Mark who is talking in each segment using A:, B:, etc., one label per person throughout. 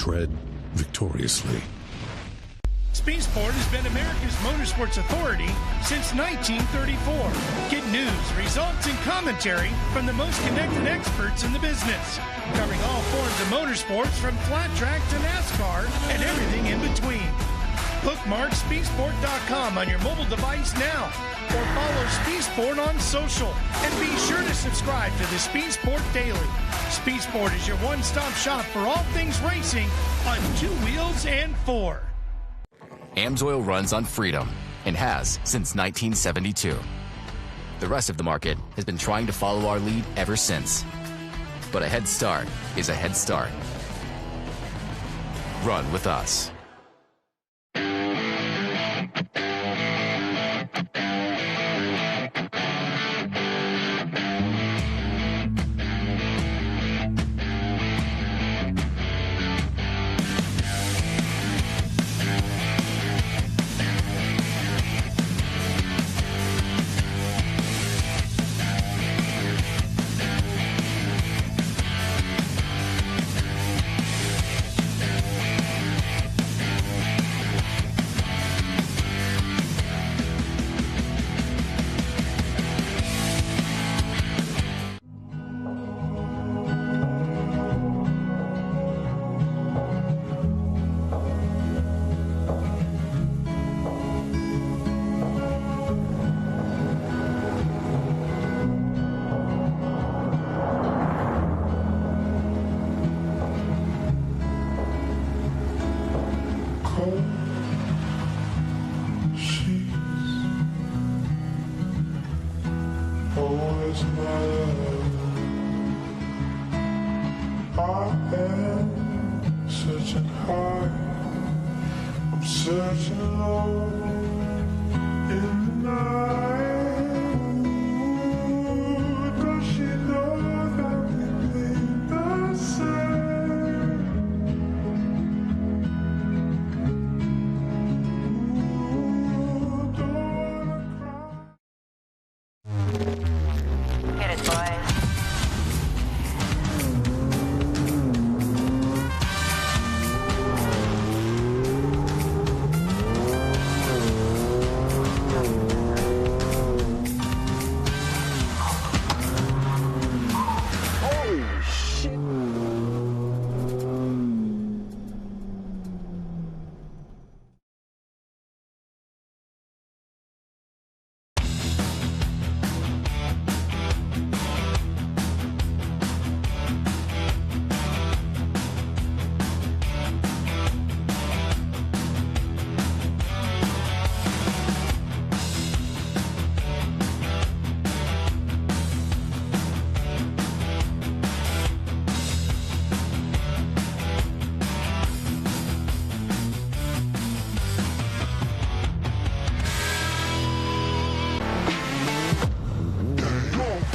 A: tread victoriously.
B: Speed Sport has been America's motorsports authority since 1934. Get news, results, and commentary from the most connected experts in the business, covering all forms of motorsports from flat track to NASCAR and everything in between. Bookmark speedsport.com on your mobile device now, or follow Speed Sport on social, and be sure to subscribe to the Speed Sport Daily. Speed Sport is your one-stop shop for all things racing on 2 wheels and 4.
C: AMSOIL runs on freedom and has since 1972. The rest of the market has been trying to follow our lead ever since. But a head start is a head start. Run with us.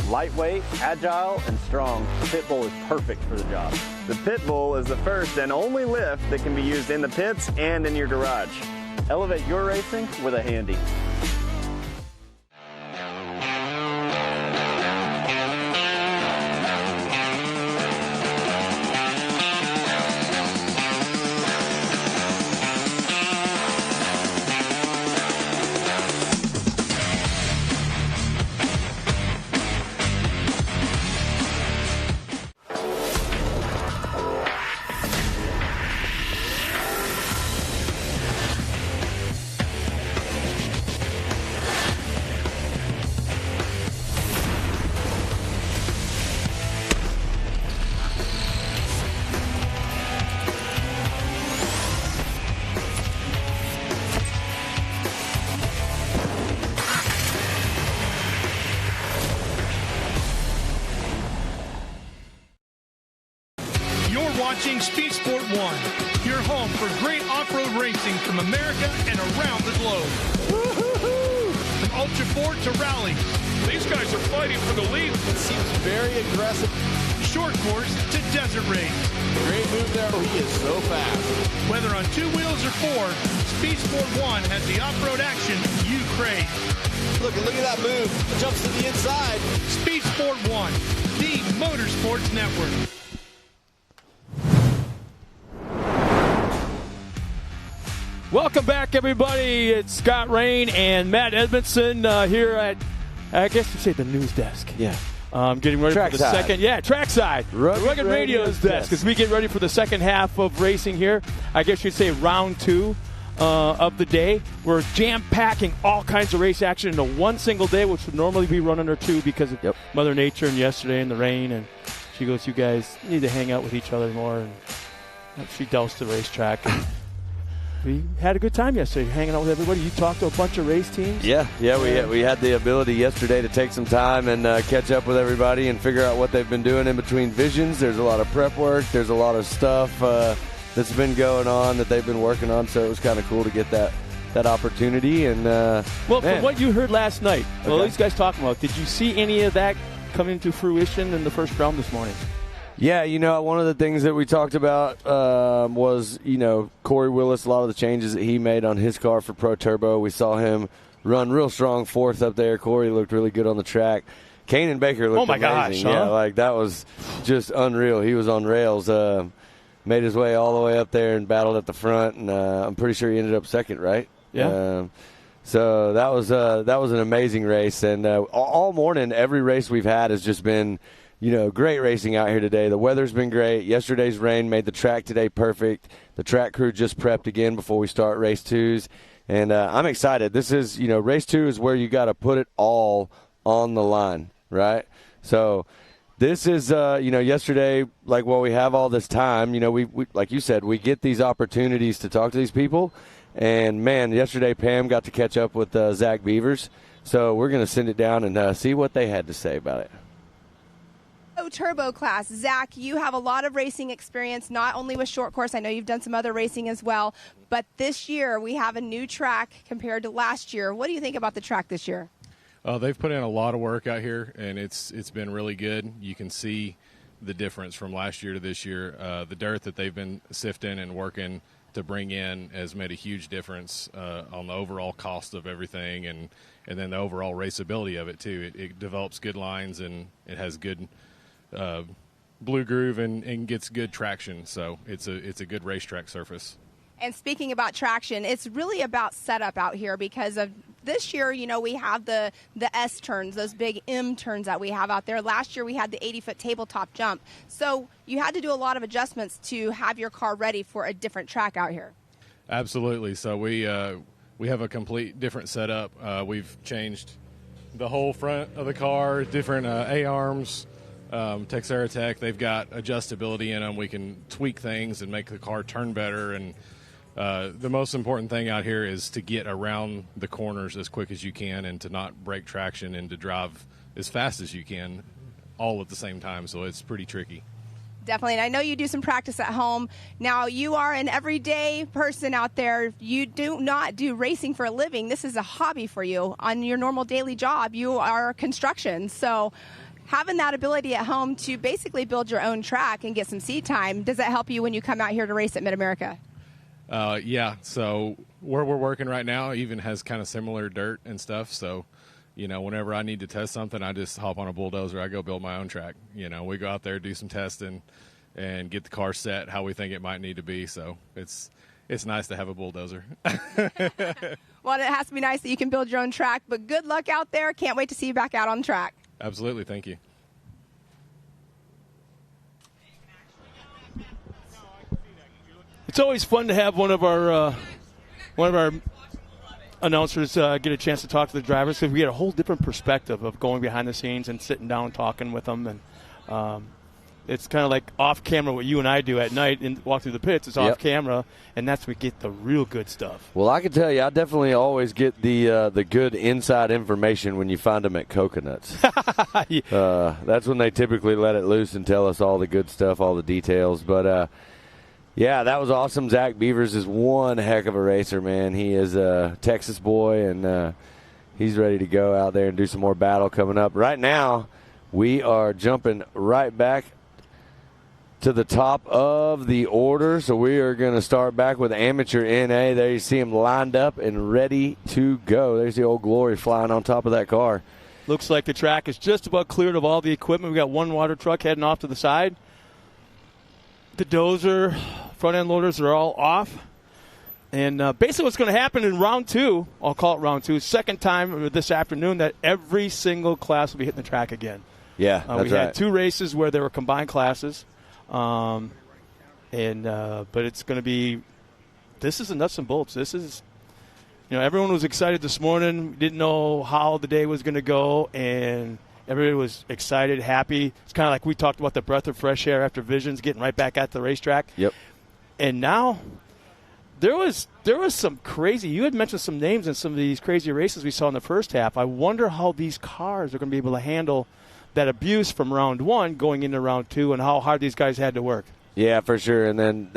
D: Lightweight, agile, and strong, the Pit Bull is perfect for the job. The Pit Bull is the first and only lift that can be used in the pits and in your garage. Elevate your racing with a Handy.
B: Watching Speed Sport 1, your home for great off-road racing from America and around the globe. From Ultra 4 to rally, these guys are fighting for the lead.
E: It seems very aggressive.
B: Short course to desert race.
E: Great move there. He is so fast.
B: Whether on 2 wheels or 4, Speed Sport 1 has the off-road action you crave.
E: Look at that move. It jumps to the inside.
B: Speed Sport 1, the Motorsports Network.
F: Welcome back, everybody. It's Scott Rain and Matt Edmondson here at, I guess you say, the news desk.
G: Yeah.
F: Getting ready for the second. Yeah, trackside.
G: Rugged
F: Radio's desk. As we get ready for the second half of racing here, I guess you'd say round 2 of the day. We're jam-packing all kinds of race action into one single day, which would normally be run under 2 because of Mother Nature and yesterday and the rain. And she goes, you guys need to hang out with each other more. And she doused the racetrack. We had a good time yesterday hanging out with everybody. You talked to a bunch of race teams.
G: Yeah, we had the ability yesterday to take some time and catch up with everybody and figure out what they've been doing in between visions. There's a lot of prep work. There's a lot of stuff that's been going on that they've been working on, so it was kind of cool to get that opportunity. And
F: from what you heard last night, these guys talking about, did you see any of that coming to fruition in the first round this morning?
G: Yeah, one of the things that we talked about was, Corey Willis, a lot of the changes that he made on his car for Pro Turbo. We saw him run real strong fourth up there. Corey looked really good on the track. Kanan Baker looked amazing.
F: Gosh, huh?
G: Yeah, that was just unreal. He was on rails. Made his way all the way up there and battled at the front, and I'm pretty sure he ended up second, right?
F: Yeah.
G: So that was an amazing race, and all morning, every race we've had has just been – great racing out here today. The weather's been great. Yesterday's rain made the track today perfect. The track crew just prepped again before we start race 2s. And I'm excited. This is, race 2 is where you got to put it all on the line, right? So this is, yesterday, while we have all this time, we like you said, we get these opportunities to talk to these people. And, man, yesterday Pam got to catch up with Zach Beavers. So we're going to send it down and see what they had to say about it.
H: Turbo class. Zach, you have a lot of racing experience, not only with short course. I know you've done some other racing as well. But this year we have a new track compared to last year. What do you think about the track this year?
I: They've put in a lot of work out here, and it's been really good. You can see the difference from last year to this year. The dirt that they've been sifting and working to bring in has made a huge difference on the overall cost of everything and then the overall raceability of it, too. It develops good lines, and it has good blue groove and gets good traction, so it's a good racetrack surface.
H: And speaking about traction, it's really about setup out here because of this year, we have the S turns, those big M turns that we have out there. Last year we had the 80-foot tabletop jump, so you had to do a lot of adjustments to have your car ready for a different track out here. Absolutely.
I: So we have a complete different setup. We've changed the whole front of the car, different A-arms. Texera Tech, they've got adjustability in them. We can tweak things and make the car turn better. And the most important thing out here is to get around the corners as quick as you can and to not break traction and to drive as fast as you can all at the same time. So it's pretty tricky.
H: Definitely. And I know you do some practice at home. Now, you are an everyday person out there. You do not do racing for a living. This is a hobby for you. On your normal daily job, you are construction. So having that ability at home to basically build your own track and get some seat time, does that help you when you come out here to race at MidAmerica?
I: Yeah, so where we're working right now even has kind of similar dirt and stuff. So, whenever I need to test something, I just hop on a bulldozer. I go build my own track. We go out there, do some testing, and get the car set how we think it might need to be. So it's nice to have a bulldozer.
H: Well, it has to be nice that you can build your own track. But good luck out there. Can't wait to see you back out on the track.
I: Absolutely. Thank you.
F: It's always fun to have one of our announcers get a chance to talk to the drivers because we get a whole different perspective of going behind the scenes and sitting down and talking with them. And it's kind of like off camera what you and I do at night and walk through the pits. It's off camera, and that's where we get the real good stuff.
G: Well, I can tell you, I definitely always get the good inside information when you find them at Coconuts. That's when they typically let it loose and tell us all the good stuff, all the details. But yeah, that was awesome. Zach Beavers is one heck of a racer, man. He is a Texas boy, and he's ready to go out there and do some more battle coming up. Right now, we are jumping right back to the top of the order. So we are going to start back with Amateur NA. There you see him lined up and ready to go. There's the Old Glory flying on top of that car.
F: Looks like the track is just about cleared of all the equipment. We got one water truck heading off to the side. The dozer, front end loaders are all off. And basically what's going to happen in round 2, I'll call it round 2, second time this afternoon, that every single class will be hitting the track again.
G: Yeah, that's
F: we
G: right.
F: had 2 races where there were combined classes. But it's going to be – this is the nuts and bolts. This is – everyone was excited this morning. Didn't know how the day was going to go, and everybody was excited, happy. It's kind of like we talked about the breath of fresh air after Visions, getting right back at the racetrack.
G: Yep.
F: And now – There was some crazy – you had mentioned some names in some of these crazy races we saw in the first half. I wonder how these cars are going to be able to handle that abuse from round 1 going into round 2 and how hard these guys had to work.
G: Yeah, for sure. And then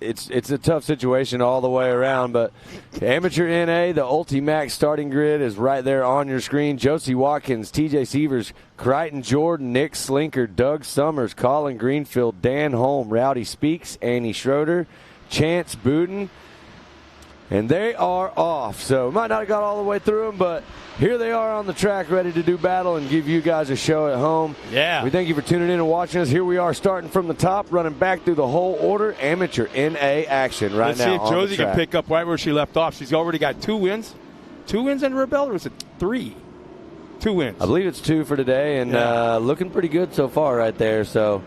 G: it's a tough situation all the way around. But Amateur NA, the Ultimax starting grid is right there on your screen. Josie Watkins, TJ Sievers, Crichton Jordan, Nick Slinker, Doug Summers, Colin Greenfield, Dan Holm, Rowdy Speaks, Annie Schroeder, Chance Booten, and they are off. So might not have got all the way through them, but here they are on the track ready to do battle and give you guys a show at home.
F: Yeah.
G: We thank you for tuning in and watching us. Here we are starting from the top, running back through the whole order. Amateur NA action right
F: Let's
G: now.
F: Let's see if Josie can pick up right where she left off. She's already got 2 wins. 2 wins under her belt, or is it 3? 2 wins.
G: I believe it's 2 for today, and looking pretty good so far right there. So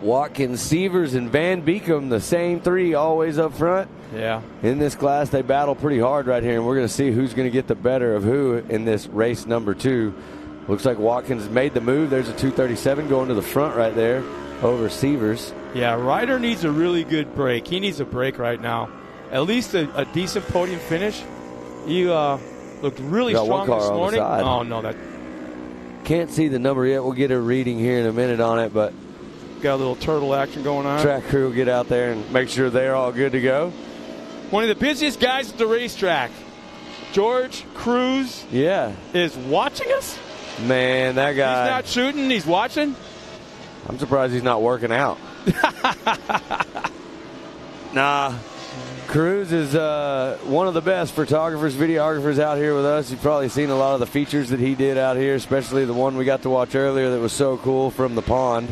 G: Watkins, Sievers, and Van Beekum, the same 3 always up front.
F: Yeah.
G: In this class, they battle pretty hard right here, and we're going to see who's going to get the better of who in this race number 2. Looks like Watkins made the move. There's a 237 going to the front right there over Sievers.
F: Yeah, Ryder needs a really good break. He needs a break right now. At least a decent podium finish. He looked really strong this morning. Oh, no. that
G: Can't see the number yet. We'll get a reading here in a minute on it, but
F: got a little turtle action going on.
G: Track crew will get out there and make sure they're all good to go.
F: One of the busiest guys at the racetrack, George Cruz, is watching us.
G: Man, that guy.
F: He's not shooting. He's watching.
G: I'm surprised he's not working out. Nah. Cruz is one of the best photographers, videographers out here with us. You've probably seen a lot of the features that he did out here, especially the one we got to watch earlier that was so cool from the pond.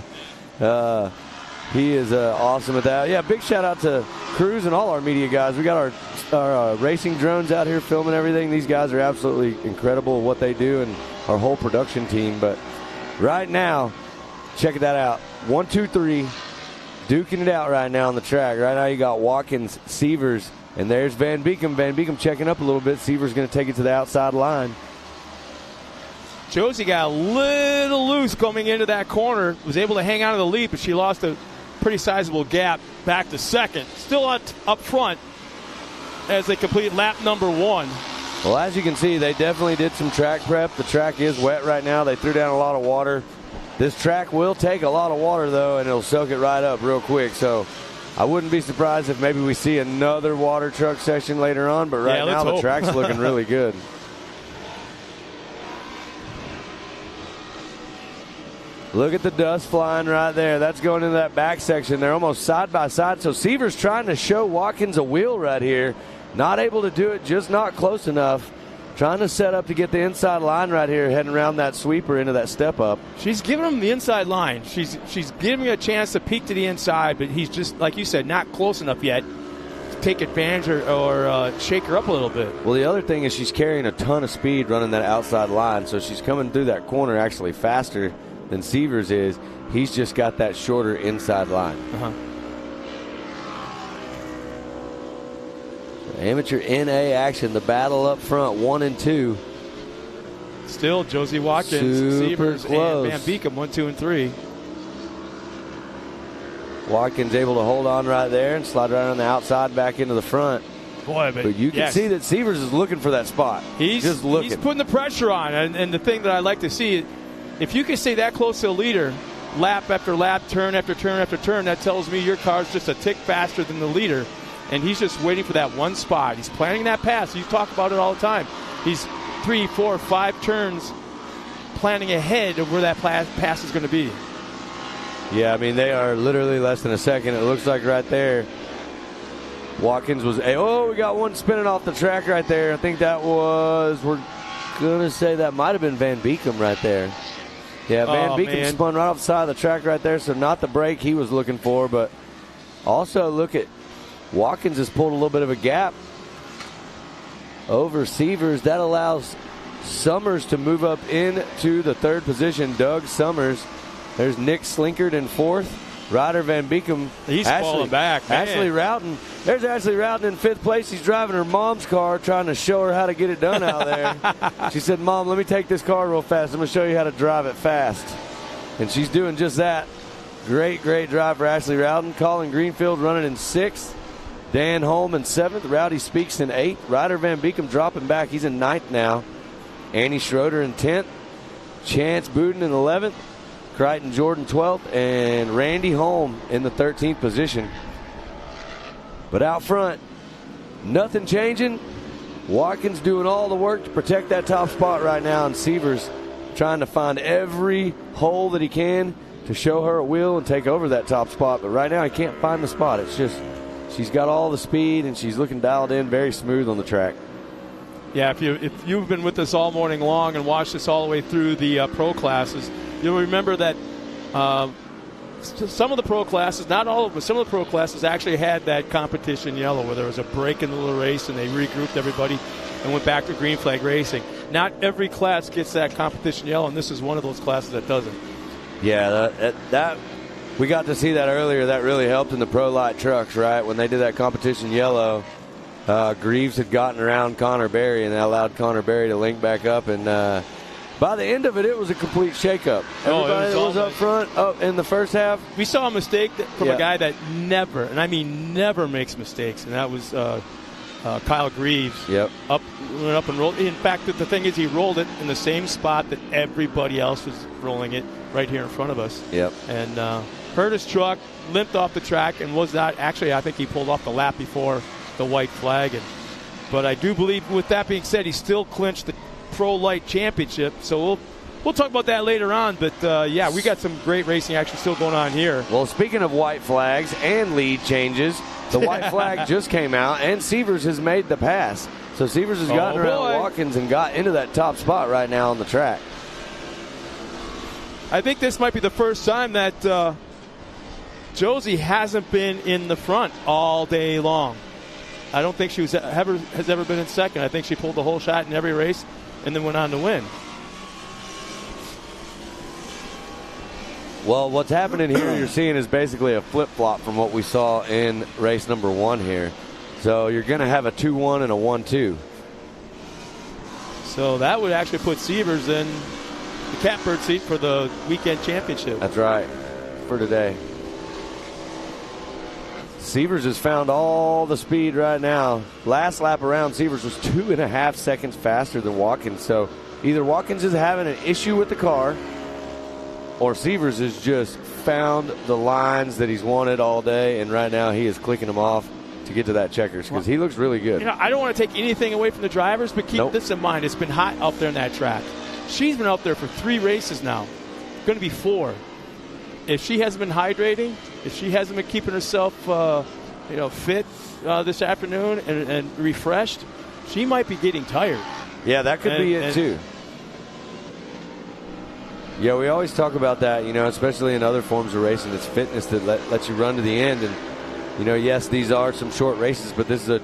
G: He is awesome at that. Yeah, big shout out to Cruz and all our media guys. We got our racing drones out here filming everything. These guys are absolutely incredible at what they do, and our whole production team. But right now, check that out. 1, 2, 3, duking it out right now on the track. Right now you got Watkins, Sievers, and there's Van Beekum. Van Beekum checking up a little bit. Sievers going to take it to the outside line.
F: Josie got a little loose coming into that corner. Was able to hang on to the lead, but she lost a pretty sizable gap back to second. Still up front as they complete lap number 1.
G: Well, as you can see, they definitely did some track prep. The track is wet right now. They threw down a lot of water. This track will take a lot of water, though, and it'll soak it right up real quick. So I wouldn't be surprised if maybe we see another water truck session later on. But right now the track's looking really good. Look at the dust flying right there. That's going into that back section. They're almost side by side. So Sievers trying to show Watkins a wheel right here. Not able to do it, just not close enough. Trying to set up to get the inside line right here, heading around that sweeper into that step up.
F: She's giving him the inside line. She's giving him a chance to peek to the inside, but he's just, like you said, not close enough yet to take advantage or shake her up a little bit.
G: Well, the other thing is she's carrying a ton of speed running that outside line, so she's coming through that corner actually faster than Sievers is. He's just got that shorter inside line. Amateur NA action, the battle up front, 1 and 2.
F: Still Josie Watkins, Sievers, and Van Beekum, 1, 2, and 3.
G: Watkins able to hold on right there and slide right on the outside back into the front.
F: Boy,
G: but you can see that Sievers is looking for that spot.
F: He's
G: just looking.
F: He's putting the pressure on, and the thing that I like to see, if you can stay that close to the leader, lap after lap, turn after turn after turn, that tells me your car's just a tick faster than the leader. And he's just waiting for that one spot. He's planning that pass. You talk about it all the time. He's 3, 4, 5 turns planning ahead of where that pass is going to be.
G: Yeah, I mean, they are literally less than a second. It looks like right there. Watkins was, we got one spinning off the track right there. I think that was, we're going to say that might have been Van Beekum right there. Yeah, Van Beekum spun right off the side of the track right there, so not the break he was looking for, but also look at Watkins has pulled a little bit of a gap over Severs. That allows Summers to move up into the third position. Doug Summers. There's Nick Slinkard in fourth. Ryder Van Beekem.
F: He's falling back, man.
G: Ashley Routon. There's Ashley Routon in fifth place. She's driving her mom's car, trying to show her how to get it done out there. She said, Mom, let me take this car real fast. I'm going to show you how to drive it fast. And she's doing just that. Great, great drive for Ashley Routon. Colin Greenfield running in sixth. Dan Holm in seventh. Rowdy Speaks in eighth. Ryder Van Beekem dropping back. He's in ninth now. Annie Schroeder in 10th. Chance Buden in 11th. Crichton Jordan 12th, and Randy Holm in the 13th position. But out front, nothing changing. Watkins doing all the work to protect that top spot right now, and Severs trying to find every hole that he can to show her a wheel and take over that top spot. But right now he can't find the spot. It's just she's got all the speed, and she's looking dialed in, very smooth on the track.
F: Yeah, if you've been with us all morning long and watched this all the way through the pro classes, you'll remember that some of the pro classes, not all of them, but some of the pro classes actually had that competition yellow where there was a break in the little race and they regrouped everybody and went back to green flag racing. Not every class gets that competition yellow, and this is one of those classes that doesn't.
G: Yeah, that we got to see that earlier. That really helped in the pro light trucks, right? When they did that competition yellow, Greaves had gotten around Connor Berry, and that allowed Connor Berry to link back up. And by the end of it, it was a complete shakeup. Everybody that was up front up in the first half.
F: We saw a mistake from a guy that never, and I mean never, makes mistakes, and that was Kyle Greaves.
G: Yep.
F: Went up and rolled. In fact, the thing is, he rolled it in the same spot that everybody else was rolling it, right here in front of us.
G: Yep.
F: And hurt his truck, limped off the track, and was not actually. I think he pulled off the lap before the white flag. But I do believe, with that being said, he still clinched the Pro Light Championship. So we'll talk about that later on. But yeah, we got some great racing action still going on here.
G: Well, speaking of white flags and lead changes, the white flag just came out, and Severs has made the pass. So Severs has gotten around Watkins and got into that top spot right now on the track.
F: I think this might be the first time that Josie hasn't been in the front all day long. I don't think she has ever been in second. I think she pulled the whole shot in every race and then went on to win.
G: Well, what's happening here you're seeing is basically a flip-flop from what we saw in race number 1 here. So you're going to have a 2-1 and a 1-2.
F: So that would actually put Severs in the catbird seat for the weekend championship.
G: That's right, for today. Severs has found all the speed right now. Last lap around, Severs was 2.5 seconds faster than Watkins. So either Watkins is having an issue with the car, or Severs has just found the lines that he's wanted all day, and right now he is clicking them off to get to that checkers because he looks really good.
F: You know, I don't want to take anything away from the drivers, but keep this in mind. It's been hot out there in that track. She's been out there for 3 races now. Going to be 4. If she hasn't been hydrating, if she hasn't been keeping herself fit this afternoon and refreshed, she might be getting tired.
G: Yeah, that could be it too. Yeah, we always talk about that, especially in other forms of racing. It's fitness that lets you run to the end. And, yes, these are some short races, but this is a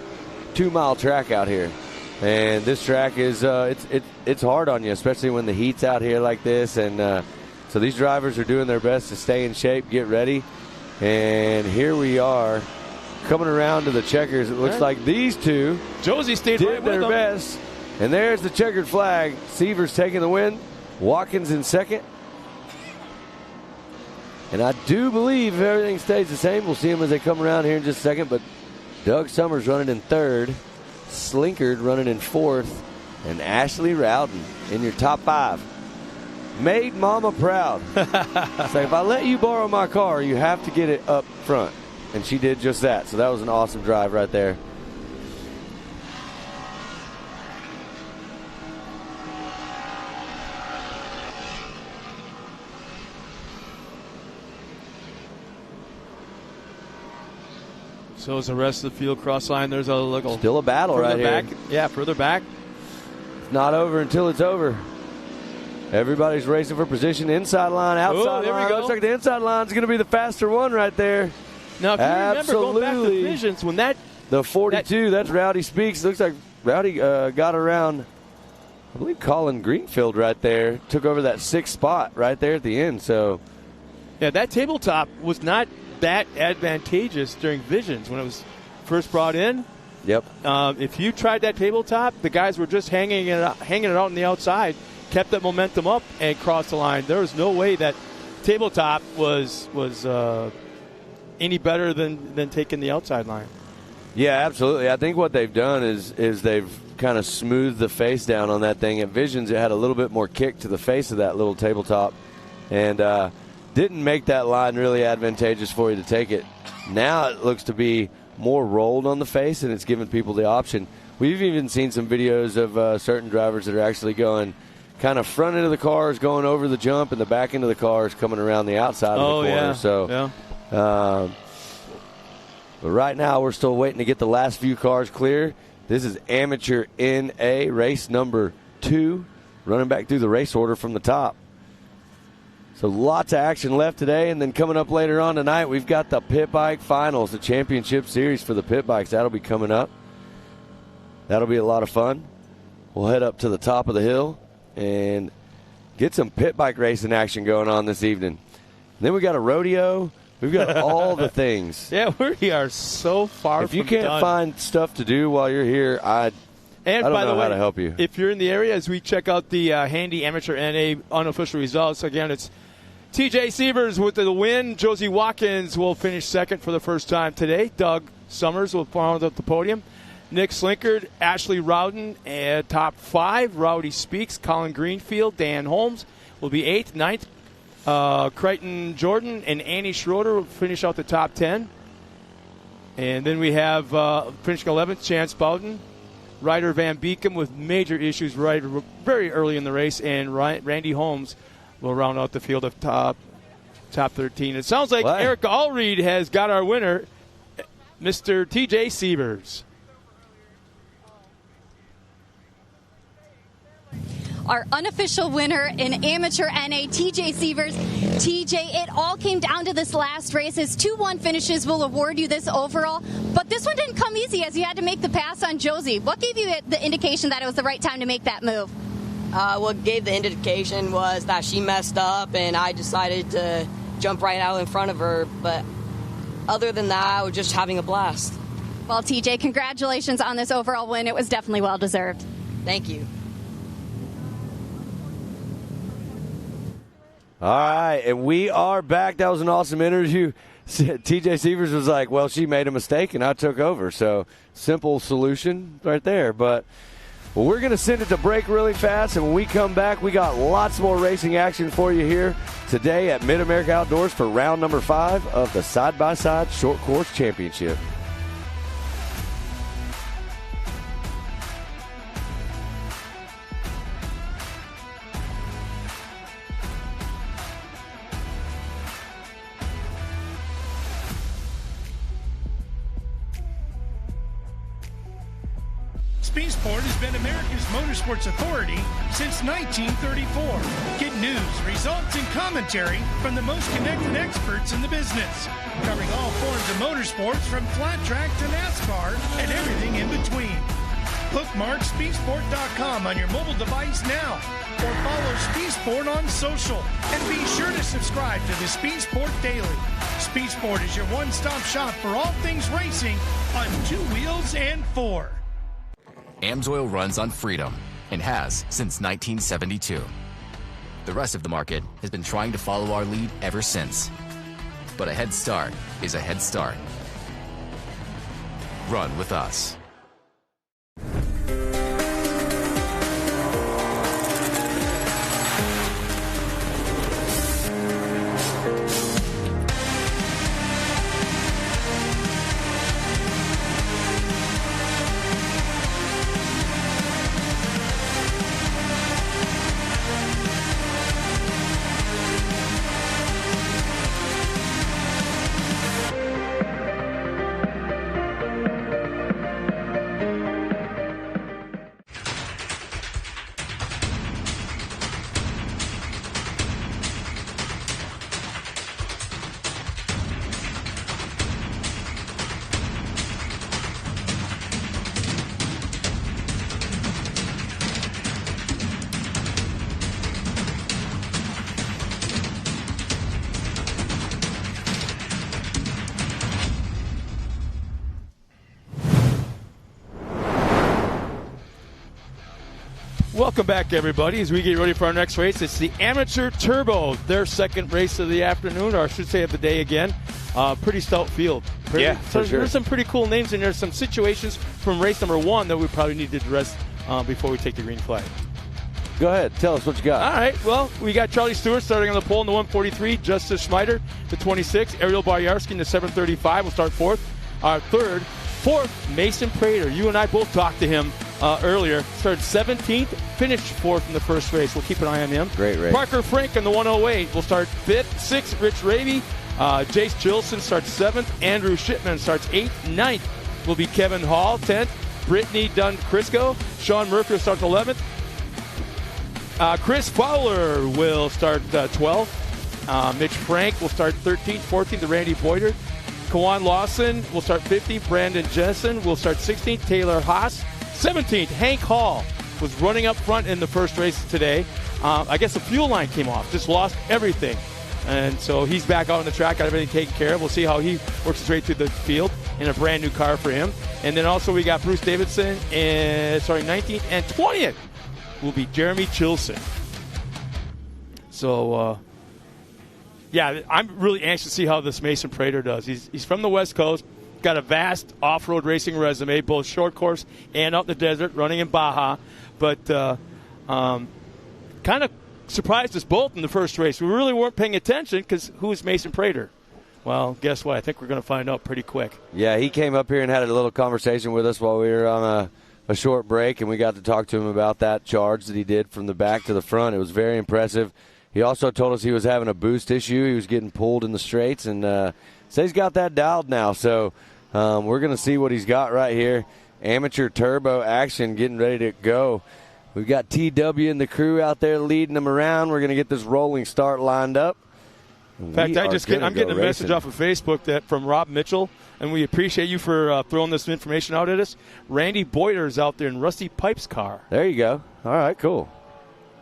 G: 2-mile track out here. And this track is it's hard on you, especially when the heat's out here like this. And so these drivers are doing their best to stay in shape, get ready. And here we are coming around to the checkers. It looks like these two
F: Josie stayed
G: did
F: right with
G: their
F: them.
G: best. And there's the checkered flag. Severs taking the win. Watkins in second. And I do believe if everything stays the same, we'll see them as they come around here in just a second. But Doug Summers running in third. Slinkard running in fourth. And Ashley Rowden in your top 5. Made Mama proud. It's like, if I let you borrow my car, you have to get it up front. And she did just that. So that was an awesome drive right there.
F: So is the rest of the field cross line. There's
G: still a battle right
F: back.
G: here.
F: Yeah, further back.
G: It's not over until it's over. Everybody's racing for position. Inside line, outside line.
F: There we go.
G: Looks like the inside line is going to be the faster one right there.
F: Now, if you remember going back to
G: Absolutely.
F: Visions, when that
G: The 42, that's Rowdy Speaks. Looks like Rowdy got around, I believe, Colin Greenfield right there. Took over that 6th spot right there at the end. So,
F: yeah, that tabletop was not that advantageous during Visions when it was first brought in.
G: yep.
F: If you tried that tabletop, the guys were just hanging it out on the outside, kept that momentum up, and crossed the line. There was no way that tabletop was any better than taking the outside line.
G: Yeah, absolutely. I think what they've done is they've kind of smoothed the face down on that thing. At Visions, it had a little bit more kick to the face of that little tabletop, and didn't make that line really advantageous for you to take it. Now it looks to be more rolled on the face, and it's giving people the option. We've even seen some videos of certain drivers that are actually going kind of front end of the cars, going over the jump, and the back end of the cars coming around the outside of the corner.
F: Yeah.
G: So, but right now we're still waiting to get the last few cars clear. This is Amateur NA race number 2, running back through the race order from the top. So lots of action left today, and then coming up later on tonight, we've got the Pit Bike Finals, the championship series for the pit bikes. That'll be coming up. That'll be a lot of fun. We'll head up to the top of the hill and get some pit bike racing action going on this evening. And then we got a rodeo. We've got all the things.
F: Yeah, we are so far
G: If
F: from
G: you can't
F: done.
G: find stuff to do while you're here, I don't know how to help you.
F: If you're in the area, as we check out the Handy Amateur NA unofficial results, again, it's TJ Sievers with the win. Josie Watkins will finish second for the first time today. Doug Summers will round out the podium. Nick Slinkard, Ashley Rowden, top 5. Rowdy Speaks, Colin Greenfield, Dan Holmes will be 8th, 9th. Crichton Jordan and Annie Schroeder will finish out the top 10. And then we have finishing 11th, Chance Bowden. Ryder Van Beekum with major issues very early in the race. And Randy Holmes will round out the field of top 13. It sounds like Eric Allreed has got our winner, Mr. TJ Sievers.
J: Our unofficial winner in Amateur NA, TJ Sievers. TJ, it all came down to this last race. His 2-1 finishes will award you this overall, but this one didn't come easy as you had to make the pass on Josie. What gave you the indication that it was the right time to make that move?
K: What gave the indication was that she messed up, and I decided to jump right out in front of her. But other than that, I was just having a blast.
J: Well, TJ, congratulations on this overall win. It was definitely well-deserved.
K: Thank you.
G: All right, and we are back. That was an awesome interview. TJ Sievers was like, well, she made a mistake, and I took over. So simple solution right there. But we're going to send it to break really fast, and when we come back, we got lots more racing action for you here today at MidAmerica Outdoors for round number 5 of the Side-by-Side Short Course Championship.
B: Sport has been America's motorsports authority since 1934. Get news, results, and commentary from the most connected experts in the business, covering all forms of motorsports from flat track to NASCAR and everything in between. Bookmark SpeedSport.com on your mobile device now, or follow SpeedSport on social, and be sure to subscribe to the SpeedSport Daily. SpeedSport is your one-stop shop for all things racing on 2 wheels and 4.
C: AMSOIL runs on freedom and has since 1972. The rest of the market has been trying to follow our lead ever since. But a head start is a head start. Run with us.
F: Welcome back, everybody, as we get ready for our next race. It's the Amateur Turbo, their second race of the afternoon, or I should say of the day again. Pretty stout field.
G: For sure.
F: There's some pretty cool names in there. Some situations from race number 1 that we probably need to address before we take the green flag.
G: Go ahead. Tell us what you got.
F: All right. Well, we got Charlie Stewart starting on the pole in the 143. Justice Schmeider, the 26. Ariel Boyarsky in the 735 will start 4th. Our 3rd. 4th, Mason Prater. You and I both talked to him earlier. Started 17th, finished 4th in the first race. We'll keep an eye on him.
G: Great race.
F: Parker Frank in the 108 will start 5th. 6th, Rich Ravy. Jace Jilson starts 7th. Andrew Shipman starts 8th. 9th will be Kevin Hall. 10th, Brittany Dunn-Crisco. Sean Murphy starts 11th. Chris Fowler will start 12th. Mitch Frank will start 13th. 14th, the Randy Boyder. Kawan Lawson will start 15th. Brandon Jensen will start 16th. Taylor Haas, 17th. Hank Hall was running up front in the first race today. I guess the fuel line came off. Just lost everything. And so he's back out on the track, got everything taken care of. We'll see how he works his way through the field in a brand new car for him. And then also we got Bruce Davidson, 19th. And 20th will be Jeremy Chilson. So, yeah, I'm really anxious to see how this Mason Prater does. He's from the West Coast, got a vast off-road racing resume, both short course and out in the desert, running in Baja. But kind of surprised us both in the first race. We really weren't paying attention because who is Mason Prater? Well, guess what? I think we're going to find out pretty quick.
G: Yeah, he came up here and had a little conversation with us while we were on a short break, and we got to talk to him about that charge that he did from the back to the front. It was very impressive. He also told us he was having a boost issue. He was getting pulled in the straights, and said he's got that dialed now. So we're going to see what he's got right here. Amateur turbo action getting ready to go. We've got TW and the crew out there leading them around. We're going to get this rolling start lined up.
F: In fact, I'm getting a message off of Facebook from Rob Mitchell, and we appreciate you for throwing this information out at us. Randy Boyder is out there in Rusty Pipe's car.
G: There you go. All right, cool.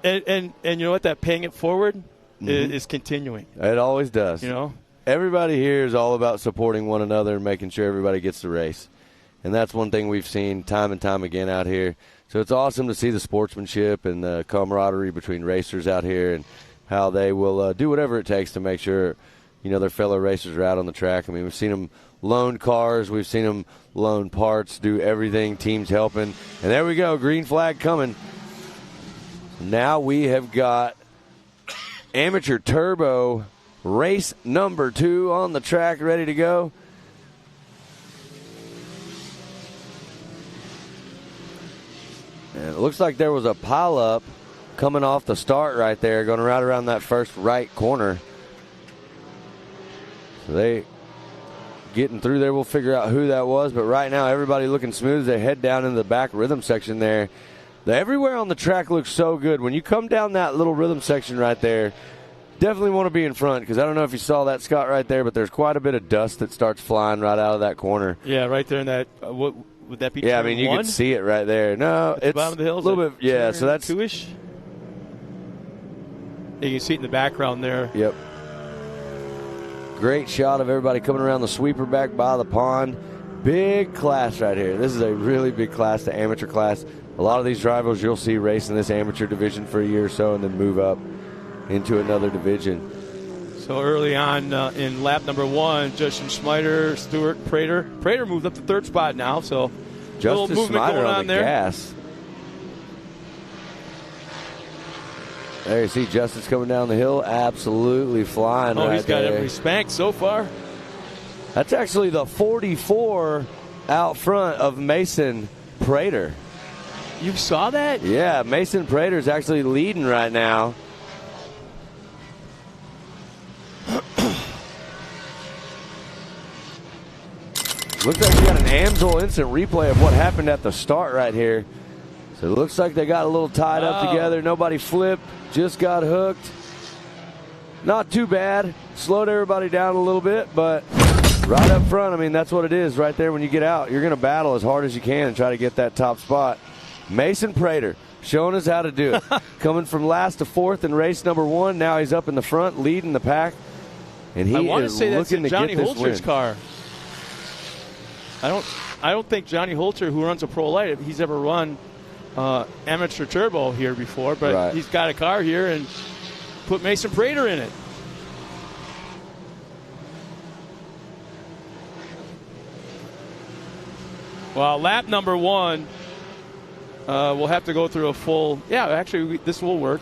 F: And you know what? That paying it forward is continuing.
G: It always does.
F: You know,
G: everybody here is all about supporting one another and making sure everybody gets the race. And that's one thing we've seen time and time again out here. So it's awesome to see the sportsmanship and the camaraderie between racers out here and how they will do whatever it takes to make sure, their fellow racers are out on the track. I mean, we've seen them loan cars. We've seen them loan parts, do everything, teams helping. And there we go, green flag coming. Now we have got Amateur Turbo race number 2 on the track, ready to go. And it looks like there was a pileup coming off the start right there, going right around that first right corner. So they getting through there. We'll figure out who that was. But right now, everybody looking smooth as they head down into the back rhythm section there. Everywhere on the track looks so good. When you come down that little rhythm section right there, definitely want to be in front because I don't know if you saw that, Scott, right there, but there's quite a bit of dust that starts flying right out of that corner.
F: Yeah, right there in that what would that be?
G: Yeah, I mean, you can see it right there. No, it's
F: bottom of the hill,
G: a little bit. Yeah, so that's
F: 2-ish. You can see it in the background there.
G: Yep. Great shot of everybody coming around the sweeper back by the pond. Big class right here. This is a really big class, the amateur class. A lot of these drivers you'll see race in this amateur division for a year or so and then move up into another division.
F: So early on in lap number 1, Justin Schmeider, Stewart, Prater. Prater moved up to 3rd spot now, so
G: Justice
F: little movement
G: Schmeider
F: going on
G: the
F: there.
G: Gas. There you see Justice coming down the hill, absolutely flying right there.
F: He's got every spank so far.
G: That's actually the 44 out front of Mason Prater.
F: You saw that?
G: Yeah, Mason Prater is actually leading right now. Looks like we got an Amsoil instant replay of what happened at the start right here. So it looks like they got a little tied up together. Nobody flipped, just got hooked. Not too bad. Slowed everybody down a little bit, but right up front, I mean, that's what it is right there. When you get out, you're going to battle as hard as you can and try to get that top spot. Mason Prater showing us how to do it. Coming from last to 4th in race number 1. Now he's up in the front, leading the pack. And he is looking to
F: Johnny
G: get this
F: Holter's
G: win.
F: car. I don't think Johnny Holter, who runs a Pro Light, he's ever run Amateur Turbo here before, but he's got a car here and put Mason Prater in it. Well, lap number 1, we'll have to go through a full. Yeah, actually, this will work.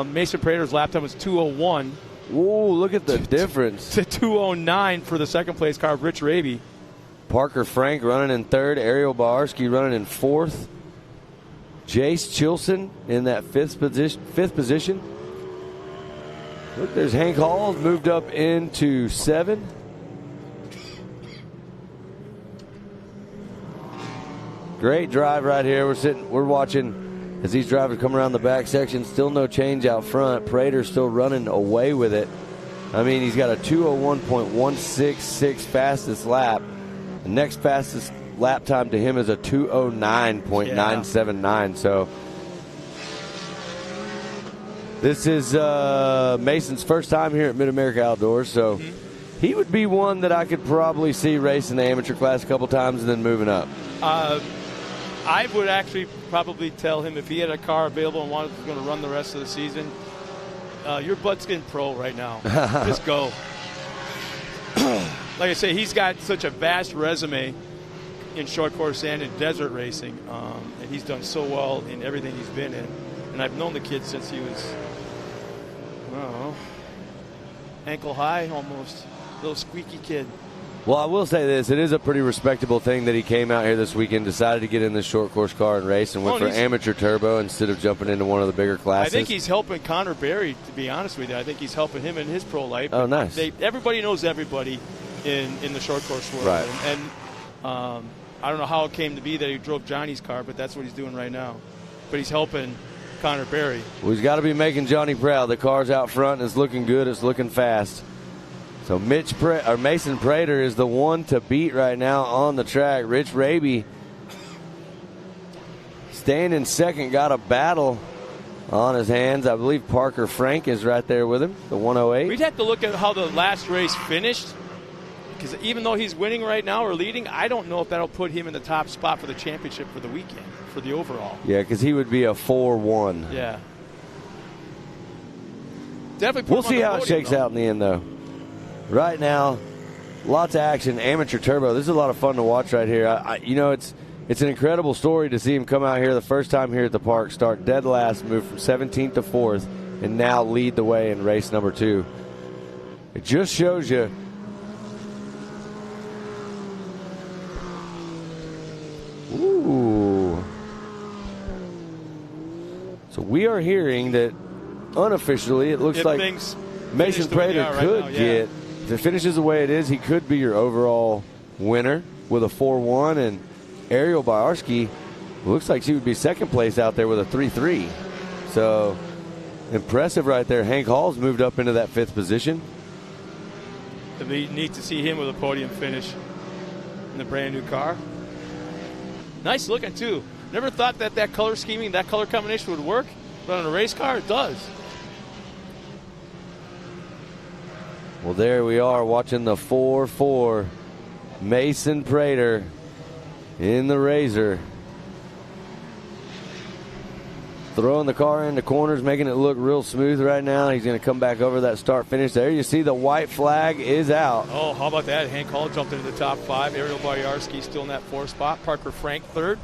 F: Mason Prater's lap time was 2:01.
G: Whoa, look at the difference.
F: To 2:09 for the second place car, Rich Raby.
G: Parker Frank running in third. Ariel Bawarski running in fourth. Jace Chilson in that fifth position. Look, there's Hank Hall moved up into 7. Great drive right here. We're watching as these drivers come around the back section. Still no change out front. Prater's still running away with it. I mean, he's got a 2:01.166 fastest lap. The next fastest lap time to him is a 2:09.979. So this is Mason's first time here at MidAmerica Outdoors. So he would be one that I could probably see racing the amateur class a couple times and then moving up.
F: I would actually probably tell him if he had a car available and was going to run the rest of the season, your butt's getting pro right now. Just go. Like I say, he's got such a vast resume in short course and in desert racing. And he's done so well in everything he's been in. And I've known the kid since he was, I don't know, ankle high almost. Little squeaky kid.
G: Well, I will say this. It is a pretty respectable thing that he came out here this weekend, decided to get in this short course car and race, and went for amateur turbo instead of jumping into one of the bigger classes.
F: I think he's helping Connor Berry, to be honest with you. I think he's helping him in his pro life.
G: Oh, nice.
F: Everybody knows everybody in the short course world.
G: Right.
F: And I don't know how it came to be that he drove Johnny's car, but that's what he's doing right now. But he's helping Connor Berry.
G: Well, he's got to be making Johnny proud. The car's out front and it's looking good. It's looking fast. So Mason Prater is the one to beat right now on the track. Rich Raby staying in second, got a battle on his hands. I believe Parker Frank is right there with him, the 108.
F: We'd have to look at how the last race finished, because even though he's winning right now or leading, I don't know if that'll put him in the top spot for the championship for the weekend, for the overall.
G: Yeah, because he would be a 4-1.
F: Yeah. Definitely.
G: We'll see how it shakes out in the end, though. Right now, lots of action. Amateur turbo. This is a lot of fun to watch right here. It's an incredible story to see him come out here the first time here at the park, start dead last, move from 17th to 4th, and now lead the way in race number 2. It just shows you. Ooh. So we are hearing that unofficially, it looks like Mason Prater could get. If it finishes the way it is, he could be your overall winner with a 4-1. And Ariel Bawarski looks like she would be second place out there with a 3-3. So impressive right there. Hank Hall's moved up into that 5th position.
F: It'd be neat to see him with a podium finish in the brand new car. Nice looking too. Never thought that color scheming, that color combination would work, but on a race car it does.
G: Well, there we are watching the 4-4 Mason Prater in the Razor. Throwing the car into corners, making it look real smooth right now. He's going to come back over that start finish. There you see the white flag is out.
F: Oh, how about that? Hank Hall jumped into the top 5. Ariel Bawarski still in that 4th spot. Parker Frank 3rd.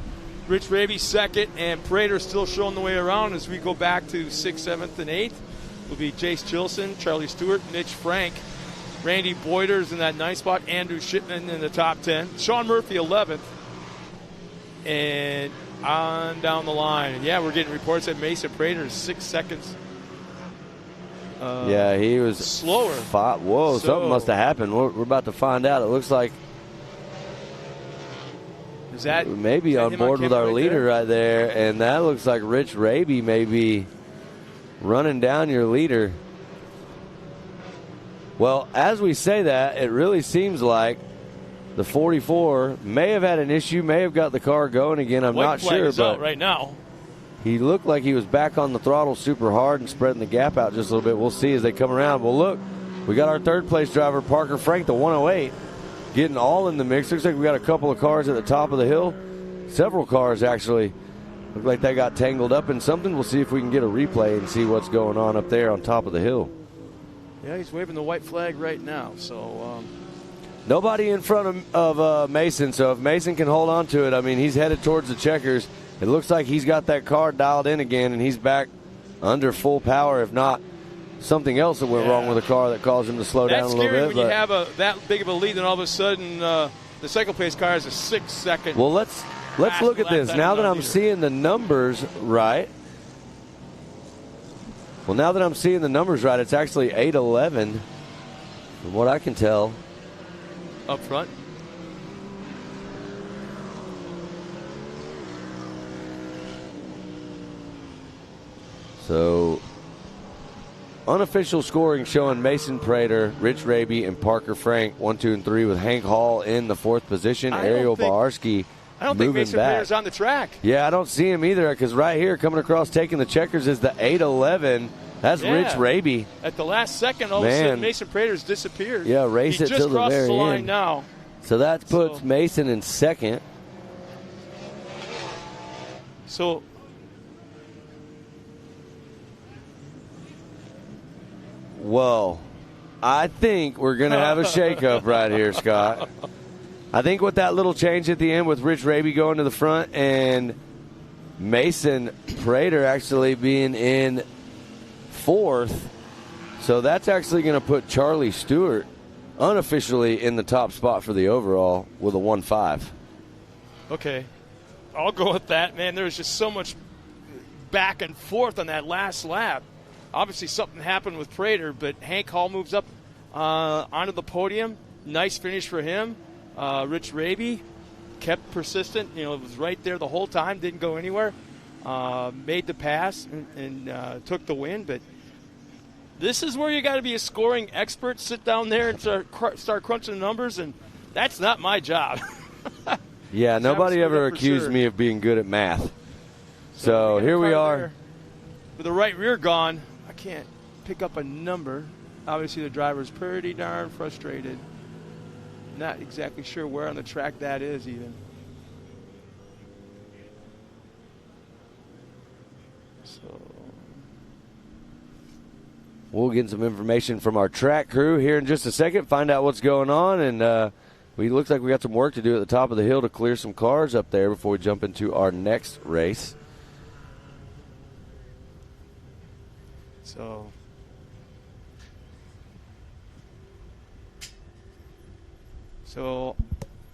F: Rich Raby 2nd. And Prater still showing the way around as we go back to 6th, 7th, and 8th. Will be Jace Chilson, Charlie Stewart, Mitch Frank, Randy Boyders in that 9th spot, Andrew Shipman in the top 10, Sean Murphy 11th, and on down the line. And yeah, we're getting reports that Mason Prater is 6 seconds.
G: Yeah, he was
F: slower.
G: Whoa, something must have happened. We're about to find out. It looks like
F: is that
G: maybe on board with our leader right there, and that looks like Rich Raby maybe running down your leader. Well, as we say that, it really seems like the 44 may have had an issue, may have got the car going again. I'm not sure, but
F: right now
G: he looked like he was back on the throttle super hard and spreading the gap out just a little bit. We'll see as they come around. Well, look, we got our 3rd place driver, Parker Frank, the 108, getting all in the mix. Looks like we got a couple of cars at the top of the hill, several cars actually Looked like they got tangled up in something. We'll see if we can get a replay and see what's going on up there on top of the hill.
F: Yeah, he's waving the white flag right now. So
G: nobody in front of Mason, so if Mason can hold on to it, I mean, he's headed towards the checkers. It looks like he's got that car dialed in again, and he's back under full power, if not something else that went wrong with the car that caused him to slow down a little bit.
F: That's scary when you have that big of a lead, and all of a sudden the second place car has a 6-second.
G: Well, let's look at this. Now that I'm seeing the numbers right. Well, now that I'm seeing the numbers right, it's actually 8:11, from what I can tell.
F: Up front.
G: So, unofficial scoring showing Mason Prater, Rich Raby, and Parker Frank 1, 2, and 3 with Hank Hall in the 4th position. Ariel Bawarski
F: I don't think Mason Prater's on the track.
G: Yeah, I don't see him either, because right here coming across taking the checkers is the 8:11. That's Rich Raby.
F: At the last second, all of a sudden Mason Prater's disappeared.
G: Yeah, race it till the very end.
F: He just crossed the line now.
G: So that puts Mason in second.
F: So
G: well, I think we're going to have a shakeup right here, Scott. I think with that little change at the end with Rich Raby going to the front and Mason Prater actually being in 4th, so that's actually going to put Charlie Stewart unofficially in the top spot for the overall with a 1-5.
F: Okay. I'll go with that, man. There was just so much back and forth on that last lap. Obviously something happened with Prater, but Hank Hall moves up onto the podium. Nice finish for him. Rich Raby kept persistent. It was right there the whole time, didn't go anywhere. Made the pass and took the win. But this is where you got to be a scoring expert. Sit down there and start crunching the numbers, and that's not my job.
G: Yeah, nobody ever accused me of being good at math. So here we are.
F: With the right rear gone, I can't pick up a number. Obviously, the driver's pretty darn frustrated. Not exactly sure where on the track that is even. So
G: we'll get some information from our track crew here in just a second, find out what's going on, and we looks like we got some work to do at the top of the hill to clear some cars up there before we jump into our next race.
F: So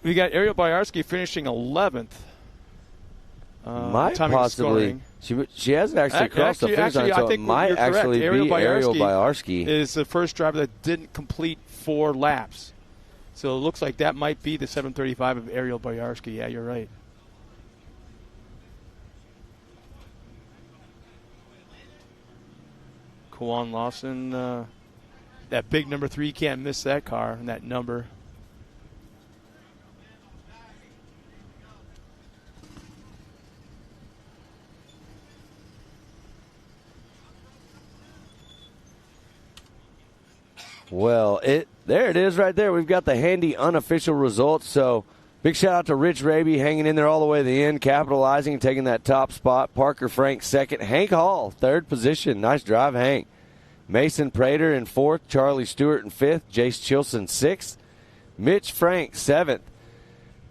F: we got Ariel Bawarski finishing 11th.
G: Might possibly. She hasn't actually crossed the finish line, so it might actually be Ariel Bawarski.
F: Is the first driver that didn't complete 4 laps. So it looks like that might be the 7:35 of Ariel Bawarski. Yeah, you're right. Kwan Lawson, that big number 3, can't miss that car and that number.
G: Well, there it is right there. We've got the handy unofficial results. So big shout out to Rich Raby hanging in there all the way to the end, capitalizing and taking that top spot. Parker Frank 2nd. Hank Hall, 3rd position. Nice drive, Hank. Mason Prater in 4th. Charlie Stewart in 5th. Jace Chilson 6th. Mitch Frank 7th.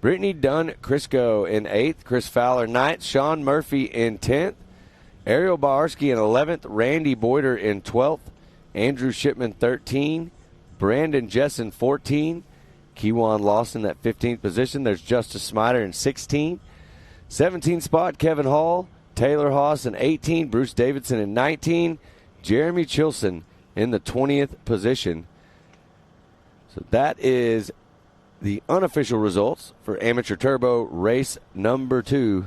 G: Brittany Dunn Crisco in 8th. Chris Fowler 9th. Sean Murphy in 10th. Ariel Bawarski in 11th. Randy Boyder in 12th. Andrew Shipman 13, Brandon Jessen 14, Kewan Lawson at 15th position. There's Justice Smider in 16. 17 spot Kevin Hall, Taylor Haas in 18, Bruce Davidson in 19, Jeremy Chilson in the 20th position. So that is the unofficial results for Amateur Turbo race number 2.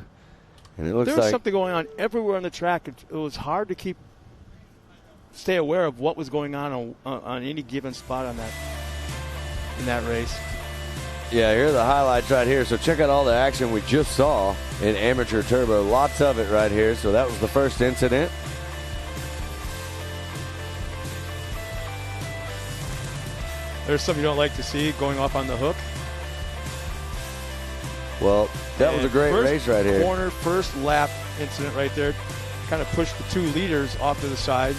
G: And it looks
F: there was something going on everywhere on the track. It was hard to stay aware of what was going on any given spot on that in that race.
G: Yeah, here are the highlights right here. So check out all the action we just saw in Amateur Turbo. Lots of it right here. So that was the first incident.
F: There's something you don't like to see going off on the hook.
G: Well, that was a great race right here.
F: Corner, first lap incident right there. Kind of pushed the 2 leaders off to the side.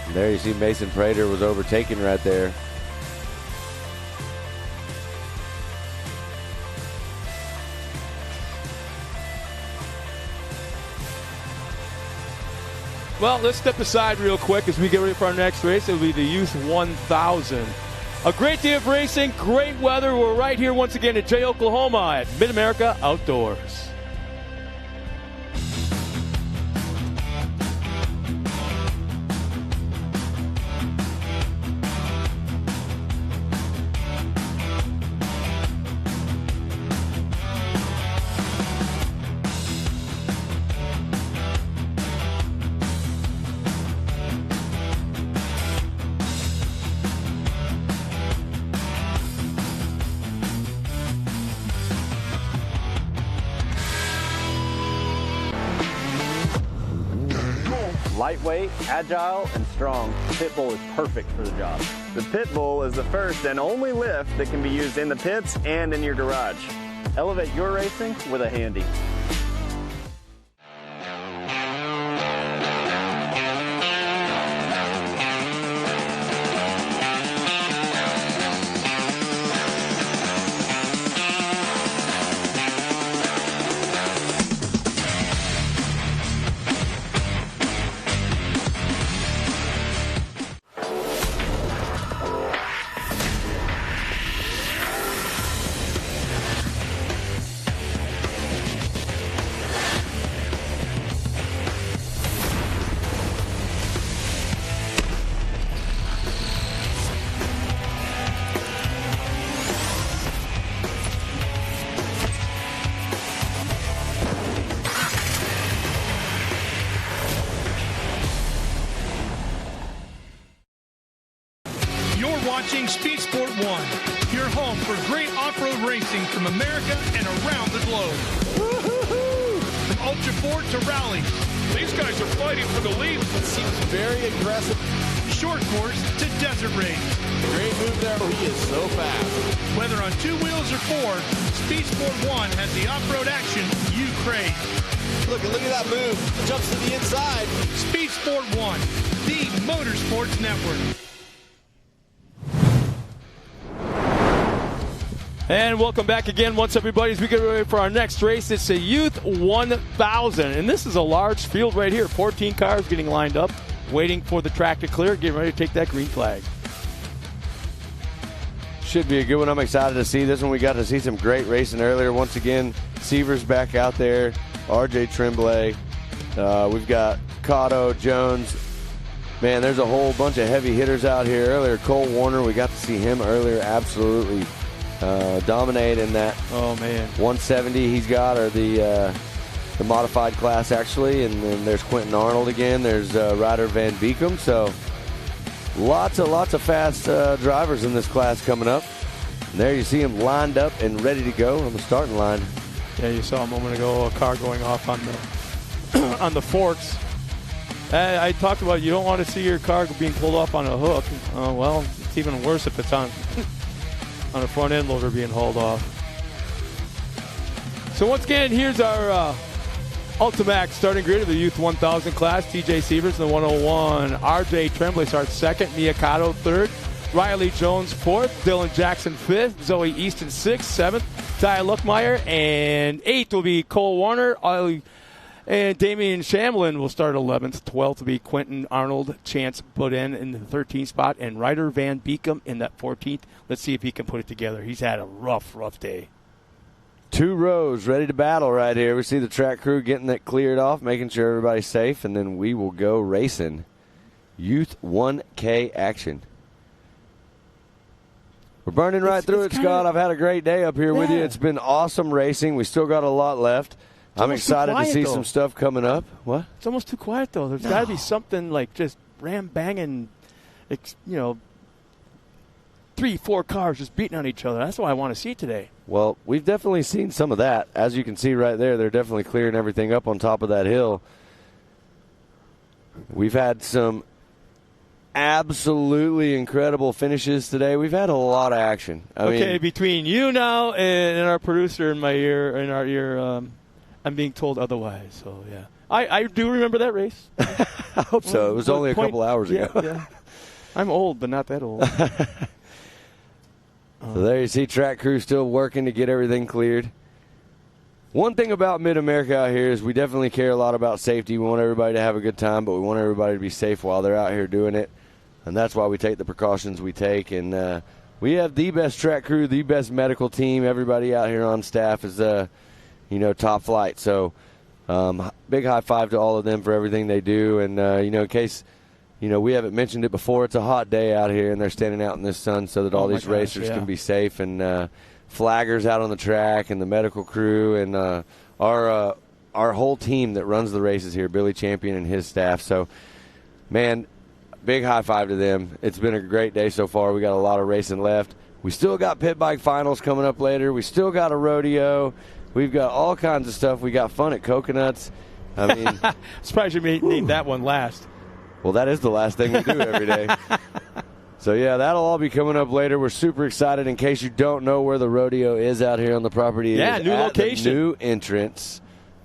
G: And there you see Mason Prater was overtaken right there.
F: Well, let's step aside real quick as we get ready for our next race. It'll be the Youth 1000. A great day of racing, great weather. We're right here once again at Jay, Oklahoma at MidAmerica Outdoors.
D: Lightweight, agile, and strong, the pit bull is perfect for the job. The pit bull is the first and only lift that can be used in the pits and in your garage. Elevate your racing with a Handy.
B: Watching Speed Sport 1, your home for great off-road racing from America and around the globe. From Ultra 4 to rally, these guys are fighting for the lead.
E: It seems very aggressive.
B: Short course to desert race.
E: Great move there. He is so fast.
B: Whether on 2 wheels or 4, Speed Sport 1 has the off-road action you crave.
E: Look at that move. Jumps to the inside.
B: Speed Sport 1, the Motorsports Network.
F: And welcome back again once everybody as we get ready for our next race. It's the Youth 1000. And this is a large field right here. 14 cars getting lined up, waiting for the track to clear, getting ready to take that green flag.
G: Should be a good one. I'm excited to see this one. We got to see some great racing earlier. Once again, Seaver's back out there. RJ Tremblay. We've got Cotto, Jones. Man, there's a whole bunch of heavy hitters out here earlier. Cole Warner, we got to see him earlier. Absolutely dominate in that 170 he's got, or the modified class actually. And then there's Quentin Arnold again. There's Ryder Van Beekum. So lots of fast drivers in this class coming up. And there you see them lined up and ready to go on the starting line.
F: Yeah, you saw a moment ago a car going off on the on the forks. I talked about you don't want to see your car being pulled off on a hook. Well, it's even worse if it's on a front end loader being hauled off. So once again, here's our Ultimax starting grid of the Youth 1000 class. TJ Sievers in the 101. RJ Tremblay starts second. Mia Cotto third. Riley Jones fourth. Dylan Jackson fifth. Zoe Easton sixth. Seventh, Ty Luckmeyer. And eighth will be Cole Warner. And Damian Shamlin will start 11th. 12th will be Quentin Arnold. Chance put in the 13th spot. And Ryder Van Beekum in that 14th. Let's see if he can put it together. He's had a rough day.
G: 2 rows ready to battle right here. We see the track crew getting that cleared off, making sure everybody's safe, and then we will go racing. Youth 1K action. We're burning right through it, Scott. I've had a great day up here with you. It's been awesome racing. We still got a lot left. I'm excited to see some stuff coming up. What?
F: It's almost too quiet, though. There's got to be something like just ram-banging, 3-4 cars just beating on each other. That's what I want to see today.
G: Well, we've definitely seen some of that. As you can see right there, they're definitely clearing everything up on top of that hill. We've had some absolutely incredible finishes today. We've had a lot of action. I mean,
F: between you now and our producer in our ear, I'm being told otherwise. So, yeah. I do remember that race.
G: I hope so. It was only a couple hours ago.
F: Yeah. I'm old, but not that old.
G: So there you see track crew still working to get everything cleared. One thing about MidAmerica out here is we definitely care a lot about safety. We want everybody to have a good time, but we want everybody to be safe while they're out here doing it. And that's why we take the precautions we take. And we have the best track crew, the best medical team. Everybody out here on staff is, top flight. So big high five to all of them for everything they do. And, in case, we haven't mentioned it before, it's a hot day out here, and they're standing out in this sun so that all these racers can be safe. And flaggers out on the track and the medical crew and our whole team that runs the races here, Billy Champion and his staff. So, man, big high five to them. It's been a great day so far. We got a lot of racing left. We still got pit bike finals coming up later. We still got a rodeo. We've got all kinds of stuff. We got fun at Coconuts. I mean,
F: surprised you named that one last.
G: Well, that is the last thing we do every day. So, yeah, that'll all be coming up later. We're super excited. In case you don't know where the rodeo is out here on the property, it is
F: new
G: at
F: location.
G: The new entrance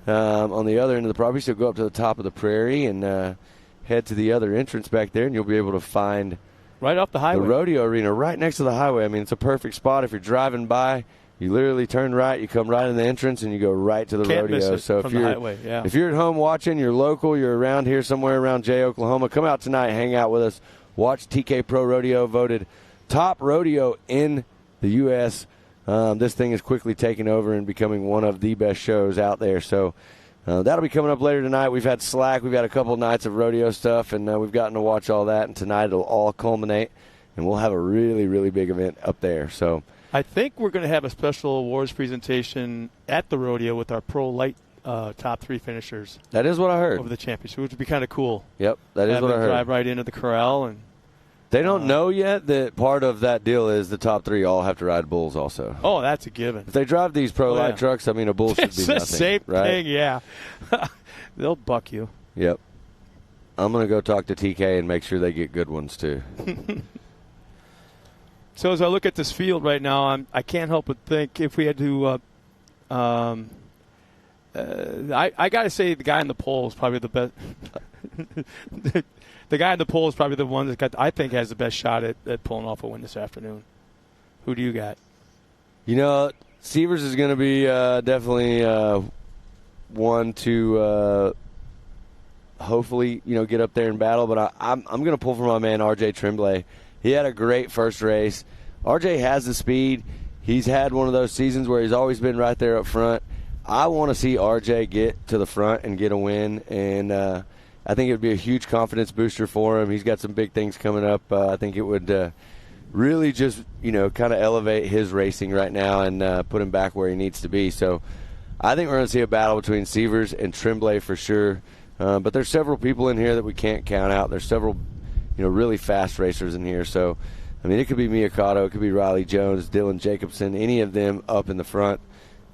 G: on the other end of the property. So go up to the top of the prairie and head to the other entrance back there, and you'll be able to find
F: right off the highway,
G: the rodeo arena right next to the highway. I mean, it's a perfect spot. If you're driving by, you literally turn right, you come right in the entrance, and you go right to the
F: Can't
G: rodeo.
F: miss it
G: so
F: from
G: if
F: the highway,
G: if you're at home watching, you're local, you're around here somewhere around Jay, Oklahoma, come out tonight, hang out with us, watch TK Pro Rodeo, voted top rodeo in the U.S. This thing is quickly taking over and becoming one of the best shows out there. So that'll be coming up later tonight. We've had slack. We've had a couple nights of rodeo stuff, and we've gotten to watch all that. And tonight it'll all culminate, and we'll have a really, really big event up there. So
F: I think we're going to have a special awards presentation at the rodeo with our pro light top three finishers.
G: That is what I heard.
F: Over the championship, which would be kind of cool.
G: Yep, that is what I heard.
F: Drive right into the corral and.
G: They don't know yet that part of that deal is the top three all have to ride bulls also.
F: Oh, that's a given.
G: If they drive these pro light trucks, I mean, a bull should be nothing.
F: It's the same
G: right?
F: thing, yeah. They'll buck you.
G: Yep. I'm going to go talk to TK and make sure they get good ones, too.
F: So as I look at this field right now, I can't help but think if we had to I got to say the guy in the pole is probably the best. The guy in the pole is probably the one that I think has the best shot at pulling off a win this afternoon. Who do you got?
G: Severs is going to be definitely one to hopefully get up there and battle. But I'm going to pull for my man RJ Tremblay. He had a great first race. RJ has the speed. He's had one of those seasons where he's always been right there up front. I want to see RJ get to the front and get a win, and I think it would be a huge confidence booster for him. He's got some big things coming up. I think it would really just, kind of elevate his racing right now and put him back where he needs to be. So I think we're going to see a battle between Severs and Tremblay for sure. But there's several people in here that we can't count out. There's several, really fast racers in here. So, I mean, it could be Miyakato, it could be Riley Jones, Dylan Jacobson. Any of them up in the front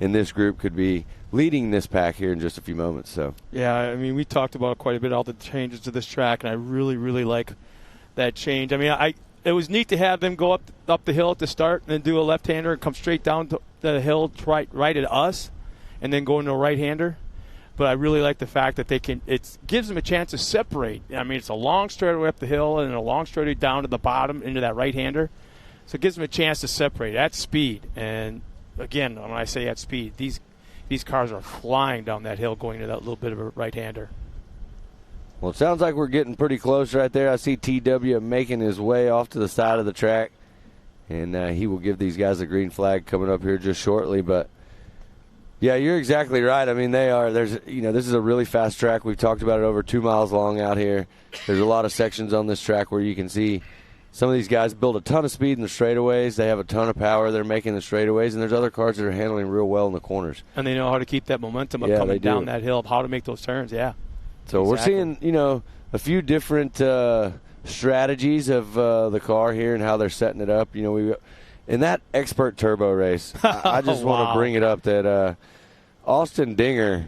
G: in this group could be leading this pack here in just a few moments. So
F: yeah, I mean, we talked about quite a bit all the changes to this track, and I really, really like that change. I mean, it was neat to have them go up the hill at the start and then do a left-hander and come straight down to the hill right at us, and then go into a right-hander. But I really like the fact that it gives them a chance to separate. I mean, it's a long straightaway up the hill and a long straightaway down to the bottom into that right-hander. So it gives them a chance to separate at speed. And again, when I say at speed, these cars are flying down that hill going to that little bit of a right-hander.
G: Well, it sounds like we're getting pretty close right there. I see TW making his way off to the side of the track, and he will give these guys a green flag coming up here just shortly. But yeah, you're exactly right. I mean, this is a really fast track. We've talked about it, over 2 miles long out here. There's a lot of sections on this track where you can see some of these guys build a ton of speed in the straightaways. They have a ton of power. They're making the straightaways, and there's other cars that are handling real well in the corners.
F: And they know how to keep that momentum of coming down that hill, how to make those turns, yeah.
G: So We're seeing, a few different strategies of the car here and how they're setting it up. In that expert turbo race, I just want to bring it up that Austin Dinger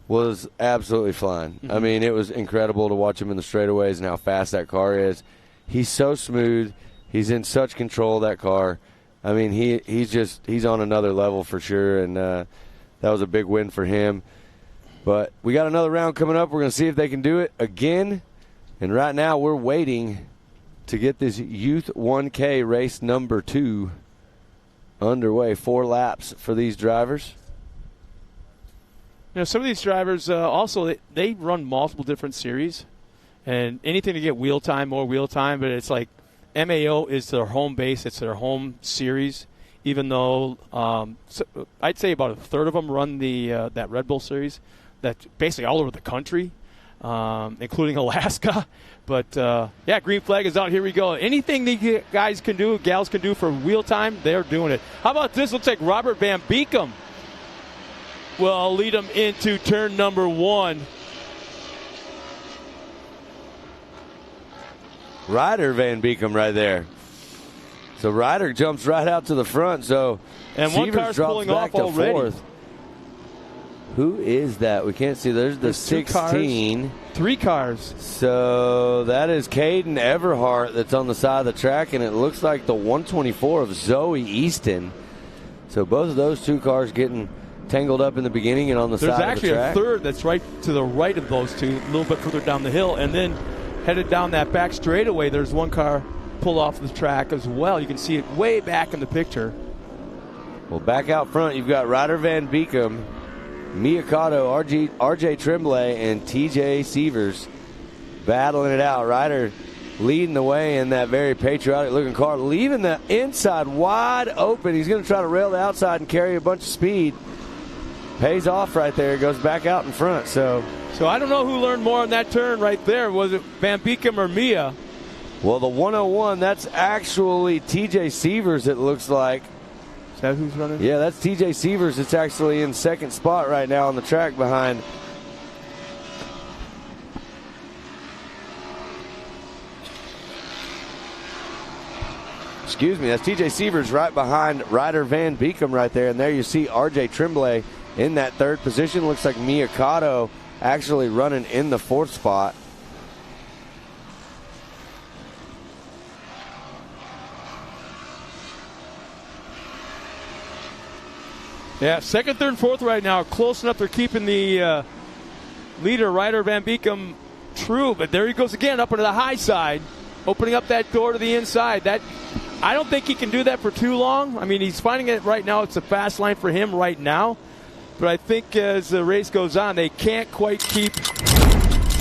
G: was absolutely flying. Mm-hmm. I mean, it was incredible to watch him in the straightaways and how fast that car is. He's so smooth. He's in such control of that car. I mean, he's on another level for sure, and that was a big win for him. But we got another round coming up. We're going to see if they can do it again. And right now we're waiting to get this Youth 1K race number 2 underway. 4 laps for these drivers.
F: Some of these drivers also, they run multiple different series. And anything to get wheel time, more wheel time. But it's like MAO is their home base. It's their home series. Even though I'd say about a third of them run that Red Bull series. That's basically all over the country, including Alaska. But, green flag is out. Here we go. Anything the guys can do, gals can do for wheel time, they're doing it. How about this? Looks like Robert Van Beekem will lead them into turn number 1.
G: Ryder Van Beekem right there. So Ryder jumps right out to the front. So
F: and one car's pulling off already. 4th.
G: Who is that? We can't see. There's the 16.
F: 3 cars.
G: So that is Caden Everhart that's on the side of the track, and it looks like the 124 of Zoe Easton. So both of those 2 cars getting tangled up in the beginning and on the side of the track.
F: There's actually a third that's right to the right of those 2, a little bit further down the hill, and then headed down that back straightaway, there's one car pulled off the track as well. You can see it way back in the picture.
G: Well, back out front, you've got Ryder Van Beekem, Mia Cotto, RJ Tremblay, and TJ Sievers battling it out. Ryder leading the way in that very patriotic-looking car, leaving the inside wide open. He's going to try to rail the outside and carry a bunch of speed. Pays off right there. Goes back out in front. So
F: I don't know who learned more on that turn right there. Was it Van Beekem or Mia?
G: Well, the 101, that's actually TJ Sievers, it looks like.
F: Is that who's running?
G: Yeah, that's TJ Sievers. It's actually in second spot right now on the track behind. Excuse me, that's TJ Sievers right behind Ryder Van Beekem right there. And there you see RJ Tremblay in that 3rd position. Looks like Mia Cotto actually running in the 4th spot.
F: Yeah, 2nd, 3rd, and 4th right now. Close enough. They're keeping the leader, Ryder Van Beekem, true. But there he goes again up into the high side, opening up that door to the inside. I don't think he can do that for too long. I mean, he's finding it right now. It's a fast line for him right now. But I think as the race goes on, they can't quite keep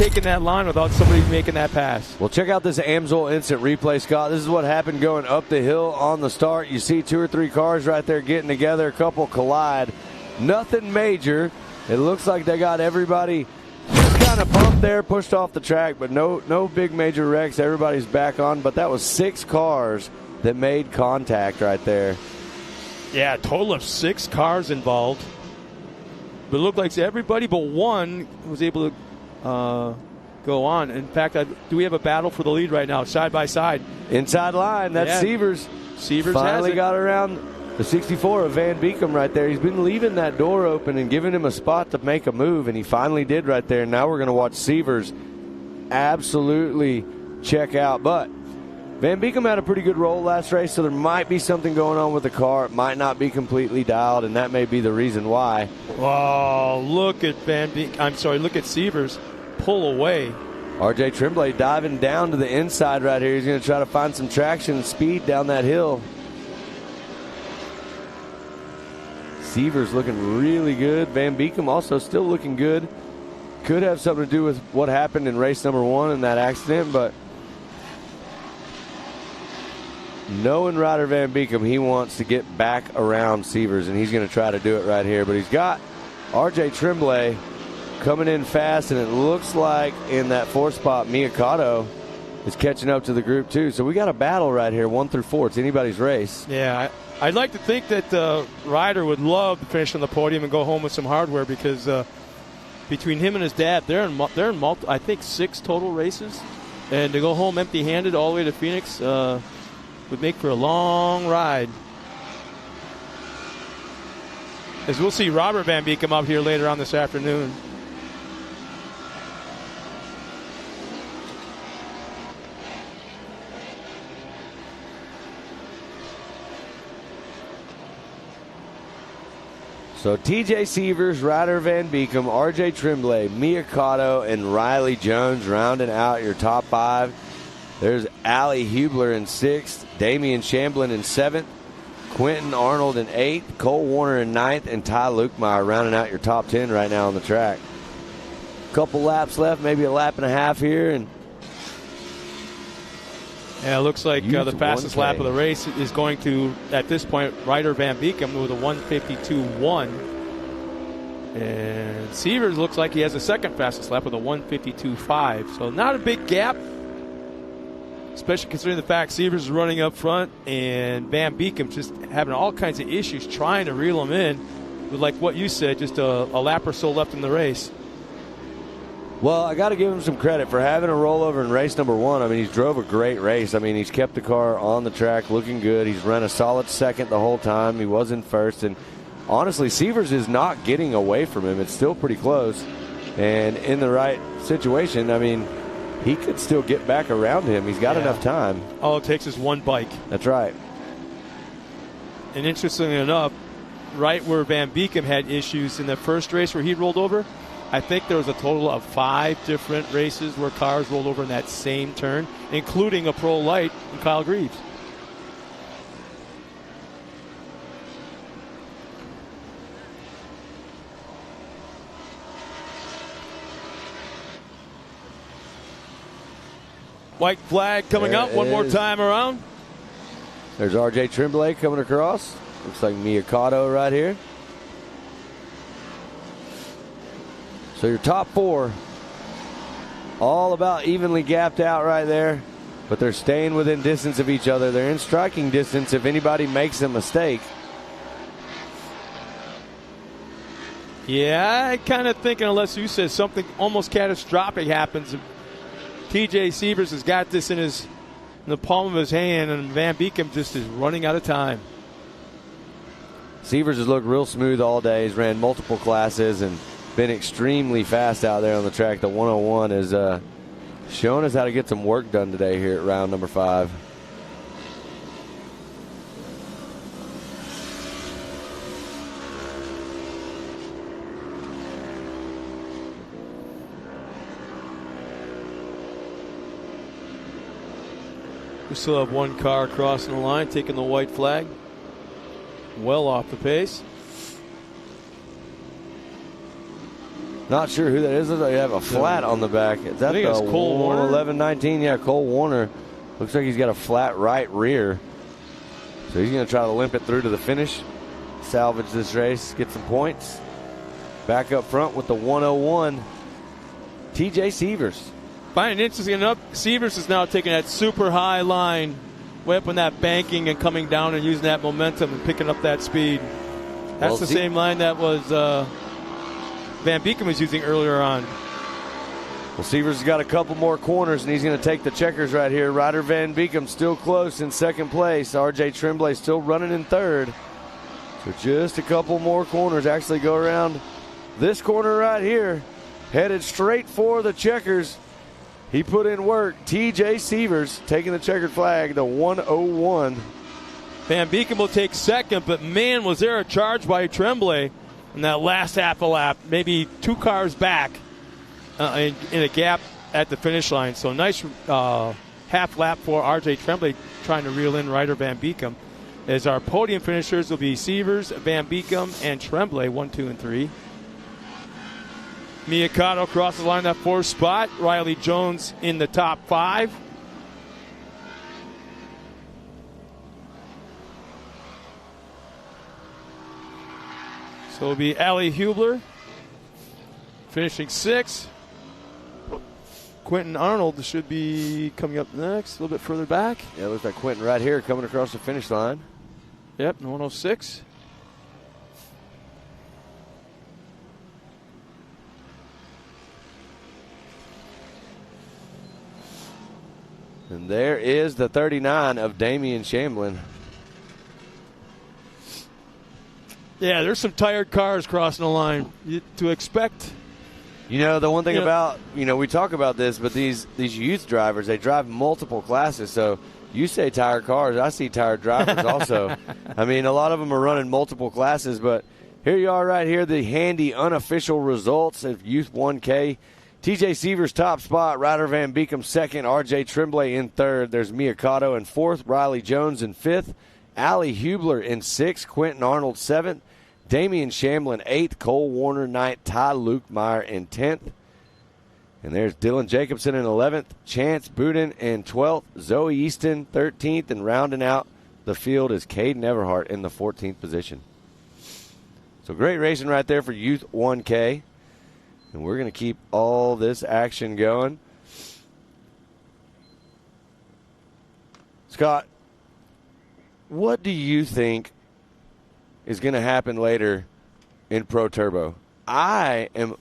F: taking that line without somebody making that pass.
G: Well, check out this Amsoil instant replay, Scott. This is what happened going up the hill on the start. You see 2 or 3 cars right there getting together. A couple collide. Nothing major. It looks like they got everybody just kind of bumped there, pushed off the track, but no big major wrecks. Everybody's back on. But that was 6 cars that made contact right there.
F: Yeah, a total of 6 cars involved. But it looked like everybody but one was able to go on. In fact, do we have a battle for the lead right now, side by side?
G: Inside line, that's Sievers.
F: Sievers
G: finally
F: has it.
G: Got around the 64 of Van Beekem right there. He's been leaving that door open and giving him a spot to make a move, and he finally did right there. Now we're going to watch Sievers absolutely check out. But Van Beekem had a pretty good roll last race, so there might be something going on with the car. It might not be completely dialed, and that may be the reason why.
F: Oh, look at look at Sievers pull away.
G: RJ Tremblay diving down to the inside right here. He's going to try to find some traction and speed down that hill. Sievers looking really good. Van Beekem also still looking good. Could have something to do with what happened in race number 1 in that accident, but knowing Ryder Van Beekem, he wants to get back around Sievers, and he's going to try to do it right here. But he's got RJ Tremblay coming in fast, and it looks like in that 4th spot, Mia Cotto is catching up to the group too. So we got a battle right here, 1 through 4. It's anybody's race.
F: Yeah, I'd like to think that Ryder would love to finish on the podium and go home with some hardware, because between him and his dad, they're in I think 6 total races, and to go home empty-handed all the way to Phoenix would make for a long ride. As we'll see Robert Van Beekem up here later on this afternoon.
G: So TJ Sievers, Ryder Van Beekem, RJ Tremblay, Mia Cotto, and Riley Jones rounding out your top 5. There's Allie Hubler in 6th, Damian Shamblin in 7th, Quentin Arnold in 8th, Cole Warner in 9th, and Ty Lukemire rounding out your top 10 right now on the track. Couple laps left, maybe a lap and a half here, and
F: yeah, it looks like the fastest
G: 1K.
F: lap of the race is going to, at this point, Ryder Van Beekem with a 1:52.1. And Sievers looks like he has the second fastest lap with a 1:52.5. So not a big gap, especially considering the fact Sievers is running up front and Van Beekem just having all kinds of issues trying to reel him in with, like what you said, just a lap or so left in the race.
G: well, I got to give him some credit for having a rollover in race number 1. I mean, he's drove a great race. I mean, he's kept the car on the track looking good. He's run a solid second the whole time. He was in first. And honestly, Sievers is not getting away from him. It's still pretty close. And in the right situation, I mean, he could still get back around him. He's got enough time.
F: All it takes is one bike.
G: That's right.
F: And interestingly enough, right where Van Beekem had issues in the first race where he rolled over, I think there was a total of 5 different races where cars rolled over in that same turn, including a pro light and Kyle Greaves. White flag coming
G: There
F: up one more time around.
G: There's RJ Tremblay coming across. Looks like Mia Cotto right here. So your top 4, all about evenly gapped out right there, but they're staying within distance of each other. They're in striking distance if anybody makes a mistake.
F: Yeah, I kind of thinking unless you said something almost catastrophic happens, TJ Sievers has got this in the palm of his hand, and Van Beekem just is running out of time.
G: Sievers has looked real smooth all day. He's ran multiple classes and been extremely fast out there on the track. The 101 is showing us how to get some work done today here at round number 5.
F: We still have one car crossing the line, taking the white flag. Well off the pace.
G: Not sure who that is. They have a flat on the back. Is that
F: I think
G: the
F: it's Cole Warner?
G: 11-19? Yeah, Cole Warner. Looks like he's got a flat right rear. So he's going to try to limp it through to the finish, salvage this race, get some points. Back up front with the 101, TJ Sievers.
F: Finding it interesting enough, Sievers is now taking that super high line, way up on that banking and coming down and using that momentum and picking up that speed. That's the same line that was Van Beekem was using earlier on.
G: Well, Sievers has got a couple more corners, and he's going to take the checkers right here. Ryder Van Beekem still close in second place. RJ Tremblay still running in third. So just a couple more corners. Actually go around this corner right here. Headed straight for the checkers. He put in work. TJ Sievers taking the checkered flag, the 101.
F: Van Beekem will take second, but man, was there a charge by Tremblay in that last half a lap. Maybe 2 cars back in a gap at the finish line. So nice half lap for RJ Tremblay trying to reel in Ryder Van Beekem. As our podium finishers will be Sievers, Van Beekem, and Tremblay, 1, 2, and 3. Mia Cotto crosses the line that 4th spot. Riley Jones in the top 5. So it'll be Allie Hubler finishing 6th. Quentin Arnold should be coming up next, a little bit further back.
G: Yeah, looks like Quentin right here coming across the finish line.
F: Yep, 106.
G: And there is the 39 of Damian Shamblin.
F: Yeah, there's some tired cars crossing the line. To expect.
G: You know, the one thing about, we talk about this, but these youth drivers, they drive multiple classes. So you say tired cars, I see tired drivers also. I mean, a lot of them are running multiple classes, but Here you are right here, the handy unofficial results of Youth 1K. TJ Seavers top spot, Ryder Van Beekem second, RJ Tremblay in third. There's Mia Cotto in fourth, Riley Jones in fifth, Allie Hubler in sixth, Quentin Arnold seventh, Damian Shamlin eighth, Cole Warner ninth, Ty Lukemeyer in 10th. And there's Dylan Jacobson in 11th, Chance Budin in 12th, Zoe Easton 13th, and rounding out the field is Caden Everhart in the 14th position. So great racing right there for Youth 1K. And we're going to keep all this action going. Scott, what do you think is going to happen later in Pro Turbo? I am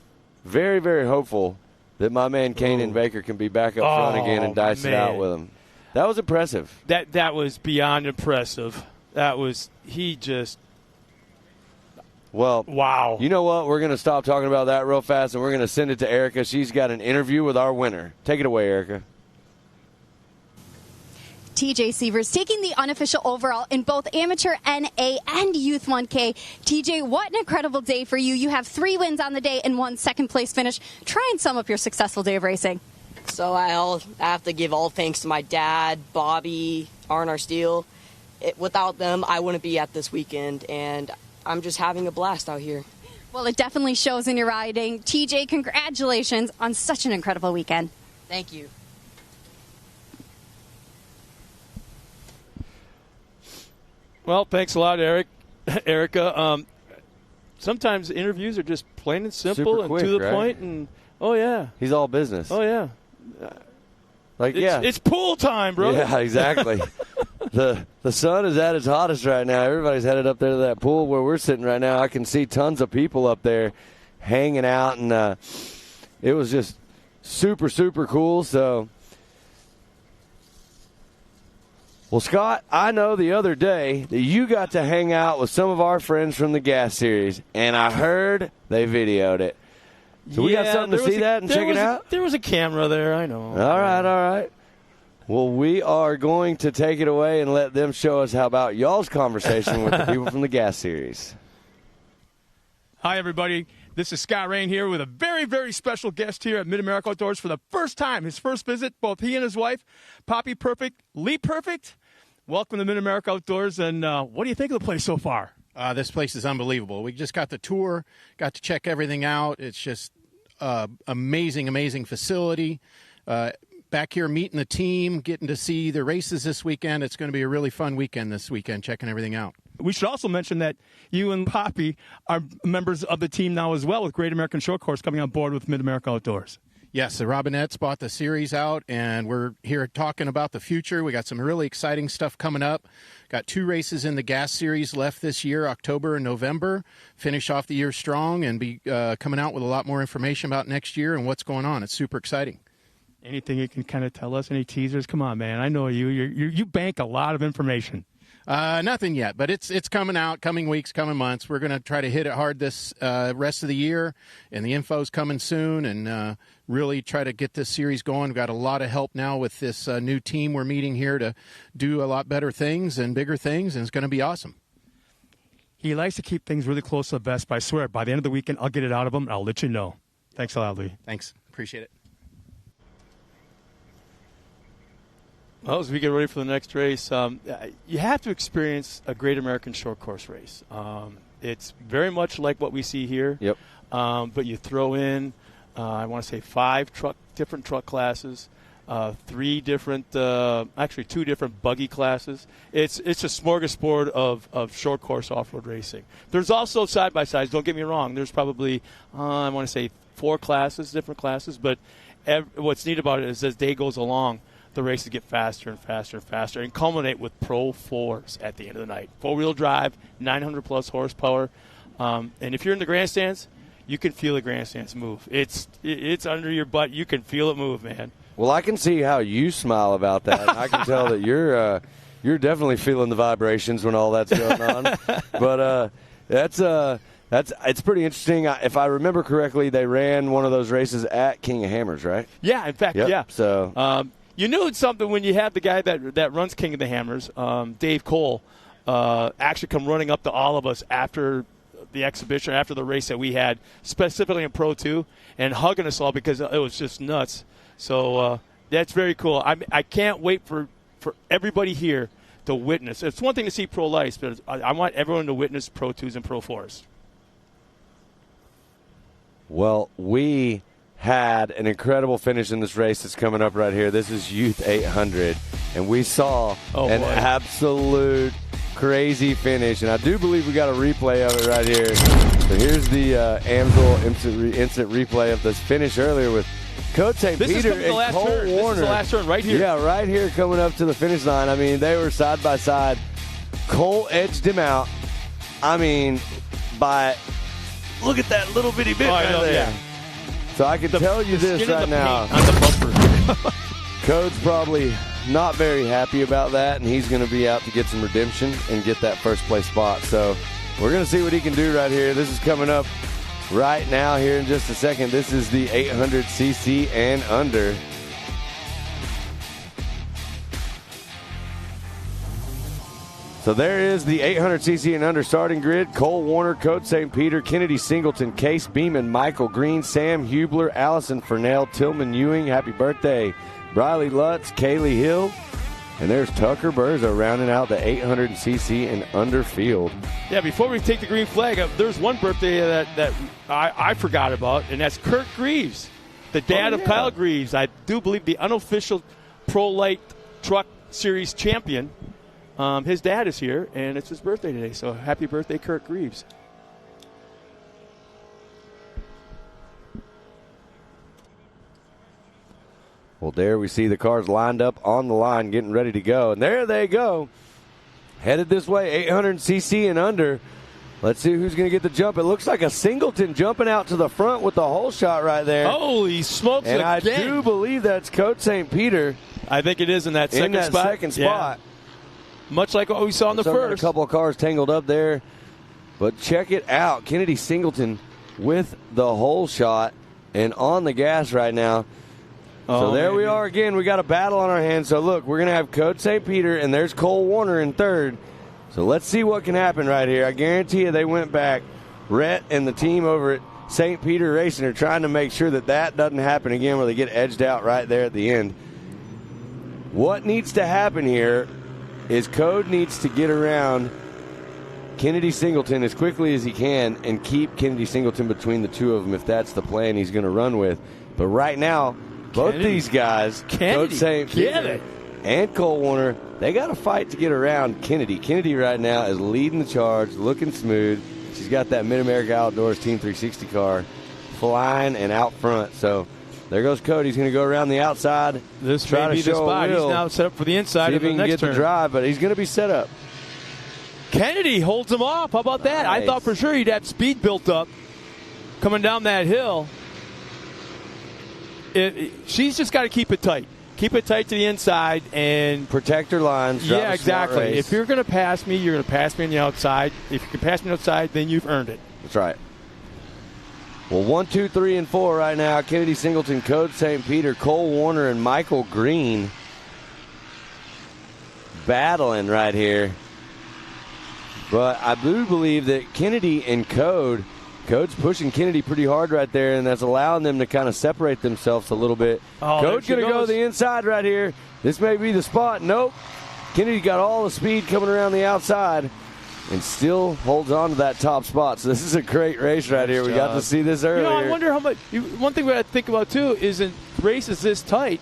G: very, very hopeful that my man Kanan Baker can be back up front again and dice it out with him. That was impressive.
F: That was beyond impressive.
G: Well,
F: wow.
G: You know what? We're going to stop talking about that real fast, and we're going to send it to Erica. She's got an interview with our winner. Take it away, Erica.
J: TJ Seavers taking the unofficial overall in both amateur NA and Youth 1K. TJ, what an incredible day for you. You have 3 wins on the day and 1 second-place finish. Try and sum up your successful day of racing.
K: So I have to give all thanks to my dad, Bobby, Arnar Steele. Without them, I wouldn't be at this weekend, and I'm just having a blast out here.
J: Well, it definitely shows in your riding. TJ, congratulations on such an incredible weekend.
K: Thank you.
F: Well, thanks a lot, Erica. Sometimes interviews are just plain and simple
G: Super quick,
F: and to the
G: right?
F: point, and oh yeah,
G: he's all business.
F: Oh yeah, it's pool time, bro.
G: Yeah, exactly. The sun is at its hottest right now. Everybody's headed up there to that pool where we're sitting right now. I can see tons of people up there hanging out, and it was just super, super cool. So, well, Scott, I know the other day that you got to hang out with some of our friends from the Gas Series, and I heard they videoed it. So we got something to see that and check it out?
F: There was a camera there, I know.
G: All right. Well, we are going to take it away and let them show us how about y'all's conversation with the people from the Gas Series.
L: Hi, everybody. This is Scott Rain here with a very, very special guest here at MidAmerica Outdoors for the first time. His first visit, both he and his wife, Poppy Perfect, Lee Perfect. Welcome to MidAmerica Outdoors, and what do you think of the place so far?
M: This place is unbelievable. We just got the tour, got to check everything out. It's just amazing facility. Back here meeting the team, getting to see the races this weekend. It's going to be a really fun weekend this weekend, checking everything out.
L: We should also mention that you and Poppy are members of the team now as well, with Great American Short Course coming on board with MidAmerica Outdoors.
M: Yes, the Robinettes bought the series out, and we're here talking about the future. We got some really exciting stuff coming up. Got 2 races in the Gas Series left this year, October and November. Finish off the year strong and be coming out with a lot more information about next year and what's going on. It's super exciting.
L: Anything you can kind of tell us? Any teasers? Come on, man. I know you bank a lot of information.
M: Nothing yet, but it's coming out, coming weeks, coming months. We're going to try to hit it hard this rest of the year, and the info's coming soon, and really try to get this series going. We've got a lot of help now with this new team we're meeting here to do a lot better things and bigger things, and it's going to be awesome.
L: He likes to keep things really close to the vest, but I swear, by the end of the weekend, I'll get it out of him, and I'll let you know. Thanks a lot, Lee.
M: Thanks. Appreciate it.
F: Well, as we get ready for the next race, you have to experience a Great American Short Course race. It's very much like what we see here.
G: Yep.
F: But you throw in, I want to say 5 different truck classes, 2 different buggy classes. It's a smorgasbord of short course off-road racing. There's also side-by-sides. Don't get me wrong. There's probably, I want to say 4 classes, different classes. But what's neat about it is as day goes along, the races get faster and faster and faster and culminate with Pro 4s at the end of the night. 4-wheel drive, 900-plus horsepower. And if you're in the grandstands, you can feel the grandstands move. It's under your butt. You can feel it move, man.
G: Well, I can see how you smile about that. I can tell that you're definitely feeling the vibrations when all that's going on. But it's pretty interesting. If I remember correctly, they ran one of those races at King of Hammers, right?
F: Yeah, in fact,
G: yep.
F: Yeah.
G: So
F: you knew it's something when you had the guy that runs King of the Hammers, Dave Cole, actually come running up to all of us after the exhibition, after the race that we had, specifically in Pro 2, and hugging us all because it was just nuts. So that's very cool. I can't wait for everybody here to witness. It's one thing to see Pro Lights, but I want everyone to witness Pro 2s and Pro 4s.
G: Well, we had an incredible finish in this race that's coming up right here. This is Youth 800, and we saw an absolute crazy finish, and I do believe we got a replay of it right here. So here's the Amsoil instant replay of this finish earlier with Coach St. Peter and Cole Warner.
F: This is the last turn right here.
G: Yeah, right here coming up to the finish line. I mean, they were side by side. Cole edged him out. I mean, look at that little bitty bit right there. Yeah. So I can tell you this right now.
F: On the bumper.
G: Code's probably not very happy about that, and he's going to be out to get some redemption and get that first place spot. So we're going to see what he can do right here. This is coming up right now here in just a second. This is the 800cc and under. So there is the 800cc and under starting grid. Cole Warner, Coach St. Peter, Kennedy Singleton, Case Beeman, Michael Green, Sam Hubler, Allison Furnell, Tillman Ewing. Happy birthday, Briley Lutz, Kaylee Hill. And there's Tucker Burza rounding out the 800cc and under field.
F: Yeah, before we take the green flag, there's one birthday that I forgot about, and that's Kurt Greaves, the dad of Kyle Greaves. I do believe the unofficial Pro Light Truck Series champion. His dad is here, and it's his birthday today. So happy birthday, Kurt Greaves.
G: Well, there we see the cars lined up on the line, getting ready to go. And there they go. Headed this way, 800cc and under. Let's see who's going to get the jump. It looks like a Singleton jumping out to the front with the hole shot right there.
F: Holy smokes,
G: and I do believe that's Coach St. Peter.
F: I think it is in that second spot.
G: Yeah.
F: Much like what we saw in the first.
G: A couple of cars tangled up there. But check it out. Kennedy Singleton with the hole shot and on the gas right now. So there we are again. We got a battle on our hands. So look, we're going to have Coach St. Peter, and there's Cole Warner in third. So let's see what can happen right here. I guarantee you they went back. Rhett and the team over at St. Peter Racing are trying to make sure that doesn't happen again where they get edged out right there at the end. What needs to happen here is Code needs to get around Kennedy Singleton as quickly as he can and keep Kennedy Singleton between the two of them if that's the plan he's going to run with. But right now, both these guys, Coach St. Peter and Cole Warner, they got to fight to get around Kennedy. Kennedy right now is leading the charge, looking smooth. She's got that MidAmerica Outdoors Team 360 car flying and out front. So there goes Cody. He's going to go around the outside.
F: This may be the spot. He's now set up for the inside of the next turn. See if he can get the
G: drive, but he's going to be set up.
F: Kennedy holds him off. How about that? Nice. I thought for sure he'd have speed built up coming down that hill. She's just got to keep it tight. Keep it tight to the inside and
G: protect her lines.
F: Yeah, exactly. If you're going to pass me, you're going to pass me on the outside. If you can pass me outside, then you've earned it.
G: That's right. Well, 1, 2, 3, and 4 right now. Kennedy Singleton, Code St. Peter, Cole Warner, and Michael Green battling right here. But I do believe that Kennedy and Code's pushing Kennedy pretty hard right there, and that's allowing them to kind of separate themselves a little bit. Code's going to go the inside right here. This may be the spot. Nope. Kennedy got all the speed coming around the outside and still holds on to that top spot. So this is a great race right here. We got to see this earlier.
F: I wonder how much. One thing we got to think about too is in races this tight,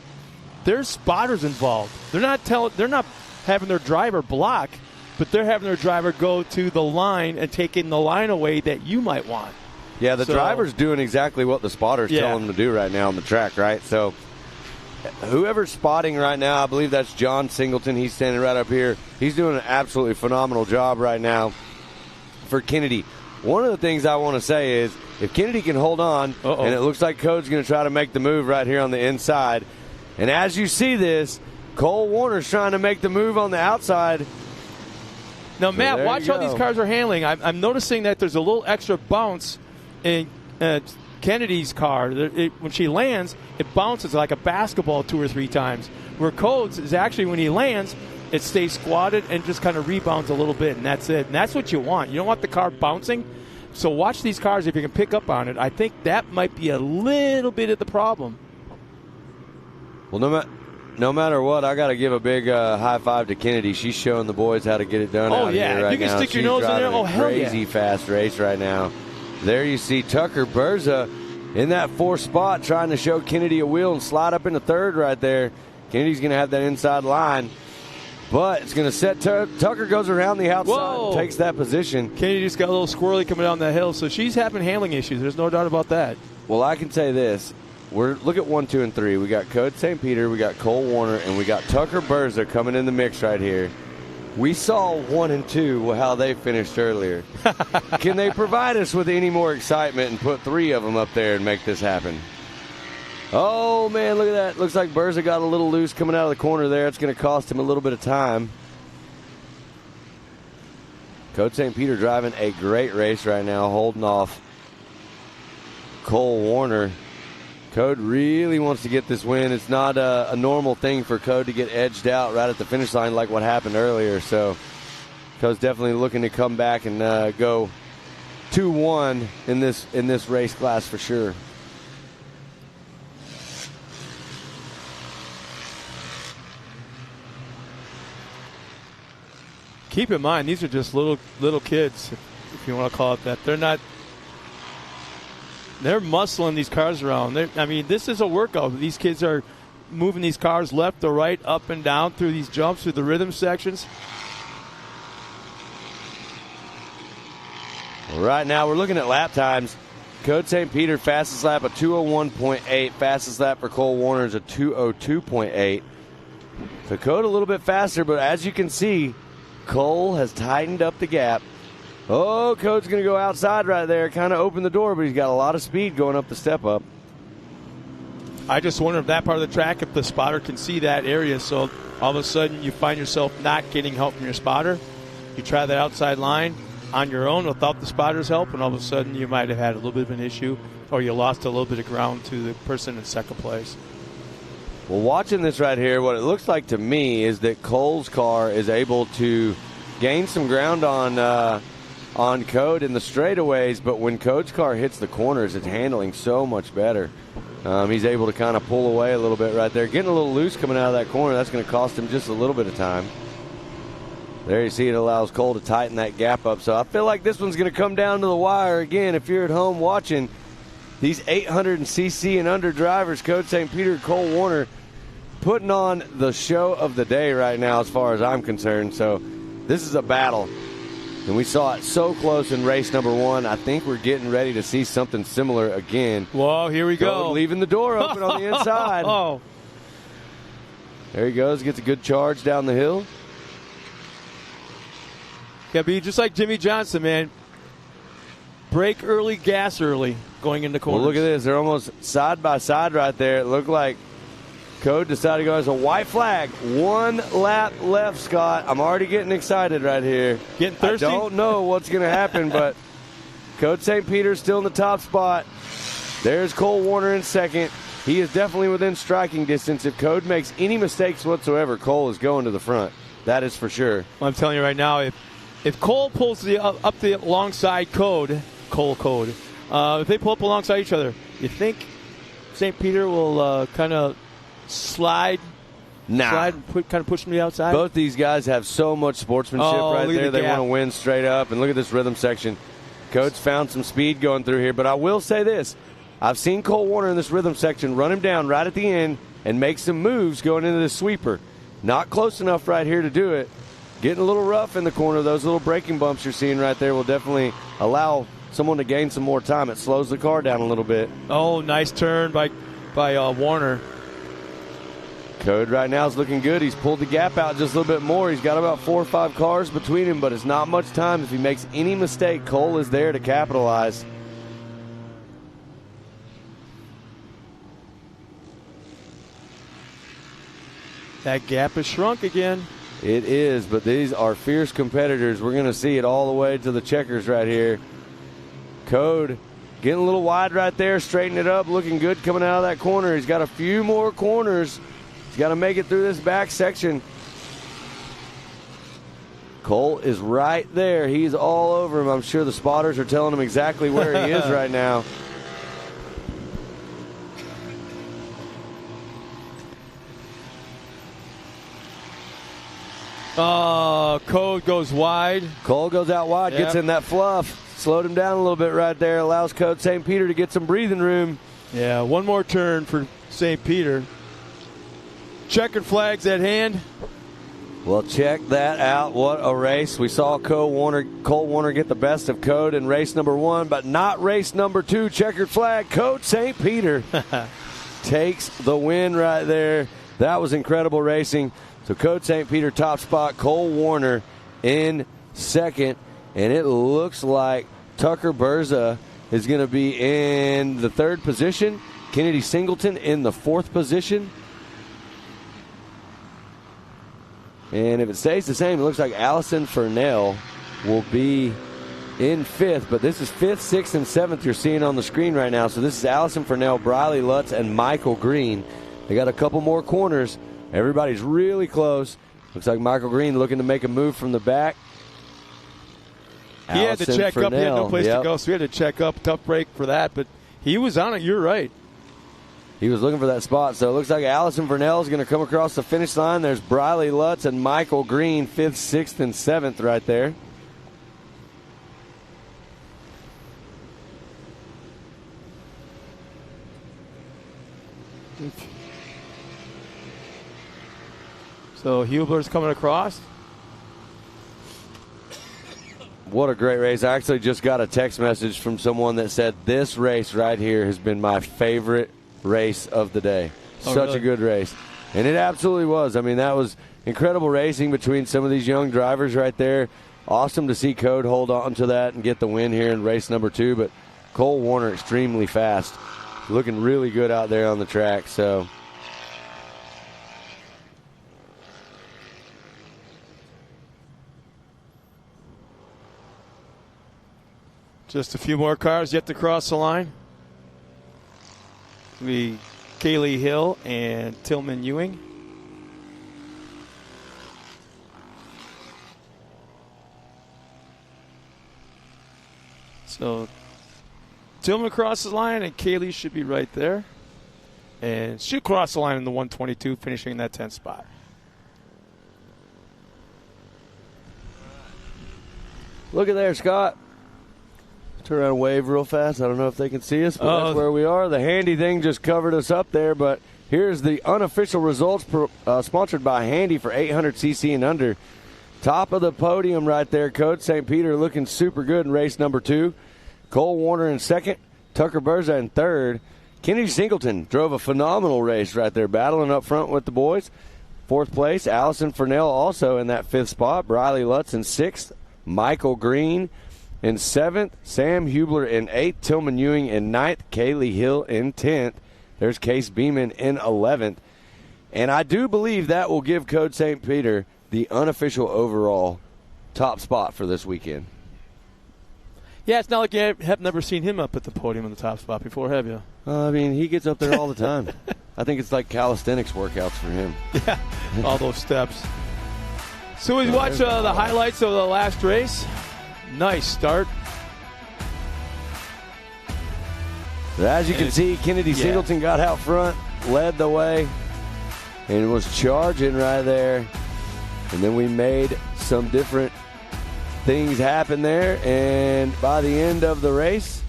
F: there's spotters involved. They're not having their driver block, but they're having their driver go to the line and taking the line away that you might want.
G: Yeah, the driver's doing exactly what the spotter's telling them to do right now on the track, right? So whoever's spotting right now, I believe that's John Singleton. He's standing right up here. He's doing an absolutely phenomenal job right now for Kennedy. One of the things I want to say is if Kennedy can hold on, and it looks like Code's going to try to make the move right here on the inside. And as you see this, Cole Warner's trying to make the move on the outside.
F: Now, Matt, watch how these cars are handling. I'm noticing that there's a little extra bounce in Kennedy's car. When she lands, it bounces like a basketball 2 or 3 times. Where Code's is actually, when he lands, it stays squatted and just kind of rebounds a little bit, and that's it. And that's what you want. You don't want the car bouncing. So watch these cars if you can pick up on it. I think that might be a little bit of the problem.
G: Well, no matter what, I got to give a big high five to Kennedy. She's showing the boys how to get it done out here right now.
F: You can stick your nose in there. Oh, hell yeah.
G: Crazy fast race right now. There you see Tucker Berza in that fourth spot trying to show Kennedy a wheel and slide up into third right there. Kennedy's going to have that inside line. But it's going to set Tucker goes around the outside and takes that position.
F: Kennedy just got a little squirrely coming down that hill, so she's having handling issues. There's no doubt about that.
G: Well, I can say this. Look at 1, 2, and 3. We got Code St. Peter, we got Cole Warner, and we got Tucker Berza coming in the mix right here. We saw 1 and 2 how they finished earlier. Can they provide us with any more excitement and put 3 of them up there and make this happen? Oh, man, look at that. Looks like Berza got a little loose coming out of the corner there. It's going to cost him a little bit of time. Code St. Peter driving a great race right now, holding off Cole Warner. Code really wants to get this win. It's not a normal thing for Code to get edged out right at the finish line like what happened earlier. So Code's definitely looking to come back and go 2-1 in this race class for sure.
F: Keep in mind, these are just little kids, if you want to call it that. They're muscling these cars around. This is a workout. These kids are moving these cars left or right, up and down through these jumps, through the rhythm sections.
G: Right now, we're looking at lap times. Code St. Peter, fastest lap a 2:01.8. Fastest lap for Cole Warner is a 2:02.8. So Code a little bit faster, but as you can see, Cole has tightened up the gap. Oh, Code's going to go outside right there, kind of open the door, but he's got a lot of speed going up the step up.
F: I just wonder if that part of the track, if the spotter can see that area, so all of a sudden you find yourself not getting help from your spotter. You try that outside line on your own without the spotter's help, and all of a sudden you might have had a little bit of an issue, or you lost a little bit of ground to the person in second place.
G: Well, watching this right here, what it looks like to me is that Cole's car is able to gain some ground on Code in the straightaways, but when Code's car hits the corners, it's handling so much better. He's able to kind of pull away a little bit right there. Getting a little loose coming out of that corner, that's going to cost him just a little bit of time. There you see it allows Cole to tighten that gap up. So I feel like this one's going to come down to the wire. Again, if you're at home watching, these 800cc and under drivers, Code St. Peter, Cole Warner, putting on the show of the day right now as far as I'm concerned. So this is a battle. And we saw it so close in race number 1. I think we're getting ready to see something similar again.
F: Whoa, here we go.
G: Leaving the door open on the inside.
F: Oh.
G: There he goes. Gets a good charge down the hill.
F: Yeah, be just like Jimmy Johnson, man. Brake early, gas early, going into corners.
G: Well, look at this. They're almost side by side right there. It looked like Code decided to go as a white flag. 1 lap left, Scott. I'm already getting excited right here.
F: Getting thirsty?
G: I don't know what's going to happen, but Code St. Peter's still in the top spot. There's Cole Warner in second. He is definitely within striking distance. If Code makes any mistakes whatsoever, Cole is going to the front. That is for sure.
F: Well, I'm telling you right now, if Cole pulls up the alongside Code, if they pull up alongside each other, you think St. Peter will kind of slide and kind of push them to the outside?
G: Both these guys have so much sportsmanship right there. They want to win straight up. And look at this rhythm section. Code's found some speed going through here. But I will say this. I've seen Cole Warner in this rhythm section run him down right at the end and make some moves going into the sweeper. Not close enough right here to do it. Getting a little rough in the corner. Those little braking bumps you're seeing right there will definitely allow someone to gain some more time. It slows the car down a little bit.
F: Oh, nice turn by Warner.
G: Code right now is looking good. He's pulled the gap out just a little bit more. He's got about 4 or 5 cars between him, but it's not much time. If he makes any mistake, Cole is there to capitalize.
F: That gap has shrunk again.
G: It is, but these are fierce competitors. We're going to see it all the way to the checkers right here. Code getting a little wide right there, straightening it up, looking good coming out of that corner. He's got a few more corners. He's got to make it through this back section. Cole is right there. He's all over him. I'm sure the spotters are telling him exactly where he is right now.
F: Cole goes wide.
G: Cole goes out wide,
F: Yep.
G: gets in that fluff. Slowed him down a little bit right there. Allows Code St. Peter to get some breathing room.
F: Yeah, one more turn for St. Peter. Checkered flags at hand.
G: Well, check that out. What a race. We saw Cole Warner get the best of Code in race number 1, but not race number 2. Checkered flag. Code St. Peter takes the win right there. That was incredible racing. So Code St. Peter top spot. Cole Warner in second. And it looks like Tucker Berza is going to be in the 3rd position. Kennedy Singleton in the 4th position. And if it stays the same, it looks like Allison Furnell will be in 5th. But this is 5th, 6th, and 7th you're seeing on the screen right now. So this is Allison Furnell, Briley Lutz, and Michael Green. They got a couple more corners. Everybody's really close. Looks like Michael Green looking to make a move from the back.
F: He had to check up. He had no place to go, so he had to check up. Tough break for that, but he was on it. You're right.
G: He was looking for that spot. So it looks like Allison Vernell is going to come across the finish line. There's Briley Lutz and Michael Green, 5th, 6th, and 7th right there.
F: So Hubler's coming across.
G: What a great race. I actually just got a text message from someone that said this race right here has been my favorite race of the day.
F: Oh,
G: Such
F: really?
G: a good race. And it absolutely was. I mean, that was incredible racing between some of these young drivers right there. Awesome to see Code hold on to that and get the win here in race number 2. But Cole Warner extremely fast. Looking really good out there on the track. So
F: Just a few more cars yet to cross the line. We Kaylee Hill and Tillman Ewing. So Tillman crosses the line and Kaylee should be right there. And she'll cross the line in the 122, finishing in that 10th spot.
G: look at there, Scott. Turn around and wave real fast. I don't know if they can see us, but that's where we are. The handy thing just covered us up there, but here's the unofficial results sponsored by Handy for 800cc and under. Top of the podium right there, Code St. Peter looking super good in race number 2. Cole Warner in second, Tucker Berza in third. Kennedy Singleton drove a phenomenal race right there, battling up front with the boys. 4th place, Allison Furnell also in that 5th spot. Briley Lutz in 6th, Michael Green in 7th, Sam Hubler in 8th, Tillman Ewing in 9th, Kaylee Hill in 10th. There's Case Beeman in 11th. And I do believe that will give Code St. Peter the unofficial overall top spot for this weekend.
F: Yeah, it's not like you have never seen him up at the podium in the top spot before, have you?
G: I mean, he gets up there all the time. I think it's like calisthenics workouts for him.
F: Yeah, all those steps. So we watch the highlights of the last race. Nice start.
G: As you can see, Kennedy Singleton got out front, led the way, and was charging right there. And then we made some different things happen there, and by the end of the race,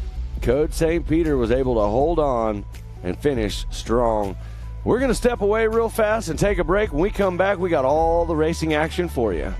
G: Code St. Peter was able to hold on and finish strong. We're going to step away real fast and take a break. When we come back, we got all the racing action for you.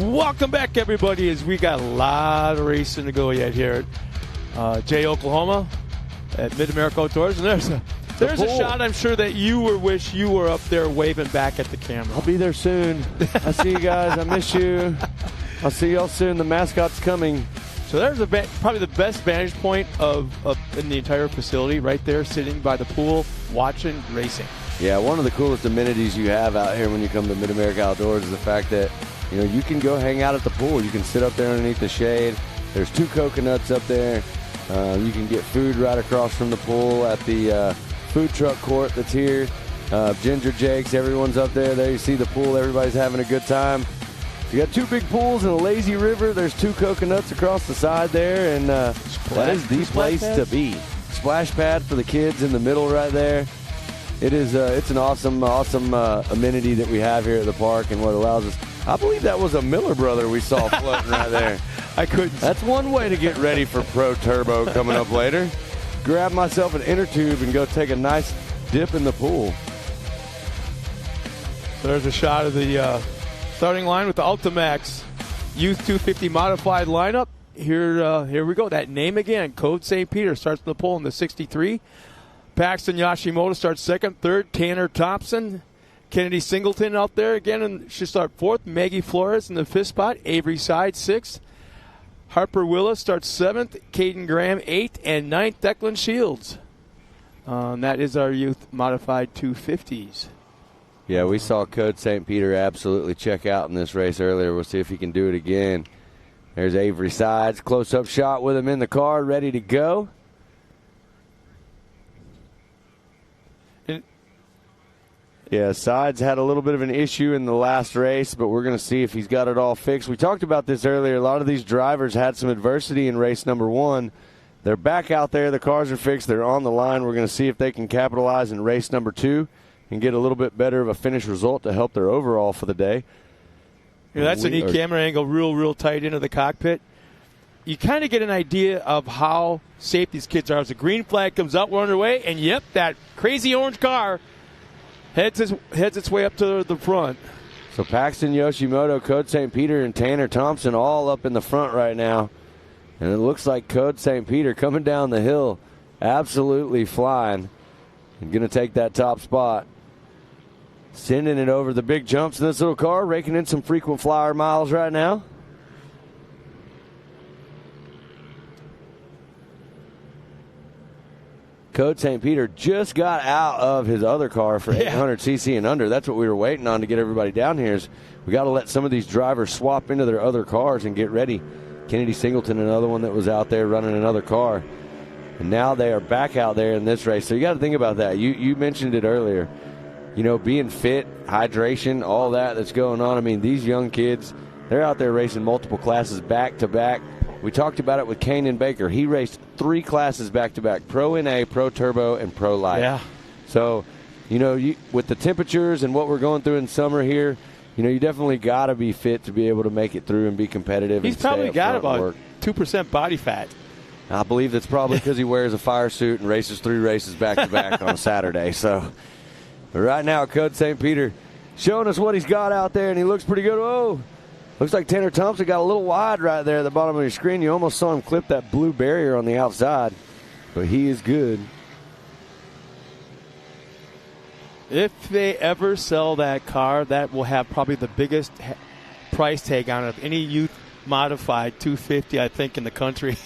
F: Welcome back, everybody, as we got a lot of racing to go yet here at Jay, Oklahoma, at MidAmerica Outdoors. And there's a shot I'm sure that you wish you were up there waving back at the camera.
G: I'll be there soon. I see you guys. I miss you. I'll see y'all soon. The mascot's coming.
F: So there's probably the best vantage point in the entire facility, right there, sitting by the pool, watching racing.
G: Yeah, one of the coolest amenities you have out here when you come to MidAmerica Outdoors is the fact that you can go hang out at the pool. You can sit up there underneath the shade. There's 2 coconuts up there. You can get food right across from the pool at the food truck court that's here. Ginger Jake's, everyone's up there. There you see the pool. Everybody's having a good time. You got 2 big pools and a lazy river. There's 2 coconuts across the side there, and that is the place to be. Splash pad for the kids in the middle right there. It is. It's an awesome amenity that we have here at the park, and what allows us. I believe that was a Miller brother we saw floating right there.
F: I couldn't.
G: That's one way to get ready for Pro Turbo coming up later. Grab myself an inner tube and go take a nice dip in the pool.
F: So there's a shot of the starting line with the Ultimax Youth 250 modified lineup. Here we go. That name again, Code St. Peter starts the pole in the 63. Paxton Yashimoto starts second. Third, Tanner Thompson. Kennedy Singleton out there again, and should start fourth. Maggie Flores in the 5th spot. Avery Side, 6th. Harper Willis starts 7th. Caden Graham, 8th. And 9th, Declan Shields. That is our youth modified 250s.
G: Yeah, we saw Code St. Peter absolutely check out in this race earlier. We'll see if he can do it again. There's Avery Sides. Close-up shot with him in the car, ready to go. Yeah, Sides had a little bit of an issue in the last race, but we're going to see if he's got it all fixed. We talked about this earlier. A lot of these drivers had some adversity in race number 1. They're back out there. The cars are fixed. They're on the line. We're going to see if they can capitalize in race number 2 and get a little bit better of a finish result to help their overall for the day.
F: That's a neat camera angle, real tight into the cockpit. You kind of get an idea of how safe these kids are. As the green flag comes out, we're underway, and yep, that crazy orange car heads its way up to the front.
G: So Paxton Yoshimoto, Code St. Peter, and Tanner Thompson all up in the front right now. And it looks like Code St. Peter coming down the hill, absolutely flying, and going to take that top spot. Sending it over the big jumps in this little car, raking in some frequent flyer miles right now. Code St. Peter just got out of his other car for 800cc and under. That's what we were waiting on to get everybody down here. Is we got to let some of these drivers swap into their other cars and get ready. Kennedy Singleton, another one that was out there running another car. And now they are back out there in this race. So you got to think about that. You mentioned it earlier. Being fit, hydration, all that's going on. I mean, these young kids, they're out there racing multiple classes back to back. We talked about it with Kanan Baker. He raced 3 classes back-to-back, Pro NA, Pro Turbo, and Pro Light.
F: Yeah.
G: So, with the temperatures and what we're going through in summer here, you definitely got to be fit to be able to make it through and be competitive.
F: He's probably got about 2% body fat.
G: I believe that's probably because he wears a fire suit and races 3 races back-to-back on a Saturday. So, but right now, Code St. Peter showing us what he's got out there, and he looks pretty good. Oh! Looks like Tanner Thompson got a little wide right there at the bottom of your screen. You almost saw him clip that blue barrier on the outside, but he is good.
F: If they ever sell that car, that will have probably the biggest price tag on it of any youth modified 250, I think, in the country.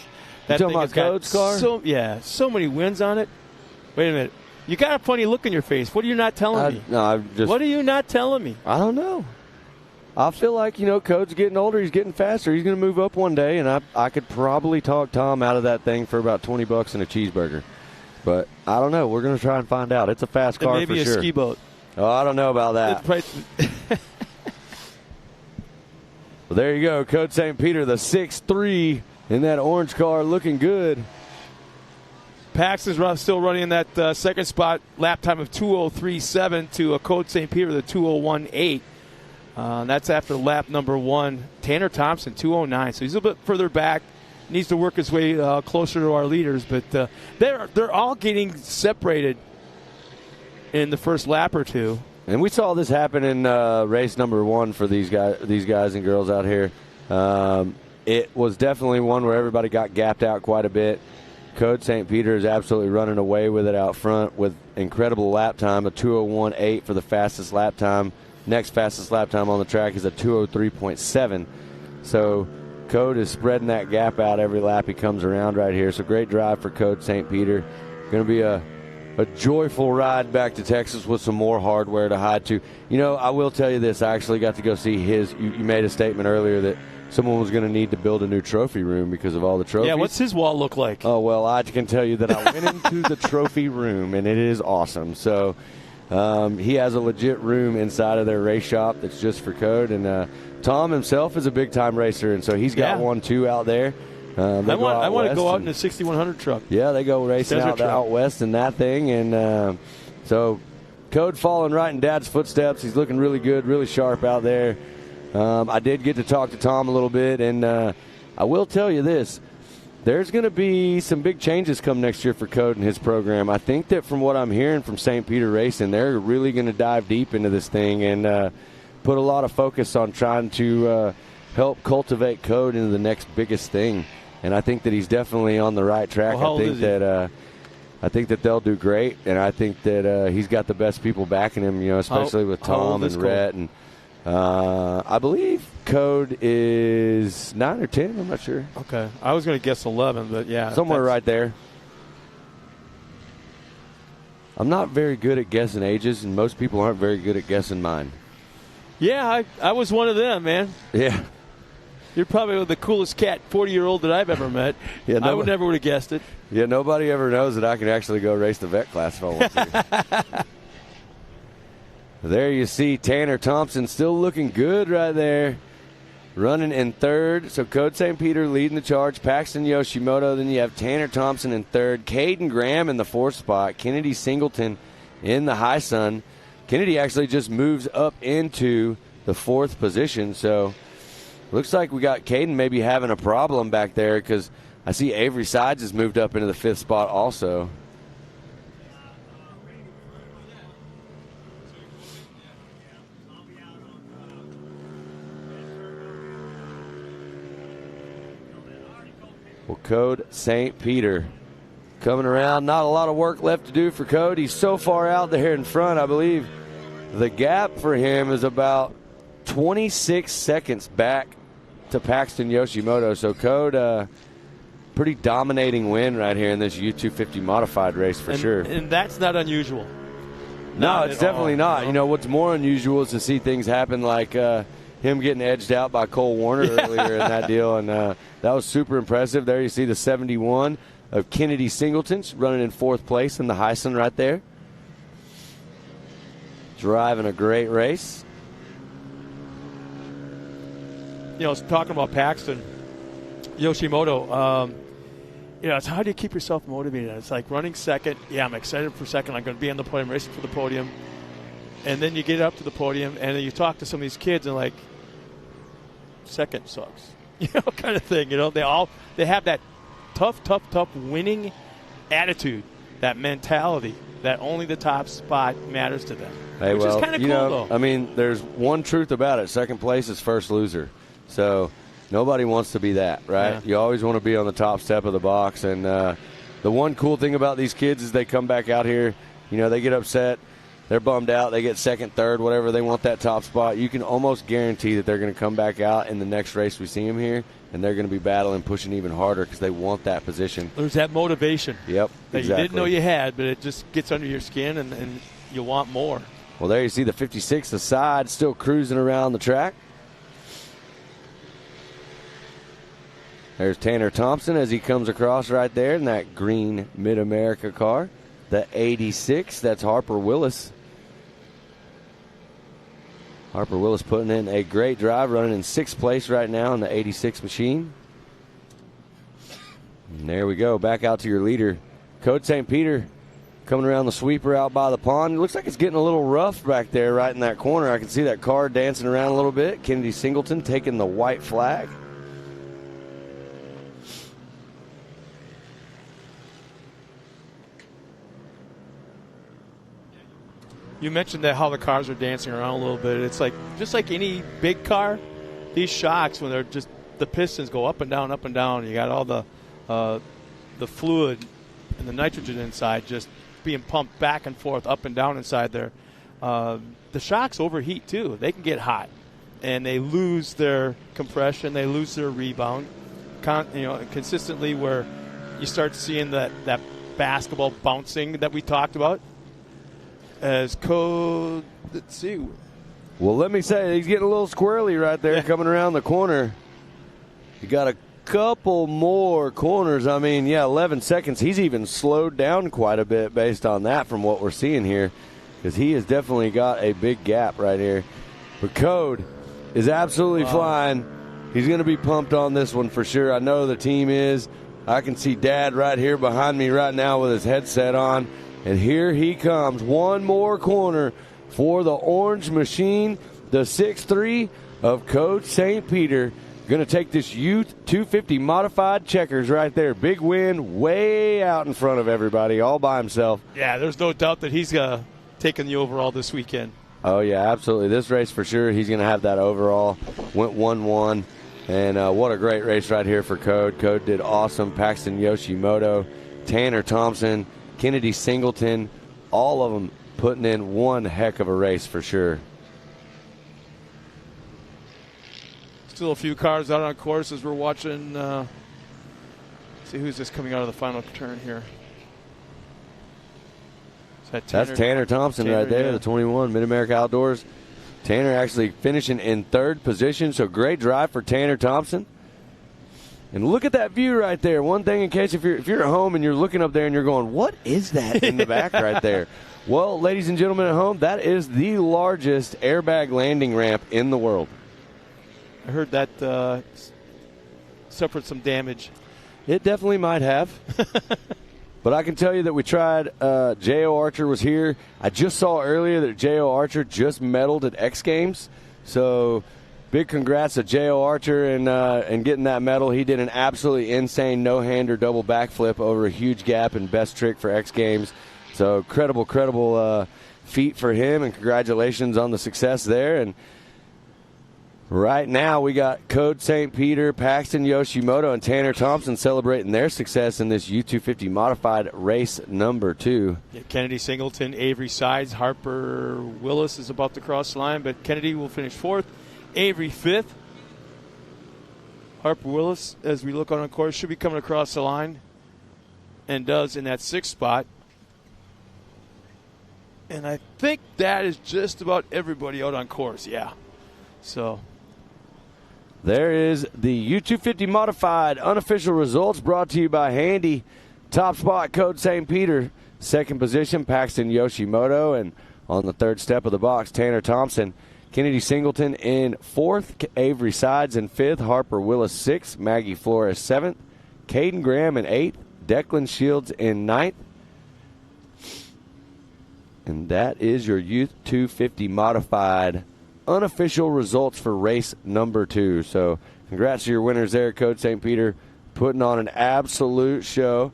G: That you talking about Code's car?
F: So many wins on it. Wait a minute. You got a funny look in your face. What are you not telling me?
G: No,
F: what are you not telling me?
G: I don't know. I feel like, Code's getting older. He's getting faster. He's going to move up one day, and I could probably talk Tom out of that thing for about $20 and a cheeseburger. But I don't know. We're going to try and find out. It's a fast car for sure.
F: Maybe a ski boat.
G: Oh, I don't know about that. Well, there you go. Code St. Peter, the 6'3", in that orange car, looking good.
F: Paxton's still running in that second spot, lap time of 2:03.7 to a Code St. Peter, the 2:01.8. That's after lap number 1. Tanner Thompson, 2:09. So he's a little bit further back. Needs to work his way closer to our leaders. But they're all getting separated in the first lap or two.
G: And we saw this happen in race number 1 for these guys and girls out here. It was definitely one where everybody got gapped out quite a bit. Code St. Peter is absolutely running away with it out front with incredible lap time, a 2:01.8 for the fastest lap time. Next fastest lap time on the track is a 2:03.7. So Code is spreading that gap out every lap he comes around right here. So great drive for Code St. Peter. Going to be a joyful ride back to Texas with some more hardware to hide to. You know, I will tell you this. I actually got to go see his. You made a statement earlier that someone was going to need to build a new trophy room because of all the trophies.
F: Yeah, what's his wall look like?
G: Oh, well, I can tell you that I went into the trophy room, and it is awesome. So he has a legit room inside of their race shop that's just for Code. And Tom himself is a big-time racer, and so he's got one, too, out there. I
F: want to go out in the 6100 truck.
G: Yeah, they go racing out west in that thing. And so Code following right in Dad's footsteps. He's looking really good, really sharp out there. I did get to talk to Tom a little bit, and I will tell you this. There's going to be some big changes come next year for Code and his program. I think that from what I'm hearing from St. Peter Racing, they're really going to dive deep into this thing and put a lot of focus on trying to help cultivate Code into the next biggest thing. And I think that he's definitely on the right track. I think that they'll do great, and I think that he's got the best people backing him, you know, especially with Tom and Rhett. And I believe Code is 9 or 10. I'm not sure.
F: Okay. I was going to guess 11, but yeah.
G: Somewhere right there. I'm not very good at guessing ages, and most people aren't very good at guessing mine.
F: Yeah, I was one of them, man.
G: Yeah.
F: You're probably the coolest cat 40-year-old that I've ever met. Yeah, I would never would have guessed it.
G: Yeah, nobody ever knows that I can actually go race the vet class if I want to. There you see Tanner Thompson still looking good right there. Running in third. So Code St. Peter leading the charge. Paxton Yoshimoto. Then you have Tanner Thompson in third. Caden Graham in the fourth spot. Kennedy Singleton in the high sun. Kennedy actually just moves up into the fourth position. So looks like we got Caden maybe having a problem back there because I see Avery Sides has moved up into the fifth spot also. Well, Code St. Peter coming around. Not a lot of work left to do for Code. He's so far out there in front, I believe the gap for him is about 26 seconds back to Paxton Yoshimoto. So Code, pretty dominating win right here in this U250 modified race for sure.
F: And that's not unusual.
G: No, it's definitely not. You know, what's more unusual is to see things happen like him getting edged out by Cole Warner earlier in that deal. And that was super impressive. There you see the 71 of Kennedy Singleton running in fourth place in the Heisen right there. Driving a great race.
F: You know, talking about Paxton Yoshimoto, you know, it's how do you keep yourself motivated? It's like running second. Yeah, I'm excited for second. I'm going to be on the podium, racing for the podium. And then you get up to the podium, and then you talk to some of these kids, and like, second sucks. You know, kind of thing. You know, they have that tough winning attitude, that mentality that only the top spot matters to them.
G: Hey,
F: which is kind of cool, though.
G: I mean, there's one truth about it. Second place is first loser. So nobody wants to be that, right? Yeah. You always want to be on the top step of the box. And the one cool thing about these kids is they come back out here, you know, they get upset. They're bummed out. They get second, third, whatever. They want that top spot. You can almost guarantee that they're going to come back out in the next race we see them here, and they're going to be battling, pushing even harder because they want that position.
F: There's that motivation.
G: Yep,
F: that
G: exactly.
F: You didn't know you had, but it just gets under your skin, and you want more.
G: Well, there you see the 56 aside still cruising around the track. There's Tanner Thompson as he comes across right there in that green MidAmerica car. The 86, that's Harper Willis. Harper Willis putting in a great drive, running in sixth place right now in the 86 machine. And there we go, back out to your leader. Code St. Peter coming around the sweeper out by the pond. It looks like it's getting a little rough back there right in that corner. I can see that car dancing around a little bit. Kennedy Singleton taking the white flag.
F: You mentioned that how the cars are dancing around a little bit. It's like just like any big car, these shocks, when they're just the pistons go up and down, up and down. You got all the fluid and the nitrogen inside just being pumped back and forth, up and down inside there. The shocks overheat too. They can get hot, and they lose their compression. They lose their rebound, consistently. Where you start seeing that basketball bouncing that we talked about. As Code, let's see.
G: Well, let me say, he's getting a little squirrely right there, coming around the corner. You got a couple more corners. 11 seconds. He's even slowed down quite a bit based on that from what we're seeing here, because he has definitely got a big gap right here. But Code is absolutely flying. He's going to be pumped on this one for sure. I know the team is. I can see Dad right here behind me right now with his headset on. And here he comes. One more corner for the Orange Machine, the 6'3" of Coach St. Peter. Going to take this Youth 250 modified checkers right there. Big win, way out in front of everybody, all by himself.
F: Yeah, there's no doubt that he's taking the overall this weekend.
G: Oh, yeah, absolutely. This race for sure, he's going to have that overall. Went 1-1. And what a great race right here for Code. Code did awesome. Paxton Yoshimoto, Tanner Thompson, Kennedy Singleton, all of them putting in one heck of a race for sure.
F: Still a few cars out on course as we're watching. See who's just coming out of the final turn here. That's
G: Tanner Thompson right there, the 21, MidAmerica Outdoors. Tanner actually finishing in third position, so great drive for Tanner Thompson. And look at that view right there. One thing, in case if you're at home and you're looking up there and you're going, what is that in the back right there? Well, ladies and gentlemen at home, that is the largest airbag landing ramp in the world.
F: I heard that suffered some damage.
G: It definitely might have. But I can tell you that we tried. J.O. Archer was here. I just saw earlier that J.O. Archer just medaled at X Games. So big congrats to J.O. Archer and getting that medal. He did an absolutely insane no-hander double backflip over a huge gap and best trick for X Games. So credible feat for him, and congratulations on the success there. And right now we got Code St. Peter, Paxton Yoshimoto, and Tanner Thompson celebrating their success in this U250 modified race number 2.
F: Yeah, Kennedy Singleton, Avery Sides, Harper Willis is about to cross the line, but Kennedy will finish 4th, Avery 5th. Harper Willis, as we look on course, should be coming across the line, and does in that 6th spot. And I think that is just about everybody out on course, yeah. So
G: there is the U250 modified unofficial results brought to you by Handy. Top spot, Code St. Peter. 2nd position, Paxton Yoshimoto. And on the 3rd step of the box, Tanner Thompson. Kennedy Singleton in 4th. Avery Sides in 5th. Harper Willis 6th. Maggie Flores 7th. Caden Graham in 8th. Declan Shields in 9th. And that is your Youth 250 modified unofficial results for race number 2. So congrats to your winners there, Code St. Peter, putting on an absolute show.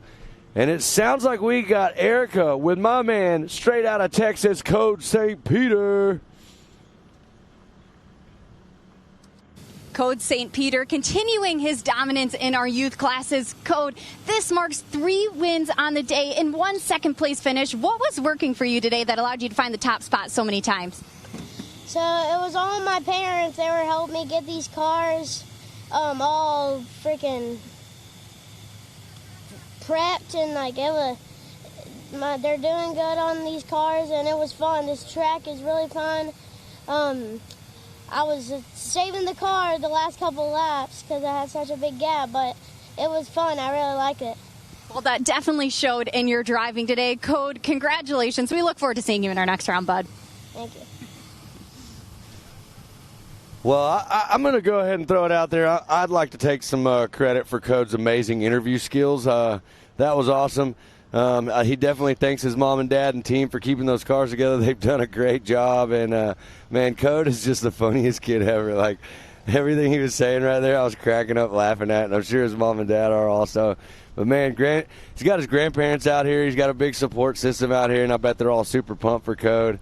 G: And it sounds like we got Erica with my man straight out of Texas, Code St. Peter.
J: Code St. Peter continuing his dominance in our youth classes. Code, this marks 3 wins on the day and 1 second-place finish. What was working for you today that allowed you to find the top spot so many times?
N: So it was all my parents. They were helping me get these cars all freaking prepped, and they're doing good on these cars, and it was fun. This track is really fun. I was saving the car the last couple laps because I had such a big gap, but it was fun. I really liked it.
J: Well, that definitely showed in your driving today. Code, congratulations. We look forward to seeing you in our next round, bud.
N: Thank you.
G: Well, I'm going to go ahead and throw it out there. I'd like to take some credit for Code's amazing interview skills. That was awesome. He definitely thanks his mom and dad and team for keeping those cars together. They've done a great job. And, man, Code is just the funniest kid ever. Like, everything he was saying right there, I was cracking up laughing at, and I'm sure his mom and dad are also. But, man, he's got his grandparents out here. He's got a big support system out here, and I bet they're all super pumped for Code.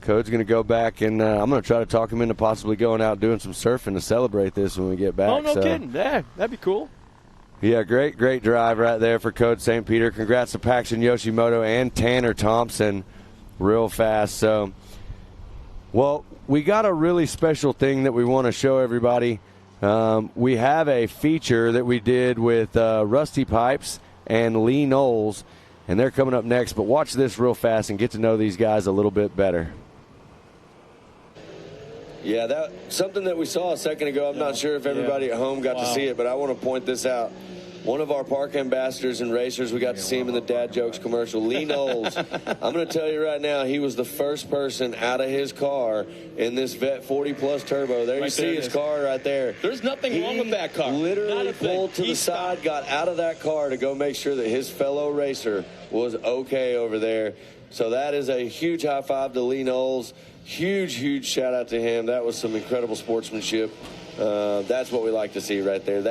G: Code's going to go back, and I'm going to try to talk him into possibly going out doing some surfing to celebrate this when we get back.
F: Oh, no kidding. Yeah, that'd be cool.
G: Yeah, great drive right there for Code St. Peter. Congrats to Paxton Yoshimoto and Tanner Thompson real fast. So, well, we got a really special thing that we want to show everybody. We have a feature that we did with Rusty Pipes and Lee Knowles, and they're coming up next. But watch this real fast and get to know these guys a little bit better. Yeah, that's something that we saw a second ago. I'm not sure if everybody at home got to see it, but I want to point this out. One of our park ambassadors and racers, we got to see him in the Dad Jokes commercial, Lee Knowles. I'm going to tell you right now, he was the first person out of his car in this Vet 40 Plus Turbo. There you see his car right there.
O: There's nothing wrong with that car.
G: Literally pulled to the side, got out of that car to go make sure that his fellow racer was okay over there. So that is a huge high five to Lee Knowles. Huge shout out to him. That was some incredible sportsmanship. That's what we like to see right there.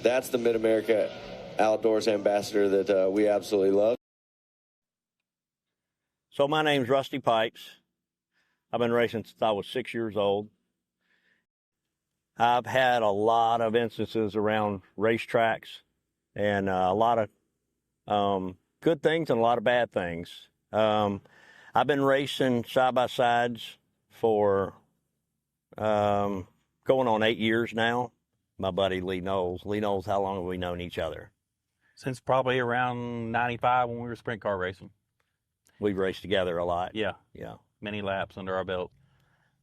G: That's the MidAmerica Outdoors ambassador that we absolutely love.
P: So my name's Rusty Pipes. I've been racing since I was 6 years old. I've had a lot of instances around racetracks and a lot of good things and a lot of bad things. I've been racing side-by-sides for going on 8 years now. My buddy Lee Knowles. Lee Knowles, how long have we known each other?
Q: Since probably around 95 when we were sprint car racing.
P: We've raced together a lot.
Q: Yeah. Many laps under our belt.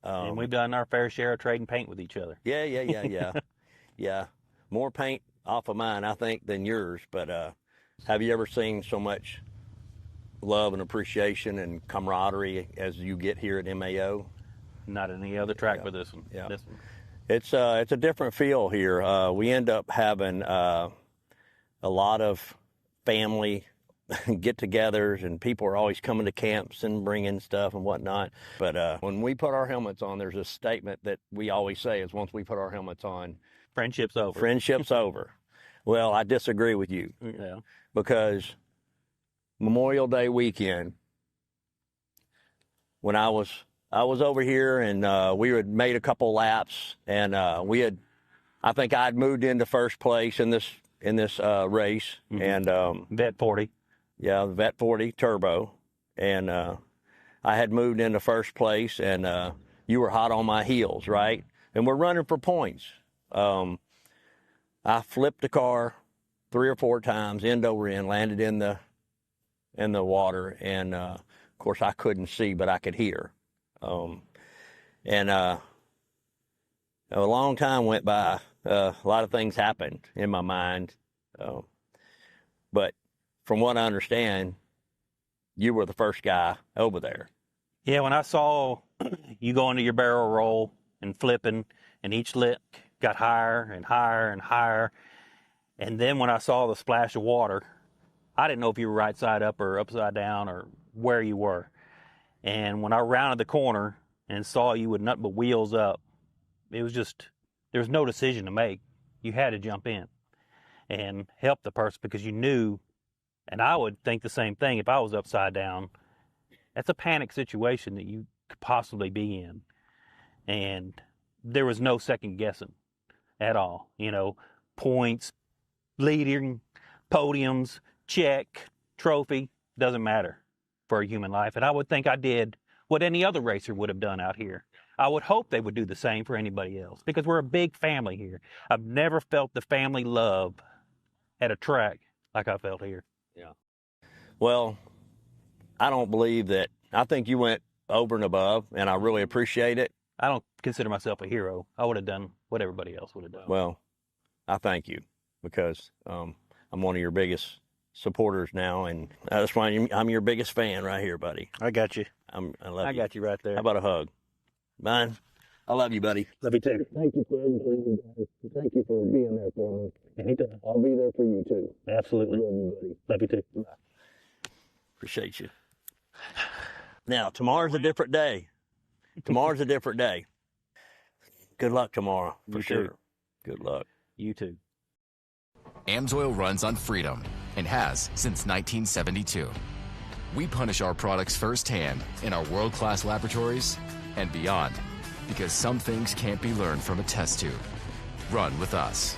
Q: And we've done our fair share of trading paint with each other.
P: Yeah. Yeah. More paint off of mine, I think, than yours. But have you ever seen so much love and appreciation and camaraderie as you get here at MAO?
Q: Not any other track but this one.
P: Yeah.
Q: This one.
P: It's a different feel here. We end up having a lot of family get-togethers, and people are always coming to camps and bringing stuff and whatnot. But when we put our helmets on, there's a statement that we always say is once we put our helmets on,
Q: friendship's over.
P: Friendship's over. Well, I disagree with you.
Q: Yeah.
P: Because Memorial Day weekend, when I was over here, and we had made a couple laps, and I think I had moved into first place in this race, and
Q: Vet 40.
P: Yeah, the Vet 40 Turbo, and I had moved into first place, and you were hot on my heels, right? And we're running for points. I flipped the car 3 or 4 times, end over end, landed in the water, and of course I couldn't see, but I could hear. And a long time went by. A lot of things happened in my mind. But from what I understand, you were the first guy over there.
Q: Yeah, when I saw you go into your barrel roll and flipping, and each lick got higher and higher and higher, and then when I saw the splash of water, I didn't know if you were right side up or upside down or where you were. And when I rounded the corner and saw you with nothing but wheels up, it was just, there was no decision to make. You had to jump in and help the person because you knew, and I would think the same thing if I was upside down. That's a panic situation that you could possibly be in. And there was no second guessing at all. You know, points, leading, podiums, check, trophy, doesn't matter for a human life. And I would think I did what any other racer would have done out here. I would hope they would do the same for anybody else because we're a big family here. I've never felt the family love at a track like I felt here.
P: Yeah. Well, I don't believe that. I think you went over and above, and I really appreciate it.
Q: I don't consider myself a hero. I would have done what everybody else would have done.
P: Well, I thank you because I'm one of your biggest supporters now, and that's why I'm your biggest fan right here, buddy.
Q: I got you.
P: I love you.
Q: I got you right there.
P: How about a hug? Mine? I love you, buddy.
Q: Love you too.
G: Thank you for everything, guys. Thank you for being there for me.
Q: Anytime.
G: I'll be there for you, too.
Q: Absolutely.
G: Love you, buddy.
Q: Love you too.
P: Appreciate you. Now, tomorrow's a different day. Tomorrow's a different day. Good luck tomorrow, for sure. Good luck.
Q: You too.
C: AMSOIL runs on freedom and has since 1972. We punish our products firsthand in our world-class laboratories and beyond, because some things can't be learned from a test tube. Run with us.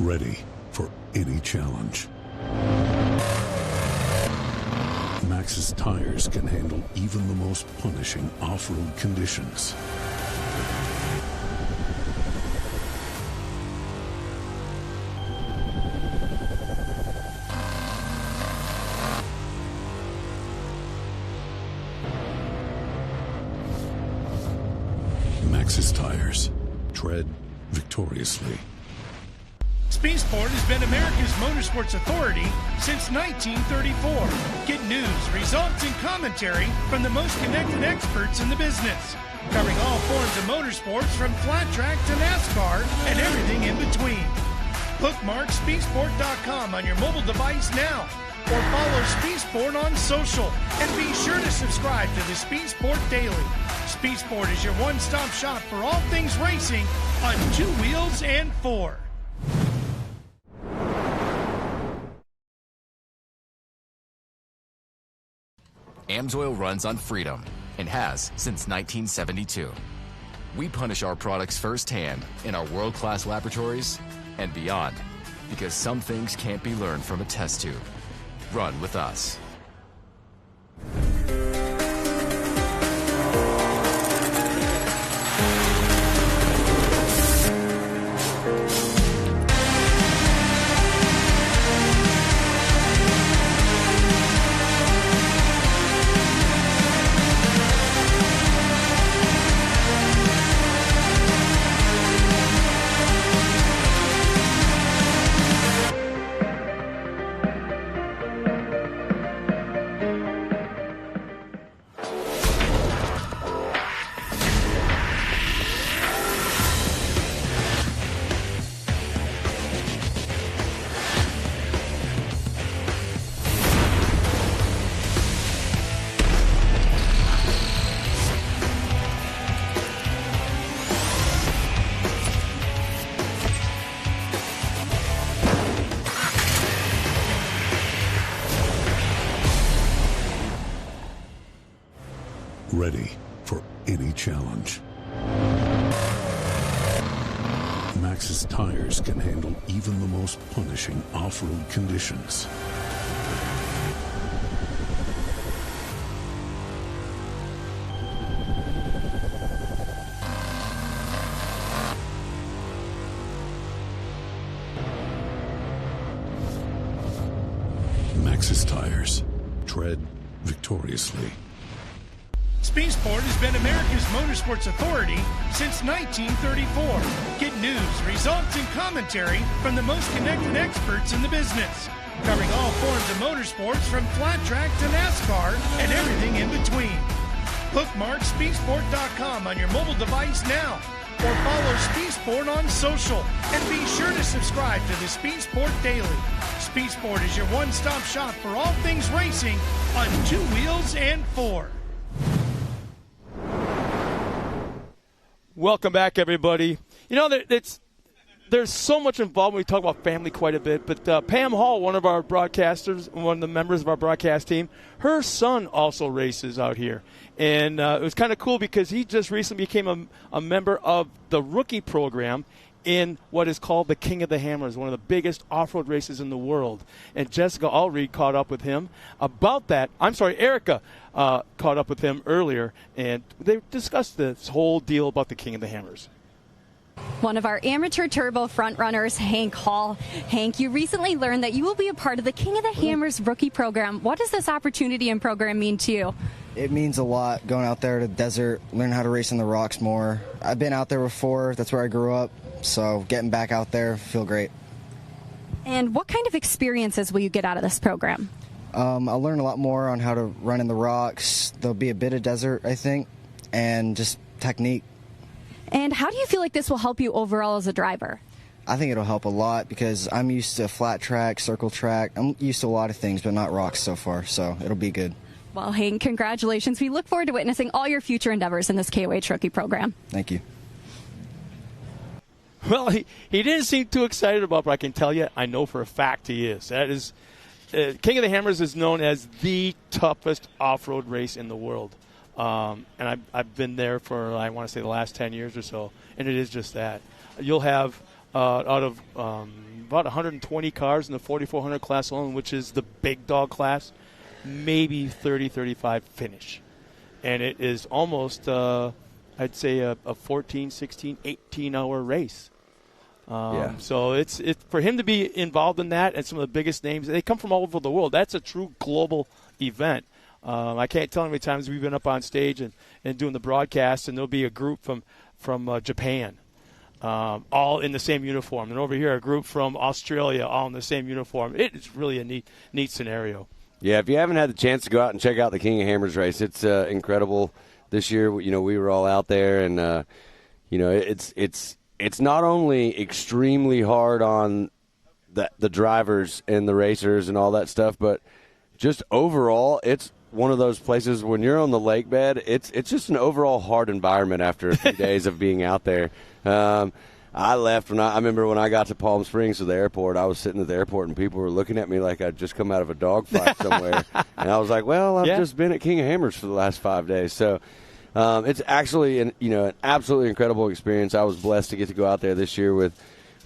A: Ready for any challenge. Maxxis tires can handle even the most punishing off-road conditions. Maxxis tires. Tread victoriously.
B: Speedsport has been America's motorsports authority since 1934. Get news, results, and commentary from the most connected experts in the business, covering all forms of motorsports from flat track to NASCAR and everything in between. Bookmark speedsport.com on your mobile device now, or follow Speedsport on social, and be sure to subscribe to the Speedsport Daily. Speedsport is your one-stop shop for all things racing on 2 wheels and 4.
C: AMSOIL runs on freedom and has since 1972. We punish our products firsthand in our world-class laboratories and beyond, because some things can't be learned from a test tube. Run with us.
A: Ready for any challenge. Maxxis tires can handle even the most punishing off-road conditions. Maxxis tires. Tread victoriously.
B: Speedsport has been America's motorsports authority since 1934. Get news, results, and commentary from the most connected experts in the business, covering all forms of motorsports from flat track to NASCAR and everything in between. Bookmark speedsport.com on your mobile device now, or follow Speedsport on social, and be sure to subscribe to the Speedsport Daily. Speedsport is your one-stop shop for all things racing on 2 wheels and 4.
F: Welcome back, everybody. You know, there's so much involved when we talk about family quite a bit, but Pam Hall, one of our broadcasters, one of the members of our broadcast team, her son also races out here. And it was kind of cool because he just recently became a member of the rookie program, in what is called the King of the Hammers, one of the biggest off-road races in the world. And Jessica Allred caught up with him about that. Erica caught up with him earlier, and they discussed this whole deal about the King of the Hammers.
J: One of our amateur turbo frontrunners, Hank Hall. Hank, you recently learned that you will be a part of the King of the Hammers rookie program. What does this opportunity and program mean to you?
R: It means a lot, going out there to the desert, learn how to race on the rocks more. I've been out there before. That's where I grew up. So getting back out there, feel great.
J: And what kind of experiences will you get out of this program?
R: I'll learn a lot more on how to run in the rocks. There'll be a bit of desert, I think, and just technique.
J: And how do you feel like this will help you overall as a driver?
R: I think it'll help a lot because I'm used to flat track, circle track. I'm used to a lot of things, but not rocks so far, so it'll be good.
J: Well, Hank, congratulations. We look forward to witnessing all your future endeavors in this KOH rookie program.
R: Thank you.
F: Well, he didn't seem too excited about it, but I can tell you, I know for a fact he is. That is, King of the Hammers is known as the toughest off-road race in the world. And I've been there for, I want to say, the last 10 years or so, and it is just that. You'll have out of about 120 cars in the 4400 class alone, which is the big dog class, maybe 30, 35 finish. And it is almost, I'd say, a 14, 16, 18-hour race. So it's for him to be involved in that, and some of the biggest names, they come from all over the world. That's a true global event. I can't tell how many times we've been up on stage and doing the broadcast, and there'll be a group from Japan, all in the same uniform. And over here, a group from Australia, all in the same uniform. It is really a neat scenario.
G: Yeah, if you haven't had the chance to go out and check out the King of Hammers race, it's incredible. This year, we were all out there, and it's not only extremely hard on the drivers and the racers and all that stuff, but just overall, it's one of those places when you're on the lake bed, it's just an overall hard environment after a few days of being out there. I left I remember when I got to Palm Springs to the airport, I was sitting at the airport and people were looking at me like I'd just come out of a dogfight somewhere. And I was like, well, I've just been at King of Hammers for the last 5 days. So it's actually an absolutely incredible experience. I was blessed to get to go out there this year with,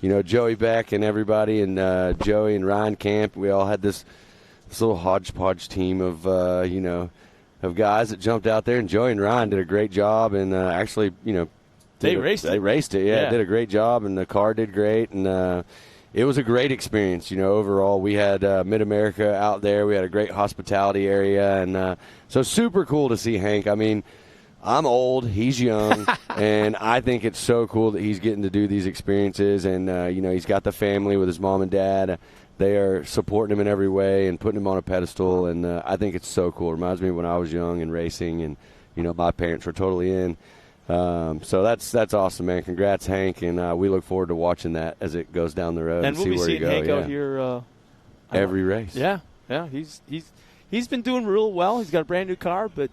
G: Joey Beck and everybody, and Joey and Ryan Camp. We all had this little hodgepodge team of, of guys that jumped out there, and Joey and Ryan did a great job, and actually, They raced it, yeah. Did a great job, and the car did great, and it was a great experience, overall. We had MidAmerica out there. We had a great hospitality area, and so super cool to see Hank. I mean, I'm old, he's young, and I think it's so cool that he's getting to do these experiences, and, he's got the family with his mom and dad. They are supporting him in every way and putting him on a pedestal, and I think it's so cool. It reminds me of when I was young and racing, and, my parents were totally in. So that's awesome, man. Congrats, Hank, and we look forward to watching that as it goes down the road and
F: we'll
G: see where you go.
F: Hank out here
G: every race.
F: Yeah. He's been doing real well. He's got a brand new car, but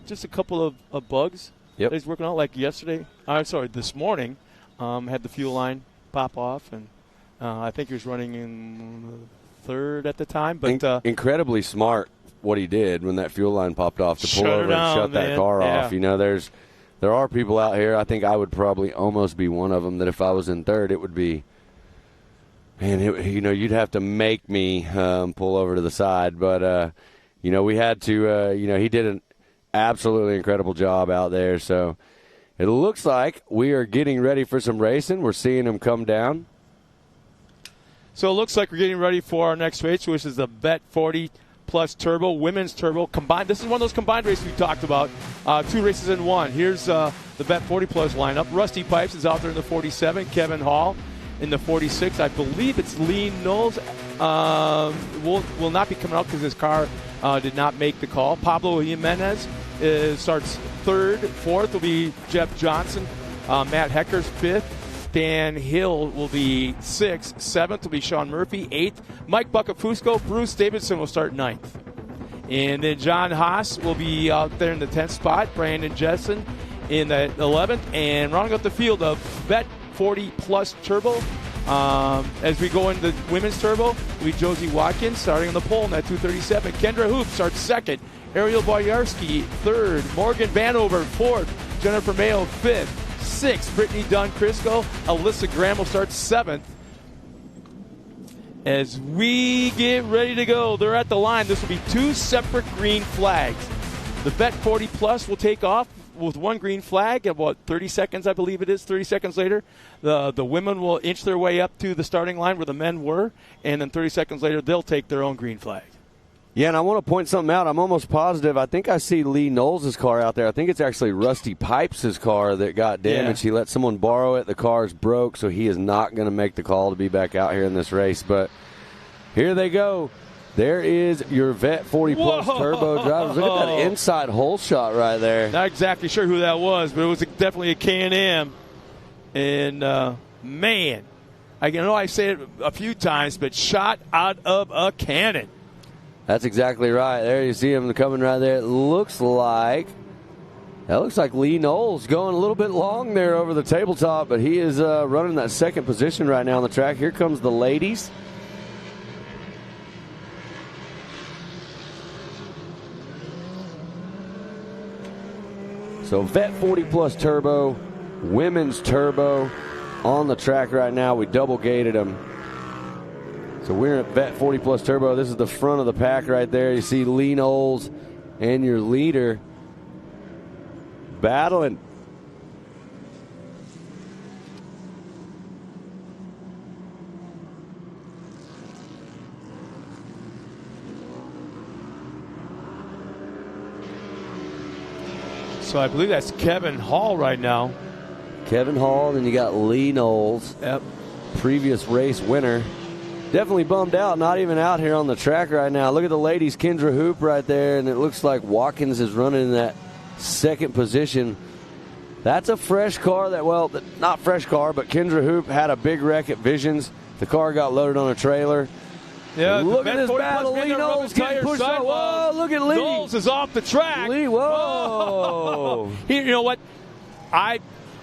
F: just a couple of bugs that he's working on. Like this morning, had the fuel line pop off, and I think he was running in third at the time. But
G: incredibly smart what he did when that fuel line popped off to pull over and shut that car off. There are people out here, I think I would probably almost be one of them, that if I was in third, it would be, man, you'd have to make me pull over to the side. But, we had to, he did an absolutely incredible job out there. So it looks like we are getting ready for some racing. We're seeing him come down.
F: So it looks like we're getting ready for our next race, which is the Bet 40 Plus Turbo, Women's Turbo combined. This is one of those combined races we talked about. 2 races in one. Here's the Bet 40 Plus lineup. Rusty Pipes is out there in the 47. Kevin Hall in the 46. I believe it's Lee Knowles. Will not be coming out because his car did not make the call. Pablo Jimenez starts third. Fourth will be Jeff Johnson. Matt Hecker's fifth. Dan Hill will be 6th. 7th will be Sean Murphy. 8th, Mike Buckafusco. Bruce Davidson will start 9th. And then John Haas will be out there in the 10th spot. Brandon Jessen in the 11th. And rounding up the field of Bet 40 Plus Turbo. As we go into the Women's Turbo, we Josie Watkins starting on the pole in that 237. Kendra Hoop starts 2nd. Ariel Boyarski 3rd. Morgan Vanover 4th. Jennifer Mayo 5th. 6th. Brittany Dunn Crisco. Alyssa Graham will start 7th. As we get ready to go, they're at the line. This will be 2 separate green flags. The Vet 40 Plus will take off with 1 green flag. About 30 seconds, I believe it is. 30 seconds later, the women will inch their way up to the starting line where the men were, and then 30 seconds later, they'll take their own green flag.
G: Yeah, and I want to point something out. I'm almost positive. I think I see Lee Knowles' car out there. I think it's actually Rusty Pipes' car that got damaged.
F: Yeah.
G: He let someone borrow it. The car's broke, so he is not going to make the call to be back out here in this race. But here they go. There is your Vet 40 Plus Turbo drivers. Look at that inside hole shot right there.
F: Not exactly sure who that was, but it was definitely a K&M. And, man, I know I say it a few times, but shot out of a cannon.
G: That's exactly right. There you see him coming right there. It looks like Lee Knowles going a little bit long there over the tabletop, but he is running that second position right now on the track. Here comes the ladies. So Vet 40 Plus Turbo, women's turbo on the track right now. We double gated them. So we're at Vet 40 Plus Turbo. This is the front of the pack right there. You see Lee Knowles and your leader battling.
F: So I believe that's Kevin Hall right now.
G: Kevin Hall, then you got Lee Knowles.
F: Yep.
G: Previous race winner. Definitely bummed out, not even out here on the track right now. Look at the ladies, Kendra Hoop right there, and it looks like Watkins is running in that second position. That's a fresh car not fresh car, but Kendra Hoop had a big wreck at Visions. The car got loaded on a trailer.
F: Yeah,
G: look at this battle. Lee Knowles getting pushed off. Whoa, look at Lee.
F: Knowles is off the track.
G: Lee, whoa.
F: You know what?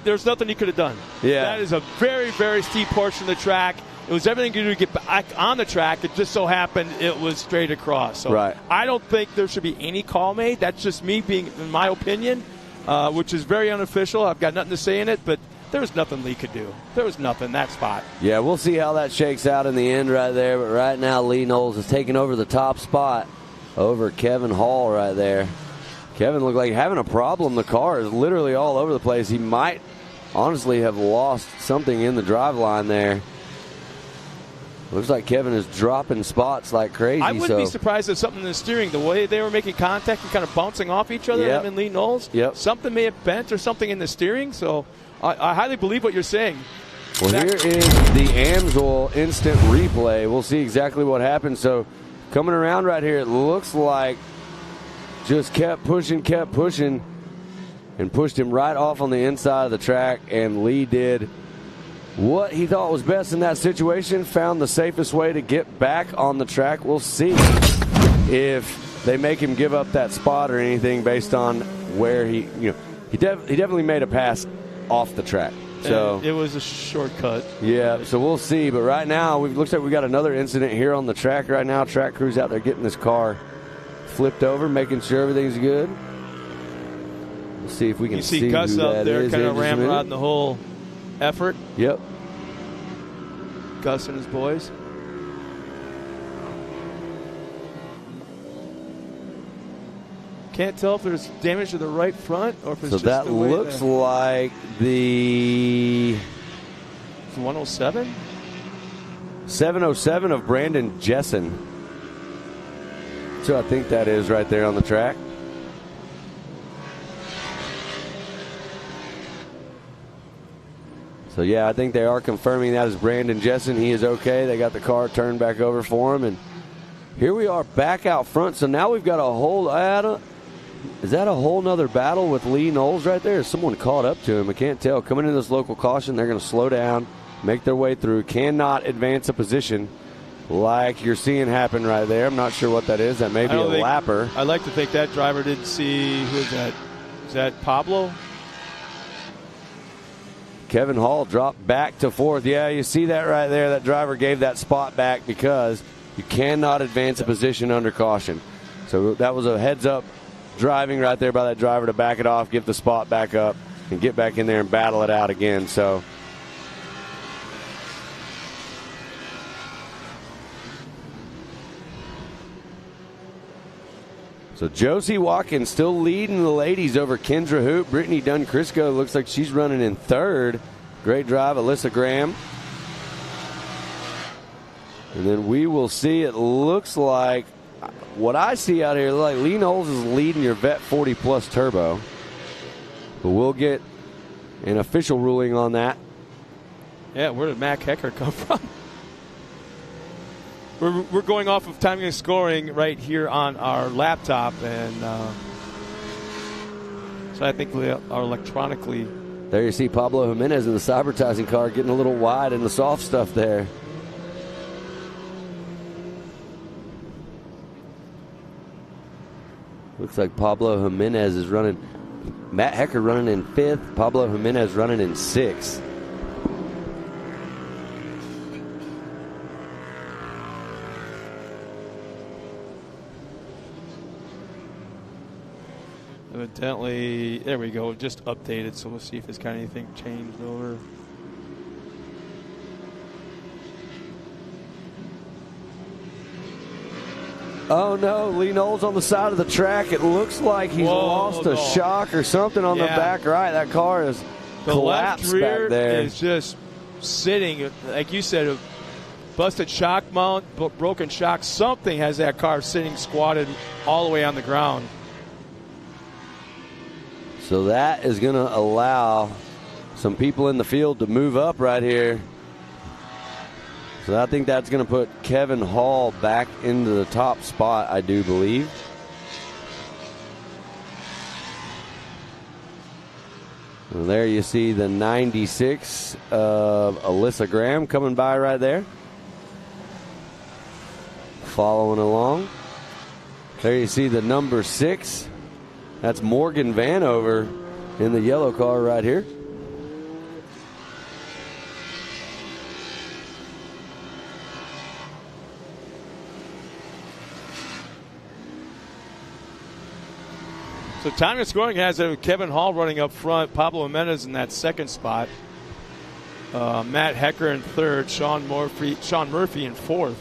F: There's nothing he could have done.
G: Yeah.
F: That is a very, very steep portion of the track. It was everything to do to get back on the track. It just so happened it was straight across. So
G: right.
F: I don't think there should be any call made. That's just me being, in my opinion, which is very unofficial. I've got nothing to say in it, but there was nothing Lee could do. There was nothing, that spot.
G: Yeah, we'll see how that shakes out in the end right there. But right now, Lee Knowles is taking over the top spot over Kevin Hall right there. Kevin looked like having a problem. The car is literally all over the place. He might honestly have lost something in the drive line there. Looks like Kevin is dropping spots like crazy.
F: I wouldn't be surprised if something in the steering, the way they were making contact and kind of bouncing off each other, him and Lee Knowles, something may have bent or something in the steering. So I highly believe what you're saying.
G: Well, here is the AMSOIL instant replay. We'll see exactly what happened. So coming around right here, it looks like just kept pushing, and pushed him right off on the inside of the track. And Lee did what he thought was best in that situation, found the safest way to get back on the track. We'll see if they make him give up that spot or anything based on where he definitely made a pass off the track. So
F: it was a shortcut.
G: Yeah, so we'll see. But right now, it looks like we got another incident here on the track right now. Track crew's out there getting this car flipped over, making sure everything's good. We'll see if we can see
F: Gus
G: who
F: out
G: that
F: there
G: is
F: kind
G: in
F: of
G: just a minute.
F: ramrodding the whole effort.
G: Yep.
F: Gus and his boys. Can't tell if there's damage to the right front or if it's just
G: that
F: the way
G: looks like the
F: 107?
G: 707 of Brandon Jessen. So I think that is right there on the track. So, yeah, I think they are confirming that as Brandon Jessen. He is okay. They got the car turned back over for him. And here we are back out front. So now we've got a whole is that a whole nother battle with Lee Knowles right there? Is someone caught up to him? I can't tell. Coming into this local caution, they're going to slow down, make their way through. Cannot advance a position like you're seeing happen right there. I'm not sure what that is. That may be a lapper.
F: I'd like to think that driver didn't see, who is that? Is that Pablo?
G: Kevin Hall dropped back to fourth. Yeah, you see that right there. That driver gave that spot back because you cannot advance a position under caution. So that was a heads-up driving right there by that driver to back it off, give the spot back up. and get back in there and battle it out again. So Josie Watkins still leading the ladies over Kendra Hoop. Brittany Dunn-Crisco looks like she's running in third. Great drive, Alyssa Graham. And then we will see, it looks like, what I see out here, like Lee Knowles is leading your Vet 40 Plus Turbo. But we'll get an official ruling on that.
F: Yeah, where did Mac Hecker come from? We're going off of timing and scoring right here on our laptop, and so I think we are electronically.
G: There you see Pablo Jimenez in the Cybertizing car getting a little wide in the soft stuff there. Looks like Pablo Jimenez is running. Matt Hecker running in 5th. Pablo Jimenez running in 6th.
F: Evidently, there we go, just updated, so we'll see if there's got anything changed over.
G: Oh no, Lee Knowles on the side of the track. It looks like he's lost a shock or something on the back right. That car is collapsed
F: left rear
G: back there.
F: is just sitting, like you said, a busted shock mount, broken shock. Something has that car sitting squatted all the way on the ground.
G: So that is going to allow some people in the field to move up right here. So I think that's going to put Kevin Hall back into the top spot, I do believe. Well, there you see the 96 of Alyssa Graham coming by right there. Following along. There you see the number 6. That's Morgan Vanover in the yellow car right here.
F: So time and scoring has Kevin Hall running up front, Pablo Jimenez in that second spot, Matt Hecker in third, Sean Murphy in fourth.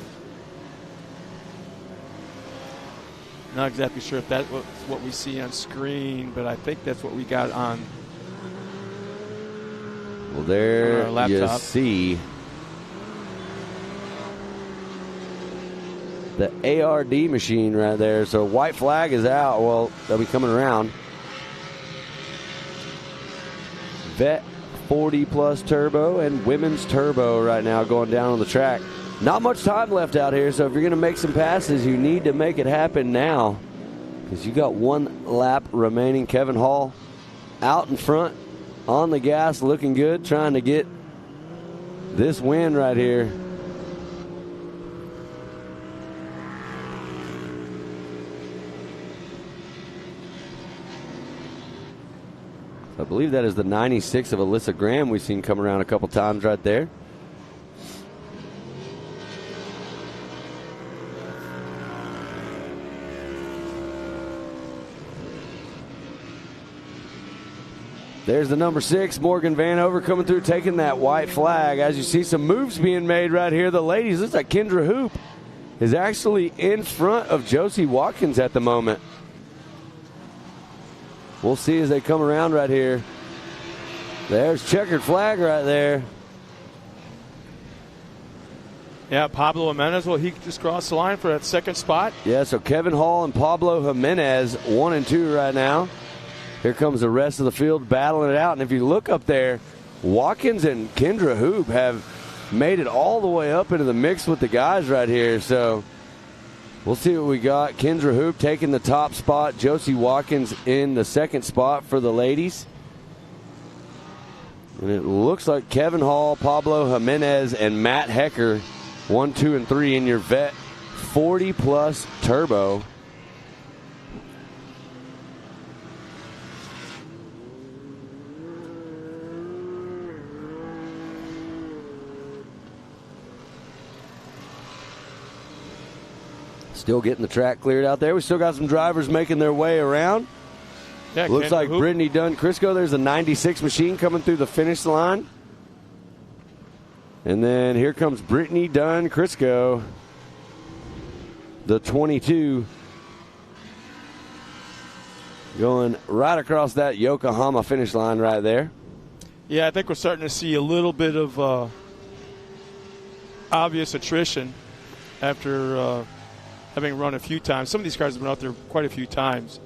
F: Not exactly sure if that's what we see on screen, but I think that's what we got on.
G: Well, there you see the ARD machine right there. So white flag is out. Well, they'll be coming around. Vet 40 Plus Turbo and Women's Turbo right now going down on the track. Not much time left out here, so if you're going to make some passes, you need to make it happen now, because you got one lap remaining. Kevin Hall out in front on the gas, looking good, trying to get this win right here. I believe that is the 96 of Alyssa Graham we've seen come around a couple times right there. There's the number 6, Morgan Vanover, coming through, taking that white flag. As you see, some moves being made right here. The ladies, looks like Kendra Hoop is actually in front of Josie Watkins at the moment. We'll see as they come around right here. There's checkered flag right there.
F: Yeah, Pablo Jimenez, well, he just crossed the line for that second spot.
G: Yeah, so Kevin Hall and Pablo Jimenez, 1 and 2 right now. Here comes the rest of the field battling it out. And if you look up there, Watkins and Kendra Hoop have made it all the way up into the mix with the guys right here. So we'll see what we got. Kendra Hoop taking the top spot. Josie Watkins in the second spot for the ladies. And it looks like Kevin Hall, Pablo Jimenez, and Matt Hecker, 1, 2, and 3 in your Vet 40 Plus Turbo. Still getting the track cleared out there. We still got some drivers making their way around.
F: Yeah,
G: looks like Brittany Dunn Crisco. There's a 96 machine coming through the finish line. And then here comes Brittany Dunn Crisco, the 22, going right across that Yokohama finish line right there.
F: Yeah, I think we're starting to see a little bit of obvious attrition after having run a few times. Some of these cars have been out there quite a few times,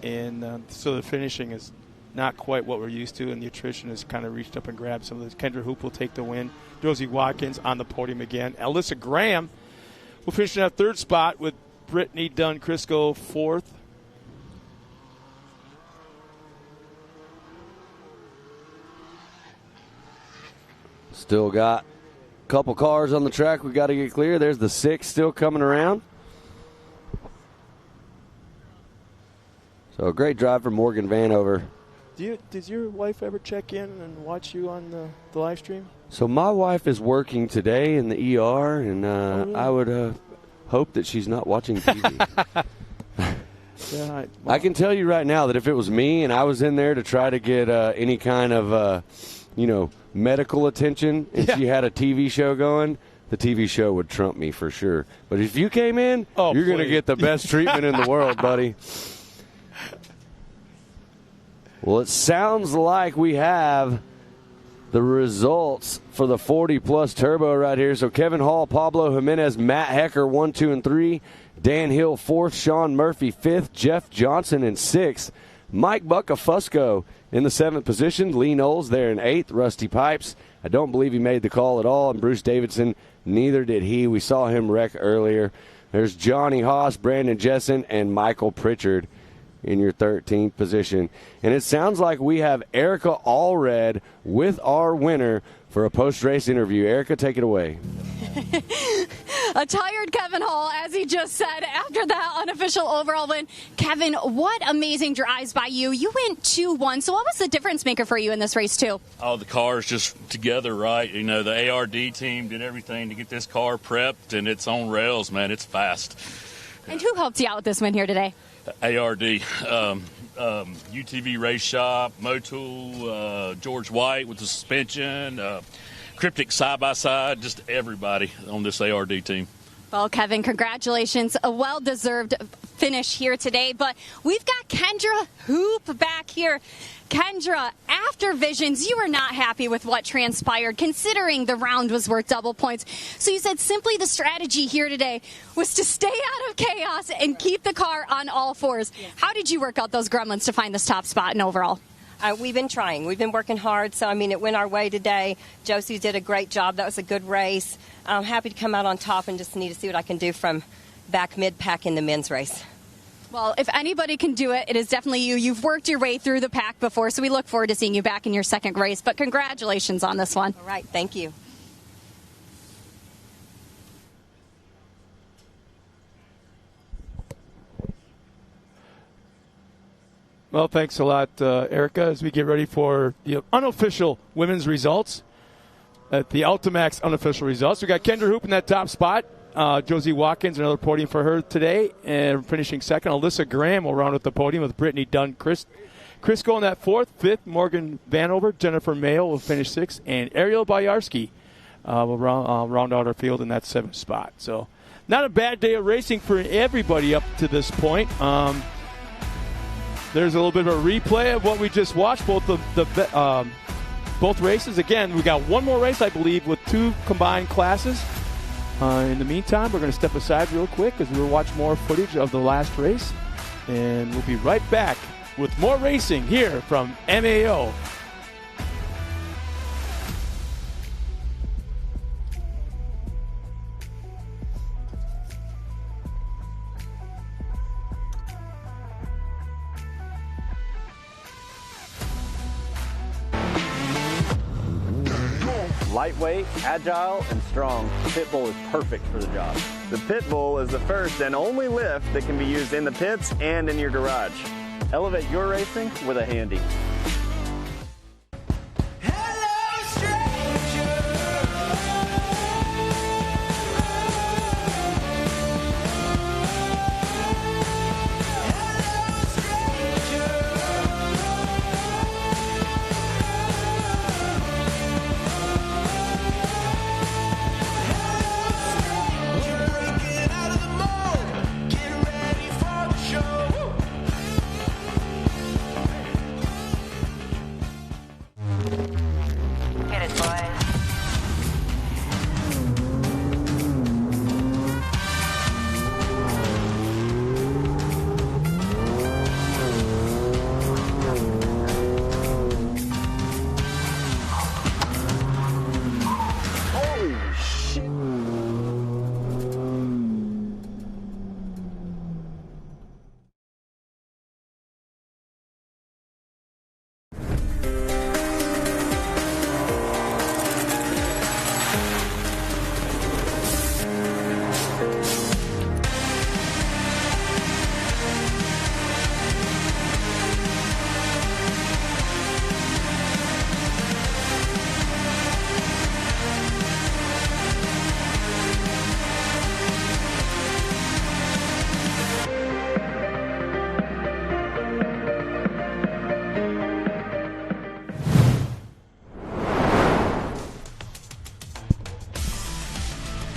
F: and so the finishing is not quite what we're used to, and the attrition has kind of reached up and grabbed some of those. Kendra Hoop will take the win. Josie Watkins on the podium again. Alyssa Graham will finish in that third spot with Brittany Dunn Crisco fourth.
G: Still got a couple cars on the track we got to get clear. There's the 6 still coming around. So a great drive from Morgan Vanover.
F: Does your wife ever check in and watch you on the live stream?
G: So my wife is working today in the ER, and I would hope that she's not watching TV.
F: Yeah,
G: I can tell you right now that if it was me and I was in there to try to get any kind of, medical attention and she had a TV show going, the TV show would trump me for sure. But if you came in, you're going to get the best treatment in the world, buddy. Well, it sounds like we have the results for the 40-plus turbo right here. So Kevin Hall, Pablo Jimenez, Matt Hecker, 1, 2, and 3. Dan Hill, 4th. Sean Murphy, 5th. Jeff Johnson in 6th. Mike Buccafusco in the 7th position. Lee Knowles there in 8th. Rusty Pipes, I don't believe he made the call at all. And Bruce Davidson, neither did he. We saw him wreck earlier. There's Johnny Haas, Brandon Jessen, and Michael Pritchard in your 13th position. And it sounds like we have Erica Allred with our winner for a post-race interview. Erica, take it away.
J: A tired Kevin Hall, as he just said, after that unofficial overall win. Kevin, what amazing drives by you. You went 2-1. So what was the difference maker for you in this race, too?
S: Oh, the cars just together, right? You know, the ARD team did everything to get this car prepped, and it's on rails, man. It's fast.
J: And who helped you out with this win here today?
S: ARD, UTV Race Shop, Motul, George White with the suspension, Cryptic side-by-side, just everybody on this ARD team.
J: Well, Kevin, congratulations. A well-deserved finish here today. But we've got Kendra Hoop back here. Kendra, after Visions, you were not happy with what transpired, considering the round was worth double points. So you said simply the strategy here today was to stay out of chaos and keep the car on all fours. Yes. How did you work out those gremlins to find this top spot and overall?
T: We've been trying. We've been working hard. So, it went our way today. Josie did a great job. That was a good race. I'm happy to come out on top and just need to see what I can do from back mid-pack in the men's race.
J: Well, if anybody can do it, it is definitely you. You've worked your way through the pack before, so we look forward to seeing you back in your second race. But congratulations on this one.
T: All right. Thank you.
F: Well, thanks a lot, Erica, as we get ready for the unofficial women's results at the Ultimax unofficial results. We got Kendra Hoop in that top spot. Josie Watkins, another podium for her today, and finishing second. Alyssa Graham will round out the podium with Brittany Dunn Crisco in that 4th. 5th, Morgan Vanover. Jennifer Mayo will finish 6th, and Ariel Boyarsky will round out our field in that 7th spot. So not a bad day of racing for everybody up to this point. There's a little bit of a replay of what we just watched, both races. Again, we got one more race, I believe, with 2 combined classes. In the meantime, we're going to step aside real quick as we'll watch more footage of the last race. And we'll be right back with more racing here from MAO.
D: Lightweight, agile, and strong, the Pitbull is perfect for the job. The Pitbull is the first and only lift that can be used in the pits and in your garage. Elevate your racing with a Handy.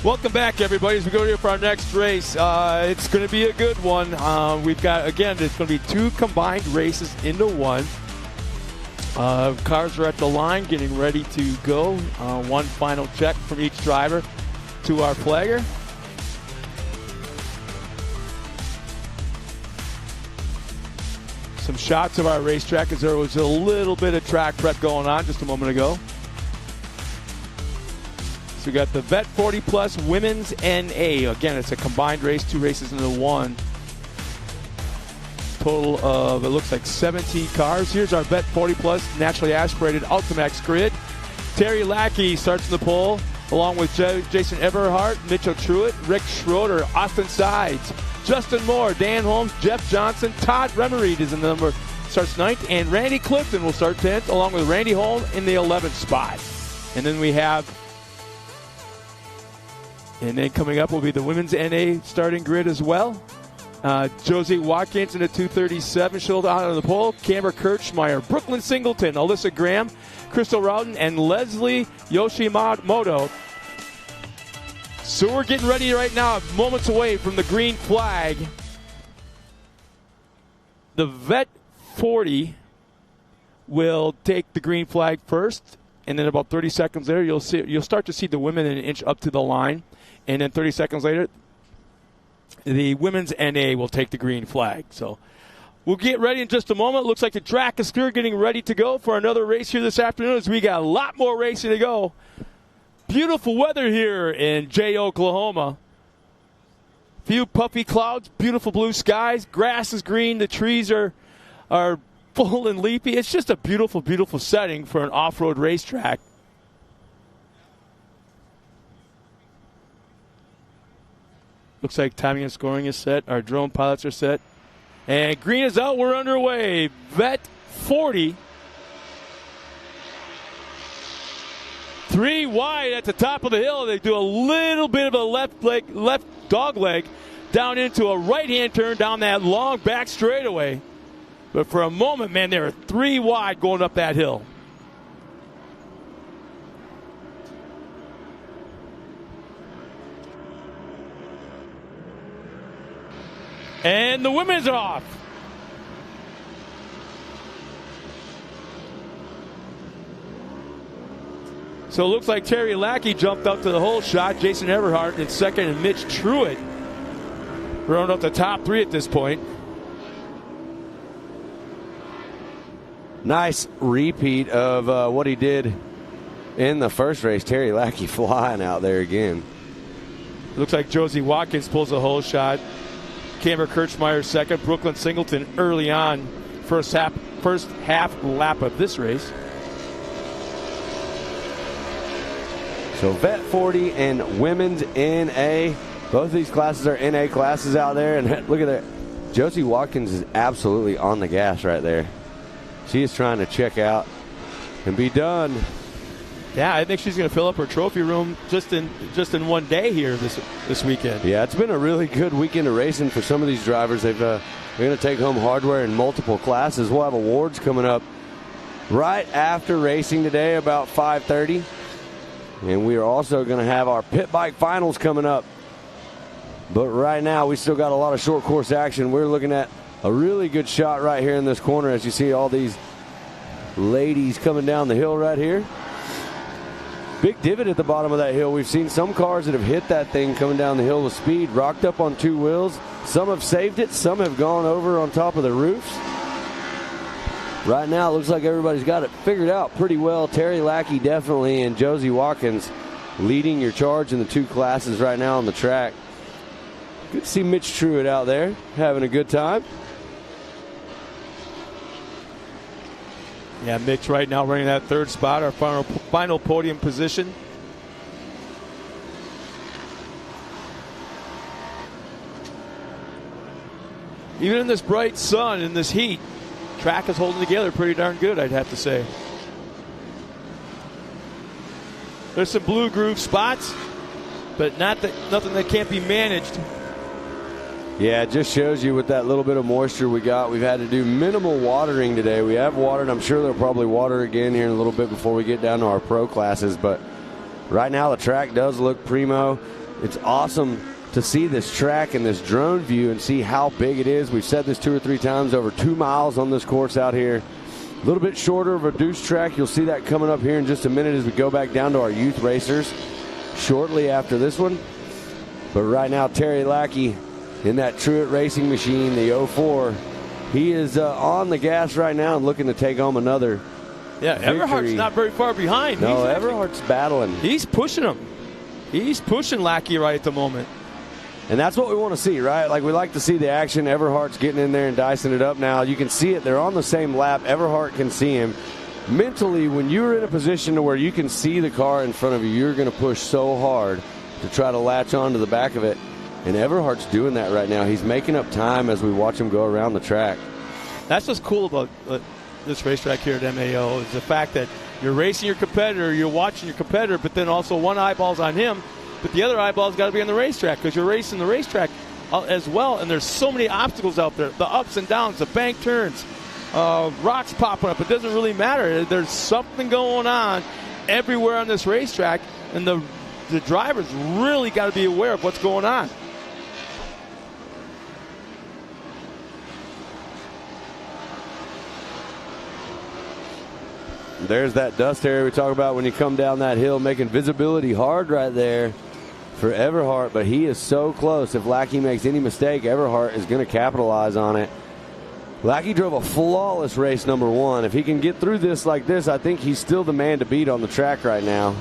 F: Welcome back, everybody, as we go here for our next race. It's going to be a good one. We've got, again, it's going to be 2 combined races into one. Cars are at the line getting ready to go. One final check from each driver to our flagger. Some shots of our racetrack as there was a little bit of track prep going on just a moment ago. So we got the Vet 40 Plus Women's NA. Again, it's a combined race, 2 races into one. Total of, it looks like 17 cars. Here's our Vet 40 Plus naturally aspirated Ultimax grid. Terry Lackey starts in the pole, along with Jason Everhart, Mitchell Truitt, Rick Schroeder, Austin Sides, Justin Moore, Dan Holmes, Jeff Johnson, Todd Remereed is in the number, starts 9th, and Randy Clifton will start 10th, along with Randy Holm in the 11th spot. And then we have, and then coming up will be the Women's NA starting grid as well. Josie Watkins in the 237, she'll out on the pole. Camber Kirchmeyer, Brooklyn Singleton, Alyssa Graham, Crystal Rowden, and Leslie Yoshimoto. So we're getting ready right now, moments away from the green flag. The Vet 40 will take the green flag first, and then about 30 seconds later, you'll start to see the women an inch up to the line, and then 30 seconds later, the Women's NA will take the green flag. So we'll get ready in just a moment. Looks like the track is still getting ready to go for another race here this afternoon, as we got a lot more racing to go. Beautiful weather here in Jay, Oklahoma. Few puffy clouds, beautiful blue skies. Grass is green. The trees are full and leafy. It's just a beautiful, beautiful setting for an off-road racetrack. Looks like timing and scoring is set. Our drone pilots are set. And green is out. We're underway. Vet 40. 3 wide at the top of the hill. They do a little bit of a left dog leg down into a right-hand turn down that long back straightaway. But for a moment, man, they were 3 wide going up that hill. And the women's are off. So it looks like Terry Lackey jumped up to the hole shot. Jason Everhart in second, and Mitch Truitt round up the top 3 at this point.
G: Nice repeat of what he did in the first race. Terry Lackey flying out there again.
F: Looks like Josie Watkins pulls the hole shot. Camber Kirchmeyer second. Brooklyn Singleton early on. First half lap of this race.
G: So Vet 40 and Women's NA. Both of these classes are NA classes out there. And look at that. Josie Watkins is absolutely on the gas right there. She is trying to check out and be done.
F: Yeah, I think she's going to fill up her trophy room just in one day here this weekend.
G: Yeah, it's been a really good weekend of racing for some of these drivers. They're going to take home hardware in multiple classes. We'll have awards coming up right after racing today, about 5:30. And we are also going to have our pit bike finals coming up. But right now, we still got a lot of short course action. We're looking at a really good shot right here in this corner as you see all these ladies coming down the hill right here. Big divot at the bottom of that hill. We've seen some cars that have hit that thing coming down the hill with speed, rocked up on 2 wheels. Some have saved it. Some have gone over on top of the roofs. Right now, it looks like everybody's got it figured out pretty well. Terry Lackey definitely, and Josie Watkins leading your charge in the 2 classes right now on the track. Good to see Mitch Truitt out there having a good time.
F: Yeah, Mitch right now running that 3rd spot, our final podium position. Even in this bright sun, in this heat, track is holding together pretty darn good, I'd have to say. There's some blue groove spots, but nothing that can't be managed.
G: Yeah, it just shows you with that little bit of moisture we got. We've had to do minimal watering today. We have watered. I'm sure they'll probably water again here in a little bit before we get down to our pro classes. But right now the track does look primo. It's awesome to see this track and this drone view and see how big it is. We've said this 2 or 3 times, over 2 miles on this course out here. A little bit shorter of a deuce track. You'll see that coming up here in just a minute as we go back down to our youth racers shortly after this one. But right now, Terry Lackey in that Truett Racing machine, the 04, he is on the gas right now and looking to take home another victory.
F: Everhart's not very far behind.
G: No, Everhart's battling.
F: He's pushing him. He's pushing Lackey right at the moment.
G: And that's what we want to see, right? Like, we like to see the action. Everhart's getting in there and dicing it up now. You can see it. They're on the same lap. Everhart can see him. Mentally, when you're in a position to where you can see the car in front of you, you're going to push so hard to try to latch onto the back of it. And Everhart's doing that right now. He's making up time as we watch him go around the track.
F: That's what's cool about this racetrack here at MAO is the fact that you're racing your competitor, you're watching your competitor, but then also one eyeball's on him. But the other eyeball's got to be on the racetrack because you're racing the racetrack as well. And there's so many obstacles out there. The ups and downs, the bank turns, rocks popping up. It doesn't really matter. There's something going on everywhere on this racetrack. And the drivers really got to be aware of what's going on.
G: There's that dust area we talk about when you come down that hill, making visibility hard right there for Everhart, but he is so close. If Lackey makes any mistake, Everhart is going to capitalize on it. Lackey drove a flawless race number 1. If he can get through this like this, I think he's still the man to beat on the track right now.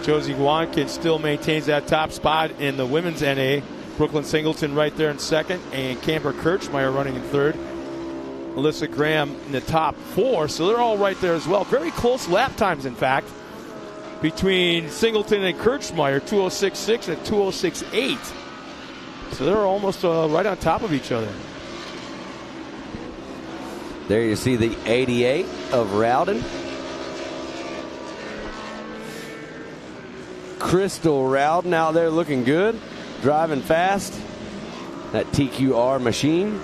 F: Josie Watkins still maintains that top spot in the women's NA. Brooklyn Singleton right there in second, and Camber Kirchmeyer running in third. Alyssa Graham in the top 4, so they're all right there as well. Very close lap times, in fact, between Singleton and Kirchmeyer, 206.6 and 206.8. So they're almost right on top of each other.
G: There you see the 88 of Rowden. Crystal Rowden out there looking good, driving fast. That TQR machine.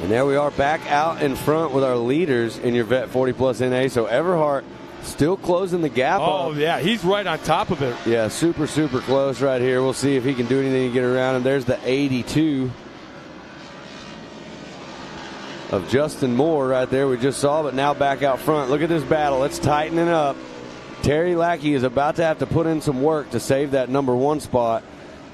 G: And there we are back out in front with our leaders in your Vet 40 Plus NA. So Everhart still closing the gap.
F: Oh, yeah, he's right on top of it.
G: Yeah, super, super close right here. We'll see if he can do anything to get around him. There's the 82 of Justin Moore right there. We just saw, but now back out front. Look at this battle. It's tightening up. Terry Lackey is about to have to put in some work to save that number 1 spot,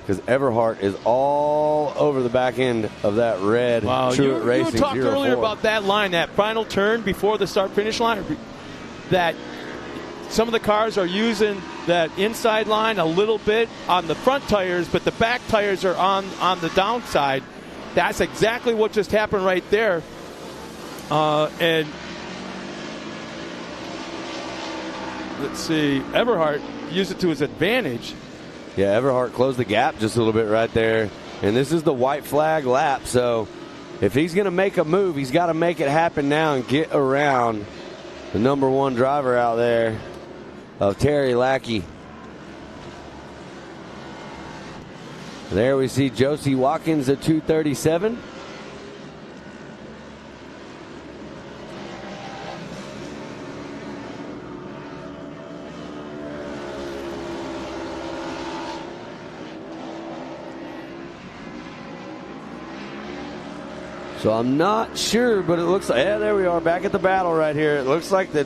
G: because Everhart is all over the back end of that red Truett Racing 04.
F: You talked earlier about that line, that final turn before the start-finish line, that some of the cars are using that inside line a little bit on the front tires, but the back tires are on the downside. That's exactly what just happened right there. And let's see, Everhart used it to his advantage.
G: Yeah, Everhart closed the gap just a little bit right there. And this is the white flag lap. So if he's going to make a move, he's got to make it happen now and get around the number 1 driver out there of Terry Lackey. There we see Josie Watkins at 237. So I'm not sure, but it looks like, yeah, there we are, back at the battle right here. It looks like that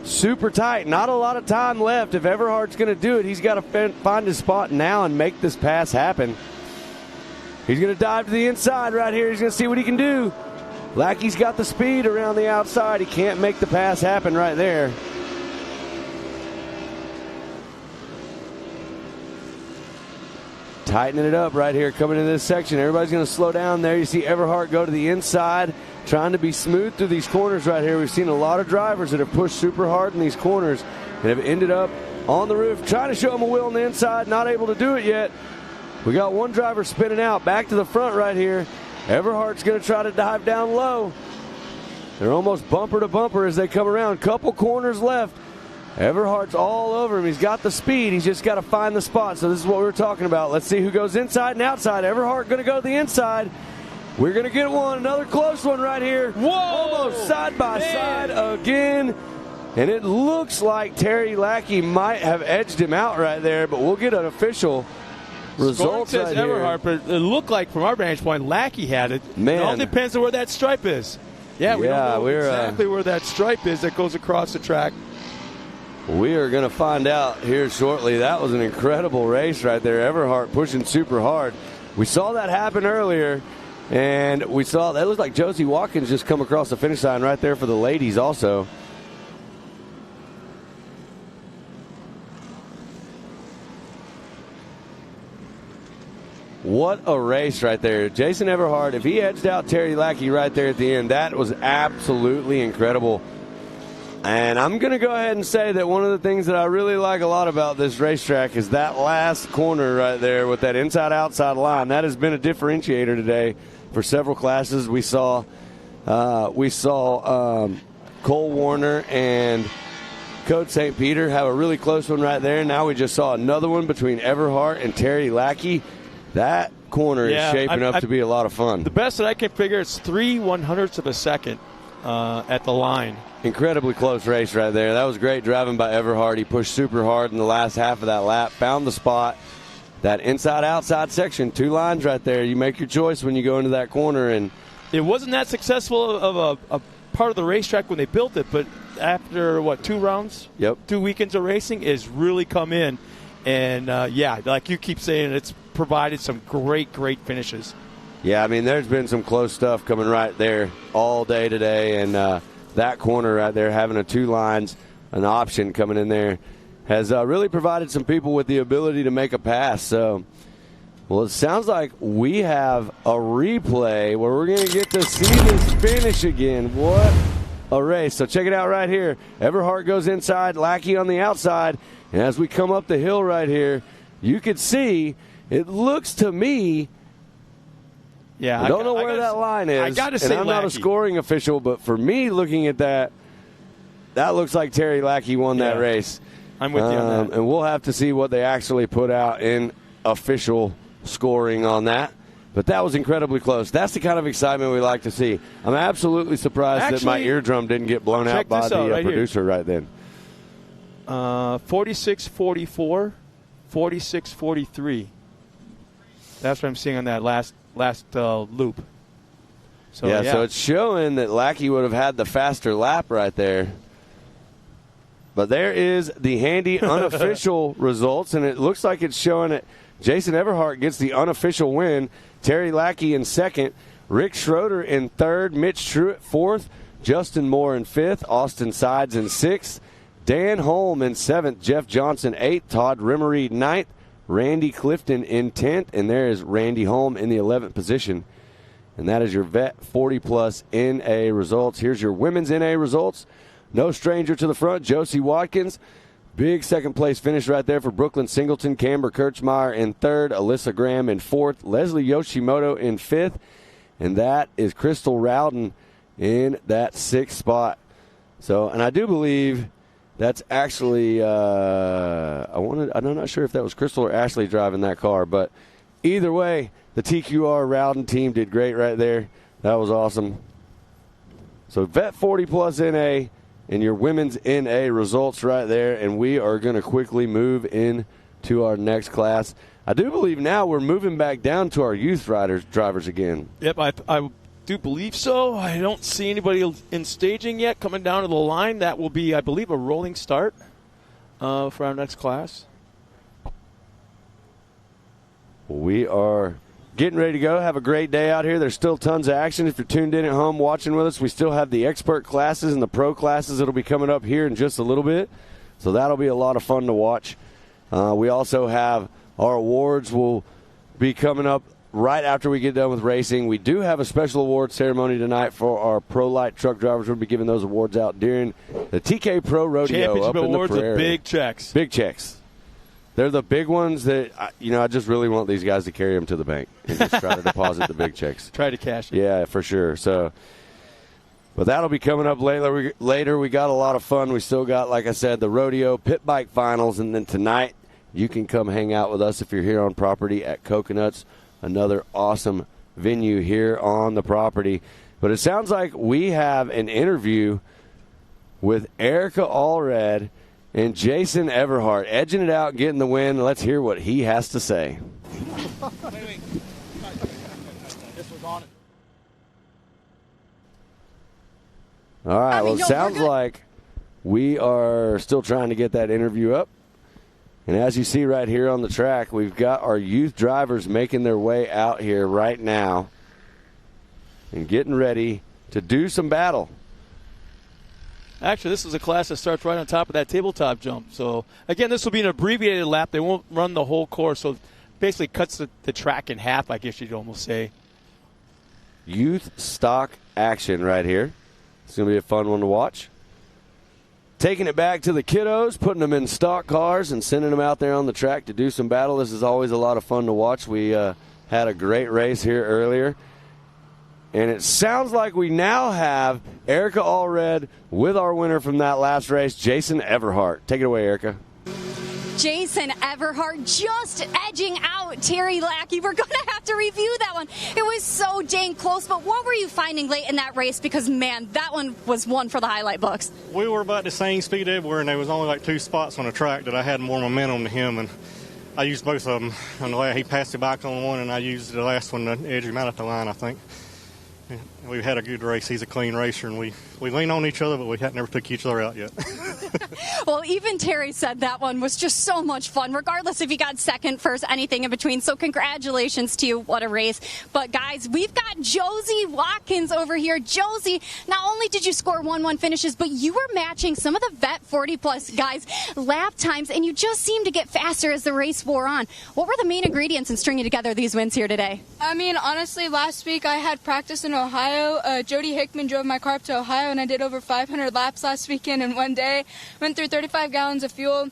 G: super tight. Not a lot of time left. If Everhart's going to do it, he's got to find his spot now and make this pass happen. He's going to dive to the inside right here. He's going to see what he can do. Lackey's got the speed around the outside. He can't make the pass happen right there. Tightening it up right here coming into this section. Everybody's going to slow down there. You see Everhart go to the inside, trying to be smooth through these corners right here. We've seen a lot of drivers that have pushed super hard in these corners and have ended up on the roof trying to show them a wheel on the inside, not able to do it yet. We got one driver spinning out back to the front right here. Everhart's going to try to dive down low. They're almost bumper to bumper as they come around. Couple corners left. Everhart's all over him. He's got the speed. He's just got to find the spot. So this is what we were talking about. Let's see who goes inside and outside. Everhart going to go to the inside. We're going to get one, another close one right here.
F: Whoa!
G: Almost side by side again. And it looks like Terry Lackey might have edged him out right there, but we'll get an official result
F: says
G: right
F: Everhart,
G: here.
F: but it looked like from our vantage point, Lackey had it.
G: Man.
F: It all depends on where that stripe is. Yeah, we don't know exactly where that stripe is that goes across the track.
G: We are going to find out here shortly. That was an incredible race right there. Everhart pushing super hard. We saw that happen earlier, and we saw that looked like Josie Watkins just come across the finish line right there for the ladies also. What a race right there. Jason Everhart, if he edged out Terry Lackey right there at the end, that was absolutely incredible. And I'm going to go ahead and say that one of the things that I really like a lot about this racetrack is that last corner right there with that inside-outside line. That has been a differentiator today for several classes. We saw Cole Warner and Coach St. Peter have a really close one right there. Now we just saw another one between Everhart and Terry Lackey. That corner is shaping up to be a lot of fun.
F: The best that I can figure is 3/100ths of a second at the line.
G: Incredibly close race right there. That was great driving by Everhart. He pushed super hard in the last half of that lap, found the spot. That inside-outside section, 2 lines right there. You make your choice when you go into that corner. And
F: it wasn't that successful of a part of the racetrack when they built it, but after, 2 rounds?
G: Yep.
F: 2 weekends of racing, it's really come in. And, like you keep saying, it's provided some great finishes.
G: Yeah, I mean, there's been some close stuff coming right there all day today, and that corner right there, having a 2 lines, an option coming in there, has really provided some people with the ability to make a pass. So, well, it sounds like we have a replay where we're going to get to see this finish again. What a race. So check it out right here. Everhart goes inside, Lackey on the outside, and as we come up the hill right here, you can see, it looks to me, I don't know where that line is.
F: I got to say,
G: and I'm not a scoring official, but for me, looking at that, that looks like Terry Lackey won that race.
F: I'm with you on that.
G: And we'll have to see what they actually put out in official scoring on that. But that was incredibly close. That's the kind of excitement we like to see. I'm absolutely surprised that my eardrum didn't get blown out by the producer right then.
F: 46-44, 46-43. That's what I'm seeing on that last loop. So,
G: so it's showing that Lackey would have had the faster lap right there. But there is the handy unofficial results, and it looks like it's showing that Jason Everhart gets the unofficial win. Terry Lackey in second, Rick Schroeder in third, Mitch Truitt fourth, Justin Moore in fifth, Austin Sides in sixth, Dan Holm in seventh, Jeff Johnson eighth, Todd Rimmery ninth, Randy Clifton in 10th, and there is Randy Holm in the 11th position. And that is your Vet 40-plus NA results. Here's your women's NA results. No stranger to the front, Josie Watkins. Big second-place finish right there for Brooklyn Singleton. Camber Kirchmeyer in third, Alyssa Graham in fourth, Leslie Yoshimoto in fifth, and that is Crystal Rowden in that sixth spot. So, and I do believe that's actually, I'm not sure if that was Crystal or Ashley driving that car, but either way, the TQR Rowden team did great right there. That was awesome. So Vet 40 plus NA and your women's NA results right there, and we are going to quickly move into our next class. I do believe now we're moving back down to our youth drivers again.
F: Yep, I do believe so. I don't see anybody in staging yet coming down to the line. That will be, I believe, a rolling start for our next class.
G: We are getting ready to go. Have a great day out here. There's still tons of action. If you're tuned in at home watching with us, we still have the expert classes and the pro classes that'll be coming up here in just a little bit. So that'll be a lot of fun to watch. We also have our awards will be coming up right after we get done with racing. We do have a special award ceremony tonight for our Pro Light truck drivers. We'll be giving those awards out during the TK Pro Rodeo
F: Championship
G: up in the
F: awards
G: Prairie.
F: with big checks.
G: Big checks. They're the big ones that, I just really want these guys to carry them to the bank and just try to deposit the big checks.
F: Try to cash it.
G: Yeah, for sure. So, but that'll be coming up later. We got a lot of fun. We still got, like I said, the rodeo, pit bike finals, and then tonight you can come hang out with us if you're here on property at Coconuts. Another awesome venue here on the property. But it sounds like we have an interview with Erica Allred and Jason Everhart, edging it out, getting the win. Let's hear what he has to say.
L: Wait. This was on it.
G: All right, well, it sounds like we are still trying to get that interview up. And as you see right here on the track, we've got our youth drivers making their way out here right now and getting ready to do some battle.
F: Actually, this is a class that starts right on top of that tabletop jump. So, again, this will be an abbreviated lap. They won't run the whole course, so basically cuts the track in half, I guess you'd almost say.
G: Youth stock action right here. It's going to be a fun one to watch. Taking it back to the kiddos, putting them in stock cars and sending them out there on the track to do some battle. This is always a lot of fun to watch. We had a great race here earlier. And it sounds like we now have Erica Allred with our winner from that last race, Jason Everhart. Take it away, Erica.
J: Jason Everhart just edging out Terry Lackey. We're going to have to review that one. It was so dang close, but what were you finding late in that race? Because, man, that one was one for the highlight books.
U: We were about the same speed everywhere, and there was only like 2 spots on the track that I had more momentum than him, and I used both of them. On the way, he passed the bike on one, and I used the last one to edge him out at the line, I think. We've had a good race. He's a clean racer, and we lean on each other, but we never took each other out yet.
J: Well, even Terry said that one was just so much fun, regardless if you got second, first, anything in between. So congratulations to you. What a race. But, guys, we've got Josie Watkins over here. Josie, not only did you score 1-1 finishes, but you were matching some of the vet 40-plus guys' lap times, and you just seemed to get faster as the race wore on. What were the main ingredients in stringing together these wins here today?
V: I mean, honestly, last week I had practice in Ohio. Jody Hickman drove my car up to Ohio, and I did over 500 laps last weekend in one day. Went through 35 gallons of fuel, and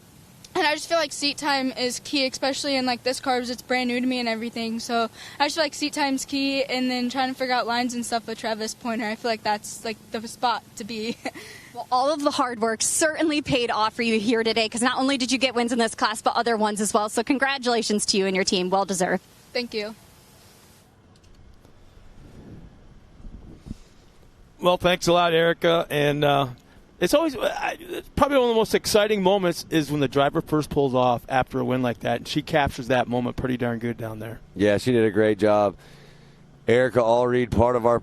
V: I just feel like seat time is key, especially in like this car because it's brand new to me and everything. So I just feel like seat time's key, and then trying to figure out lines and stuff with Travis Pointer. I feel like that's like the spot to be.
J: Well, all of the hard work certainly paid off for you here today, because not only did you get wins in this class, but other ones as well. So congratulations to you and your team. Well deserved.
V: Thank you.
F: Well, thanks a lot, Erica. And it's always probably one of the most exciting moments is when the driver first pulls off after a win like that. And she captures that moment pretty darn good down there.
G: Yeah, she did a great job. Erica Allred, part of our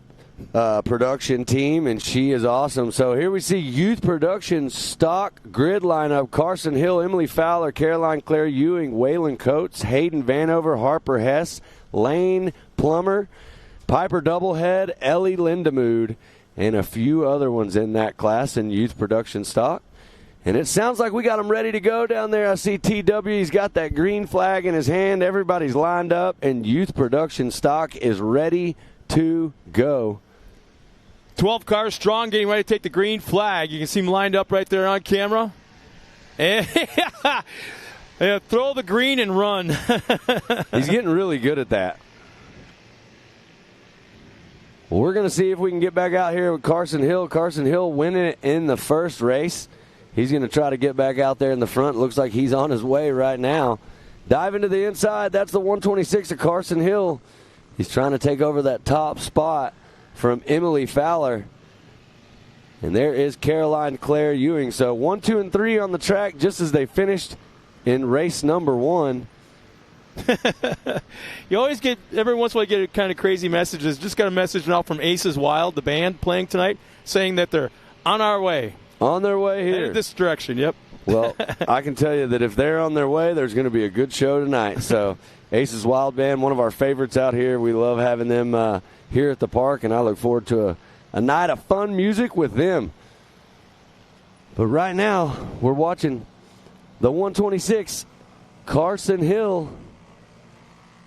G: production team, and she is awesome. So here we see youth production stock grid lineup. Carson Hill, Emily Fowler, Caroline Claire Ewing, Waylon Coates, Hayden Vanover, Harper Hess, Lane Plummer, Piper Doublehead, Ellie Lindemood, and a few other ones in that class in youth production stock. And it sounds like we got them ready to go down there. I see TW. He's got that green flag in his hand. Everybody's lined up, and youth production stock is ready to go.
F: 12 cars strong, getting ready to take the green flag. You can see them lined up right there on camera. And yeah, throw the green and run.
G: He's getting really good at that. Well, we're going to see if we can get back out here with Carson Hill. Carson Hill winning it in the first race. He's going to try to get back out there in the front. Looks like he's on his way right now. Diving to the inside. That's the 126 of Carson Hill. He's trying to take over that top spot from Emily Fowler. And there is Caroline Claire Ewing. So 1, 2, and 3 on the track just as they finished in race number 1.
F: You always get, every once in a while, get kind of crazy messages. Just got a message now from Aces Wild, the band playing tonight, saying that they're on our way.
G: On their way here.
F: Headed this direction, yep.
G: Well, I can tell you that if they're on their way, there's going to be a good show tonight. So Aces Wild Band, one of our favorites out here. We love having them here at the park, and I look forward to a night of fun music with them. But right now, we're watching the 126, Carson Hill,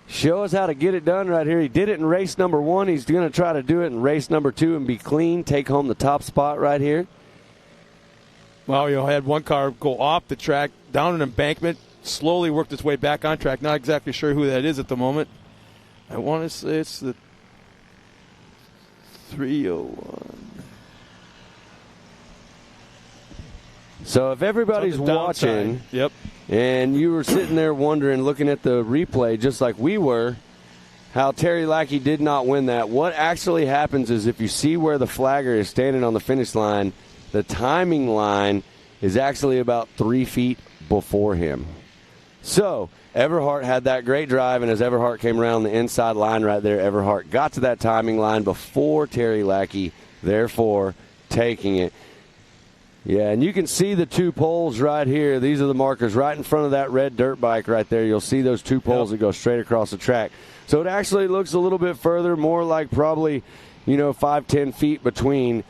G: show us how to get it done right here. He did it in race number 1. He's going to try to do it in race number 2 and be clean, take home the top spot right here.
F: Well, you know, I had one car go off the track, down an embankment, slowly worked its way back on track. Not exactly sure who that is at the moment. I want to say it's the 301.
G: So if everybody's watching,
F: yep,
G: and you were sitting there wondering, looking at the replay just like we were, how Terry Lackey did not win that. What actually happens is if you see where the flagger is standing on the finish line, the timing line is actually about 3 feet before him. So Everhart had that great drive, and as Everhart came around the inside line right there, Everhart got to that timing line before Terry Lackey, therefore taking it. Yeah, and you can see the 2 poles right here. These are the markers right in front of that red dirt bike right there. You'll see those 2 poles that go straight across the track. So it actually looks a little bit further, more like probably, 5-10 feet between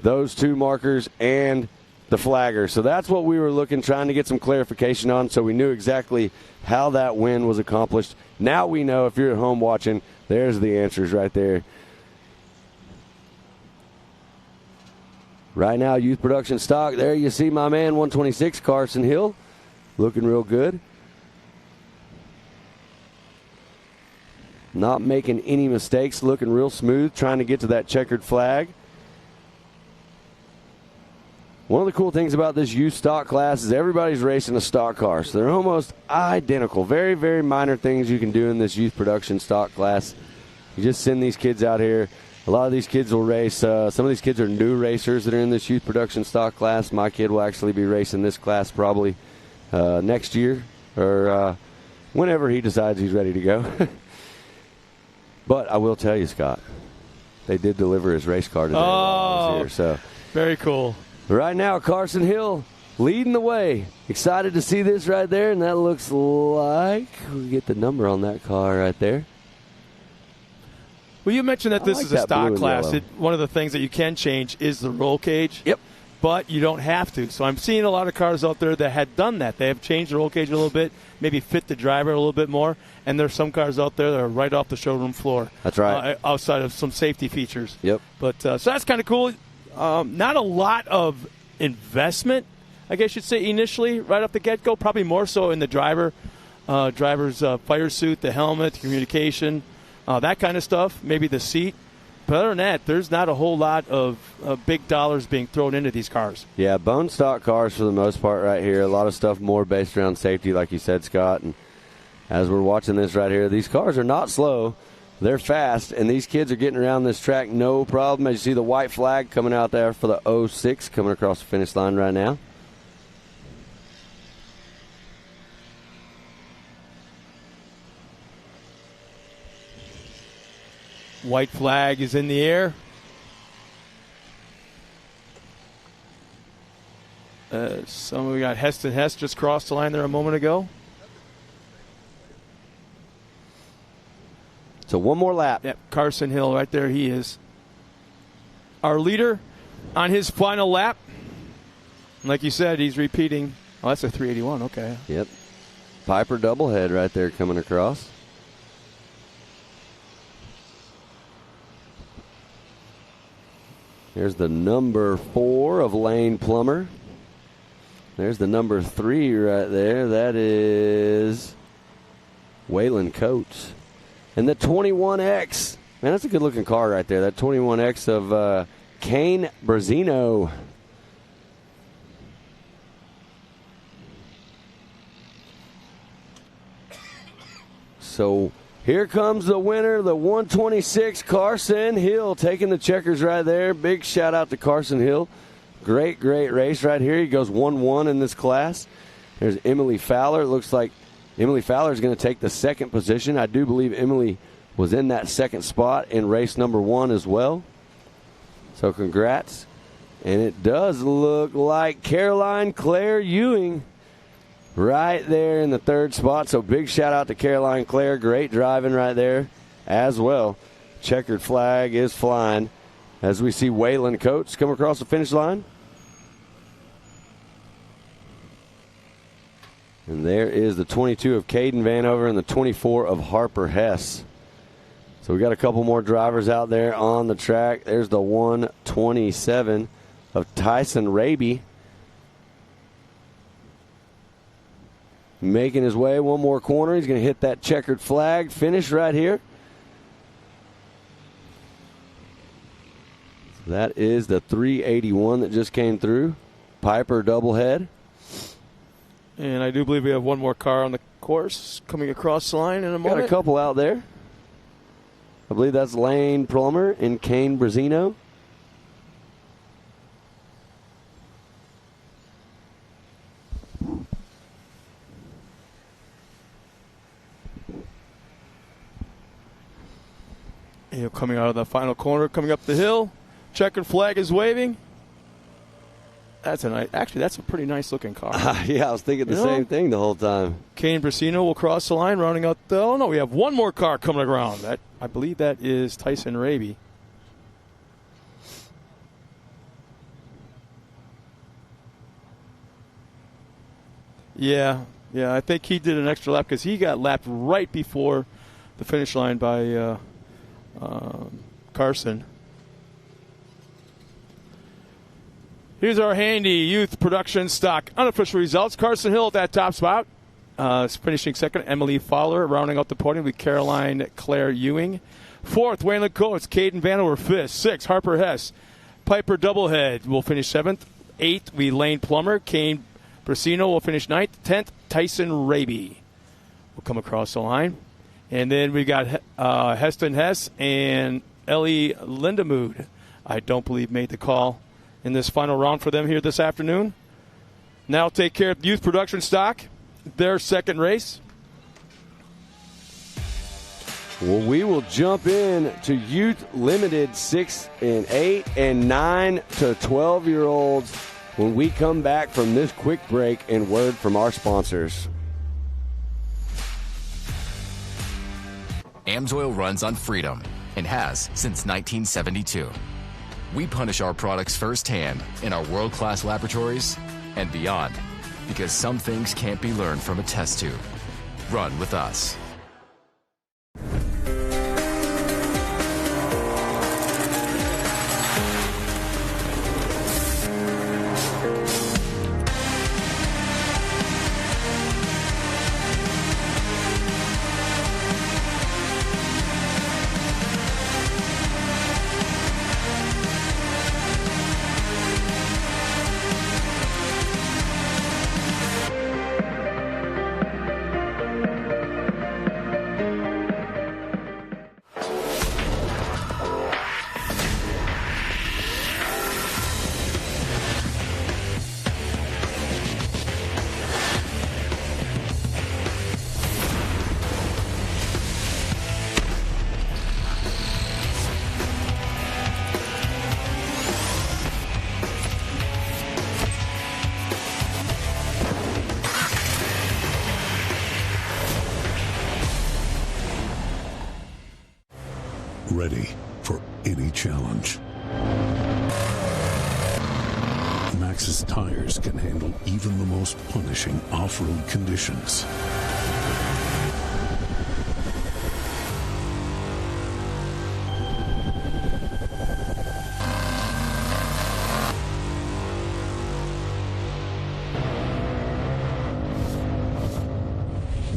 G: those 2 markers and the flagger. So that's what we were trying to get some clarification on, so we knew exactly how that win was accomplished. Now we know, if you're at home watching, there's the answers right there. Right now, youth production stock. There you see my man, 126, Carson Hill, looking real good. Not making any mistakes, looking real smooth, trying to get to that checkered flag. One of the cool things about this youth stock class is everybody's racing a stock car, so they're almost identical. Very, very minor things you can do in this youth production stock class. You just send these kids out here. A lot of these kids will race. Some of these kids are new racers that are in this youth production stock class. My kid will actually be racing this class probably next year or whenever he decides he's ready to go. But I will tell you, Scott, they did deliver his race car today while I was here. So
F: very cool.
G: Right now, Carson Hill leading the way. Excited to see this right there, and that looks like we get the number on that car right there.
F: Well, you mentioned that this is a stock class. One of the things that you can change is the roll cage.
G: Yep.
F: But you don't have to. So I'm seeing a lot of cars out there that had done that. They have changed the roll cage a little bit, maybe fit the driver a little bit more. And there's some cars out there that are right off the showroom floor.
G: That's right.
F: Outside of some safety features.
G: Yep.
F: But so that's kind of cool. Not a lot of investment, I guess you'd say, initially, right off the get-go. Probably more so in the driver's fire suit, the helmet, communication, that kind of stuff, maybe the seat. But other than that, there's not a whole lot of big dollars being thrown into these cars.
G: Yeah, bone stock cars for the most part right here. A lot of stuff more based around safety, like you said, Scott. And as we're watching this right here, these cars are not slow. They're fast, and these kids are getting around this track no problem. As you see the white flag coming out there for the 06 coming across the finish line right now.
F: White flag is in the air. We got Heston Hess just crossed the line there a moment ago.
G: So one more lap.
F: Yep, Carson Hill right there. He is our leader on his final lap. Like you said, he's repeating. Oh, that's a 381. Okay.
G: Yep. Piper doublehead right there coming across. There's the number 4 of Lane Plummer. There's the number 3 right there. That is Waylon Coates. And the 21X. Man, that's a good-looking car right there. That 21X of Kane Brazino. So here comes the winner, the 126, Carson Hill, taking the checkers right there. Big shout-out to Carson Hill. Great, great race right here. He goes 1-1 in this class. There's Emily Fowler. It looks like Emily Fowler is going to take the second position. I do believe Emily was in that second spot in race number 1 as well. So congrats. And it does look like Caroline Claire Ewing right there in the third spot. So big shout out to Caroline Claire. Great driving right there as well. Checkered flag is flying as we see Waylon Coates come across the finish line. And there is the 22 of Caden Vanover and the 24 of Harper Hess. So we got a couple more drivers out there on the track. There's the 127 of Tyson Raby. Making his way one more corner. He's going to hit that checkered flag. Finish right here. So that is the 381 that just came through. Piper doublehead.
F: And I do believe we have one more car on the course coming across the line in a moment.
G: Got a couple out there. I believe that's Lane Plummer and Kane Brazino.
F: Coming out of the final corner, coming up the hill. Checkered flag is waving. That's a pretty nice looking car.
G: Yeah, I was thinking the same thing the whole time.
F: Kane Brazino will cross the line, rounding out the. Oh no, we have one more car coming around. I believe that is Tyson Raby. Yeah, I think he did an extra lap because he got lapped right before the finish line by Carson. Here's our handy youth production stock unofficial results. Carson Hill at that top spot, finishing second. Emily Fowler rounding out the podium with Caroline Claire Ewing. Fourth, Waylon Coates, Caden Vanover fifth. Sixth, Harper Hess. Piper Doublehead will finish seventh. Eighth, Lane Plummer. Kane Brasino will finish ninth. 10th, Tyson Raby will come across the line. And then we got Heston Hess and Ellie Lindemood, I don't believe made the call in this final round for them here this afternoon. Now take care of youth production stock, their second race.
G: Well, we will jump in to youth limited 6 and 8 and 9 to 12-year-olds when we come back from this quick break and word from our sponsors.
C: AMSOIL runs on freedom and has since 1972. We punish our products firsthand in our world-class laboratories and beyond, because some things can't be learned from a test tube. Run with us.
A: Ready for any challenge. Maxxis tires can handle even the most punishing off-road conditions.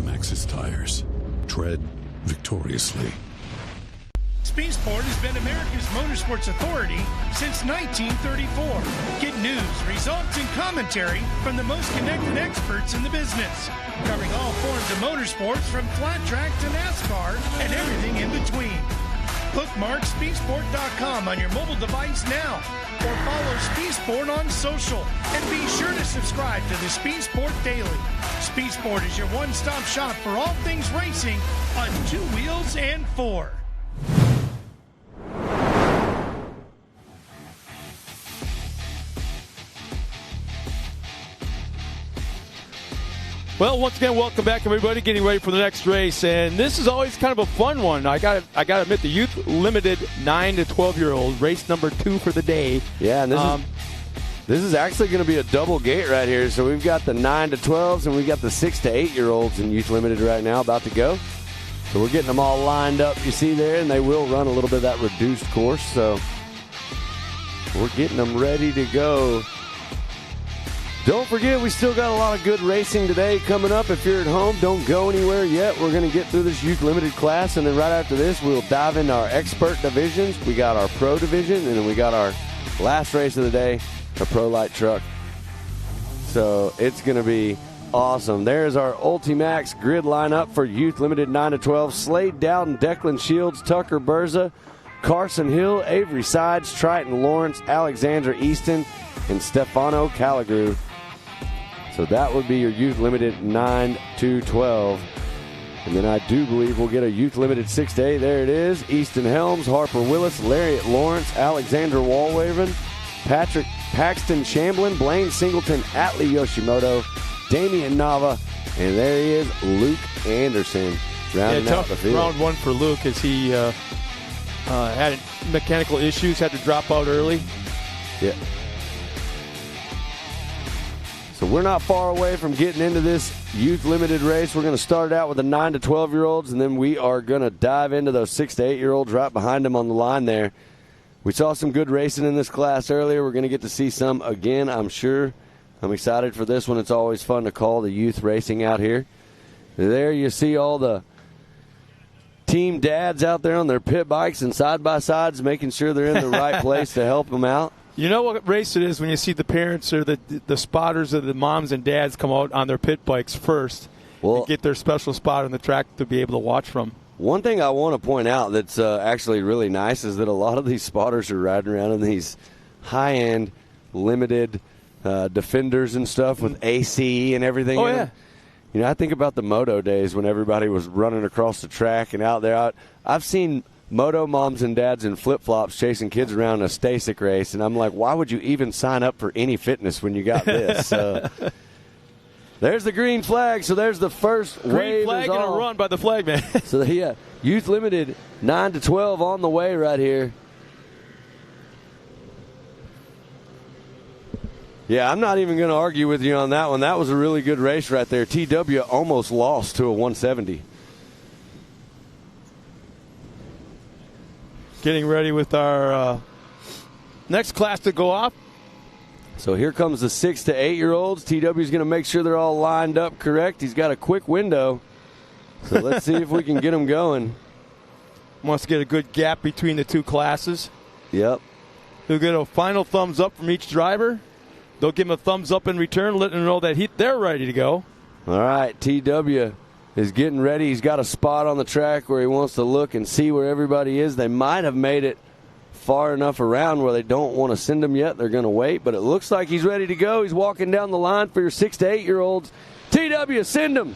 A: Maxxis tires. Tread victoriously.
B: Speed Sport has been America's motorsports authority since 1934. Get news, results, and commentary from the most connected experts in the business, covering all forms of motorsports from flat track to NASCAR and everything in between. Bookmark speedsport.com on your mobile device now, or follow Speed Sport on social, and be sure to subscribe to the Speed Sport Daily. Speed Sport is your one-stop shop for all things racing on 2 wheels and 4.
F: Well, once again, welcome back, everybody. Getting ready for the next race, and this is always kind of a fun one. I got to admit, the youth limited 9 to 12-year-old race number 2 for the day.
G: Yeah, and this is actually going to be a double gate right here. So we've got the 9 to 12s, and we've got the 6 to 8-year-olds in youth limited right now, about to go. So we're getting them all lined up. You see there, and they will run a little bit of that reduced course. So we're getting them ready to go. Don't forget, we still got a lot of good racing today coming up. If you're at home, don't go anywhere yet. We're going to get through this youth limited class, and then right after this, we'll dive into our expert divisions. We got our pro division, and then we got our last race of the day, a pro light truck. So it's going to be Awesome. There's our Ultimax grid lineup for Youth Limited 9-12. Slade Dowden, Declan Shields, Tucker Berza, Carson Hill, Avery Sides, Triton Lawrence, Alexandra Easton, and Stefano Calagru. So that would be your Youth Limited 9-12. And then I do believe we'll get a Youth Limited 6-8. There it is. Easton Helms, Harper Willis, Lariat Lawrence, Alexander Walraven, Patrick Paxton Shamblin, Blaine Singleton, Atlee Yoshimoto, Damian Nava, and there he is, Luke Anderson, rounding out the field.
F: Round one for Luke as he had mechanical issues, had to drop out early.
G: Yeah. So we're not far away from getting into this Youth Limited race. We're going to start out with the 9 to 12-year-olds, and then we are going to dive into those 6 to 8-year-olds right behind them on the line there. We saw some good racing in this class earlier. We're going to get to see some again, I'm sure. I'm excited for this one. It's always fun to call the youth racing out here. There you see all the team dads out there on their pit bikes and side-by-sides making sure they're in the right place to help them out.
F: You know what race it is when you see the parents or the spotters or the moms and dads come out on their pit bikes first and get their special spot on the track to be able to watch from.
G: One thing I want to point out that's actually really nice is that a lot of these spotters are riding around in these high-end, limited Defenders and stuff with AC and everything.
F: Oh,
G: in
F: yeah.
G: them. You know, I think about the moto days when everybody was running across the track and out there. I've seen moto moms and dads in flip-flops chasing kids around a Stasic race, and I'm like, why would you even sign up for any fitness when you got this? There's the green flag, so there's the first
F: green
G: wave.
F: Flag and a run by the flag man.
G: So, yeah, Youth Limited 9 to 12 on the way right here. Yeah, I'm not even going to argue with you on that one. That was a really good race right there. TW almost lost to a 170.
F: Getting ready with our next class to go off.
G: So here comes the 6 to 8-year-olds. TW's going to make sure they're all lined up correct. He's got a quick window. So let's see if we can get them going.
F: Wants to get a good gap between the two classes.
G: Yep.
F: He'll get a final thumbs up from each driver. They'll give him a thumbs up in return, letting them know that they're ready to go.
G: All right, TW is getting ready. He's got a spot on the track where he wants to look and see where everybody is. They might have made it far enough around where they don't want to send him yet. They're going to wait, but it looks like he's ready to go. He's walking down the line for your 6 to 8-year-olds. TW, send him.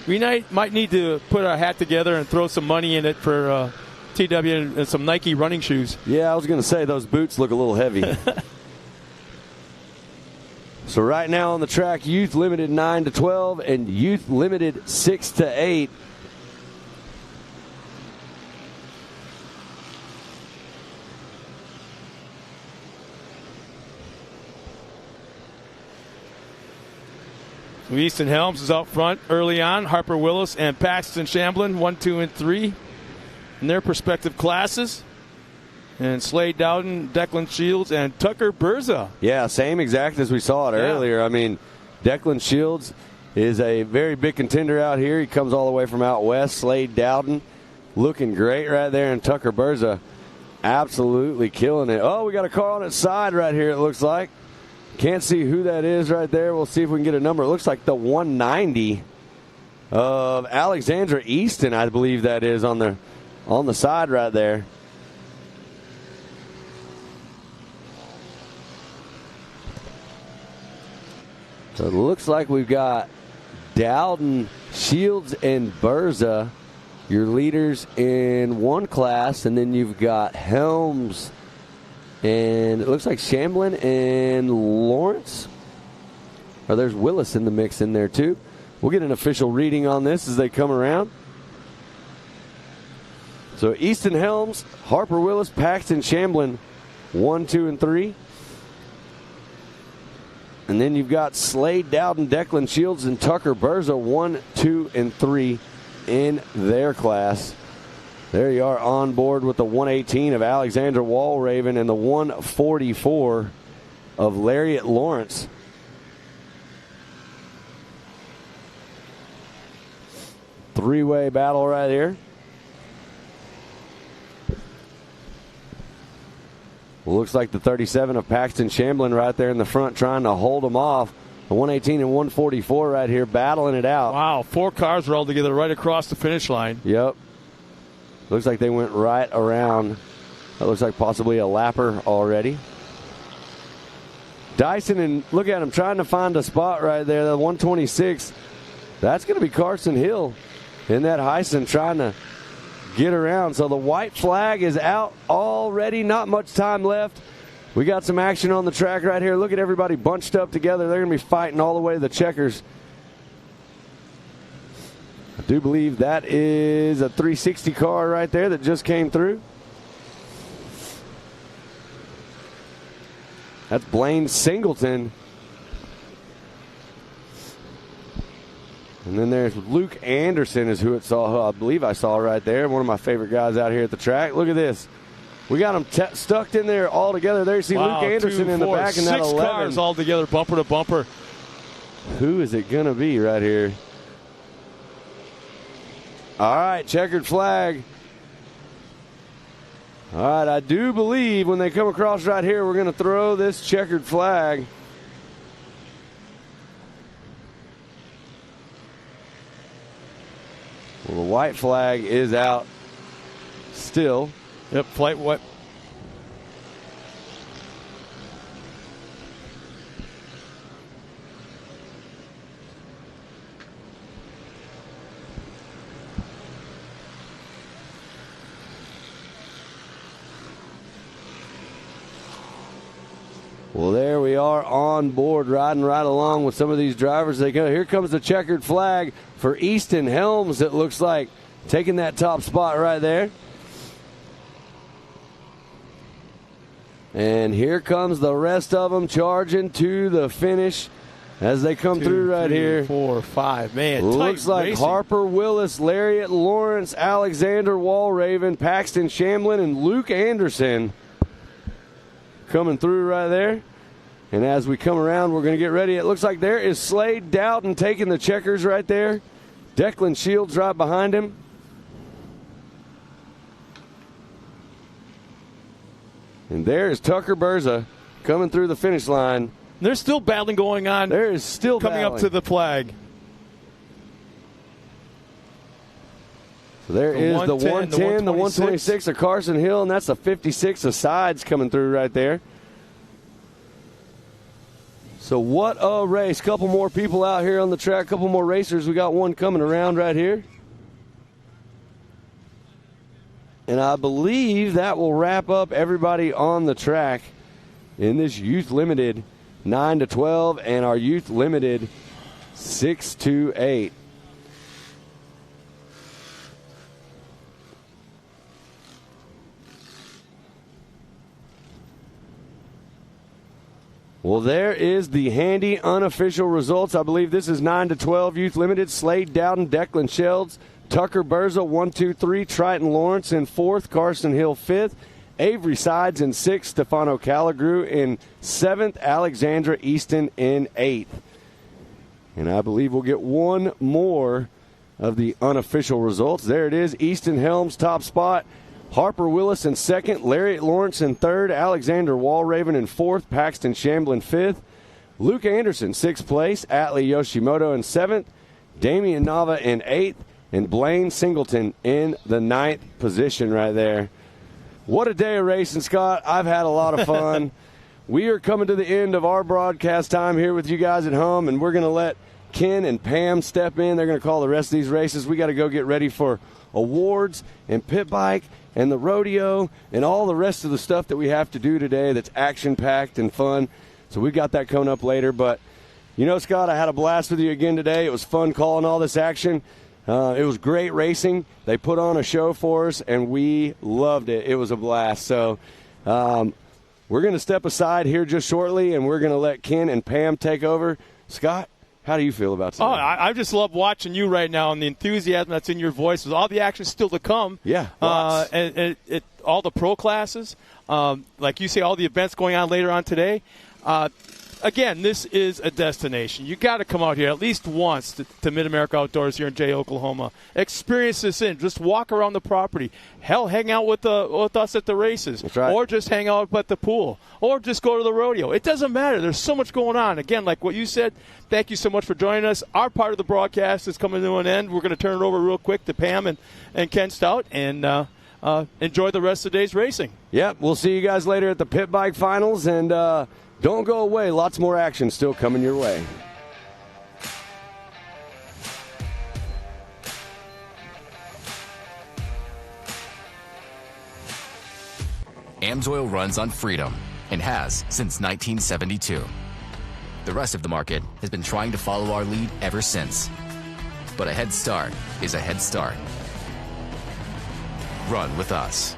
F: We might need to put our hat together and throw some money in it for TW and some Nike running shoes.
G: Yeah, I was going to say those boots look a little heavy. So right now on the track, Youth Limited 9 to 12 and Youth Limited 6 to 8.
F: Easton Helms is out front early on. Harper Willis and Paxton Shamblin, 1, 2, and 3 in their respective classes. And Slade Dowden, Declan Shields, and Tucker Berza.
G: Yeah, same exact as we saw it earlier. I mean, Declan Shields is a very big contender out here. He comes all the way from out west. Slade Dowden looking great right there. And Tucker Berza absolutely killing it. Oh, we got a car on its side right here, it looks like. Can't see who that is right there. We'll see if we can get a number. It looks like the 190 of Alexandra Easton, I believe that is on the side right there. So it looks like we've got Dowden, Shields, and Berza, your leaders in one class, and then you've got Helms, and it looks like Shamblin and Lawrence. Or there's Willis in the mix in there too. We'll get an official reading on this as they come around. So Easton Helms, Harper Willis, Paxton Shamblin, 1, 2, and 3. And then you've got Slade Dowden, Declan Shields, and Tucker Berza, 1, 2, and 3 in their class. There you are on board with the 118 of Alexander Walraven and the 144 of Lariat Lawrence. Three-way battle right here. Well, looks like the 37 of Paxton Shamblin right there in the front trying to hold them off. The 118 and 144 right here battling it out.
F: Wow, 4 cars rolled together right across the finish line.
G: Yep. Looks like they went right around. That looks like possibly a lapper already. Dyson, and look at him trying to find a spot right there. The 126. That's going to be Carson Hill in that Heisen trying to get around. So the white flag is out already. Not much time left. We got some action on the track right here. Look at everybody bunched up together. They're going to be fighting all the way to the checkers. I do believe that is a 360 car right there that just came through. That's Blaine Singleton. And then there's Luke Anderson is who I believe I saw right there. One of my favorite guys out here at the track. Look at this. We got them stuck in there all together. There you see Luke Anderson in the back. And
F: 6
G: that 11.
F: cars all together, bumper to bumper.
G: Who is it going to be right here? All right, checkered flag. All right, I do believe when they come across right here, we're going to throw this checkered flag. Well, the white flag is out still.
F: Yep, flight what?
G: Well, there we are on board, riding right along with some of these drivers. They go. Here comes the checkered flag for Easton Helms, it looks like, taking that top spot right there. And here comes the rest of them charging to the finish as they come through right here.
F: 4, 5, man.
G: Looks like
F: racing.
G: Harper Willis, Lariat Lawrence, Alexander Walraven, Paxton Shamblin, and Luke Anderson coming through right there. And as we come around, we're going to get ready. It looks like there is Slade Dowden taking the checkers right there. Declan Shields right behind him. And there is Tucker Berza coming through the finish line.
F: There's still battling going on.
G: There is still
F: coming up to the flag.
G: So there is the 110, the 126 of Carson Hill, and that's the 56 of Sides coming through right there. So what a race. Couple more people out here on the track, couple more racers. We got one coming around right here. And I believe that will wrap up everybody on the track in this Youth Limited 9-12 and our Youth Limited 6-8. Well, there is the handy unofficial results. I believe this is 9-12 Youth Limited. Slade Dowden, Declan Shields, Tucker Berza, 1, 2, 3. Triton Lawrence in 4th. Carson Hill 5th. Avery Sides in 6th. Stefano Calagru in 7th. Alexandra Easton in 8th. And I believe we'll get one more of the unofficial results. There it is. Easton Helms, top spot. Harper Willis in 2nd. Lariat Lawrence in 3rd. Alexander Walraven in 4th. Paxton Shamblin 5th. Luke Anderson, 6th place. Atlee Yoshimoto in 7th. Damian Nava in 8th. And Blaine Singleton in the 9th position right there. What a day of racing, Scott. I've had a lot of fun. We are coming to the end of our broadcast time here with you guys at home, and we're going to let Ken and Pam step in. They're going to call the rest of these races. We got to go get ready for awards and pit bike and the rodeo and all the rest of the stuff that we have to do today that's action-packed and fun. So we got that coming up later. But, you know, Scott, I had a blast with you again today. It was fun calling all this action. It was great racing. They put on a show for us, and we loved it. It was a blast. So we're going to step aside here just shortly, and we're going to let Ken and Pam take over. Scott, how do you feel about today?
F: Oh, I just love watching you right now and the enthusiasm that's in your voice. With all the action still to come.
G: Yeah.
F: And all the pro classes, like you say, all the events going on later on today. again, this is a destination. You got to come out here at least once to MidAmerica Outdoors here in Jay, Oklahoma. Experience this just walk around the property. Hell, hang out with us at the races.
G: That's right.
F: Or just hang out at the pool. Or just go to the rodeo. It doesn't matter. There's so much going on. Again, like what you said, thank you so much for joining us. Our part of the broadcast is coming to an end. We're going to turn it over real quick to Pam and Ken Stout and enjoy the rest of the day's racing.
G: Yep, we'll see you guys later at the Pit Bike Finals, and don't go away. Lots more action still coming your way.
C: AMSOIL runs on freedom and has since 1972. The rest of the market has been trying to follow our lead ever since. But a head start is a head start. Run with us.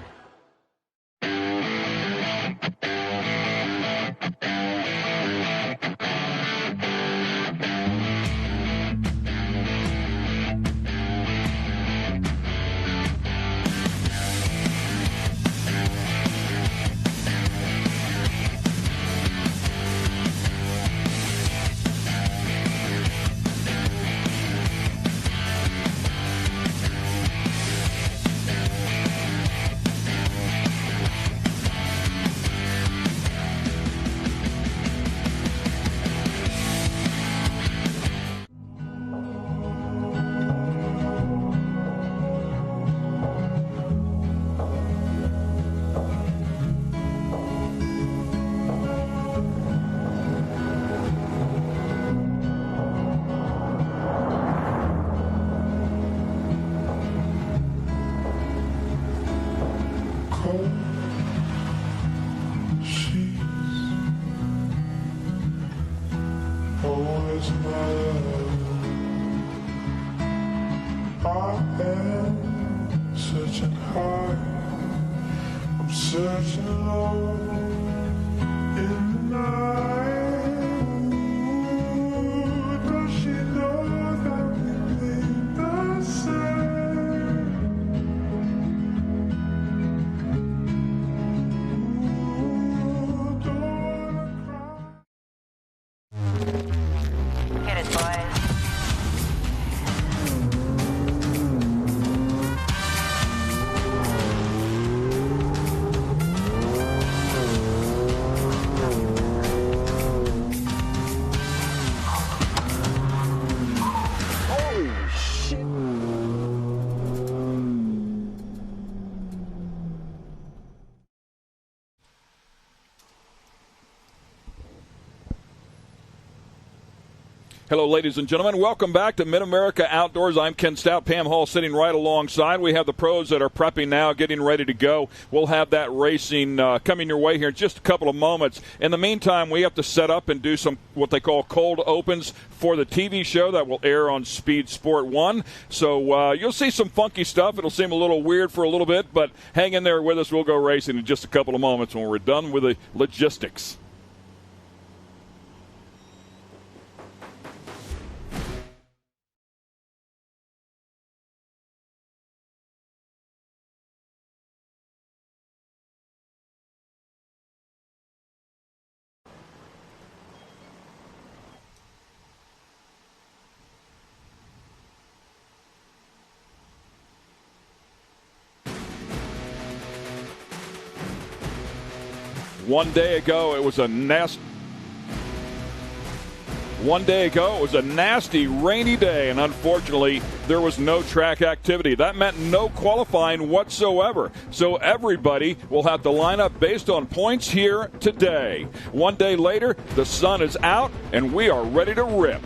H: Hello, ladies and gentlemen. Welcome back to MidAmerica Outdoors. I'm Ken Stout. Pam Hall sitting right alongside. We have the pros that are prepping now, getting ready to go. We'll have that racing coming your way here in just a couple of moments. In the meantime, we have to set up and do some what they call cold opens for the TV show that will air on Speed Sport 1. So you'll see some funky stuff. It'll seem a little weird for a little bit, but hang in there with us. We'll go racing in just a couple of moments when we're done with the logistics. One day ago, it was a nasty rainy day, and unfortunately, there was no track activity. That meant no qualifying whatsoever. So everybody will have to line up based on points here today. One day later, the sun is out, and we are ready to rip.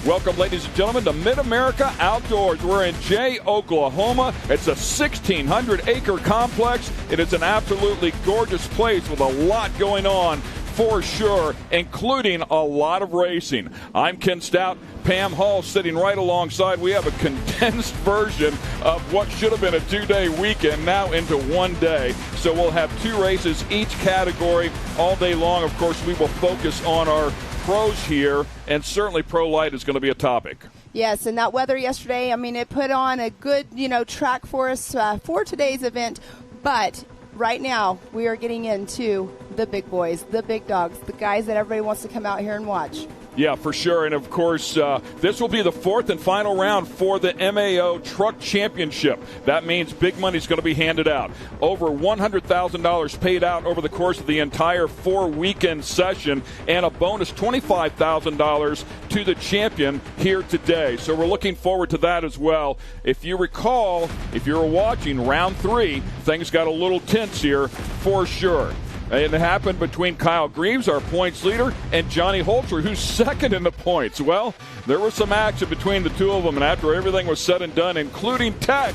H: Welcome, ladies and gentlemen, to MidAmerica Outdoors. We're in Jay, Oklahoma. It's a 1,600-acre complex. It is an absolutely gorgeous place with a lot going on for sure, including a lot of racing. I'm Ken Stout. Pam Hall sitting right alongside. We have a condensed version of what should have been a two-day weekend now into one day. So we'll have two races each category all day long. Of course, we will focus on our pros here, and certainly Pro Light is going to be a topic.
E: Yes, and that weather yesterday, I mean, it put on a good, track for us for today's event. But right now, we are getting into the big boys, the big dogs, the guys that everybody wants to come out here and watch.
H: Yeah, for sure. And, of course, this will be the fourth and final round for the MAO Truck Championship. That means big money is going to be handed out. Over $100,000 paid out over the course of the entire 4-weekend session, and a bonus $25,000 to the champion here today. So we're looking forward to that as well. If you recall, if you were watching round 3, things got a little tense here for sure. It happened between Kyle Greaves, our points leader, and Johnny Holter, who's second in the points. Well, there was some action between the two of them, and after everything was said and done, including tech,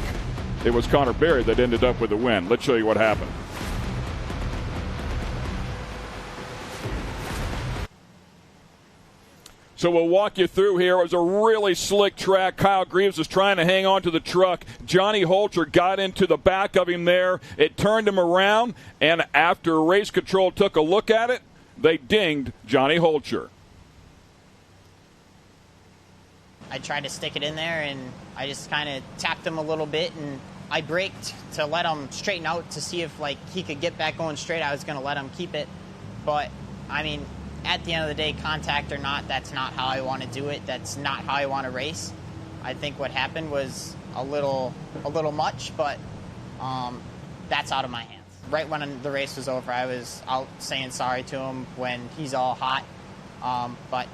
H: it was Connor Berry that ended up with the win. Let's show you what happened. So we'll walk you through here. It was a really slick track. Kyle Greaves was trying to hang on to the truck. Johnny Holter got into the back of him there. It turned him around, and after race control took a look at it, they dinged Johnny Holter.
I: I tried to stick it in there, and I just kind of tapped him a little bit, and I braked to let him straighten out to see if he could get back going straight. I was going to let him keep it, but I mean, at the end of the day, contact or not, that's not how I want to do it. That's not how I want to race. I think what happened was a little much, but that's out of my hands. Right when the race was over, I was out saying sorry to him when he's all hot, but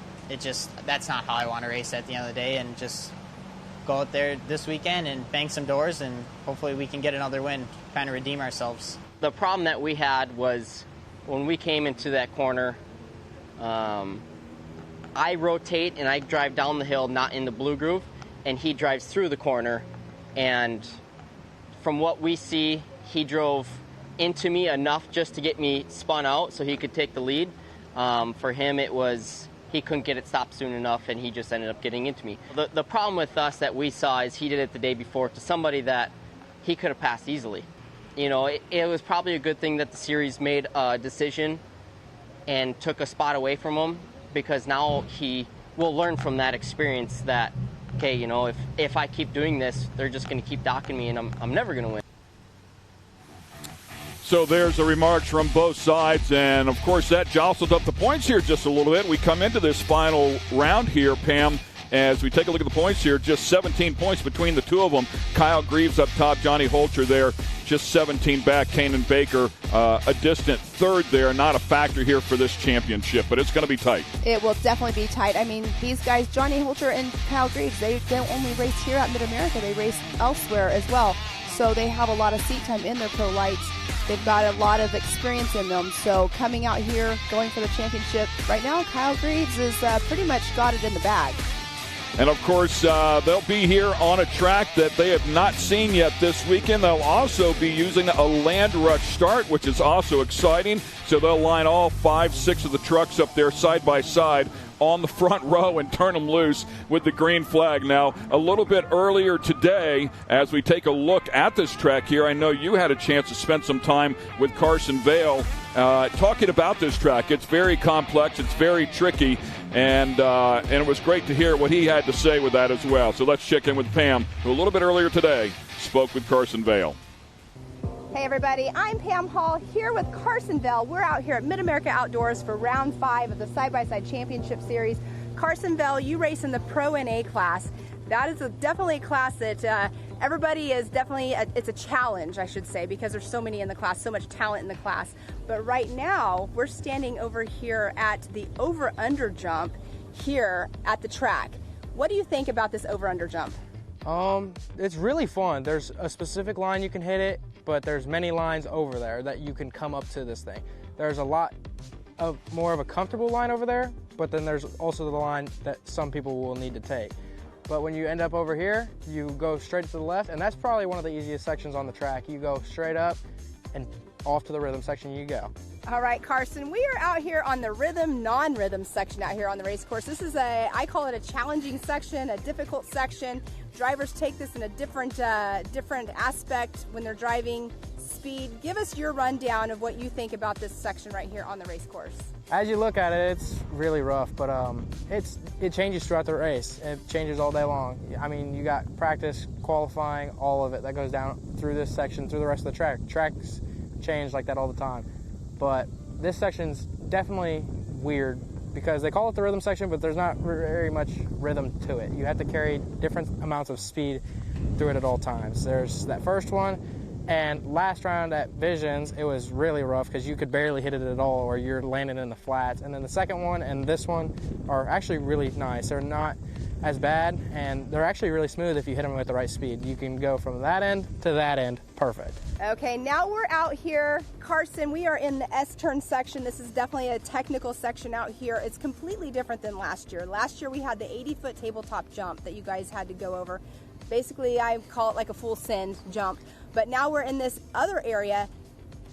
I: that's not how I want to race at the end of the day, and just go out there this weekend and bang some doors, and hopefully we can get another win, kind of redeem ourselves.
K: The problem that we had was when we came into that corner, I rotate and I drive down the hill, not in the blue groove, and he drives through the corner. And from what we see, he drove into me enough just to get me spun out so he could take the lead. For him, it was he couldn't get it stopped soon enough, and he just ended up getting into me. The problem with us that we saw is he did it the day before to somebody that he could have passed easily. It was probably a good thing that the series made a decision and took a spot away from him, because now he will learn from that experience that, okay, if I keep doing this, they're just going to keep docking me, and I'm never going to win.
H: So there's the remarks from both sides, and of course that jostled up the points here just a little bit. We come into this final round here, Pam, as we take a look at the points here, just 17 points between the two of them. Kyle Greaves up top, Johnny Holter there, just 17 back. Kanan Baker, a distant third there, not a factor here for this championship, but it's going to be tight.
E: It will definitely be tight. I mean, these guys, Johnny Holter and Kyle Greaves, they don't only race here at MidAmerica, they race elsewhere as well. So they have a lot of seat time in their pro lights. They've got a lot of experience in them. So coming out here, going for the championship, right now, Kyle Greaves is pretty much got it in the bag.
H: And, of course, they'll be here on a track that they have not seen yet this weekend. They'll also be using a land rush start, which is also exciting. So they'll line all 5-6 of the trucks up there side by side on the front row and turn them loose with the green flag. Now, a little bit earlier today, as we take a look at this track here, I know you had a chance to spend some time with Carson Vale talking about this track. It's very complex. It's very tricky. And it was great to hear what he had to say with that as well. So let's check in with Pam, who a little bit earlier today spoke with Carson Vale.
E: Hey everybody, I'm Pam Hall here with Carson Vale. We're out here at MidAmerica Outdoors for round 5 of the Side-by-Side Championship Series. Carson Vale, you race in the Pro NA class. That is definitely a class that everybody is definitely, it's a challenge, I should say, because there's so many in the class, so much talent in the class. But right now, we're standing over here at the over-under jump here at the track. What do you think about this over-under jump?
W: It's really fun. There's a specific line you can hit it, but there's many lines over there that you can come up to this thing. There's a lot of more of a comfortable line over there, but then there's also the line that some people will need to take. But when you end up over here, you go straight to the left, and that's probably one of the easiest sections on the track. You go straight up and off to the rhythm section you go.
E: All right, Carson, we are out here on the rhythm, non-rhythm section out here on the race course. This is I call it a challenging section, a difficult section. Drivers take this in a different aspect when they're driving. speed. Give us your rundown of what you think about this section right here on the race course.
W: As you look at it, it's really rough, but it changes throughout the race. It changes all day long. I mean, you got practice, qualifying, all of it that goes down through this section, through the rest of the track. Tracks change like that all the time, but this section's definitely weird because they call it the rhythm section, but there's not very much rhythm to it. You have to carry different amounts of speed through it at all times. There's that first one, and last round at Visions, it was really rough because you could barely hit it at all or you're landing in the flats. And then the second one and this one are actually really nice. They're not as bad, and they're actually really smooth if you hit them with the right speed. You can go from that end to that end perfect.
E: Okay, now we're out here. Carson, we are in the S-turn section. This is definitely a technical section out here. It's completely different than last year. Last year we had the 80-foot tabletop jump that you guys had to go over. Basically, I call it like a full send jump. But now we're in this other area.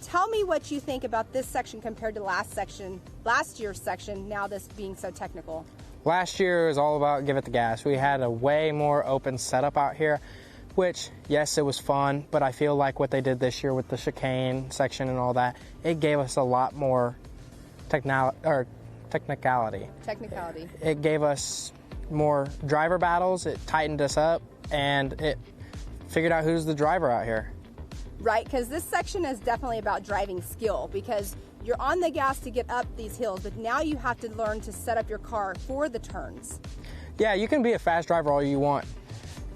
E: Tell me what you think about this section compared to last year's section, now this being so technical.
W: Last year was all about give it the gas. We had a way more open setup out here, which, yes, it was fun, but I feel like what they did this year with the chicane section and all that, it gave us a lot more technicality. It gave us more driver battles, it tightened us up, and it figured out who's the driver out here.
E: Right, because this section is definitely about driving skill, because you're on the gas to get up these hills, but now you have to learn to set up your car for the turns.
W: Yeah, you can be a fast driver all you want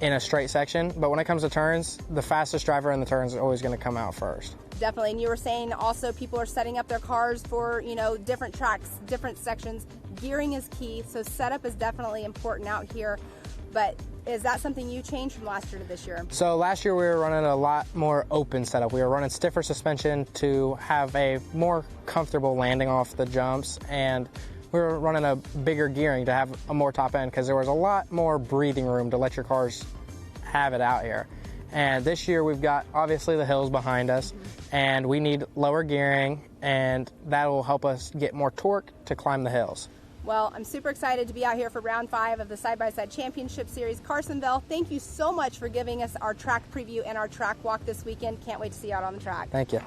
W: in a straight section, but when it comes to turns, the fastest driver in the turns is always going to come out first.
E: Definitely, and you were saying also people are setting up their cars for, different tracks, different sections. Gearing is key, so setup is definitely important out here, but is that something you changed from last year to this year?
W: So last year we were running a lot more open setup. We were running stiffer suspension to have a more comfortable landing off the jumps, and we were running a bigger gearing to have a more top end because there was a lot more breathing room to let your cars have it out here. And this year we've got obviously the hills behind us, and we need lower gearing, and that will help us get more torque to climb the hills.
E: Well, I'm super excited to be out here for round 5 of the Side-by-Side Championship Series. Carsonville, thank you so much for giving us our track preview and our track walk this weekend. Can't wait to see you out on the track.
W: Thank you.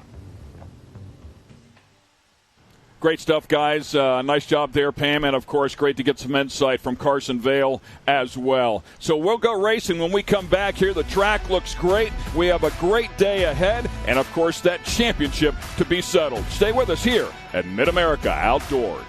H: Great stuff, guys. Nice job there, Pam. And, of course, great to get some insight from Carson Vale as well. So we'll go racing when we come back here. The track looks great. We have a great day ahead. And, of course, that championship to be settled. Stay with us here at MidAmerica Outdoors.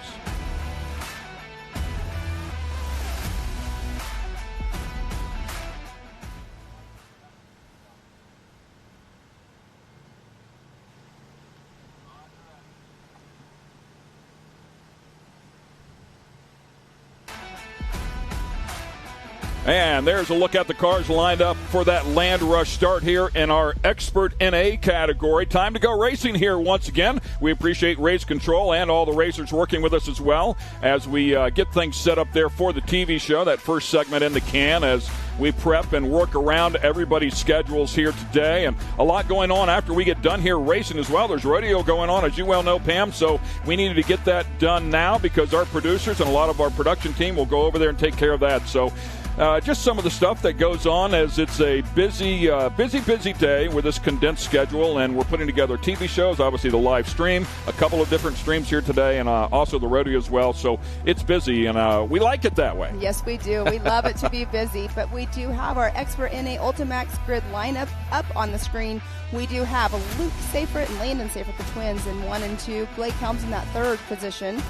H: And there's a look at the cars lined up for that land rush start here in our Expert NA category. Time to go racing here once again. We appreciate Race Control and all the racers working with us as well as we get things set up there for the TV show, that first segment in the can as we prep and work around everybody's schedules here today. And a lot going on after we get done here racing as well. There's rodeo going on, as you well know, Pam, so we needed to get that done now because our producers and a lot of our production team will go over there and take care of that. So just some of the stuff that goes on as it's a busy day with this condensed schedule, and we're putting together TV shows, obviously the live stream, a couple of different streams here today, and also the rodeo as well. So it's busy, and we like it that way.
E: Yes, we do. We love it to be busy, but we do have our Expert NA Ultimax grid lineup up on the screen. We do have Luke Seyfried and Landon Seyfried, the twins, in 1 and 2. Blake Helms in that third position.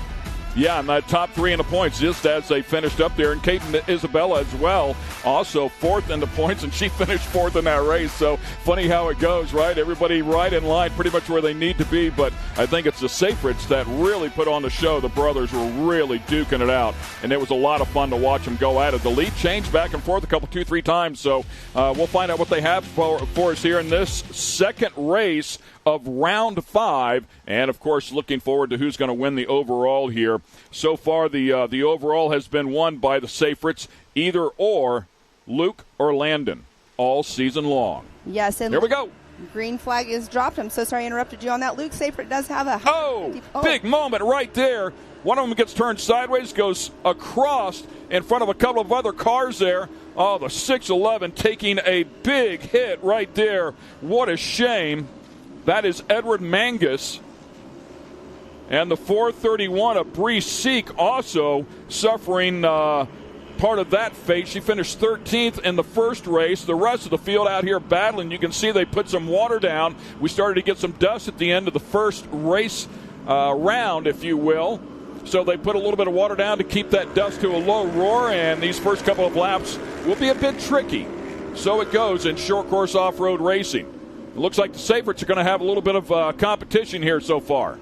H: Yeah, and that top 3 in the points just as they finished up there. And Kate and Isabella as well, also 4th in the points, and she finished 4th in that race. So funny how it goes, right? Everybody right in line, pretty much where they need to be. But I think it's the Seyfrieds that really put on the show. The brothers were really duking it out, and it was a lot of fun to watch them go at it. The lead changed back and forth a couple, 2-3 times. So we'll find out what they have for us here in this second race of round 5, and of course looking forward to who's going to win the overall here. So far the overall has been won by the Seyfrieds, either or Luke or Landon, all season long.
E: Yes, and
H: here we go.
E: Green flag is dropped. I'm so sorry I interrupted you on that. Luke Seyfried does have a
H: big moment right there. One of them gets turned sideways, goes across in front of a couple of other cars there. Oh, the 611 taking a big hit right there. What a shame. That is Edward Mangus. And the 4:31 of Bree Seek also suffering part of that fate. She finished 13th in the first race. The rest of the field out here battling. You can see they put some water down. We started to get some dust at the end of the first race round, if you will. So they put a little bit of water down to keep that dust to a low roar, and these first couple of laps will be a bit tricky. So it goes in short course off-road racing. It looks like the favorites are going to have a little bit of competition here so far.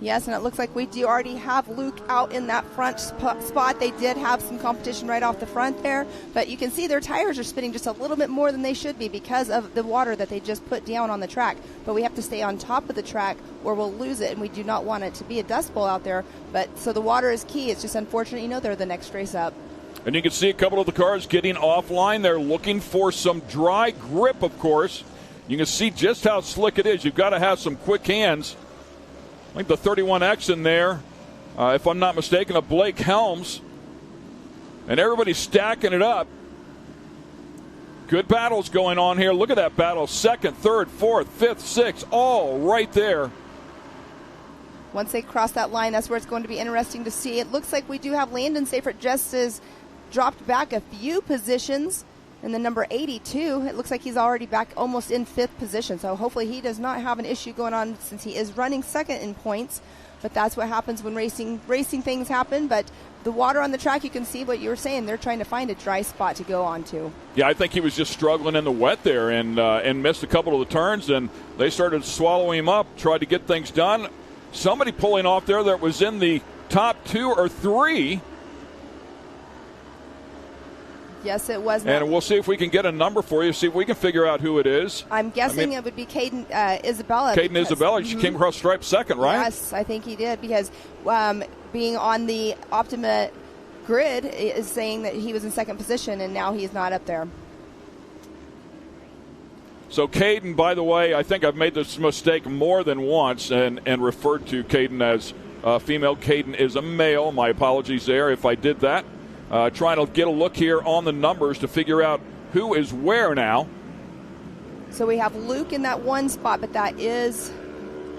E: Yes, and it looks like we do already have Luke out in that front spot. They did have some competition right off the front there, but you can see their tires are spinning just a little bit more than they should be because of the water that they just put down on the track. But we have to stay on top of the track or we'll lose it, and we do not want it to be a dust bowl out there. But so the water is key. It's just unfortunate, they're the next race up.
H: And you can see a couple of the cars getting offline. They're looking for some dry grip, of course. You can see just how slick it is. You've got to have some quick hands. I think the 31X in there, if I'm not mistaken, of Blake Helms. And everybody's stacking it up. Good battles going on here. Look at that battle. Second, third, fourth, fifth, sixth, all right there.
E: Once they cross that line, that's where it's going to be interesting to see. It looks like we do have Landon Seyfert just as dropped back a few positions. And the number 82, it looks like he's already back almost in 5th position. So hopefully he does not have an issue going on since he is running second in points. But that's what happens when racing things happen. But the water on the track, you can see what you were saying. They're trying to find a dry spot to go on to.
H: Yeah, I think he was just struggling in the wet there and missed a couple of the turns. And they started swallowing him up, tried to get things done. Somebody pulling off there that was in the top 2 or 3.
E: Yes, it was.
H: And we'll see if we can get a number for you, see if we can figure out who it is.
E: I'm guessing it would be Caden Isabella.
H: Caden Isabella. She came across stripe second, right?
E: Yes, I think he did because being on the Optima grid is saying that he was in second position, and now he's not up there.
H: So Caden, by the way, I think I've made this mistake more than once and referred to Caden as female. Caden is a male. My apologies there if I did that. Trying to get a look here on the numbers to figure out who is where now.
E: So we have Luke in that 1 spot, but that is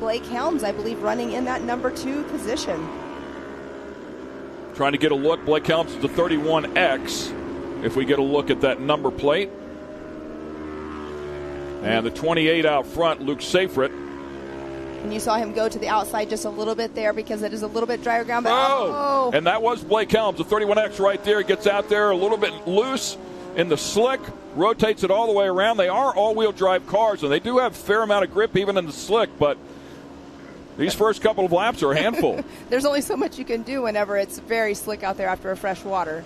E: Blake Helms, I believe, running in that number 2 position.
H: Trying to get a look. Blake Helms is the 31X. If we get a look at that number plate. And the 28 out front, Luke Seyfert.
E: And you saw him go to the outside just a little bit there because it is a little bit drier ground.
H: But and that was Blake Helms, the 31X right there. He gets out there a little bit loose in the slick, rotates it all the way around. They are all-wheel drive cars, and they do have a fair amount of grip even in the slick, but these first couple of laps are a handful.
E: There's only so much you can do whenever it's very slick out there after a fresh water.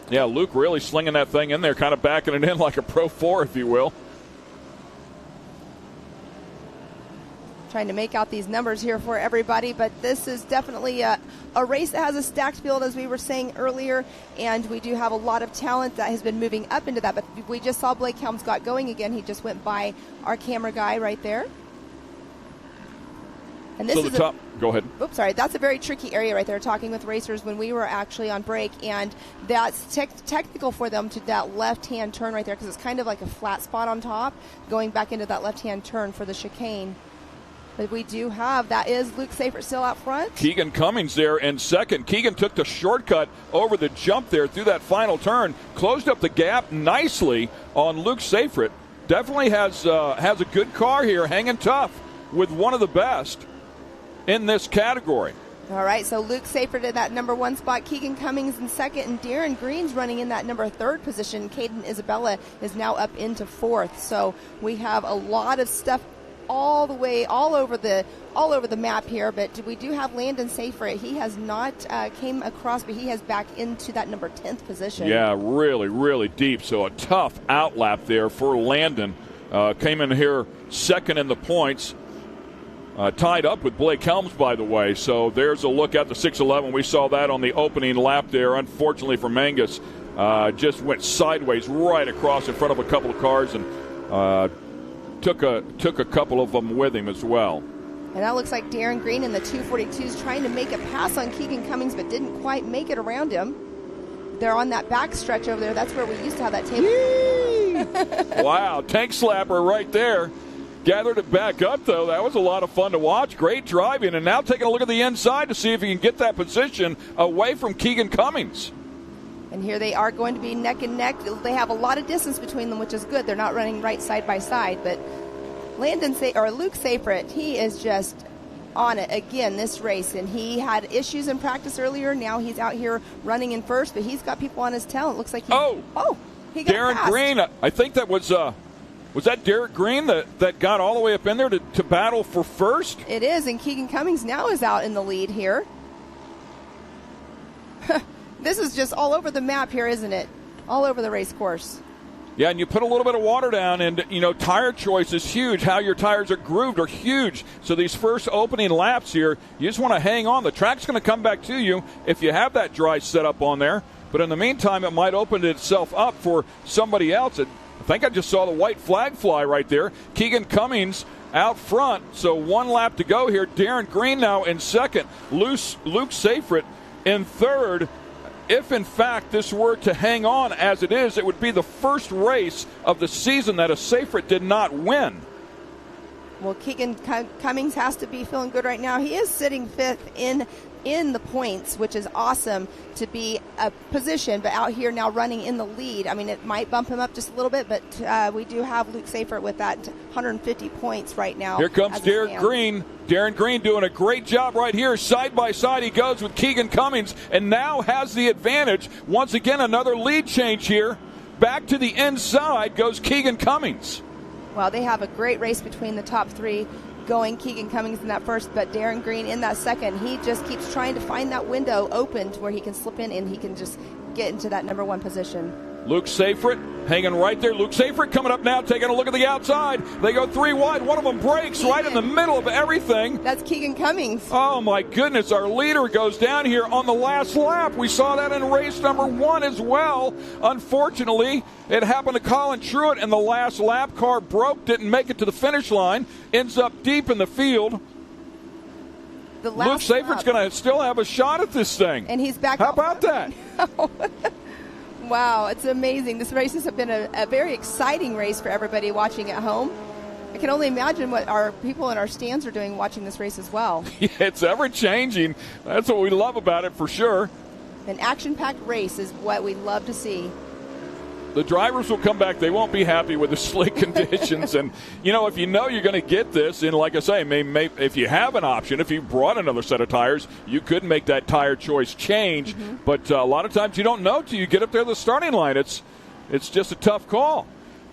H: Yeah, Luke really slinging that thing in there, kind of backing it in like a Pro 4, if you will.
E: Trying to make out these numbers here for everybody, but this is definitely a race that has a stacked field, as we were saying earlier, and we do have a lot of talent that has been moving up into that. But we just saw Blake Helms got going again. He just went by our camera guy right there. And this
H: so the top, go ahead.
E: Oops, sorry. That's a very tricky area right there, talking with racers when we were actually on break, and that's technical for them to that left-hand turn right there because it's kind of like a flat spot on top, going back into that left-hand turn for the chicane. But we do have, that is Luke Seyfert still out front.
H: Keegan Cummings there in second. Keegan took the shortcut over the jump there through that final turn, closed up the gap nicely on Luke Seyfert. Definitely has a good car here, hanging tough with one of the best in this category.
E: All right, so Luke Seyfert in that number 1 spot, Keegan Cummings in second, and Darren Green's running in that number 3rd position. Caden Isabella is now up into 4th. So we have a lot of stuff all over the map here, but we do have Landon Seyfert. He has not came across, but he has back into that number 10th position.
H: Yeah, really, really deep. So a tough outlap there for Landon. Came in here second in the points. Tied up with Blake Helms, by the way. So there's a look at the 611. We saw that on the opening lap there. Unfortunately for Mangus, just went sideways right across in front of a couple of cars and took a couple of them with him as well.
E: And that looks like Darren Green in the 242s trying to make a pass on Keegan Cummings, but didn't quite make it around him. They're on that back stretch over there. That's where we used to have that table.
H: Wow, tank slapper right there. Gathered it back up, though. That was a lot of fun to watch. Great driving. And now taking a look at the inside to see if he can get that position away from Keegan Cummings.
E: And here they are going to be neck and neck. They have a lot of distance between them, which is good. They're not running right side by side. But Luke Seyfried, he is just on it again this race. And he had issues in practice earlier. Now he's out here running in first, but he's got people on his tail. It looks like he got
H: Darren
E: passed.
H: Green, I think that was that Derek Green that got all the way up in there to battle for first?
E: It is, and Keegan Cummings now is out in the lead here. This is just all over the map here, isn't it? All over the race course.
H: Yeah, and you put a little bit of water down, and, tire choice is huge. How your tires are grooved are huge. So these first opening laps here, you just want to hang on. The track's going to come back to you if you have that dry setup on there. But in the meantime, it might open itself up for somebody else. I think I just saw the white flag fly right there. Keegan Cummings out front. So 1 lap to go here. Darren Green now in second. Luke Seyfried in third. If, in fact, this were to hang on as it is, it would be the first race of the season that a Seyfried did not win.
E: Well, Keegan Cummings has to be feeling good right now. He is sitting 5th in the points, which is awesome to be a position, but out here now running in the lead. I mean, it might bump him up just a little bit, but we do have Luke Seyfried with that 150 points right now.
H: Here comes Darren Green. Darren Green doing a great job right here. Side by side he goes with Keegan Cummings and now has the advantage. Once again, another lead change here. Back to the inside goes Keegan Cummings.
E: Well, they have a great race between the top 3 going. Keegan Cummings in that first, but Darren Green in that second. He just keeps trying to find that window open to where he can slip in and he can just get into that number 1 position.
H: Luke Seyfried hanging right there. Luke Seyfried coming up now, taking a look at the outside. They go 3 wide. One of them breaks right in the middle of everything.
E: That's Keegan Cummings.
H: Oh, my goodness. Our leader goes down here on the last lap. We saw that in race number 1 as well. Unfortunately, it happened to Colin Truitt in the last lap. Car broke, didn't make it to the finish line. Ends up deep in the field. Luke Seyfried's going to still have a shot at this thing.
E: And he's back.
H: How about that?
E: Wow, it's amazing. This race has been a very exciting race for everybody watching at home. I can only imagine what our people in our stands are doing watching this race as well.
H: Yeah, it's ever-changing. That's what we love about it for sure.
E: An action-packed race is what we love to see.
H: The drivers will come back. They won't be happy with the slick conditions. And, if you know you're going to get this, and like I say, if you have an option, if you brought another set of tires, you could make that tire choice change. Mm-hmm. But a lot of times you don't know till you get up there to the starting line. It's just a tough call.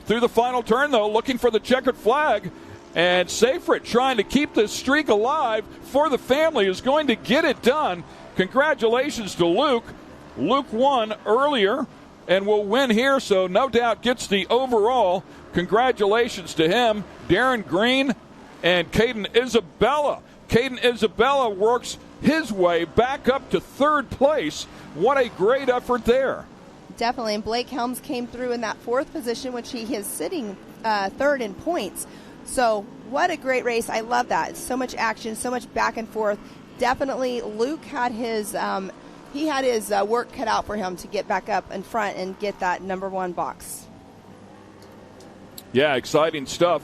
H: Through the final turn, though, looking for the checkered flag. And Seyfried trying to keep this streak alive for the family is going to get it done. Congratulations to Luke. Luke won earlier and will win here, so no doubt gets the overall. Congratulations to him. Darren Green and Caden Isabella. Caden Isabella works his way back up to 3rd place. What a great effort there.
E: Definitely, and Blake Helms came through in that 4th position, which he is sitting 3rd in points. So what a great race. I love that. So much action, so much back and forth. Definitely Luke had his work cut out for him to get back up in front and get that number 1 box.
H: Yeah, exciting stuff.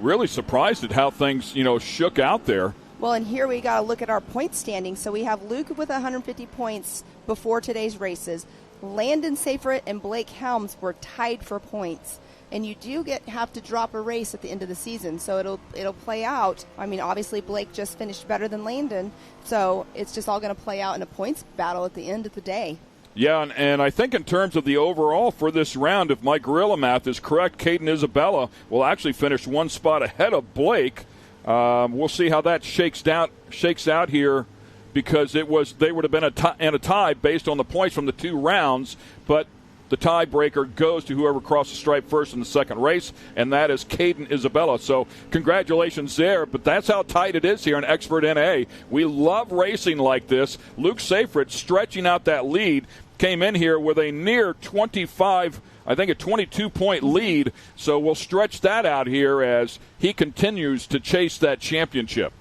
H: Really surprised at how things, shook out there.
E: Well, and here we got to look at our point standing. So we have Luke with 150 points before today's races. Landon Seyfried and Blake Helms were tied for points. And you do have to drop a race at the end of the season, so it'll play out. I mean, obviously Blake just finished better than Landon, so it's just all going to play out in a points battle at the end of the day.
H: Yeah, and I think in terms of the overall for this round, if my gorilla math is correct, Caden Isabella will actually finish 1 spot ahead of Blake. We'll see how that shakes out here, because they would have been in a tie based on the points from the 2 rounds, but the tiebreaker goes to whoever crossed the stripe first in the second race, and that is Caden Isabella. So congratulations there, but that's how tight it is here in Expert NA. We love racing like this. Luke Seyfried stretching out that lead, came in here with a near 25, I think a 22-point lead, so we'll stretch that out here as he continues to chase that championship.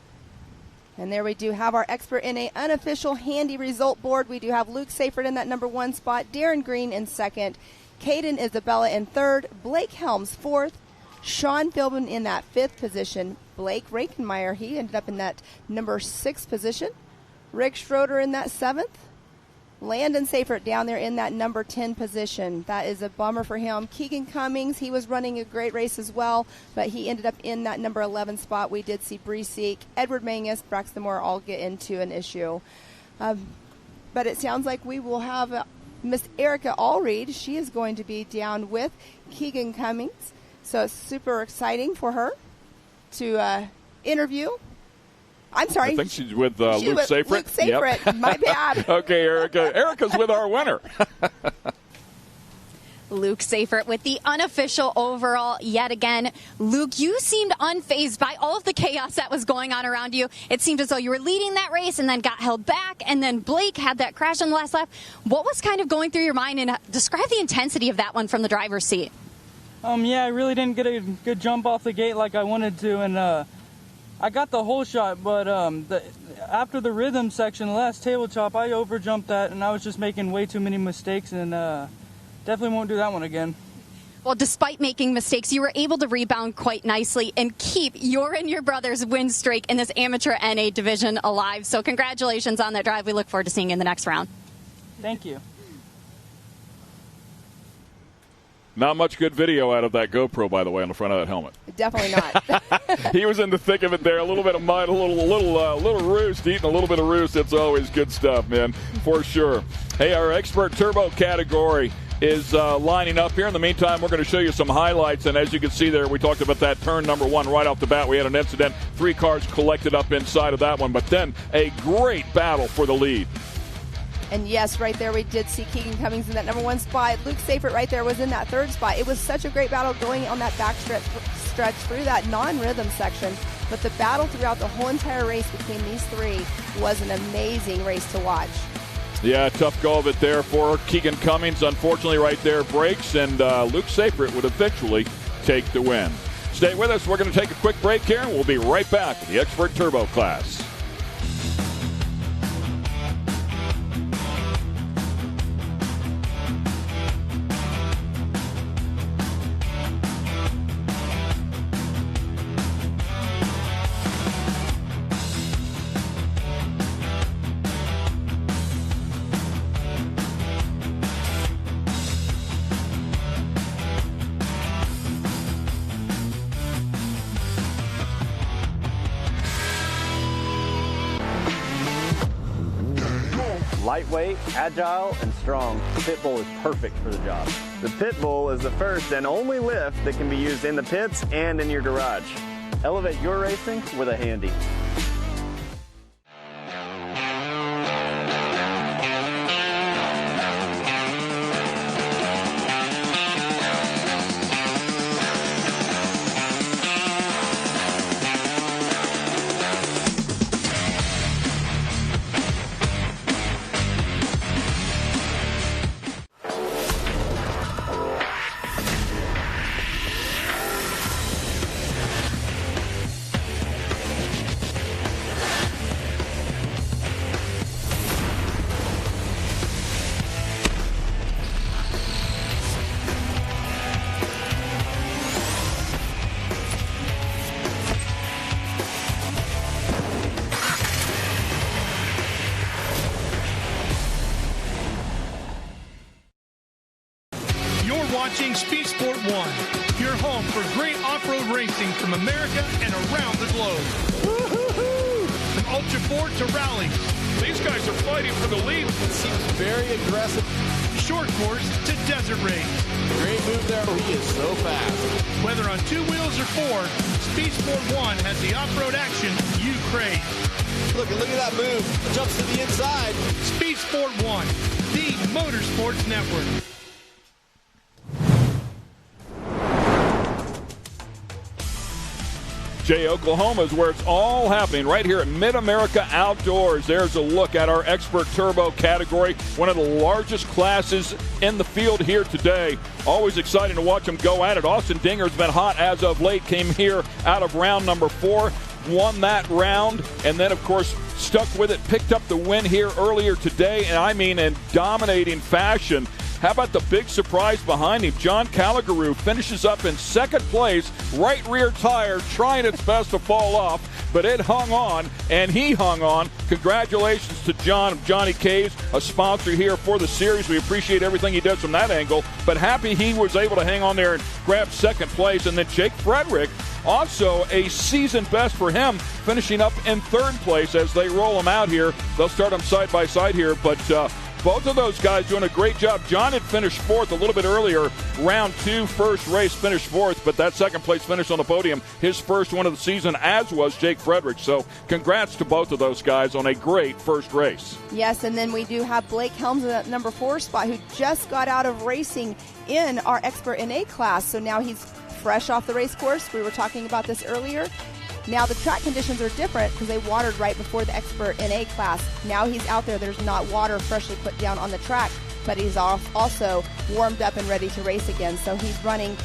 E: And there we do have our Expert NA unofficial handy result board. We do have Luke Seyfried in that number 1 spot, Darren Green in 2nd, Caden Isabella in 3rd, Blake Helms 4th, Sean Philbin in that 5th position. Blake Rakenmeyer, he ended up in that number 6 position. Rick Schroeder in that 7th. Landon Seifert down there in that number 10 position. That is a bummer for him. Keegan Cummings, he was running a great race as well, but he ended up in that number 11 spot. We did see Bree Seek, Edward Mangus, Braxton Moore all get into an issue. But it sounds like we will have Miss Erica Allreed. She is going to be down with Keegan Cummings. So it's super exciting for her to interview. I'm sorry.
H: I think she's with Luke Seifert.
E: Luke Seifert, yep. My bad.
H: Okay, Erica. Erica's with our winner.
J: Luke Seifert with the unofficial overall yet again. Luke, you seemed unfazed by all of the chaos that was going on around you. It seemed as though you were leading that race and then got held back, and then Blake had that crash on the last lap. What was kind of going through your mind, and describe the intensity of that one from the driver's seat?
M: Yeah, I really didn't get a good jump off the gate like I wanted to, and I got the whole shot, but after the rhythm section, the last table chop, I overjumped that, and I was just making way too many mistakes, and definitely won't do that one again.
J: Well, despite making mistakes, you were able to rebound quite nicely and keep your and your brother's win streak in this amateur NA division alive. So congratulations on that drive. We look forward to seeing you in the next round.
M: Thank you.
H: Not much good video out of that GoPro, by the way, on the front of that helmet.
E: Definitely not.
H: He was in the thick of it there. A little bit of mud, a little roost, eating a little bit of roost. It's always good stuff, man, for sure. Hey, our expert turbo category is lining up here. In the meantime, we're going to show you some highlights. And as you can see there, we talked about that turn number 1 right off the bat. We had an incident. 3 cars collected up inside of that one. But then a great battle for the lead.
E: And yes, right there we did see Keegan Cummings in that number 1 spot. Luke Seifert right there was in that 3rd spot. It was such a great battle going on that back stretch through that non-rhythm section. But the battle throughout the whole entire race between these 3 was an amazing race to watch.
H: Yeah, tough go of it there for Keegan Cummings. Unfortunately, right there breaks, and Luke Seifert would eventually take the win. Stay with us. We're going to take a quick break here, and we'll be right back with the Expert Turbo class.
D: Lightweight, agile, and strong, the Pitbull is perfect for the job. The Pitbull is the first and only lift that can be used in the pits and in your garage. Elevate your racing with a Handy.
B: Watching Speed Sport 1, your home for great off-road racing from America and around the globe. Woo-hoo-hoo! From Ultra 4 to rallies, these guys are fighting for the lead. It seems very aggressive. Short course to desert race. Great move there. He is so fast. Whether on 2 wheels or 4, Speed Sport 1 has the off-road action you crave. Look at that move. Jumps to the inside. Speed Sport 1, the Motorsports Network.
H: Jay, Oklahoma is where it's all happening, right here at MidAmerica Outdoors. There's a look at our Expert Turbo category, one of the largest classes in the field here today. Always exciting to watch them go at it. Austin Dinger's been hot as of late, came here out of round number 4, won that round, and then, of course, stuck with it, picked up the win here earlier today, and I mean in dominating fashion. How about the big surprise behind him? John Calligaroo finishes up in second place, right rear tire, trying its best to fall off, but it hung on, and he hung on. Congratulations to Johnny Caves, a sponsor here for the series. We appreciate everything he does from that angle, but happy he was able to hang on there and grab second place. And then Jake Frederick, also a season best for him, finishing up in third place as they roll them out here. They'll start them side by side here, but both of those guys doing a great job. John had finished fourth a little bit earlier, round 2, first race, finished fourth, but that second place finish on the podium, his first one of the season, as was Jake Frederick. So congrats to both of those guys on a great first race.
E: Yes, and then we do have Blake Helms in that number 4 spot, who just got out of racing in our Expert NA class. So now he's fresh off the race course. We were talking about this earlier. Now the track conditions are different because they watered right before the Expert NA class. Now he's out there. There's not water freshly put down on the track, but he's also warmed up and ready to race again. So he's running,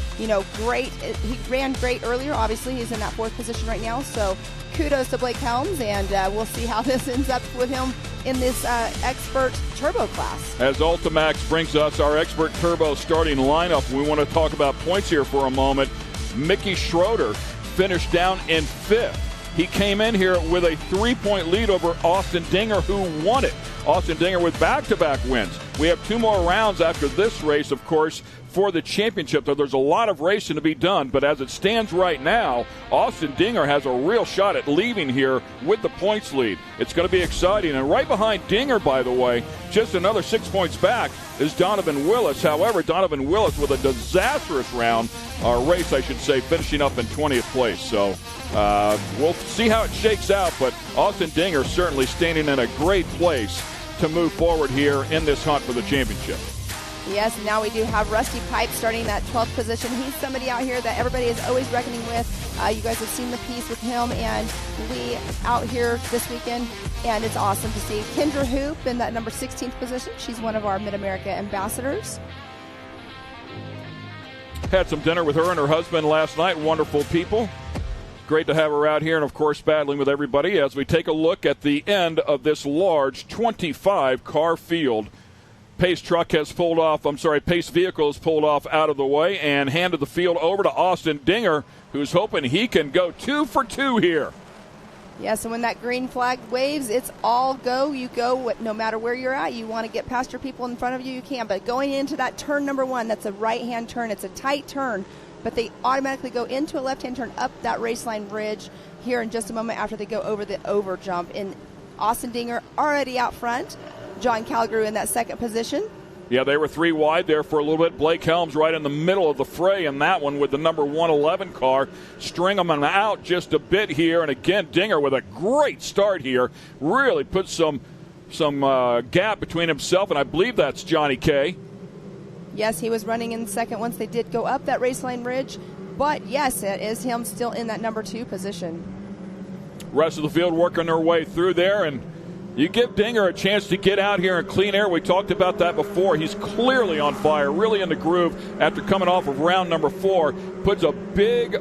E: great. He ran great earlier. Obviously, he's in that 4th position right now. So kudos to Blake Helms, and we'll see how this ends up with him in this Expert Turbo class. As
H: Ultimax brings us our Expert Turbo starting lineup, we want to talk about points here for a moment. Mickey Schroeder finished down in 5th. He came in here with a 3-point lead over Austin Dinger, who won it. Austin Dinger with back-to-back wins. We have 2 more rounds after this race, of course, for the championship. So there's a lot of racing to be done, but as it stands right now, Austin Dinger has a real shot at leaving here with the points lead. It's going to be exciting. And right behind Dinger, by the way, just another 6 points back, is Donovan Willis. However, Donovan Willis with a disastrous race, I should say, finishing up in 20th place. So we'll see how it shakes out, but Austin Dinger certainly standing in a great place to move forward here in this hunt for the championship.
E: Yes, and now we do have Rusty Pipe starting that 12th position. He's somebody out here that everybody is always reckoning with. You guys have seen the piece with him and Lee out here this weekend, and it's awesome to see. Kendra Hoop in that number 16th position. She's one of our MidAmerica ambassadors.
H: Had some dinner with her and her husband last night. Wonderful people. Great to have her out here and, of course, battling with everybody as we take a look at the end of this large 25-car field. Pace vehicle has pulled off out of the way and handed the field over to Austin Dinger, who's hoping he can go 2 for 2 here.
E: Yes, and when that green flag waves, it's all go. You go no matter where you're at. You want to get past your people in front of you, you can. But going into that turn number 1, that's a right-hand turn. It's a tight turn, but they automatically go into a left-hand turn up that raceline bridge here in just a moment after they go over the over jump. And Austin Dinger already out front. John Calgrew in that 2nd position.
H: Yeah, they were 3 wide there for a little bit. Blake Helms right in the middle of the fray in that one with the number 111 car. String them out just a bit here. And again, Dinger with a great start here. Really put some gap between himself, and I believe that's Johnny K.
E: Yes, he was running in 2nd once they did go up that raceline ridge. But yes, it is him still in that number 2 position.
H: Rest of the field working their way through there, and you give Dinger a chance to get out here in clean air. We talked about that before. He's clearly on fire, really in the groove after coming off of round number 4. Puts a big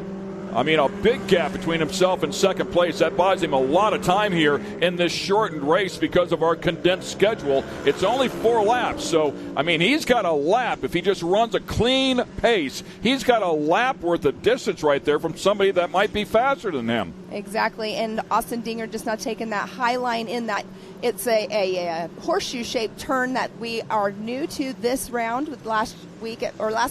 H: gap between himself and 2nd place. That buys him a lot of time here in this shortened race because of our condensed schedule. It's only 4 laps, so, he's got a lap. If he just runs a clean pace, he's got a lap worth of distance right there from somebody that might be faster than him.
E: Exactly, and Austin Dinger just not taking that high line in that. It's a horseshoe-shaped turn that we are new to this round with last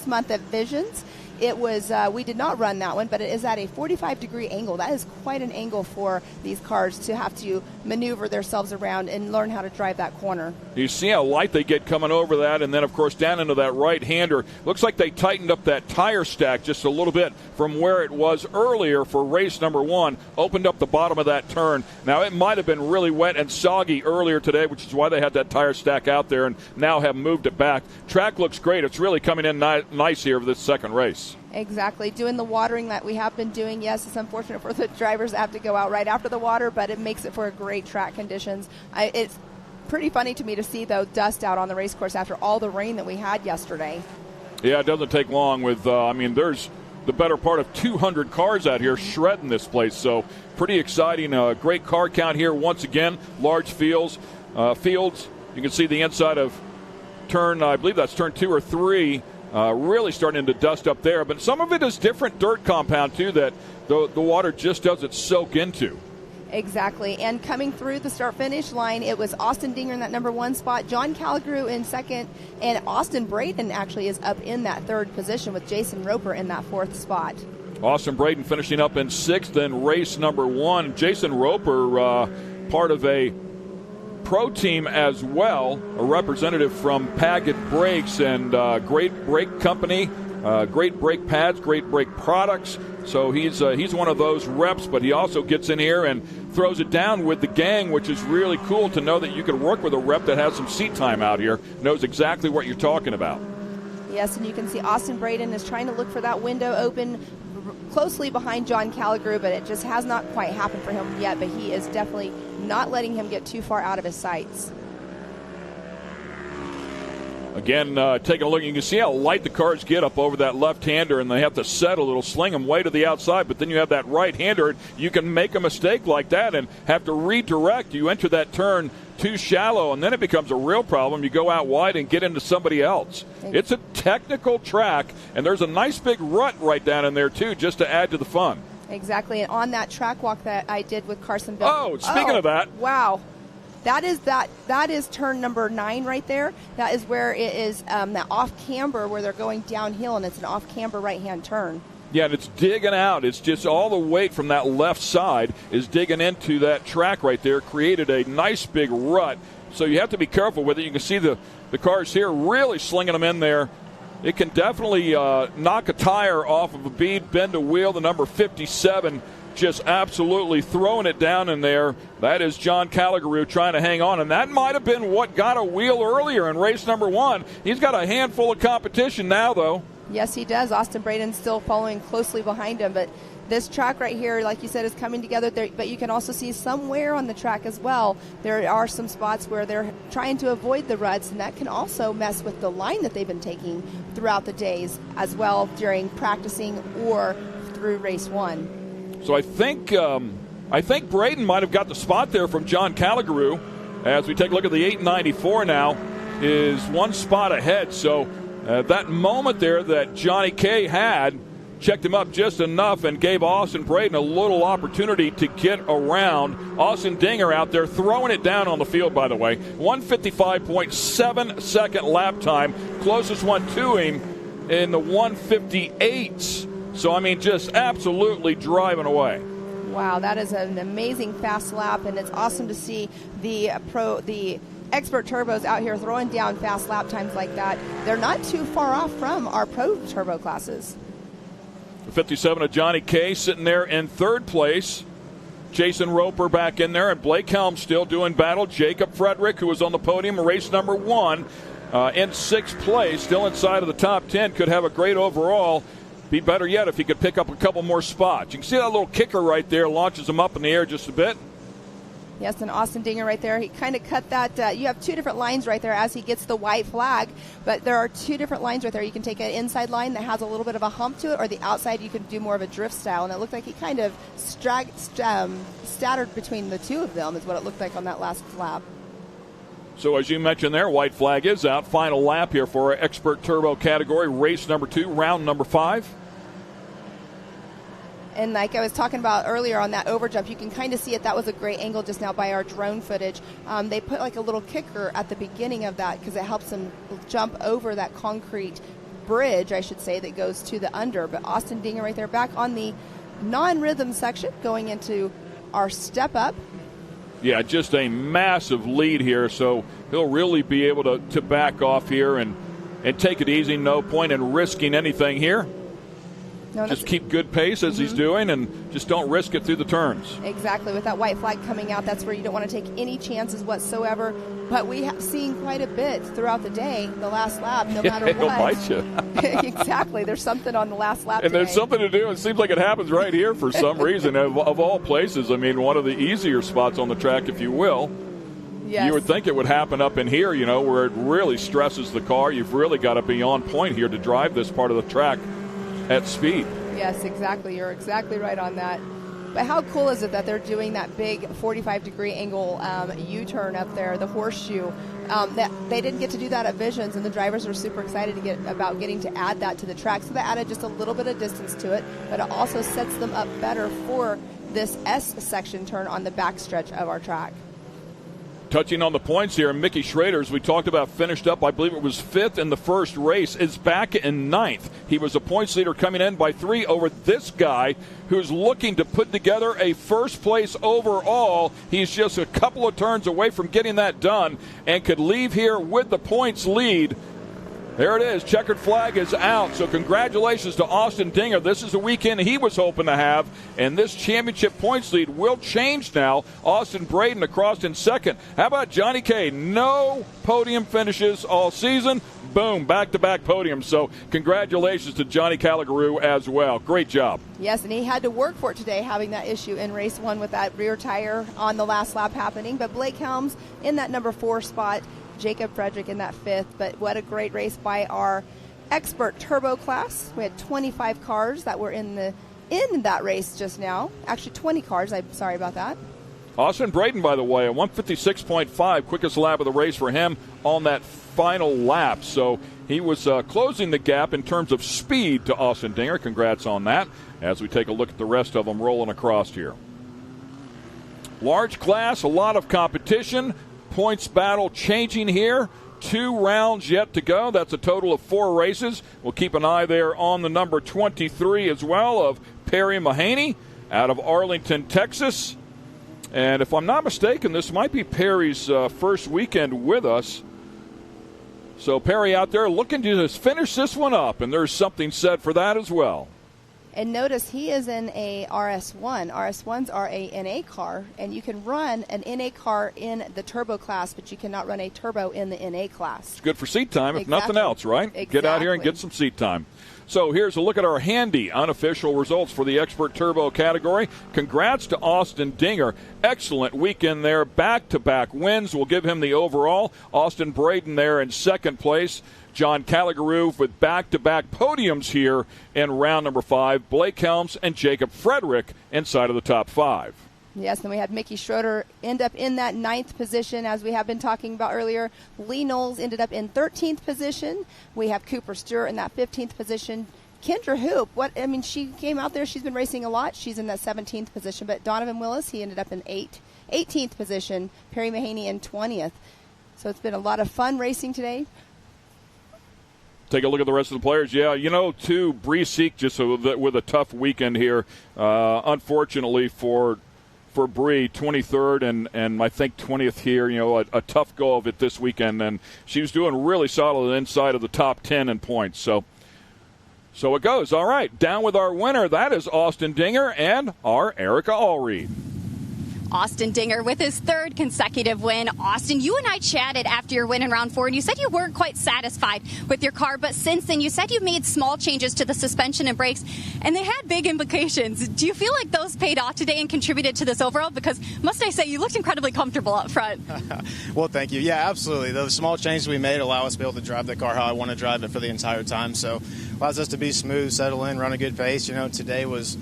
E: month at Visions. It was we did not run that one, but it is at a 45-degree angle. That is quite an angle for these cars to have to maneuver themselves around and learn how to drive that corner.
H: You see how light they get coming over that, and then, of course, down into that right-hander. Looks like they tightened up that tire stack just a little bit from where it was earlier for race number 1. Opened up the bottom of that turn. Now, it might have been really wet and soggy earlier today, which is why they had that tire stack out there and now have moved it back. Track looks great. It's really coming in nice here for this 2nd race.
E: Exactly. Doing the watering that we have been doing. Yes, it's unfortunate for the drivers that have to go out right after the water, but it makes it for great track conditions. It's pretty funny to me to see, though, dust out on the race course after all the rain that we had yesterday.
H: Yeah, it doesn't take long with, there's the better part of 200 cars out here shredding this place, so pretty exciting. Great car count here once again. Large fields. You can see the inside of turn, I believe that's turn 2 or 3, really starting to dust up there. But some of it is different dirt compound, too, that the water just doesn't soak into.
E: Exactly. And coming through the start-finish line, it was Austin Dinger in that number 1 spot, John Calligrew in second, and Austin Braden actually is up in that 3rd position with Jason Roper in that 4th spot.
H: Austin Braden finishing up in 6th in race number 1. Jason Roper, part of a pro team as well, a representative from Paget Brakes, and great brake company, great brake pads, great brake products. So he's one of those reps, but he also gets in here and throws it down with the gang, which is really cool to know that you can work with a rep that has some seat time out here, knows exactly what you're talking about.
E: Yes, and you can see Austin Braden is trying to look for that window open closely behind John Calligrew, but it just has not quite happened for him yet, but he is definitely not letting him get too far out of his sights.
H: Again, taking a look, you can see how light the cars get up over that left-hander, and they have to settle. It'll sling them way to the outside, but then you have that right-hander. You can make a mistake like that and have to redirect. You enter that turn too shallow, and then it becomes a real problem. You go out wide and get into somebody else. It's a technical track, and there's a nice big rut right down in there, too, just to add to the fun.
E: Exactly, and on that track walk that I did with Carson Bell.
H: Oh, speaking of that.
E: Wow. That is turn number 9 right there. That is where it is that off camber where they're going downhill, and it's an off camber right-hand turn.
H: Yeah, and it's digging out. It's just all the weight from that left side is digging into that track right there, created a nice big rut. So you have to be careful with it. You can see the cars here really slinging them in there. It can definitely knock a tire off of a bead, bend a wheel. The number 57 just absolutely throwing it down in there. That is John Calligrew trying to hang on, and that might have been what got a wheel earlier in race number 1. He's got a handful of competition now, though.
E: Yes, he does. Austin Braden still following closely behind him, but this track right here, like you said, is coming together there, but you can also see somewhere on the track as well. There are some spots where they're trying to avoid the ruts, and that can also mess with the line that they've been taking throughout the days as well during practicing or through race 1.
H: So I think Braden might have got the spot there from John Calligrew. As we take a look at the 894 now, is 1 spot ahead. So that moment there that Johnny K had checked him up just enough and gave Austin Braden a little opportunity to get around. Austin Dinger out there throwing it down on the field, by the way. 155.7 second lap time. Closest one to him in the 158s. So, I mean, just absolutely driving away.
E: Wow, that is an amazing fast lap, and it's awesome to see the expert turbos out here throwing down fast lap times like that. They're not too far off from our pro turbo classes.
H: 57 of Johnny K sitting there in 3rd place. Jason Roper back in there, and Blake Helm still doing battle. Jacob Frederick, who was on the podium in race number 1, in 6th place, still inside of the top 10, could have a great overall. Be better yet if he could pick up a couple more spots. You can see that little kicker right there launches him up in the air just a bit.
E: Yes, and Austin Dinger right there, he kind of cut that. You have 2 different lines right there as he gets the white flag, but there are 2 different lines right there. You can take an inside line that has a little bit of a hump to it, or the outside you can do more of a drift style, and it looked like he kind of scattered between the 2 of them is what it looked like on that last lap.
H: So as you mentioned there, white flag is out. Final lap here for our expert turbo category, race number 2, round number 5.
E: And like I was talking about earlier on that overjump, you can kind of see it. That was a great angle just now by our drone footage. They put like a little kicker at the beginning of that because it helps them jump over that concrete bridge, I should say, that goes to the under. But Austin Dinger right there back on the non-rhythm section going into our step up.
H: Yeah, just a massive lead here, so he'll really be able to back off here and take it easy. No point in risking anything here. No, just keep good pace as he's doing, and just don't risk it through the turns.
E: Exactly. With that white flag coming out, that's where you don't want to take any chances whatsoever. But we have seen quite a bit throughout the day, the last lap, no matter what.
H: He'll bite you.
E: Exactly. There's something on the last lap
H: and
E: today.
H: There's something to do. It seems like it happens right here for some reason. Of all places, I mean, one of the easier spots on the track, if you will. Yes. You would think it would happen up in here, you know, where it really stresses the car. You've really got to be on point here to drive this part of the track at speed.
E: Yes, exactly. You're exactly right on that. But how cool is it that they're doing that big 45-degree angle U-turn up there, the horseshoe? That they didn't get to do that at Visions, and the drivers were super excited about getting to add that to the track. So that added just a little bit of distance to it, but it also sets them up better for this S section turn on the backstretch of our track.
H: Touching on the points here, Mickey Schrader, as we talked about, finished up, I believe it was 5th in the first race, is back in 9th. He was a points leader coming in by 3 over this guy who's looking to put together a first place overall. He's just a couple of turns away from getting that done and could leave here with the points lead. There it is. Checkered flag is out. So congratulations to Austin Dinger. This is the weekend he was hoping to have. And this championship points lead will change now. Austin Braden across in second. How about Johnny K? No podium finishes all season. Boom, back-to-back podiums. So congratulations to Johnny Caligaroo as well. Great job.
E: Yes, and he had to work for it today, having that issue in race 1 with that rear tire on the last lap happening. But Blake Helms in that number 4 spot. Jacob Frederick in that 5th, but what a great race by our expert turbo class. We had 25 cars that were in that race just now. Actually, 20 cars. I'm sorry about that.
H: Austin Braden, by the way, a 156.5, quickest lap of the race for him on that final lap. So he was closing the gap in terms of speed to Austin Dinger. Congrats on that as we take a look at the rest of them rolling across here. Large class, a lot of competition. Points battle changing here. 2 rounds yet to go. That's a total of 4 races. We'll keep an eye there on the number 23 as well of Perry Mahaney out of Arlington, Texas. And if I'm not mistaken, this might be Perry's first weekend with us. So Perry out there looking to just finish this one up, and there's something said for that as well.
E: And notice he is in a RS1. RS1s are a NA car, and you can run an NA car in the turbo class, but you cannot run a turbo in the NA class.
H: It's good for seat time, if nothing else, right?
E: Exactly.
H: Get out here and get some seat time. So here's a look at our handy unofficial results for the Expert Turbo category. Congrats to Austin Dinger. Excellent weekend there. Back-to-back wins will give him the overall. Austin Braden there in second place. John Caligaroo with back-to-back podiums here in round number 5. Blake Helms and Jacob Frederick inside of the top 5.
E: Yes, and we had Mickey Schroeder end up in that 9th position, as we have been talking about earlier. Lee Knowles ended up in 13th position. We have Cooper Stewart in that 15th position. Kendra Hoop, she came out there. She's been racing a lot. She's in that 17th position. But Donovan Willis, he ended up in 18th position. Perry Mahaney in 20th. So it's been a lot of fun racing today.
H: Take a look at the rest of the players. Yeah, too, Bree Seek just with a tough weekend here. Unfortunately for Bree, 23rd and I think 20th here. A tough go of it this weekend, and she was doing really solid inside of the top 10 in points. So it goes. All right, down with our winner. That is Austin Dinger and our Erica Allreed.
J: Austin Dinger with his 3rd consecutive win. Austin, you and I chatted after your win in round 4, and you said you weren't quite satisfied with your car, but since then you said you made small changes to the suspension and brakes, and they had big implications. Do you feel like those paid off today and contributed to this overall? Because, must I say, you looked incredibly comfortable up front.
N: Well, thank you. Yeah, absolutely. Those small changes we made allow us to be able to drive the car how I want to drive it for the entire time, so allows us to be smooth, settle in, run a good pace. Today was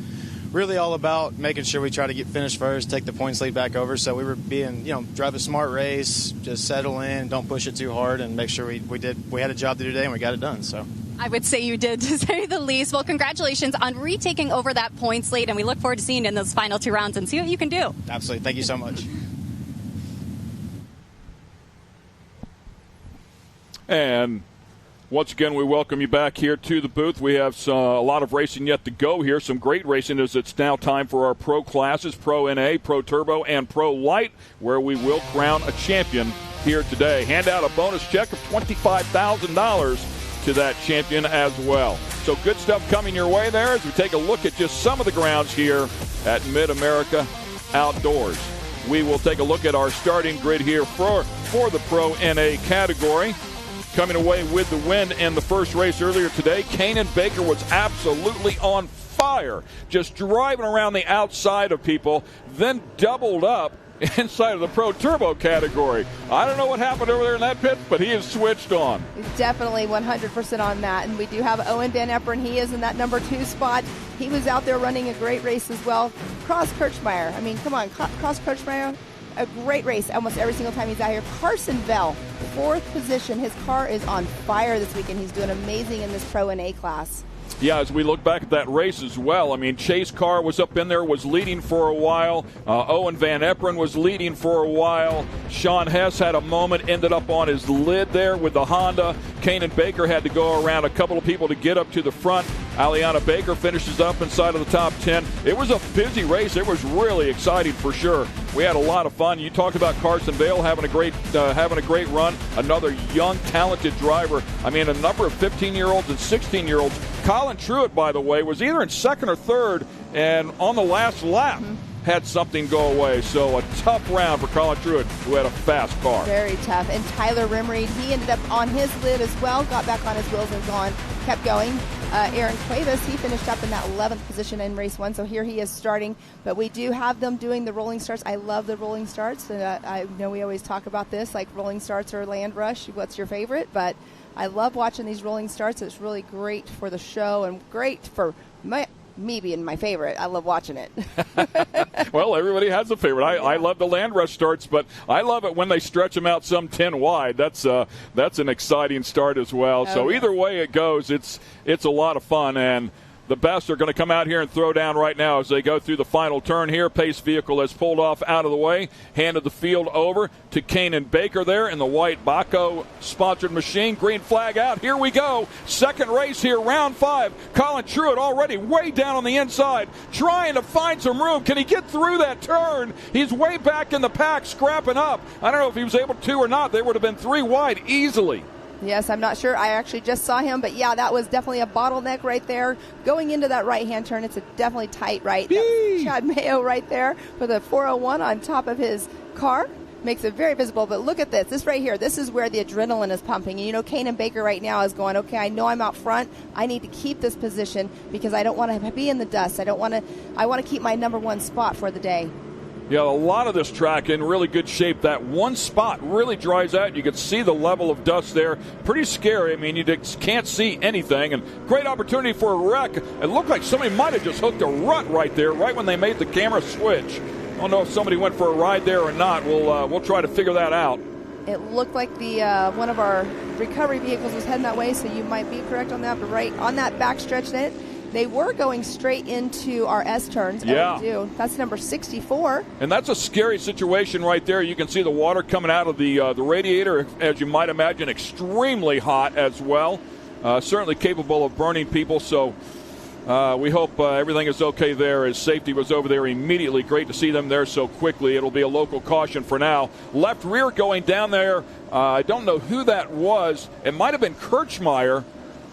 N: really all about making sure we try to get finished first, take the points lead back over. So we were being, drive a smart race, just settle in, don't push it too hard, and make sure we had a job to do today and we got it done. So
J: I would say you did, to say the least. Well, congratulations on retaking over that points lead, and we look forward to seeing you in those final 2 rounds and see what you can do.
N: Absolutely. Thank you so much.
H: And once again, we welcome you back here to the booth. We have a lot of racing yet to go here. Some great racing as it's now time for our pro classes, Pro NA, Pro Turbo, and Pro Light, where we will crown a champion here today. Hand out a bonus check of $25,000 to that champion as well. So good stuff coming your way there as we take a look at just some of the grounds here at MidAmerica Outdoors. We will take a look at our starting grid here for the Pro NA category. Coming away with the win in the first race earlier today, Kanan Baker was absolutely on fire, just driving around the outside of people, then doubled up inside of the Pro Turbo category. I don't know what happened over there in that pit, but he is switched on.
E: He's definitely 100% on that. And we do have Owen Van Eperen. He is in that number 2 spot. He was out there running a great race as well. Cross Kirchmeier. I mean, come on, Cross Kirchmeier. A great race almost every single time he's out here. Carson Bell, 4th position. His car is on fire this weekend. He's doing amazing in this Pro and A class.
H: Yeah, as we look back at that race as well, I mean, Chase Carr was up in there, was leading for a while. Owen Van Eperen was leading for a while. Sean Hess had a moment, ended up on his lid there with the Honda. Kanan Baker had to go around a couple of people to get up to the front. Aliana Baker finishes up inside of the top 10. It was a busy race. It was really exciting for sure. We had a lot of fun. You talked about Carson Vale having a great run. Another young, talented driver. I mean, a number of 15-year-olds and 16-year-olds. Colin Truitt, by the way, was either in second or third, and on the last lap had something go away. So a tough round for Colin Truitt, who had a fast car.
E: Very tough. And Tyler Rimreed, he ended up on his lid as well, got back on his wheels and kept going. Aaron Cuevas, he finished up in that 11th position in race 1, so here he is starting. But we do have them doing the rolling starts. I love the rolling starts. I know we always talk about this, like rolling starts or land rush. What's your favorite? But I love watching these rolling starts. It's really great for the show and great for me being my favorite. I love watching it.
H: Well, everybody has a favorite. I love the land rush starts, but I love it when they stretch them out some 10 wide. That's an exciting start as well. So either way it goes, it's a lot of fun. And the best are going to come out here and throw down right now as they go through the final turn here. Pace vehicle has pulled off out of the way, handed the field over to Kanan Baker there in the white Baco-sponsored machine. Green flag out. Here we go. Second race here, round 5. Colin Truitt already way down on the inside, trying to find some room. Can he get through that turn? He's way back in the pack, scrapping up. I don't know if he was able to or not. They would have been 3 wide easily.
E: Yes, I'm not sure. I actually just saw him, but yeah, that was definitely a bottleneck right there. Going into that right-hand turn, it's a definitely tight right. That's Chad Mayo right there with a 401 on top of his car. Makes it very visible, but look at this. This right here, this is where the adrenaline is pumping. And you know, Kanan Baker right now is going, okay, I know I'm out front. I need to keep this position because I don't want to be in the dust. I want to keep my number 1 spot for the day.
H: Yeah, a lot of this track in really good shape. That one spot really dries out. You can see the level of dust there. Pretty scary. I mean, you just can't see anything. And great opportunity for a wreck. It looked like somebody might have just hooked a rut right there, right when they made the camera switch. I don't know if somebody went for a ride there or not. We'll try to figure that out.
E: It looked like the one of our recovery vehicles was heading that way, so you might be correct on that. But right on that backstretch net, they were going straight into our S turns.
H: Yeah.
E: That's number 64.
H: And that's a scary situation right there. You can see the water coming out of the radiator, as you might imagine, extremely hot as well. Certainly capable of burning people. So we hope everything is okay there, as safety was over there immediately. Great to see them there so quickly. It'll be a local caution for now. Left rear going down there. I don't know who that was. It might have been Kirchmeier.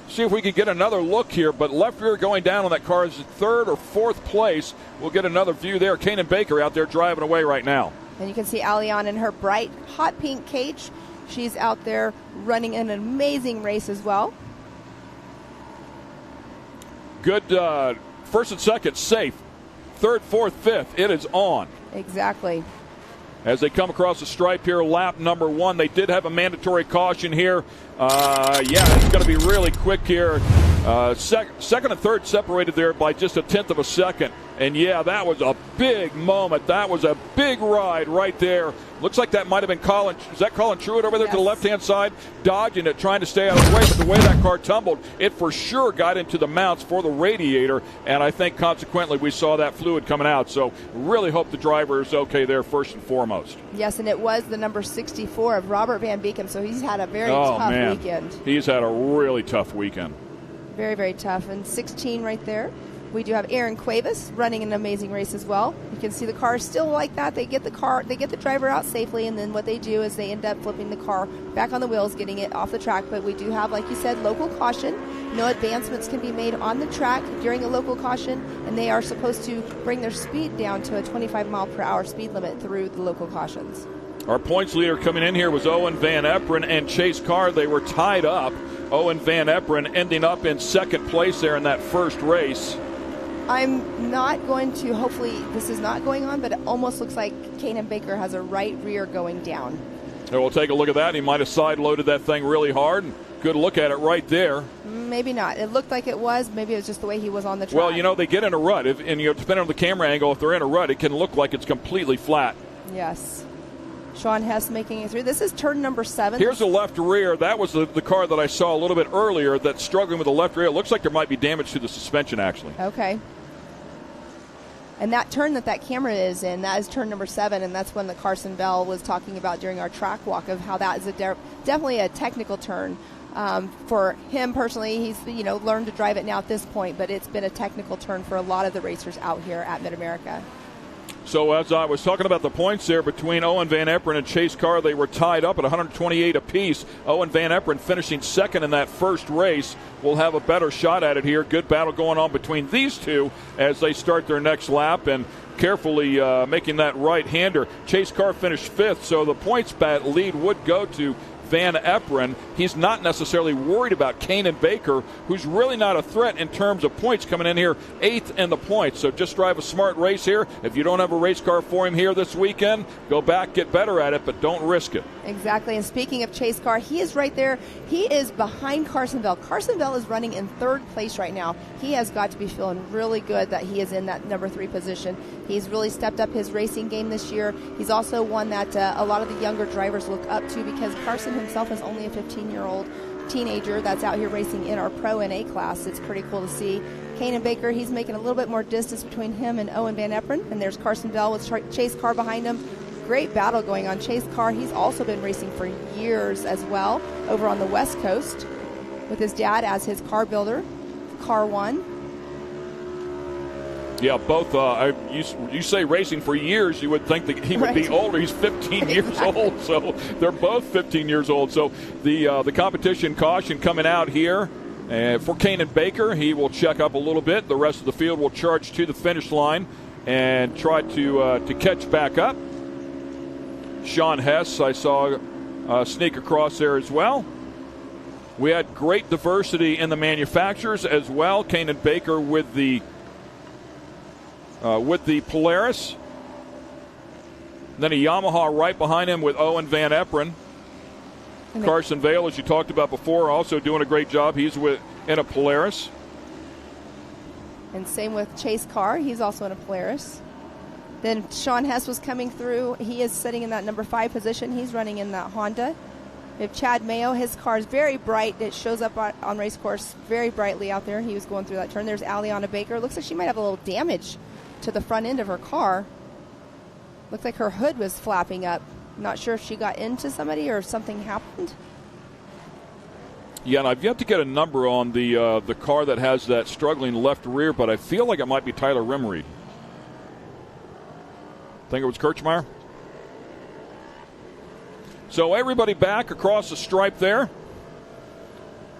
H: See if we can get another look here, but left rear going down on that car is 3rd or 4th place. We'll get another view there. Kanan Baker out there driving away right now.
E: And you can see Allianz in her bright hot pink cage. She's out there running an amazing race as well.
H: Good first and second, safe. 3rd, 4th, 5th, it is on.
E: Exactly.
H: As they come across the stripe here, lap number 1. They did have a mandatory caution here. It's going to be really quick here. Second and third separated there by just a 1/10 of a second. And, that was a big moment. That was a big ride right there. Looks like that might have been Colin. Is that Colin Truitt over there to the left-hand side? Dodging it, trying to stay out of the way. But the way that car tumbled, it for sure got into the mounts for the radiator. And I think, consequently, we saw that fluid coming out. So really hope the driver is okay there first and foremost.
E: Yes, and it was the number 64 of Robert Van Beekem. So he's had a very tough weekend.
H: He's had a really tough weekend.
E: Very, very tough. And 16 right there. We do have Aaron Cuevas running an amazing race as well. You can see the car still like that. They get the driver out safely, and then what they do is they end up flipping the car back on the wheels, getting it off the track. But we do have, like you said, local caution. No advancements can be made on the track during a local caution, and they are supposed to bring their speed down to a 25-mile-per-hour speed limit through the local cautions.
H: Our points leader coming in here was Owen Van Eperen and Chase Carr. They were tied up. Owen Van Eperen ending up in second place there in that first race.
E: I'm not going to, hopefully this is not going on, but it almost looks like Kanan Baker has a right rear going down.
H: And we'll take a look at that. He might have side-loaded that thing really hard. Good look at it right there.
E: Maybe not. It looked like it was. Maybe it was just the way he was on the track.
H: Well, you know, they get in a rut. Depending on the camera angle, if they're in a rut, it can look like it's completely flat.
E: Yes. Sean Hess making it through. This is turn number 7.
H: Here's the left rear. That was the car that I saw a little bit earlier that's struggling with the left rear. It looks like there might be damage to the suspension, actually.
E: Okay. And that turn that camera is in, that is turn number 7, and that's when the Carson Bell was talking about during our track walk of how that is definitely a technical turn. For him personally, he's learned to drive it now at this point, but it's been a technical turn for a lot of the racers out here at MidAmerica.
H: So as I was talking about the points there between Owen Van Eperen and Chase Carr, they were tied up at 128 apiece. Owen Van Eperen finishing second in that first race. We'll have a better shot at it here. Good battle going on between these two as they start their next lap and carefully making that right-hander. Chase Carr finished 5th, so the points lead would go to Van Eperen. He's not necessarily worried about Kanan Baker, who's really not a threat in terms of points, coming in here 8th in the points. So just drive a smart race here. If you don't have a race car for him here this weekend, go back, get better at it, but don't risk it.
E: Exactly. And speaking of Chase Carr, he is right there. He is behind Carson Bell. Carson Bell is running in 3rd place right now. He has got to be feeling really good that he is in that number 3 position. He's really stepped up his racing game this year. He's also one that a lot of the younger drivers look up to because Carson himself is only a 15-year-old teenager that's out here racing in our Pro and A class. It's pretty cool to see. Kanan Baker, he's making a little bit more distance between him and Owen Van Eperen, and there's Carson Bell with Chase Carr behind him. Great battle going on. Chase Carr, he's also been racing for years as well over on the West Coast with his dad as his car builder, Car One.
H: Yeah, both. You say racing for years, you would think that he would be older. He's 15 years old, so they're both 15 years old. So the competition caution coming out here for Kanan Baker. He will check up a little bit. The rest of the field will charge to the finish line and try to catch back up. Sean Hess, I saw sneak across there as well. We had great diversity in the manufacturers as well. Kanan Baker with the Polaris. Then a Yamaha right behind him with Owen Van Eperen. Carson Vale, as you talked about before, also doing a great job. He's in a Polaris.
E: And same with Chase Carr. He's also in a Polaris. Then Sean Hess was coming through. He is sitting in that number 5 position. He's running in that Honda. We have Chad Mayo. His car is very bright. It shows up on race course very brightly out there. He was going through that turn. There's Aliana Baker. Looks like she might have a little damage to the front end of her car. Looks like her hood was flapping up. Not sure if she got into somebody or something happened.
H: Yeah, and I've yet to get a number on the car that has that struggling left rear, but I feel like it might be Tyler Rimreed. Think it was Kirchmeier. So everybody back across the stripe there.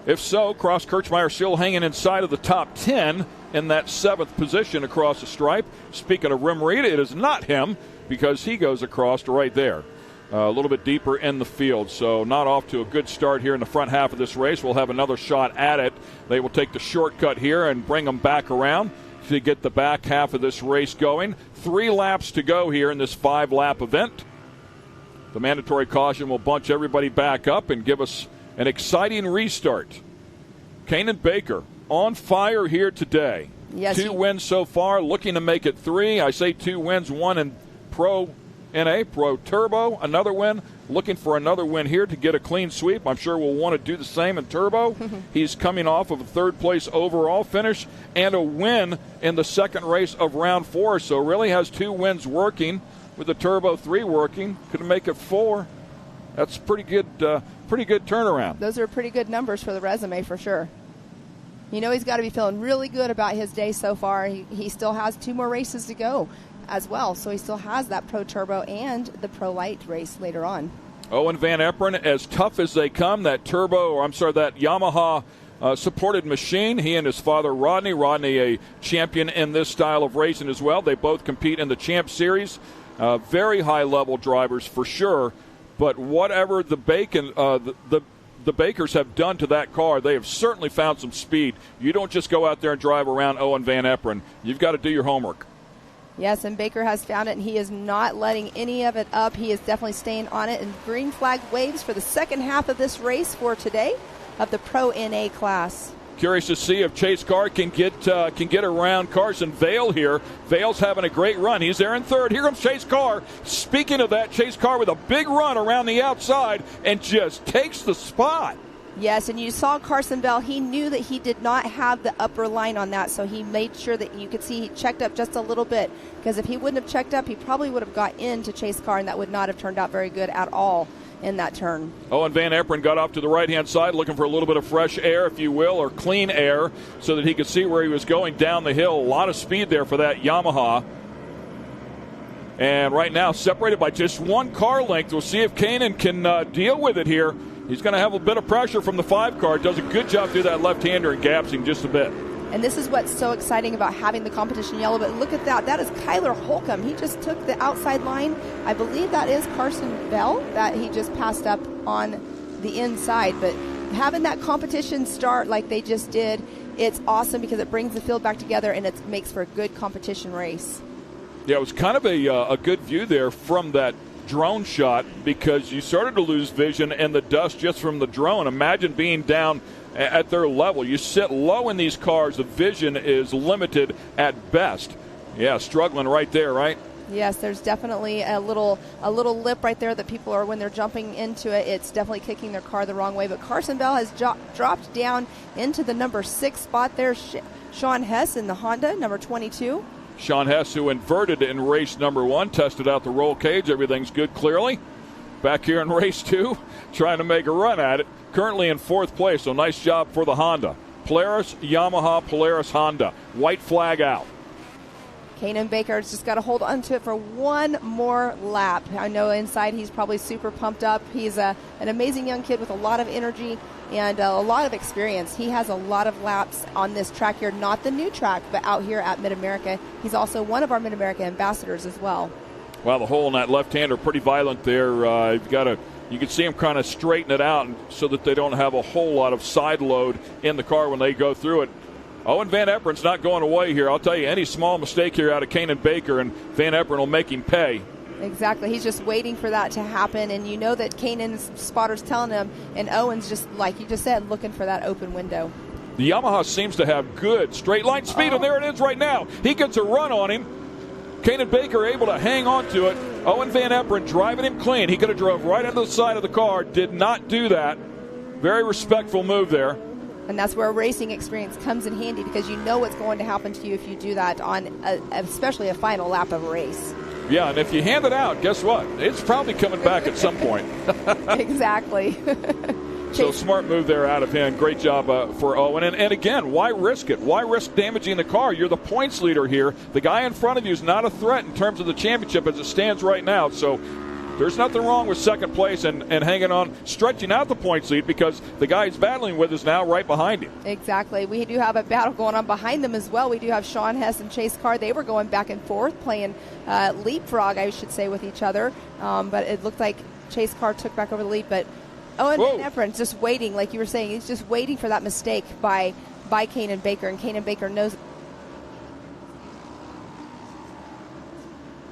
H: If so, Cross Kirchmeier still hanging inside of the top 10 in that 7th position across the stripe. Speaking of Rimreed, it is not him because he goes across right there. A little bit deeper in the field, so not off to a good start here in the front half of this race. We'll have another shot at it. They will take the shortcut here and bring them back around to get the back half of this race going. 3 laps to go here in this 5-lap event. The mandatory caution will bunch everybody back up and give us an exciting restart. Kanan Baker on fire here today.
E: Yes,
H: 2 wins so far, looking to make it 3. I say 2 wins, 1 in Pro NA, Pro Turbo, another win. Looking for another win here to get a clean sweep. I'm sure we'll want to do the same in Turbo. He's coming off of a 3rd place overall finish and a win in the 2nd race of round 4. So really has 2 wins working with the Turbo 3 working. Could make it 4. That's pretty good turnaround.
E: Those are pretty good numbers for the resume for sure. You know he's got to be feeling really good about his day so far. He still has 2 more races to go as well, so he still has that Pro Turbo and the Pro Light race later on.
H: Owen Van Eperen, as tough as they come, that that Yamaha supported machine. He and his father Rodney, a champion in this style of racing as well. They both compete in the Champ Series. Very high level drivers for sure. But whatever the the Bakers have done to that car, they have certainly found some speed. You don't just go out there and drive around Owen Van Eperen. You've got to do your homework.
E: Yes, and Baker has found it, and he is not letting any of it up. He is definitely staying on it, and green flag waves for the second half of this race for today of the Pro NA class.
H: Curious to see if Chase Carr can get around Carson Vale here. Vale's having a great run. He's there in third. Here comes Chase Carr. Speaking of that, Chase Carr with a big run around the outside and just takes the spot.
E: Yes, and you saw Carson Bell. He knew that he did not have the upper line on that, so he made sure that you could see he checked up just a little bit, because if he wouldn't have checked up, he probably would have got into Chase Carr, and that would not have turned out very good at all in that turn.
H: Owen Van Eperen got off to the right-hand side looking for a little bit of fresh air, if you will, or clean air, so that he could see where he was going down the hill. A lot of speed there for that Yamaha. And right now, separated by just one car length. We'll see if Kanan can deal with it here. He's going to have a bit of pressure from the 5 car. Does a good job through that left-hander and gaps him just a bit.
E: And this is what's so exciting about having the competition yellow. But look at that. That is Kyler Holcomb. He just took the outside line. I believe that is Carson Bell that he just passed up on the inside. But having that competition start like they just did, it's awesome because it brings the field back together and it makes for a good competition race.
H: Yeah, it was kind of a good view there from that drone shot, because you started to lose vision and the dust just from the drone. Imagine being down at their level. You sit low in these cars, the vision is limited at best. Yeah, struggling right there, right?
E: Yes, there's definitely a little lip right there that people are, when they're jumping into it, it's definitely kicking their car the wrong way. But Carson Bell has dropped down into the number 6 spot there. Sean Hess in the Honda, number 22.
H: Sean Hess, who inverted in race number 1, tested out the roll cage. Everything's good clearly. Back here in race 2, trying to make a run at it. Currently in 4th place, so nice job for the Honda. Polaris, Yamaha, Polaris, Honda. White flag out.
E: Kanan Baker's just got to hold on to it for one more lap. I know inside he's probably super pumped up. He's an amazing young kid with a lot of energy and a lot of experience. He has a lot of laps on this track here, not the new track, but out here at MidAmerica. He's also one of our MidAmerica ambassadors as well.
H: Well, the hole in that left-hander pretty violent there. You can see him kind of straighten it out so that they don't have a whole lot of side load in the car when they go through it. Owen Van Eperen's not going away here. I'll tell you, any small mistake here out of Kanan Baker, and Van Eperen will make him pay.
E: Exactly. He's just waiting for that to happen, and you know that Kanan's spotter's telling him, and Owen's just, like you just said, looking for that open window.
H: The Yamaha seems to have good straight-line speed, and there it is right now. He gets a run on him. Kanan Baker able to hang on to it. Owen Van Eperen driving him clean. He could have drove right into the side of the car. Did not do that. Very respectful move there.
E: And that's where racing experience comes in handy, because you know what's going to happen to you if you do that on especially a final lap of a race.
H: Yeah, and if you hand it out, guess what? It's probably coming back at some point.
E: Exactly.
H: So smart move there out of him. Great job for Owen. And again, why risk it? Why risk damaging the car? You're the points leader here. The guy in front of you is not a threat in terms of the championship as it stands right now. So there's nothing wrong with second place and hanging on, stretching out the points lead, because the guy he's battling with is now right behind him.
E: Exactly. We do have a battle going on behind them as well. We do have Sean Hess and Chase Carr. They were going back and forth, playing leapfrog, I should say, with each other. But it looked like Chase Carr took back over the lead. But Owen Van Eperen's just waiting, like you were saying. He's just waiting for that mistake by Kanan Baker, and Kanan Baker knows.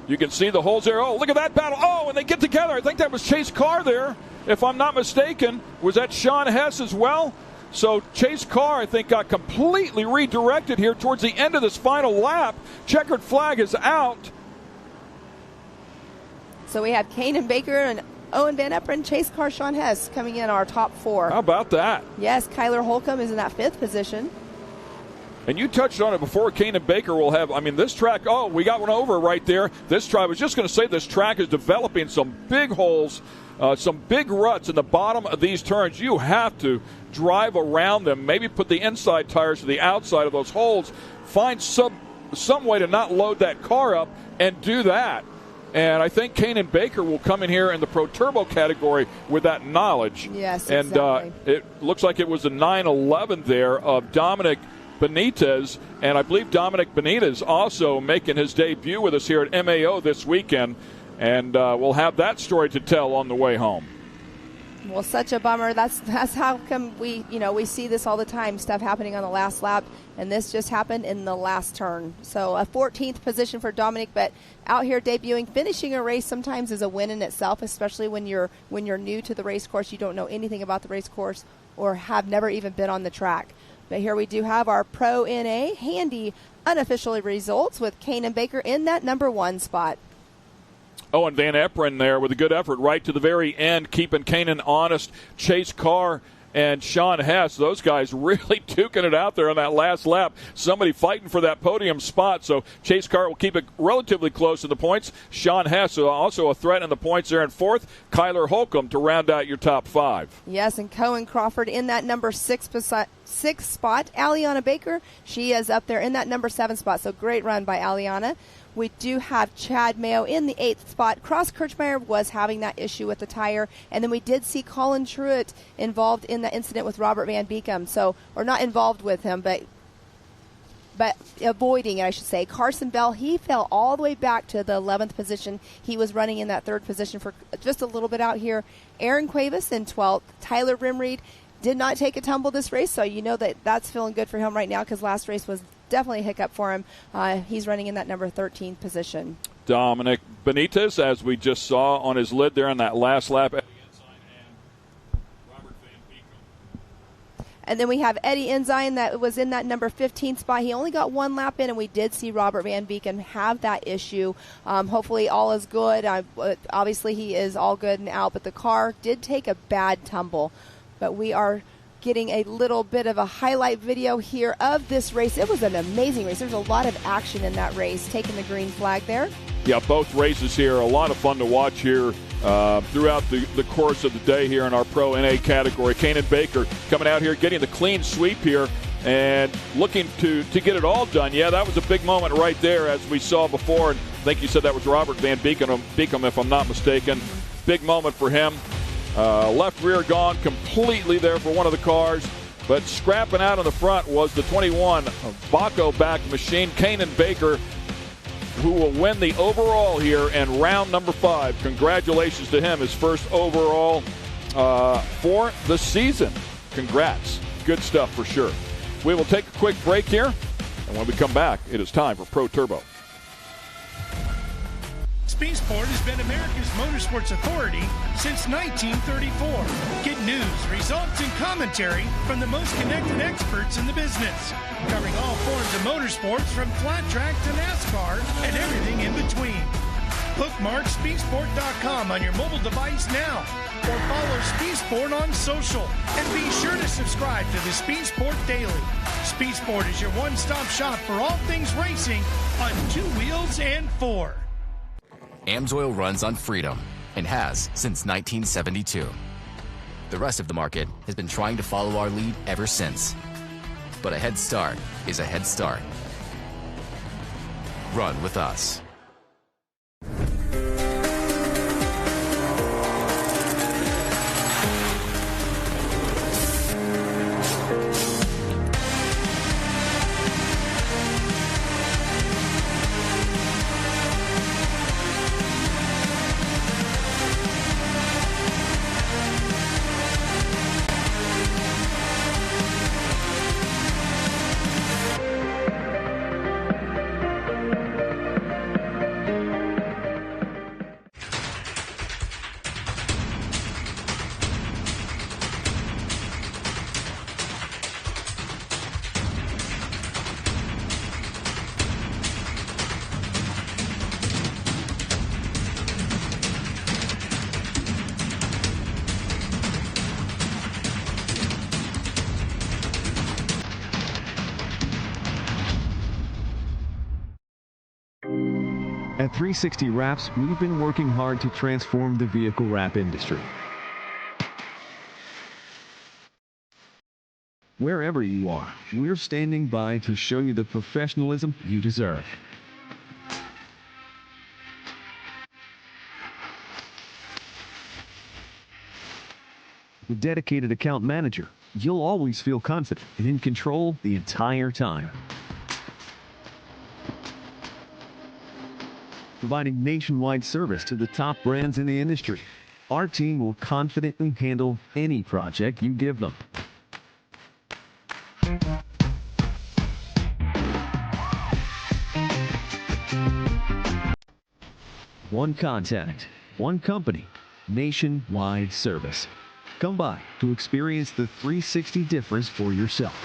H: You can see the holes there. Oh, look at that battle. Oh, and they get together. I think that was Chase Carr there, if I'm not mistaken. Was that Sean Hess as well? So Chase Carr, I think, got completely redirected here towards the end of this final lap. Checkered flag is out.
E: So we have Kanan Baker and Owen Van Eperen, Chase Carr, Sean Hess coming in our top 4.
H: How about that?
E: Yes, Kyler Holcomb is in that 5th position.
H: And you touched on it before. Kanan Baker will have, this track, we got one over right there. This track, I was just going to say, this track is developing some big holes, some big ruts in the bottom of these turns. You have to drive around them, maybe put the inside tires to the outside of those holes, find some way to not load that car up and do that. And I think Kanan Baker will come in here in the Pro Turbo category with that knowledge.
E: Yes,
H: and
E: exactly.
H: It looks like it was a 911 there of Dominic Benitez, and I believe Dominic Benitez also making his debut with us here at MAO this weekend, and we'll have that story to tell on the way home.
E: Well, such a bummer. That's how come we see this all the time, stuff happening on the last lap, and this just happened in the last turn. So a 14th position for Dominic, but out here debuting, finishing a race sometimes is a win in itself, especially when you're new to the race course, you don't know anything about the race course or have never even been on the track. But here we do have our Pro NA handy unofficial results with Kanan Baker in that number 1 spot.
H: Oh, and Van Eperen there with a good effort right to the very end, keeping Kanan honest. Chase Carr and Sean Hess, those guys really duking it out there on that last lap. Somebody fighting for that podium spot. So Chase Carr will keep it relatively close to the points. Sean Hess also a threat in the points there in 4th. Kyler Holcomb to round out your top 5.
E: Yes, and Cohen Crawford in that number 6 spot. Aliana Baker, she is up there in that number 7 spot. So great run by Aliana. We do have Chad Mayo in the 8th spot. Cross Kirchmeier was having that issue with the tire. And then we did see Colin Truitt involved in the incident with Robert Van Beekum. So, or not involved with him, but avoiding it, I should say. Carson Bell, he fell all the way back to the 11th position. He was running in that 3rd position for just a little bit out here. Aaron Cuevas in 12th. Tyler Rimreed did not take a tumble this race, so you know that's feeling good for him right now because last race was definitely a hiccup for him. He's running in that number 13 position.
H: Dominic Benitez, as we just saw on his lid there on that last lap.
E: And then we have Eddie Ensign that was in that number 15 spot. He only got 1 lap in, and we did see Robert Van Beeken have that issue. Hopefully all is good. Obviously he is all good and out, but the car did take a bad tumble. But we are getting a little bit of a highlight video here of this race. It was an amazing race. There's a lot of action in that race, taking the green flag there.
H: Yeah, both races here, a lot of fun to watch here throughout the course of the day here in our Pro NA category. Kanan Baker coming out here, getting the clean sweep here and looking to get it all done. Yeah, that was a big moment right there, as we saw before. And I think you said that was Robert Van Beekum, if I'm not mistaken. Big moment for him. Left rear gone completely there for one of the cars, but scrapping out in the front was the 21 Baco-backed machine, Kanan Baker, who will win the overall here in round number 5. Congratulations to him, his first overall for the season. Congrats. Good stuff for sure. We will take a quick break here, and when we come back, it is time for Pro Turbo.
B: Speed Sport has been America's motorsports authority since 1934. Get news, results, and commentary from the most connected experts in the business, covering all forms of motorsports from flat track to NASCAR and everything in between. Bookmark speedsport.com on your mobile device now, or follow Speed Sport on social, and be sure to subscribe to the Speed Sport Daily. Speed Sport is your one-stop shop for all things racing on 2 wheels and 4.
C: AMSOIL runs on freedom and has since 1972. The rest of the market has been trying to follow our lead ever since. But a head start is a head start. Run with us.
O: At 360 Wraps, we've been working hard to transform the vehicle wrap industry. Wherever you are, we're standing by to show you the professionalism you deserve. With dedicated account manager, you'll always feel confident and in control the entire time. Providing nationwide service to the top brands in the industry, Our team will confidently handle any project you give them. One contact, one company, nationwide service. Come by to experience the 360 difference for yourself.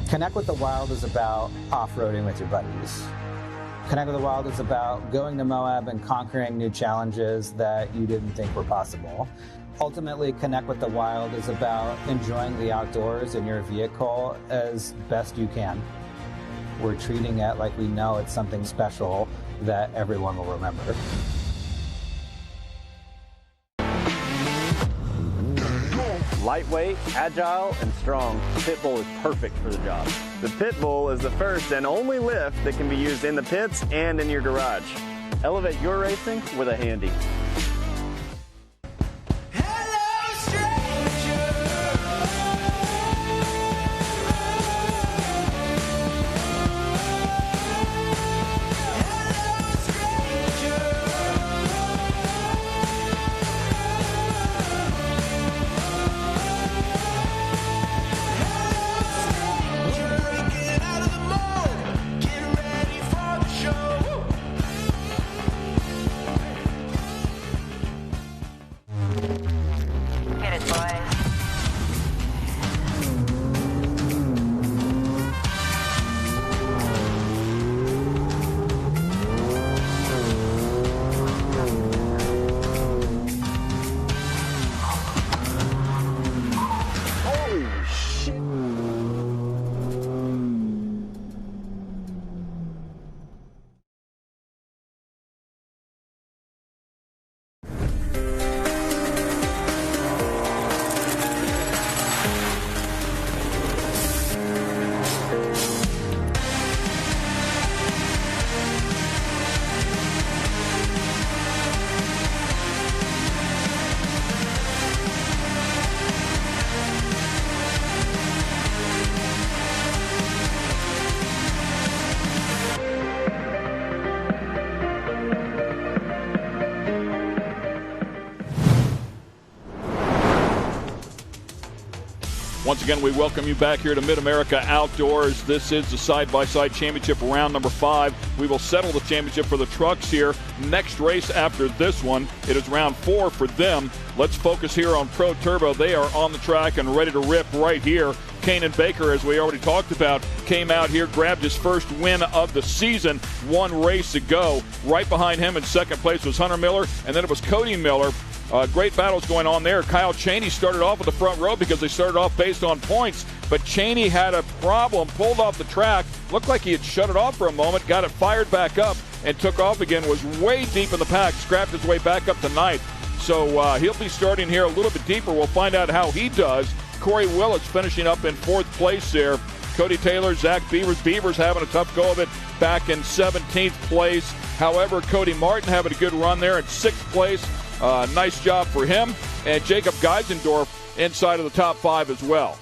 P: Connect with the Wild is about off-roading with your buddies. Connect with the Wild is about going to Moab and conquering new challenges that you didn't think were possible. Ultimately, Connect with the Wild is about enjoying the outdoors in your vehicle as best you can. We're treating it like we know it's something special that everyone will remember.
D: Lightweight, agile, and strong, the Pit Bull is perfect for the job. The Pit Bull is the first and only lift that can be used in the pits and in your garage. Elevate your racing with a Handy.
H: Once again, we welcome you back here to MidAmerica Outdoors. This is the side-by-side championship round number 5. We will settle the championship for the trucks here. Next race after this one, it is round 4 for them. Let's focus here on Pro Turbo. They are on the track and ready to rip right here. Kanan Baker, as we already talked about, came out here, grabbed his first win of the season, 1 race to go. Right behind him in second place was Hunter Miller, and then it was Cody Miller. Great battles going on there. Kyle Cheney started off at the front row because they started off based on points, but Cheney had a problem, pulled off the track, looked like he had shut it off for a moment, got it fired back up, and took off again, was way deep in the pack, scrapped his way back up to 9th. So he'll be starting here a little bit deeper. We'll find out how he does. Corey Willis finishing up in 4th place there. Cody Taylor, Zach Beavers having a tough go of it back in 17th place. However, Cody Martin having a good run there in 6th place. Nice job for him. And Jacob Geisendorf inside of the top 5 as well.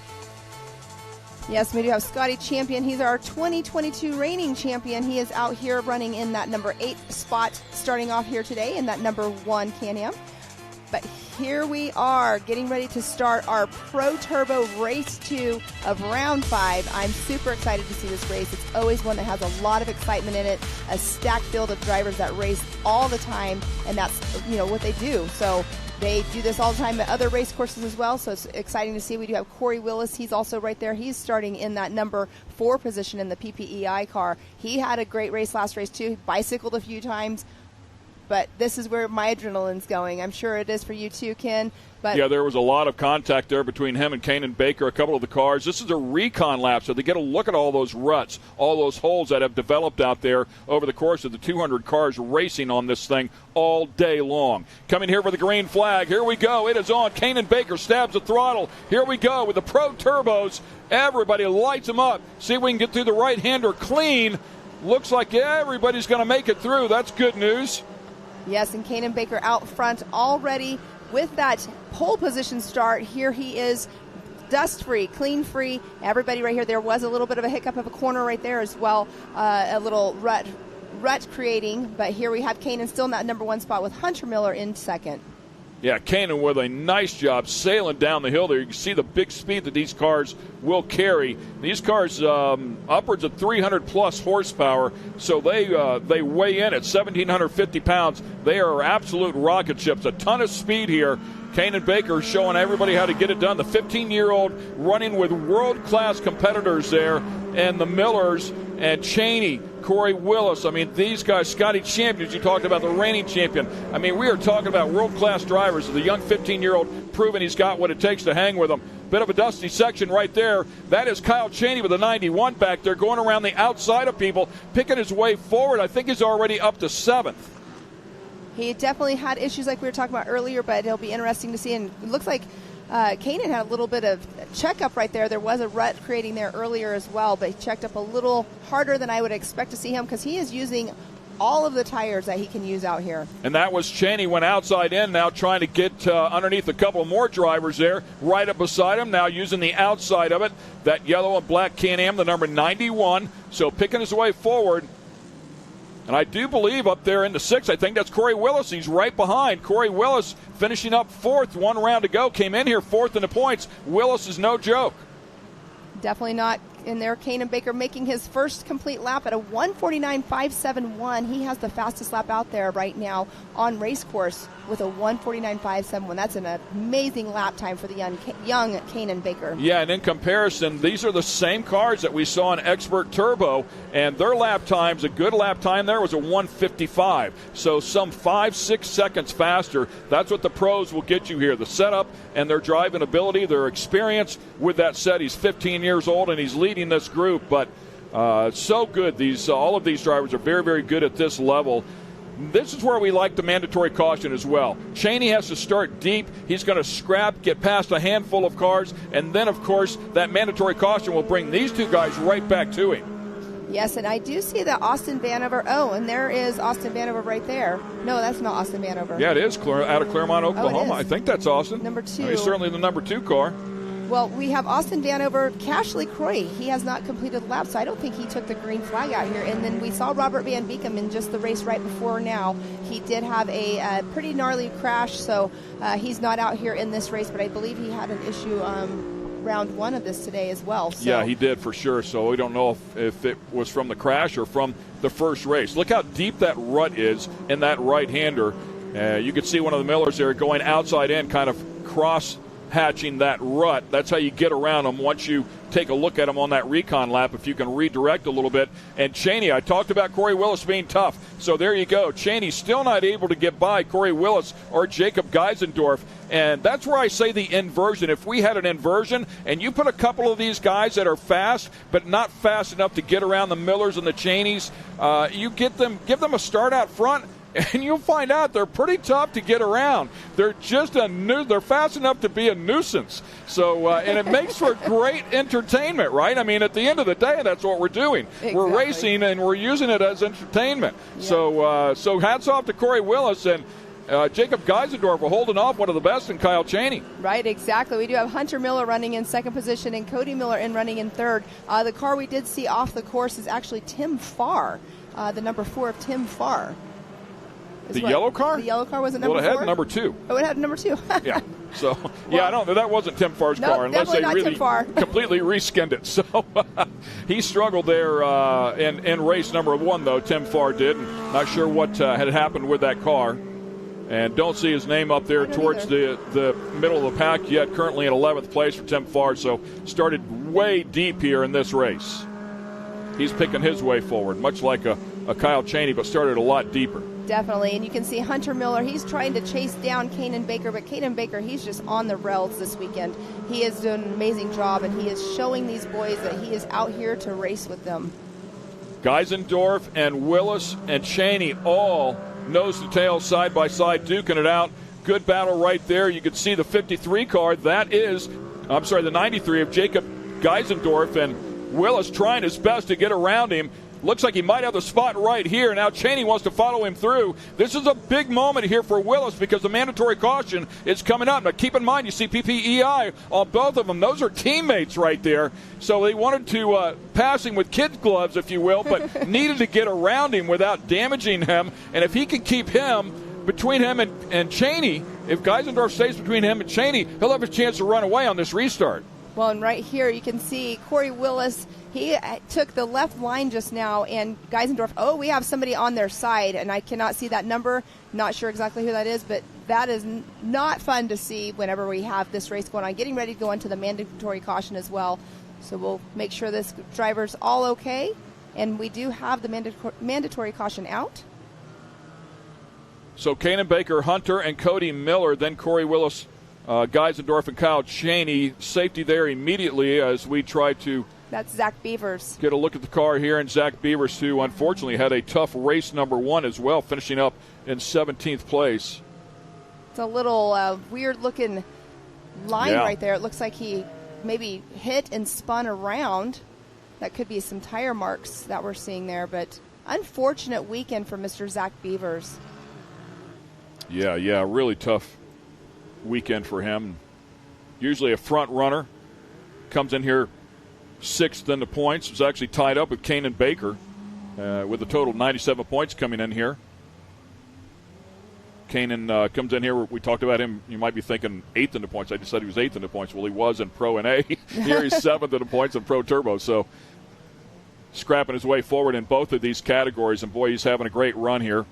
E: Yes, we do have Scotty Champion. He's our 2022 reigning champion. He is out here running in that number 8 spot, starting off here today in that number 1 Can-Am. But here we are getting ready to start our Pro Turbo Race 2 of round 5. I'm super excited to see this race. It's always one that has a lot of excitement in it, a stacked field of drivers that race all the time, and that's what they do. So they do this all the time at other race courses as well, so it's exciting to see. We do have Corey Willis. He's also right there. He's starting in that number 4 position in the PPEI car. He had a great race last race too. He bicycled a few times. but this is where my adrenaline's going. I'm sure it is for you too, Ken. But
H: yeah, there was a lot of contact there between him and Kanan Baker, a couple of the cars. This is a recon lap, so they get a look at all those ruts, all those holes that have developed out there over the course of the 200 cars racing on this thing all day long. Coming here for the green flag. Here we go. It is on. Kanan Baker stabs the throttle. Here we go with the Pro Turbos. Everybody lights them up. See if we can get through the right-hander clean. Looks like everybody's going to make it through. That's good news.
E: Yes, and Kanan Baker out front already with that pole position start. Here he is, dust-free, clean-free. Everybody right here. There was a little bit of a hiccup of a corner right there as well, a little rut creating. But here we have Kanan still in that number 1 spot with Hunter Miller in second.
H: Yeah, Kanan with a nice job sailing down the hill there. You can see the big speed that these cars will carry. These cars upwards of 300-plus horsepower, so they weigh in at 1,750 pounds. They are absolute rocket ships. A ton of speed here. Kanan Baker showing everybody how to get it done. The 15-year-old running with world-class competitors there, and the Millers and Cheney, Corey Willis. I mean, these guys, Scotty Champions, you talked about the reigning champion. I mean, we are talking about world-class drivers. The young 15-year-old proving he's got what it takes to hang with them. Bit of a dusty section right there. That is Kyle Cheney with a 91 back there, going around the outside of people, picking his way forward. I think he's already up to 7th.
E: He definitely had issues like we were talking about earlier, but it'll be interesting to see. And it looks like Kanan had a little bit of checkup right there. There was a rut creating there earlier as well, but he checked up a little harder than I would expect to see him because he is using all of the tires that he can use out here.
H: And that was Cheney, went outside in, now trying to get underneath a couple more drivers there, right up beside him, now using the outside of it. That yellow and black Can-Am, the number 91, so picking his way forward. And I do believe up there in the 6th, I think that's Corey Willis. He's right behind. Corey Willis finishing up 4th, 1 round to go. Came in here 4th in the points. Willis is no joke.
E: Definitely not in there. Kanan Baker making his first complete lap at a 1:49.571. He has the fastest lap out there right now on race course with a 1:49.571. That's an amazing lap time for the young Kanan Baker.
H: Yeah, and in comparison, these are the same cars that we saw in Expert Turbo, and their lap times, a good lap time there was a 1:55. So some 5-6 seconds faster. That's what the pros will get you here. The setup and their driving ability, their experience with that set. He's 15 years old and he's leading this group, but so good. All of these drivers are very, very good at this level. This is where we like the mandatory caution as well. Cheney has to start deep. He's going to scrap, get past a handful of cars, and then, of course, that mandatory caution will bring these two guys right back to him.
E: Yes, and I do see that Austin Vanover. Oh, and there is Austin Vanover right there. No, that's not Austin Vanover.
H: Yeah, it is out of Claremont, Oklahoma. I think that's Austin.
E: Number 2.
H: He's certainly the number 2 car.
E: Well, we have Austin Vanover, Cashley Croy. He has not completed the lap, so I don't think he took the green flag out here. And then we saw Robert Van Beekem in just the race right before now. He did have a pretty gnarly crash, so he's not out here in this race, but I believe he had an issue round 1 of this today as well. So.
H: Yeah, he did for sure, so we don't know if it was from the crash or from the first race. Look how deep that rut is in that right-hander. You can see one of the Millers there going outside in, kind of cross-hatching that rut. That's how you get around them once you take a look at them on that recon lap, if you can redirect a little bit. And Cheney, I talked about Corey Willis being tough, so there you go. Cheney still not able to get by Corey Willis or Jacob Geisendorf, and that's where I say the inversion. If we had an inversion and you put a couple of these guys that are fast but not fast enough to get around the Millers and the Cheneys, you give them a start out front, and you'll find out they're pretty tough to get around. They're just they're fast enough to be a nuisance. So, and it makes for great entertainment, right? I mean, at the end of the day, that's what we're doing. Exactly. We're racing and we're using it as entertainment. Yeah. So hats off to Corey Willis and Jacob Geisendorf for holding off one of the best in Kyle Cheney.
E: Right, exactly. We do have Hunter Miller running in 2nd position and Cody Miller running in 3rd. The car we did see off the course is actually Tim Farr, the number 4 of Tim Farr.
H: Yellow car?
E: The yellow car was a number 4?
H: Well, it had number 2.
E: Oh, it had number 2.
H: Yeah. So, yeah, well, that wasn't Tim Farr's car unless they really completely reskinned it. So, he struggled there in race number 1, though, Tim Farr did. And not sure what had happened with that car. And don't see his name up there towards the middle of the pack yet. Currently in 11th place for Tim Farr. So, started way deep here in this race. He's picking his way forward, much like a Kyle Cheney, but started a lot deeper.
E: Definitely, and you can see Hunter Miller, he's trying to chase down Kanan Baker, but Kanan Baker, he's just on the rails this weekend. He is doing an amazing job, and he is showing these boys that he is out here to race with them.
H: Geisendorf and Willis and Cheney all nose to tail, side by side, duking it out. Good battle right there. You can see the 53 car. That is, the 93 of Jacob Geisendorf, and Willis trying his best to get around him. Looks like he might have the spot right here. Now Cheney wants to follow him through. This is a big moment here for Willis because the mandatory caution is coming up. Now keep in mind, you see PPEI on both of them. Those are teammates right there. So they wanted to pass him with kid gloves, if you will, but needed to get around him without damaging him. And if he can keep him between him and Cheney, if Geisendorf stays between him and Cheney, he'll have a chance to run away on this restart.
E: Well, and right here you can see Corey Willis. He took the left line just now, and Geisendorf, we have somebody on their side, and I cannot see that number. Not sure exactly who that is, but that is not fun to see whenever we have this race going on. Getting ready to go into the mandatory caution as well. So we'll make sure this driver's all okay, and we do have the mandatory caution out.
H: So Kanan Baker, Hunter, and Cody Miller, then Corey Willis, Geisendorf, and Kyle Cheney. Safety there immediately as we try to
E: That's Zach Beavers.
H: Get a look at the car here, and Zach Beavers, who unfortunately had a tough race number 1 as well, finishing up in 17th place.
E: It's a little weird-looking line right there. It looks like he maybe hit and spun around. That could be some tire marks that we're seeing there, but unfortunate weekend for Mr. Zach Beavers.
H: Yeah, really tough weekend for him. Usually a front runner. Comes in here 6th in the points. Was actually tied up with Kanan Baker with a total of 97 points coming in here. Kanan comes in here. We talked about him. You might be thinking 8th in the points. I just said he was 8th in the points. Well, he was in Pro and A. Here he's 7th in the points in Pro Turbo. So scrapping his way forward in both of these categories. And, boy, he's having a great run here.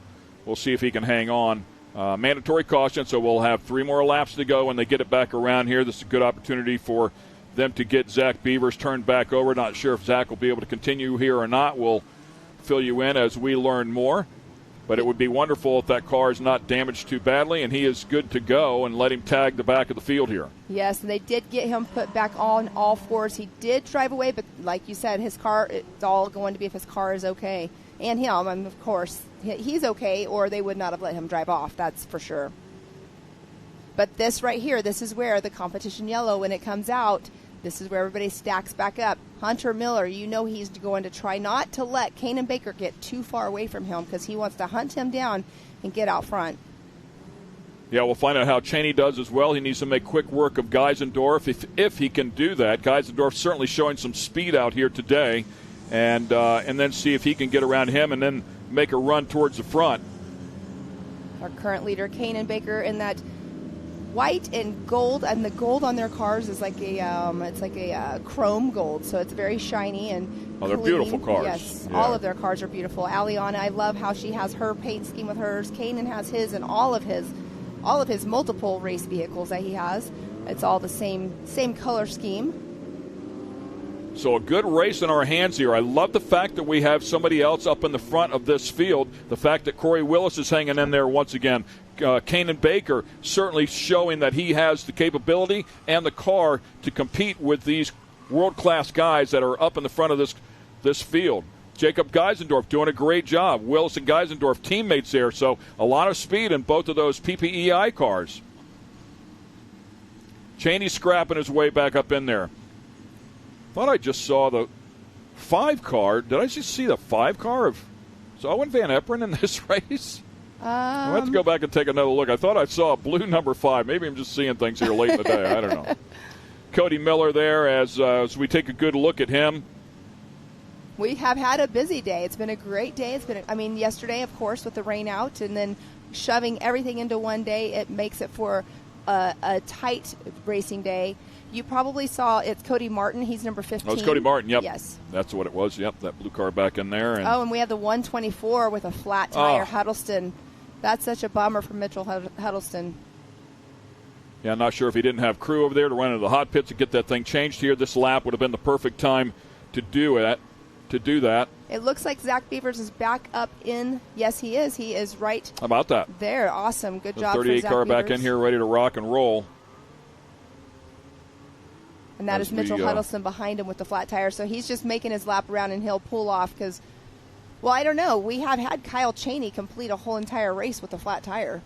H: We'll see if he can hang on. Mandatory caution, so we'll have 3 more laps to go when they get it back around here. This is a good opportunity for them to get Zach Beavers turned back over. Not sure if Zach will be able to continue here or not. We'll fill you in as we learn more. But it would be wonderful if that car is not damaged too badly and he is good to go, and let him tag the back of the field here.
E: Yes, and they did get him put back on all fours. He did drive away, but like you said, his car, it's all going to be if his car is okay. And him, and of course, he's okay, or they would not have let him drive off, that's for sure. But this right here, this is where the competition yellow, when it comes out, this is where everybody stacks back up. Hunter Miller, you know he's going to try not to let Kanan Baker get too far away from him because he wants to hunt him down and get out front.
H: Yeah, we'll find out how Cheney does as well. He needs to make quick work of Geisendorf if he can do that. Geisendorf certainly showing some speed out here today, and then see if he can get around him and then make a run towards the front.
E: Our current leader, Kanan Baker, in that white and gold, and the gold on their cars is like a chrome gold, so it's very shiny and
H: they're beautiful cars.
E: Yes,
H: yeah.
E: All of their cars are beautiful. Aliana, I love how she has her paint scheme with hers. Kanan has his, and all of his multiple race vehicles that he has. It's all the same color scheme.
H: So a good race in our hands here. I love the fact that we have somebody else up in the front of this field. The fact that Corey Willis is hanging in there once again. Kanan Baker certainly showing that he has the capability and the car to compete with these world-class guys that are up in the front of this field. Jacob Geisendorf doing a great job. Willis and Geisendorf teammates there, so a lot of speed in both of those PPEI cars. Cheney scrapping his way back up in there. Thought I just saw the 5 car. Did I just see the 5 car of Owen Van Eperen in this race? I'll have to go back and take another look. I thought I saw a blue number 5. Maybe I'm just seeing things here late in the day. I don't know. Cody Miller there as we take a good look at him.
E: We have had a busy day. It's been a great day. Yesterday, of course, with the rain out and then shoving everything into one day, it makes it for a tight racing day. You probably saw it's Cody Martin. He's number 15.
H: Oh, it's Cody Martin, yep.
E: Yes.
H: That's what it was, yep, that blue car back in there.
E: And we have the 124 with a flat tire, Huddleston. That's such a bummer for Mitchell Huddleston.
H: Yeah, I'm not sure if he didn't have crew over there to run into the hot pits and get that thing changed here. This lap would have been the perfect time to do that.
E: It looks like Zach Beavers is back up in. Yes, he is. He is right.
H: How about that?
E: There. Awesome. Good job.
H: 38
E: for Zach
H: car
E: Beavers.
H: back in here, ready to rock and roll.
E: And that is Mitchell Huddleston behind him with the flat tire. So he's just making his lap around, and he'll pull off because, well, I don't know. We have had Kyle Cheney complete a whole entire race with a flat tire.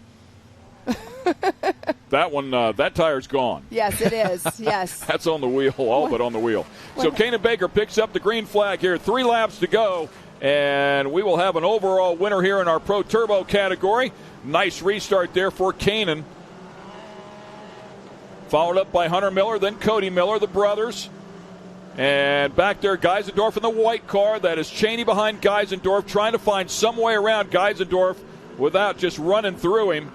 H: That one, that tire's gone.
E: Yes, it is. Yes.
H: That's on the wheel, all but on the wheel. So Kanan Baker picks up the green flag here. 3 laps to go, and we will have an overall winner here in our Pro Turbo category. Nice restart there for Kanan. Followed up by Hunter Miller, then Cody Miller, the brothers. And back there, Geisendorf in the white car. That is Cheney behind Geisendorf, trying to find some way around Geisendorf without just running through him.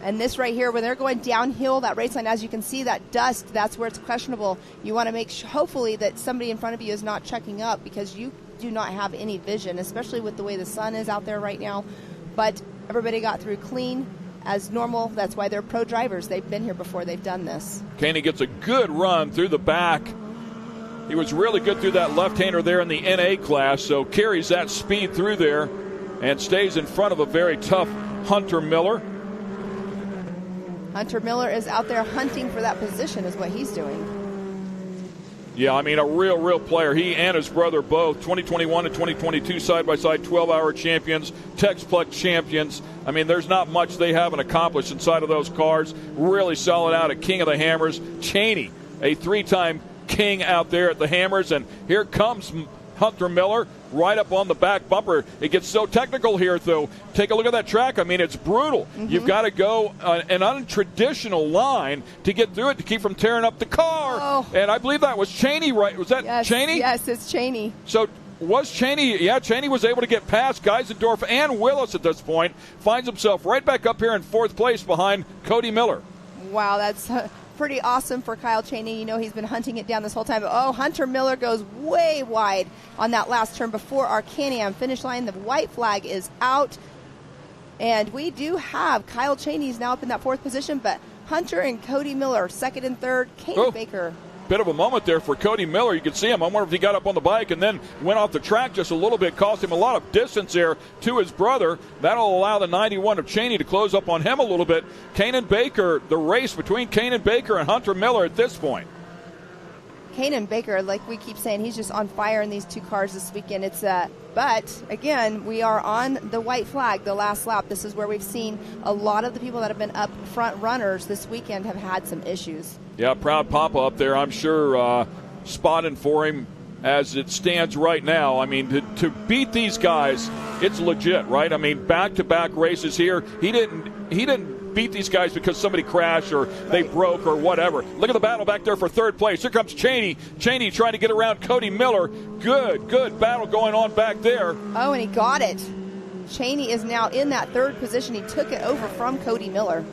E: And this right here, when they're going downhill, that race line, as you can see, that dust, that's where it's questionable. You want to make hopefully that somebody in front of you is not checking up, because you do not have any vision, especially with the way the sun is out there right now. But everybody got through clean as normal. That's why they're pro drivers. They've been here before. They've done this.
H: Kaney gets a good run through the back. He was really good through that left-hander there in the NA class, so carries that speed through there and stays in front of a very tough Hunter Miller.
E: Hunter Miller is out there hunting for that position is what he's doing.
H: Yeah, I mean, a real player. He and his brother both, 2021 and 2022 side-by-side 12-hour champions, Texplex champions. I mean, there's not much they haven't accomplished inside of those cars. Really solid out at King of the Hammers. Cheney, a 3-time king out there at the Hammers. And here comes Hunter Miller right up on the back bumper. It gets so technical here, though. Take a look at that track. I mean, it's brutal. Mm-hmm. You've got to go an untraditional line to get through it to keep from tearing up the car.
E: Oh.
H: And I believe that was Cheney, right? Was that Cheney?
E: Yes, it's Cheney.
H: So was Cheney, Cheney was able to get past Geisendorf and Willis at this point. Finds himself right back up here in 4th place behind Cody Miller.
E: Wow, that's pretty awesome for Kyle Cheney. You know, he's been hunting it down this whole time. Oh, Hunter Miller goes way wide on that last turn before our Can-Am finish line. The white flag is out. And we do have Kyle Cheney's now up in that 4th position, but Hunter and Cody Miller, 2nd and 3rd. Kanan Baker.
H: Bit of a moment there for Cody Miller. You can see him. I wonder if he got up on the bike and then went off the track just a little bit. Cost him a lot of distance there to his brother. That'll allow the 91 of Cheney to close up on him a little bit. Kanan Baker, the race between Kanan Baker and Hunter Miller at this point.
E: Kanan Baker, like we keep saying, he's just on fire in these 2 cars this weekend. It's but again, we are on the white flag, the last lap. This is where we've seen a lot of the people that have been up front runners this weekend have had some issues.
H: Yeah, proud Papa up there, I'm sure, spotting for him as it stands right now. I mean, to beat these guys, it's legit, right? I mean, back-to-back races here. He didn't beat these guys because somebody crashed or they broke or whatever. Look at the battle back there for 3rd place. Here comes Cheney. Cheney trying to get around Cody Miller. Good battle going on back there.
E: Oh, and he got it. Cheney is now in that 3rd position. He took it over from Cody Miller.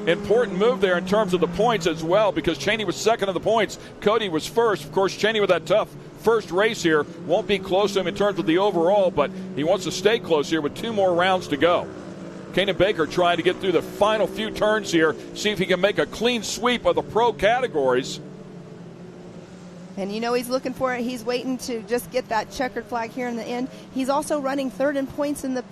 H: Important move there in terms of the points as well, because Cheney was 2nd in the points. Cody was 1st. Of course, Cheney with that tough first race here won't be close to him in terms of the overall, but he wants to stay close here with 2 more rounds to go. Kanan Baker trying to get through the final few turns here, see if he can make a clean sweep of the pro categories.
E: And you know he's looking for it. He's waiting to just get that checkered flag here in the end. He's also running 3rd in points in the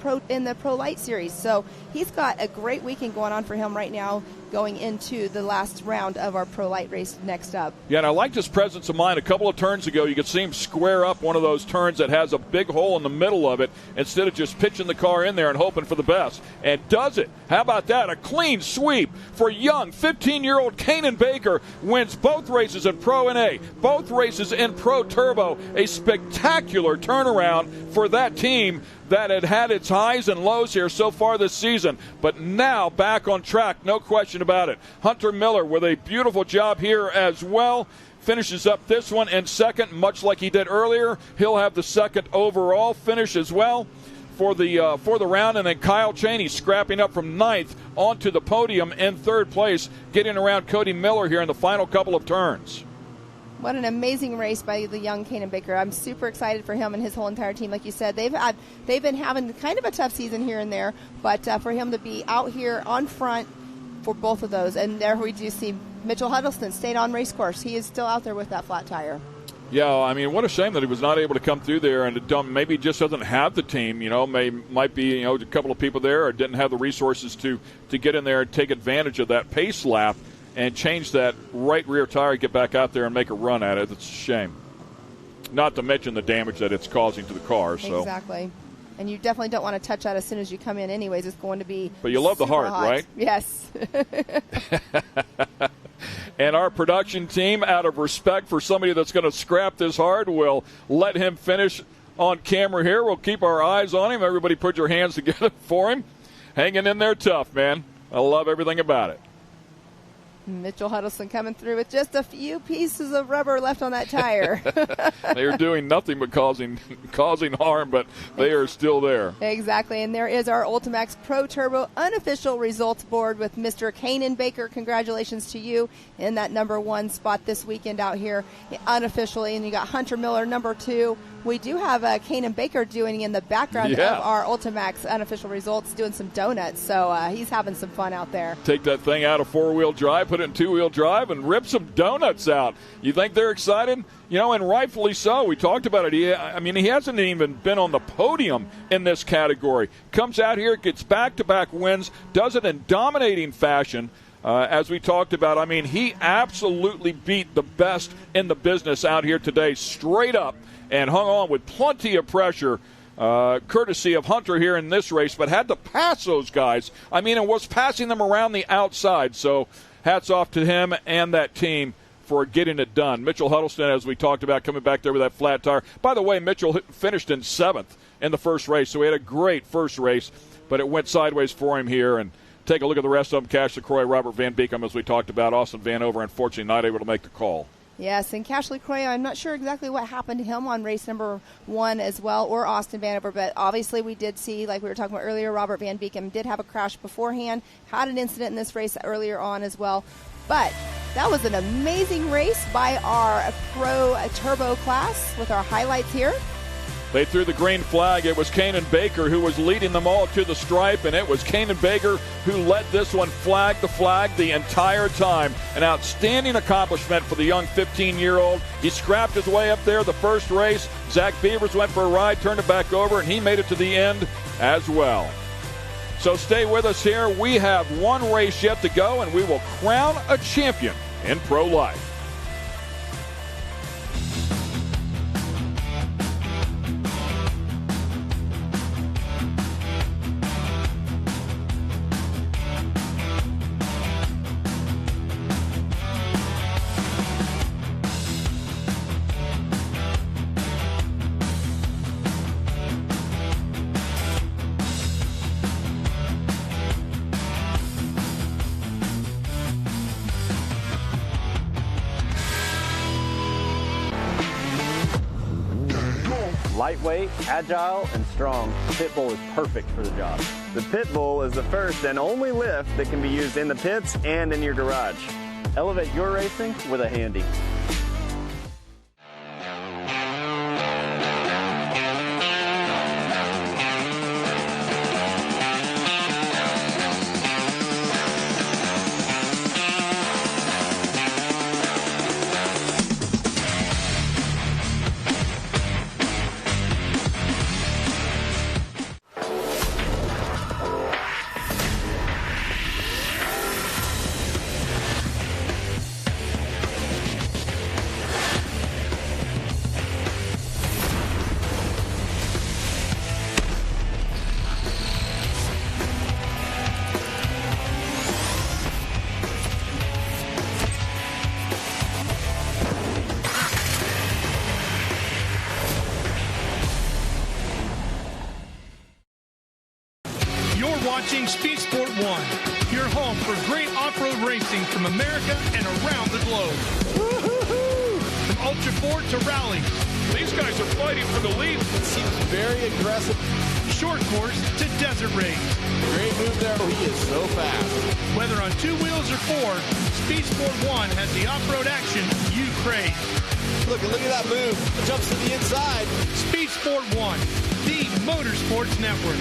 E: Pro Light Series. So he's got a great weekend going on for him right now, going into the last round of our Pro Light race next up.
H: Yeah, and I liked his presence of mind. A couple of turns ago, you could see him square up one of those turns that has a big hole in the middle of it instead of just pitching the car in there and hoping for the best. And does it. How about that? A clean sweep for young 15-year-old Kanan Baker. Wins both races in Pro NA, both races in Pro Turbo. A spectacular turnaround for that team that had its highs and lows here so far this season, but now back on track, no question about it. Hunter Miller with a beautiful job here as well. Finishes up this one in 2nd, much like he did earlier. He'll have the 2nd overall finish as well for the round, and then Kyle Cheney scrapping up from 9th onto the podium in 3rd place, getting around Cody Miller here in the final couple of turns.
E: What an amazing race by the young Kanan Baker. I'm super excited for him and his whole entire team. Like you said, they've been having kind of a tough season here and there, but for him to be out here on front for both of those. And there we do see Mitchell Huddleston stayed on race course. He is still out there with that flat tire.
H: Yeah, I mean, what a shame that he was not able to come through there, and maybe just doesn't have the team. Might be a couple of people there, or didn't have the resources to get in there and take advantage of that pace lap and change that right rear tire, get back out there and make a run at it. It's a shame. Not to mention the damage that it's causing to the car. So.
E: Exactly. And you definitely don't want to touch that as soon as you come in anyways. It's going to be
H: But you love the heart,
E: hot.
H: right?
E: Yes.
H: And our production team, out of respect for somebody that's going to scrap this hard, will let him finish on camera here. We'll keep our eyes on him. Everybody put your hands together for him. Hanging in there tough, man. I love everything about it.
E: Mitchell Huddleston coming through with just a few pieces of rubber left on that tire.
H: They are doing nothing but causing harm, but they are still there.
E: Exactly, and there is our Ultimax Pro Turbo unofficial results board with Mr. Kanan Baker. Congratulations to you in that number 1 spot this weekend out here unofficially. And you got Hunter Miller, number 2. We do have Kanan Baker doing in the background of our Ultimax unofficial results, doing some donuts. So he's having some fun out there.
H: Take that thing out of 4-wheel drive, put it in 2-wheel drive, and rip some donuts out. You think they're excited? And rightfully so. We talked about it. He hasn't even been on the podium in this category. Comes out here, gets back-to-back wins, does it in dominating fashion. As we talked about, he absolutely beat the best in the business out here today, straight up, and hung on with plenty of pressure, courtesy of Hunter here in this race, but had to pass those guys. And was passing them around the outside. So hats off to him and that team for getting it done. Mitchell Huddleston, as we talked about, coming back there with that flat tire. By the way, Mitchell finished in 7th in the first race, so he had a great first race, but it went sideways for him here. And take a look at the rest of them. Cash LaCroix, Robert Van Beekum, as we talked about. Austin Vanover, unfortunately, not able to make the call.
E: Yes, and Cash LaCroix, I'm not sure exactly what happened to him on race number 1 as well, or Austin Vanover, but obviously we did see, like we were talking about earlier, Robert Van Beekum did have a crash beforehand, had an incident in this race earlier on as well. But that was an amazing race by our Pro Turbo class with our highlights here.
H: They threw the green flag. It was Kanan Baker who was leading them all to the stripe, and it was Kanan Baker who let this one flag the entire time. An outstanding accomplishment for the young 15-year-old. He scrapped his way up there the first race. Zach Beavers went for a ride, turned it back over, and he made it to the end as well. So stay with us here. We have one race yet to go, and we will crown a champion in Pro Life.
D: Lightweight, agile, and strong, the Pitbull is perfect for the job. The Pitbull is the first and only lift that can be used in the pits and in your garage. Elevate your racing with a Handy.
B: Watching Speed Sport 1, your home for great off-road racing from America and around the globe. Woo-hoo-hoo! From Ultra 4 to rally.
H: These guys are fighting for the lead.
Q: It seems very aggressive.
B: Short course to desert race.
Q: Great move there. He is so fast.
B: Whether on 2 wheels or 4, Speed Sport 1 has the off-road action you crave.
Q: Look at that move. It jumps to the inside.
B: Speed Sport 1, the Motorsports Network.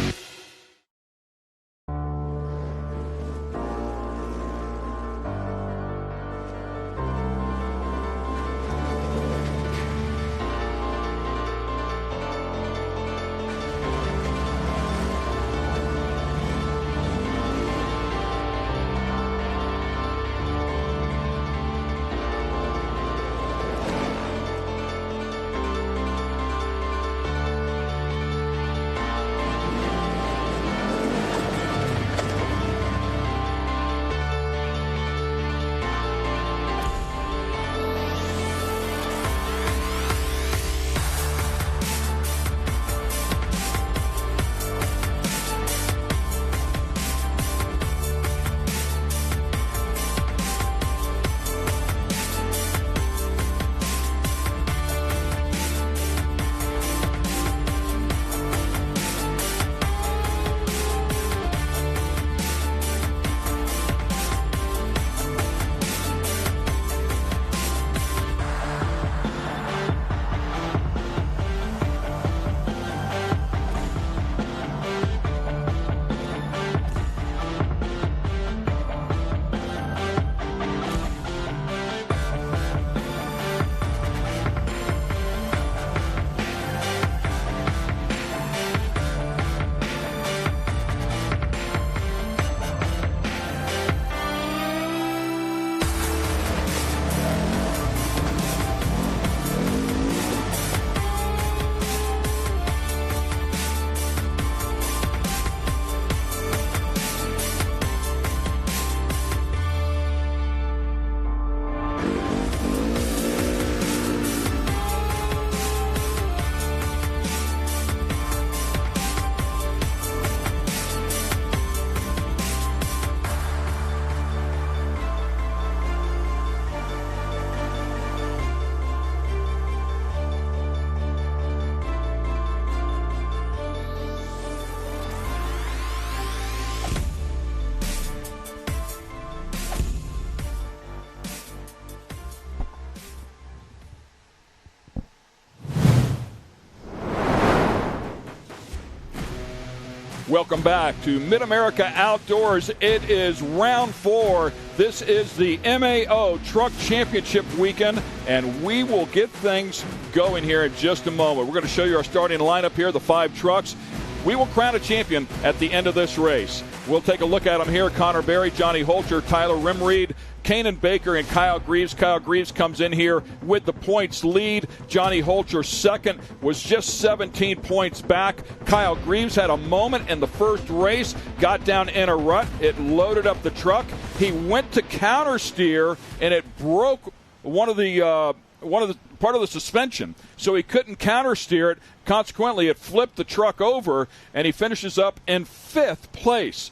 H: Welcome back to MidAmerica Outdoors. It is round 4. This is the MAO Truck Championship weekend, and we will get things going here in just a moment. We're going to show you our starting lineup here, the 5 trucks. We will crown a champion at the end of this race. We'll take a look at them here. Connor Berry, Johnny Holter, Tyler Rimreed, Kanan Baker, and Kyle Greaves. Kyle Greaves comes in here with the points lead. Johnny Holter second, was just 17 points back. Kyle Greaves had a moment in the first race, got down in a rut. It loaded up the truck. He went to counter steer, and it broke part of the suspension, so he couldn't counter steer it. Consequently, it flipped the truck over, and he finishes up in 5th place.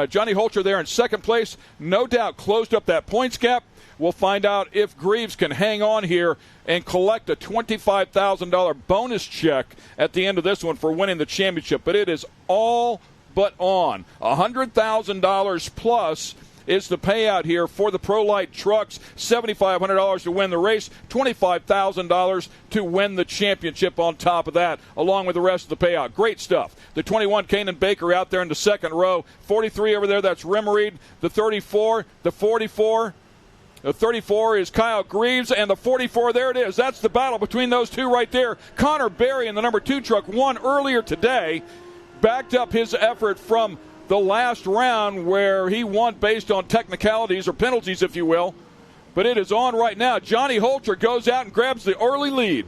H: Johnny Holter there in 2nd place, no doubt closed up that points gap. We'll find out if Greaves can hang on here and collect a $25,000 bonus check at the end of this one for winning the championship. But it is all but on. $100,000 plus is the payout here for the ProLite trucks. $7,500 to win the race, $25,000 to win the championship on top of that, along with the rest of the payout. Great stuff. The 21, Kanan Baker, out there in the second row. 43 over there, that's Rimreed. The 34, the 44. The 34 is Kyle Greaves, and the 44, there it is. That's the battle between those two right there. Connor Berry in the number 2 truck won earlier today, backed up his effort from the last round where he won based on technicalities or penalties, if you will. But it is on right now. Johnny Holter goes out and grabs the early lead.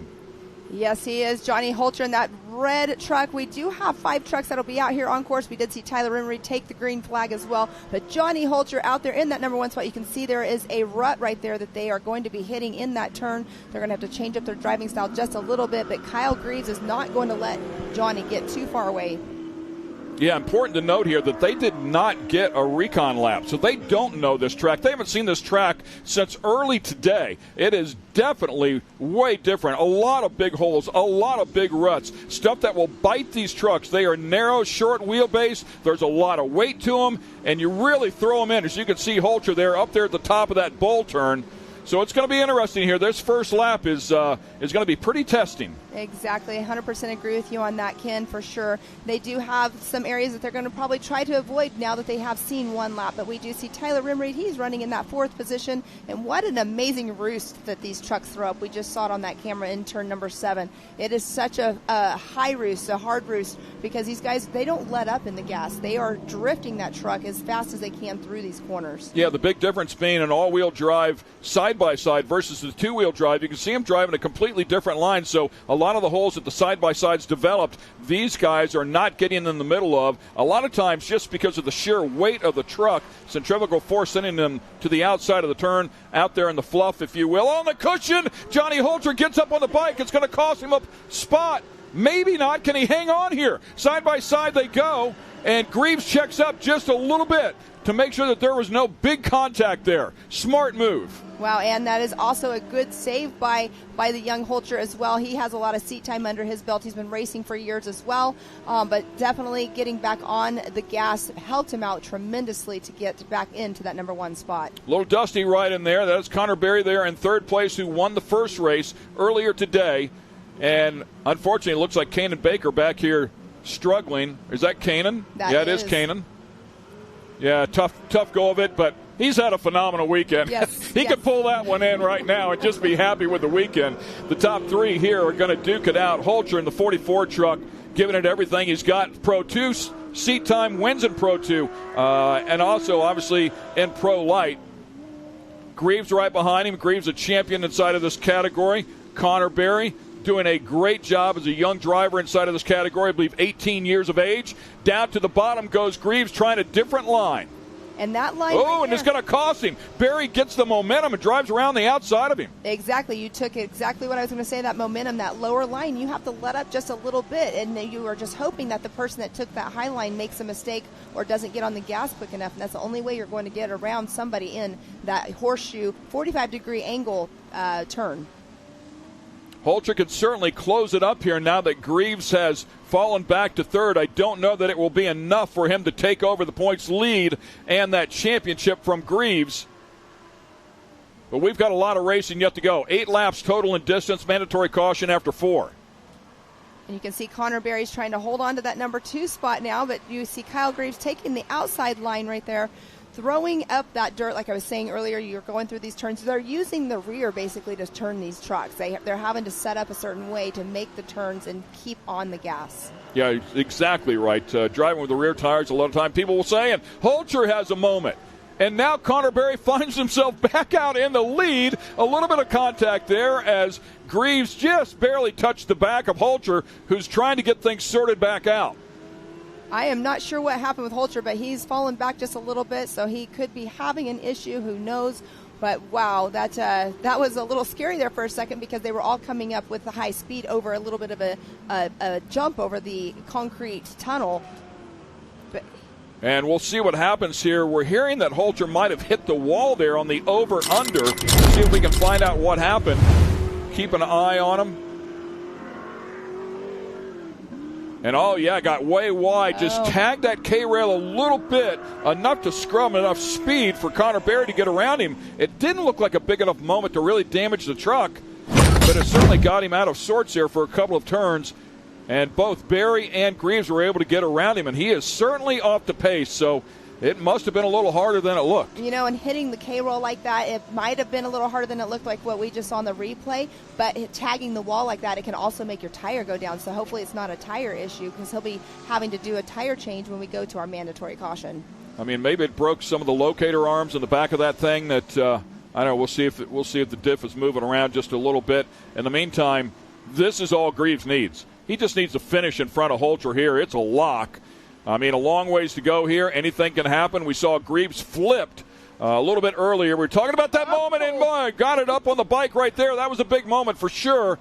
E: Yes, he is. Johnny Holter in that red truck. We do have 5 trucks that'll be out here on course. We did see Tyler Rimreed take the green flag as well. But Johnny Holter out there in that number 1 spot. You can see there is a rut right there that they are going to be hitting in that turn. They're going to have to change up their driving style just a little bit. But Kyle Greaves is not going to let Johnny get too far away.
H: Yeah, important to note here that they did not get a recon lap, so they don't know this track. They haven't seen this track since early today. It is definitely way different. A lot of big holes, a lot of big ruts, stuff that will bite these trucks. They are narrow, short wheelbase. There's a lot of weight to them, and you really throw them in. As you can see, Holter there up there at the top of that bowl turn. So it's going to be interesting here. This first lap is going to be pretty testing.
E: Exactly. 100% agree with you on that, Ken, for sure. They do have some areas that they're going to probably try to avoid now that they have seen one lap. But we do see Tyler Rimreed. He's running in that 4th position. And what an amazing roost that these trucks throw up. We just saw it on that camera in turn number 7. It is such a high roost, a hard roost, because these guys, they don't let up in the gas. They are drifting that truck as fast as they can through these corners.
H: Yeah, the big difference being an all-wheel drive side-by-side versus the 2-wheel drive. You can see them driving a completely different line, so a lot of the holes that the side-by-sides developed, these guys are not getting in the middle of. A lot of times just because of the sheer weight of the truck, centrifugal force sending them to the outside of the turn, out there in the fluff, if you will. On the cushion, Johnny Holter gets up on the bike. It's going to cost him a spot. Maybe not. Can he hang on here? Side-by-side they go, and Greaves checks up just a little bit to make sure that there was no big contact there. Smart move.
E: Wow, and that is also a good save by the young Holter as well. He has a lot of seat time under his belt. He's been racing for years as well, but definitely getting back on the gas helped him out tremendously to get back into that number 1 spot.
H: A little dusty right in there. That's Connor Berry there in 3rd place, who won the first race earlier today. And unfortunately, it looks like Kanan Baker back here struggling. Is that Kanan? Yeah, it is Kanan. Yeah, tough go of it, but he's had a phenomenal weekend.
E: Yes,
H: he could pull that one in right now and just be happy with the weekend. The top 3 here are going to duke it out. Holter in the 44 truck, giving it everything he's got. Pro 2 seat time, wins in Pro 2, and also obviously in Pro Light. Greaves right behind him. Greaves a champion inside of this category. Connor Berry doing a great job as a young driver inside of this category, I believe 18 years of age. Down to the bottom goes Greaves, trying a different line.
E: And that line
H: and it's going to cost him. Berry gets the momentum and drives around the outside of him.
E: Exactly. You took exactly what I was going to say, that momentum, that lower line. You have to let up just a little bit, and you are just hoping that the person that took that high line makes a mistake or doesn't get on the gas quick enough, and that's the only way you're going to get around somebody in that horseshoe 45-degree angle turn.
H: Holter could certainly close it up here now that Greaves has fallen back to 3rd. I don't know that it will be enough for him to take over the points lead and that championship from Greaves. But we've got a lot of racing yet to go. 8 laps total in distance, mandatory caution after 4.
E: And you can see Connor Berry's trying to hold on to that number 2 spot now, but you see Kyle Greaves taking the outside line right there, throwing up that dirt. Like I was saying earlier, you're going through these turns. They're using the rear basically to turn these trucks. They're having to set up a certain way to make the turns and keep on the gas.
H: Yeah, exactly right. Driving with the rear tires, a lot of time people will say, and Holcher has a moment. And now Connor Berry finds himself back out in the lead. A little bit of contact there as Greaves just barely touched the back of Holcher, who's trying to get things sorted back out.
E: I am not sure what happened with Holcher, but he's fallen back just a little bit, so he could be having an issue. Who knows? But, wow, that was a little scary there for a second because they were all coming up with the high speed over a little bit of a jump over the concrete tunnel.
H: And we'll see what happens here. We're hearing that Holcher might have hit the wall there on the over-under. See if we can find out what happened. Keep an eye on him. And, oh, yeah, got way wide. Just tagged that K-rail a little bit, enough to scrum, enough speed for Connor Berry to get around him. It didn't look like a big enough moment to really damage the truck, but it certainly got him out of sorts there for a couple of turns. And both Berry and Greaves were able to get around him, and he is certainly off the pace. So it must have been a little harder than it looked.
E: You know, and hitting the K-roll like that, it might have been a little harder than it looked like what we just saw on the replay. But tagging the wall like that, it can also make your tire go down. So hopefully it's not a tire issue because he'll be having to do a tire change when we go to our mandatory caution.
H: I mean, maybe it broke some of the locator arms in the back of that thing. That I don't know. We'll see if the diff is moving around just a little bit. In the meantime, this is all Greaves needs. He just needs to finish in front of Holcher here. It's a lock. I mean, a long ways to go here. Anything can happen. We saw Greaves flipped a little bit earlier. We were talking about that moment, and got it up on the bike right there. That was a big moment for sure.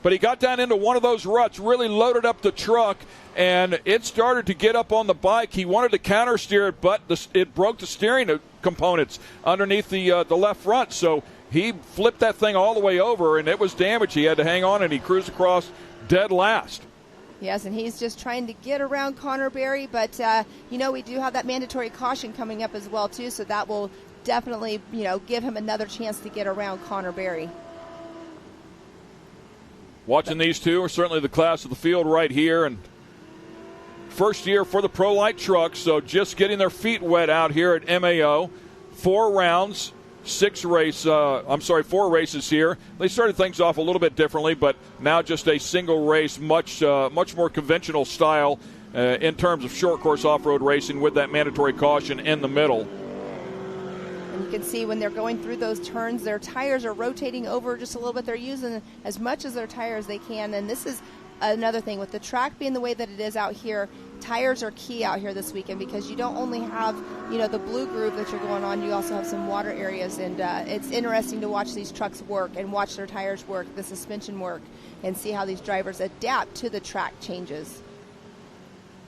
H: But he got down into one of those ruts, really loaded up the truck, and it started to get up on the bike. He wanted to counter steer it, but it broke the steering components underneath the left front. So he flipped that thing all the way over, and it was damaged. He had to hang on, and he cruised across dead last.
E: Yes, and he's just trying to get around Connor Berry, but, we do have that mandatory caution coming up as well, too, so that will definitely, give him another chance to get around Connor Berry.
H: Watching these two are certainly the class of the field right here, and first year for the Pro Light trucks, so just getting their feet wet out here at MAO. 4 rounds. 4 races here. They started things off a little bit differently, but now just a single race, much more conventional style in terms of short course off-road racing with that mandatory caution in the middle.
E: And you can see when they're going through those turns, their tires are rotating over just a little bit. They're using as much as their tires they can, and this is another thing. With the track being the way that it is out here, tires are key out here this weekend because you don't only have, the blue groove that you're going on, you also have some water areas, and it's interesting to watch these trucks work and watch their tires work, the suspension work, and see how these drivers adapt to the track changes.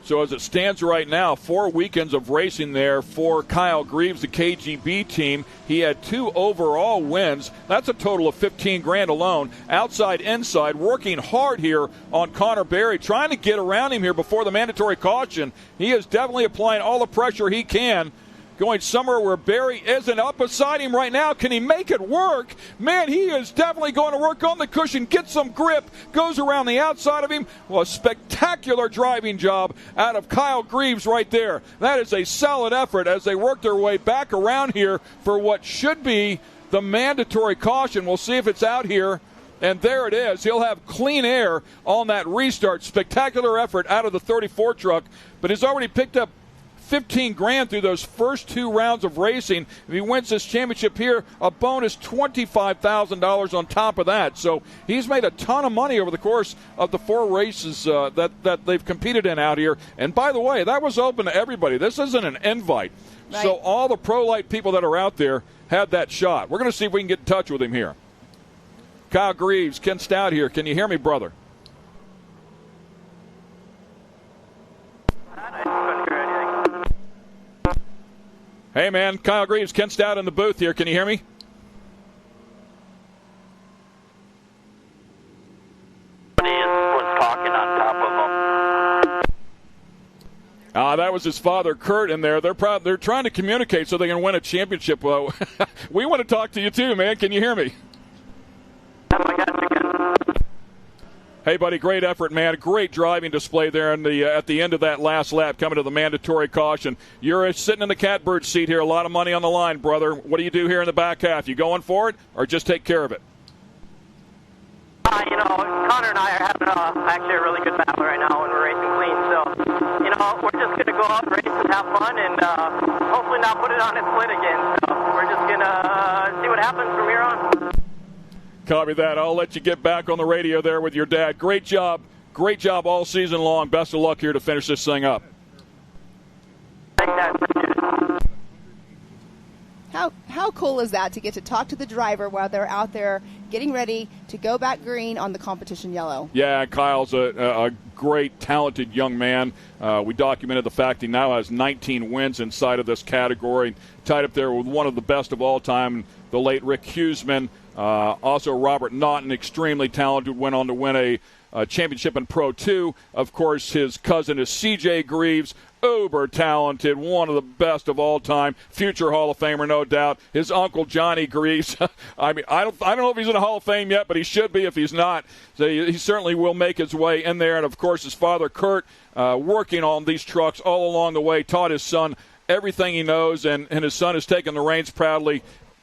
H: So as it stands right now, 4 weekends of racing there for Kyle Greaves, the KGB team. He had 2 overall wins. That's a total of $15,000 alone. Outside, inside, working hard here on Connor Berry, trying to get around him here before the mandatory caution. He is definitely applying all the pressure he can. Going somewhere where Berry isn't. Up beside him right now. Can he make it work? Man, he is definitely going to work on the cushion, get some grip, goes around the outside of him. Well, a spectacular driving job out of Kyle Greaves right there. That is a solid effort as they work their way back around here for what should be the mandatory caution. We'll see if it's out here. And there it is. He'll have clean air on that restart. Spectacular effort out of the 34 truck, but he's already picked up $15,000 through those first 2 rounds of racing. If he wins this championship here, a bonus $25,000 on top of that. So he's made a ton of money over the course of the 4 races that they've competed in out here. And by the way, that was open to everybody. This isn't an invite. Right. So all the Pro Light people that are out there had that shot. We're going to see if we can get in touch with him here. Kyle Greaves, Ken Stout here. Can you hear me, brother? Hey, man, Kyle Greaves, Ken Stout in the booth here. Can you hear me?
R: Was talking on top of him.
H: That was his father, Kurt, in there. They're trying to communicate so they can win a championship. Well, we want to talk to you too, man. Can you hear me? Hey, buddy, great effort, man. Great driving display there at the end of that last lap, coming to the mandatory caution. You're sitting in the catbird seat here. A lot of money on the line, brother. What do you do here in the back half? You going for it or just take care of it?
L: Connor and I are having actually a really good battle right now, and we're racing clean. So, we're just going to go out, race, and have fun, and hopefully not put it on its lid again. So we're just going to see what happens from here on.
H: Copy that. I'll let you get back on the radio there with your dad. Great job. Great job all season long. Best of luck here to finish this thing up.
L: Thanks, Dad.
E: How cool is that to get to talk to the driver while they're out there getting ready to go back green on the competition yellow?
H: Yeah, Kyle's a great, talented young man. We documented the fact he now has 19 wins inside of this category, tied up there with one of the best of all time, the late Rick Huseman. Also, Robert Naughton, extremely talented, went on to win a championship in Pro 2. Of course, his cousin is C.J. Greaves, uber talented, one of the best of all time, future Hall of Famer, no doubt. His uncle Johnny Greaves. I mean, I don't know if he's in the Hall of Fame yet, but he should be if he's not. So he certainly will make his way in there. And of course, his father Kurt, working on these trucks all along the way, taught his son everything he knows, and his son has taken the reins proudly.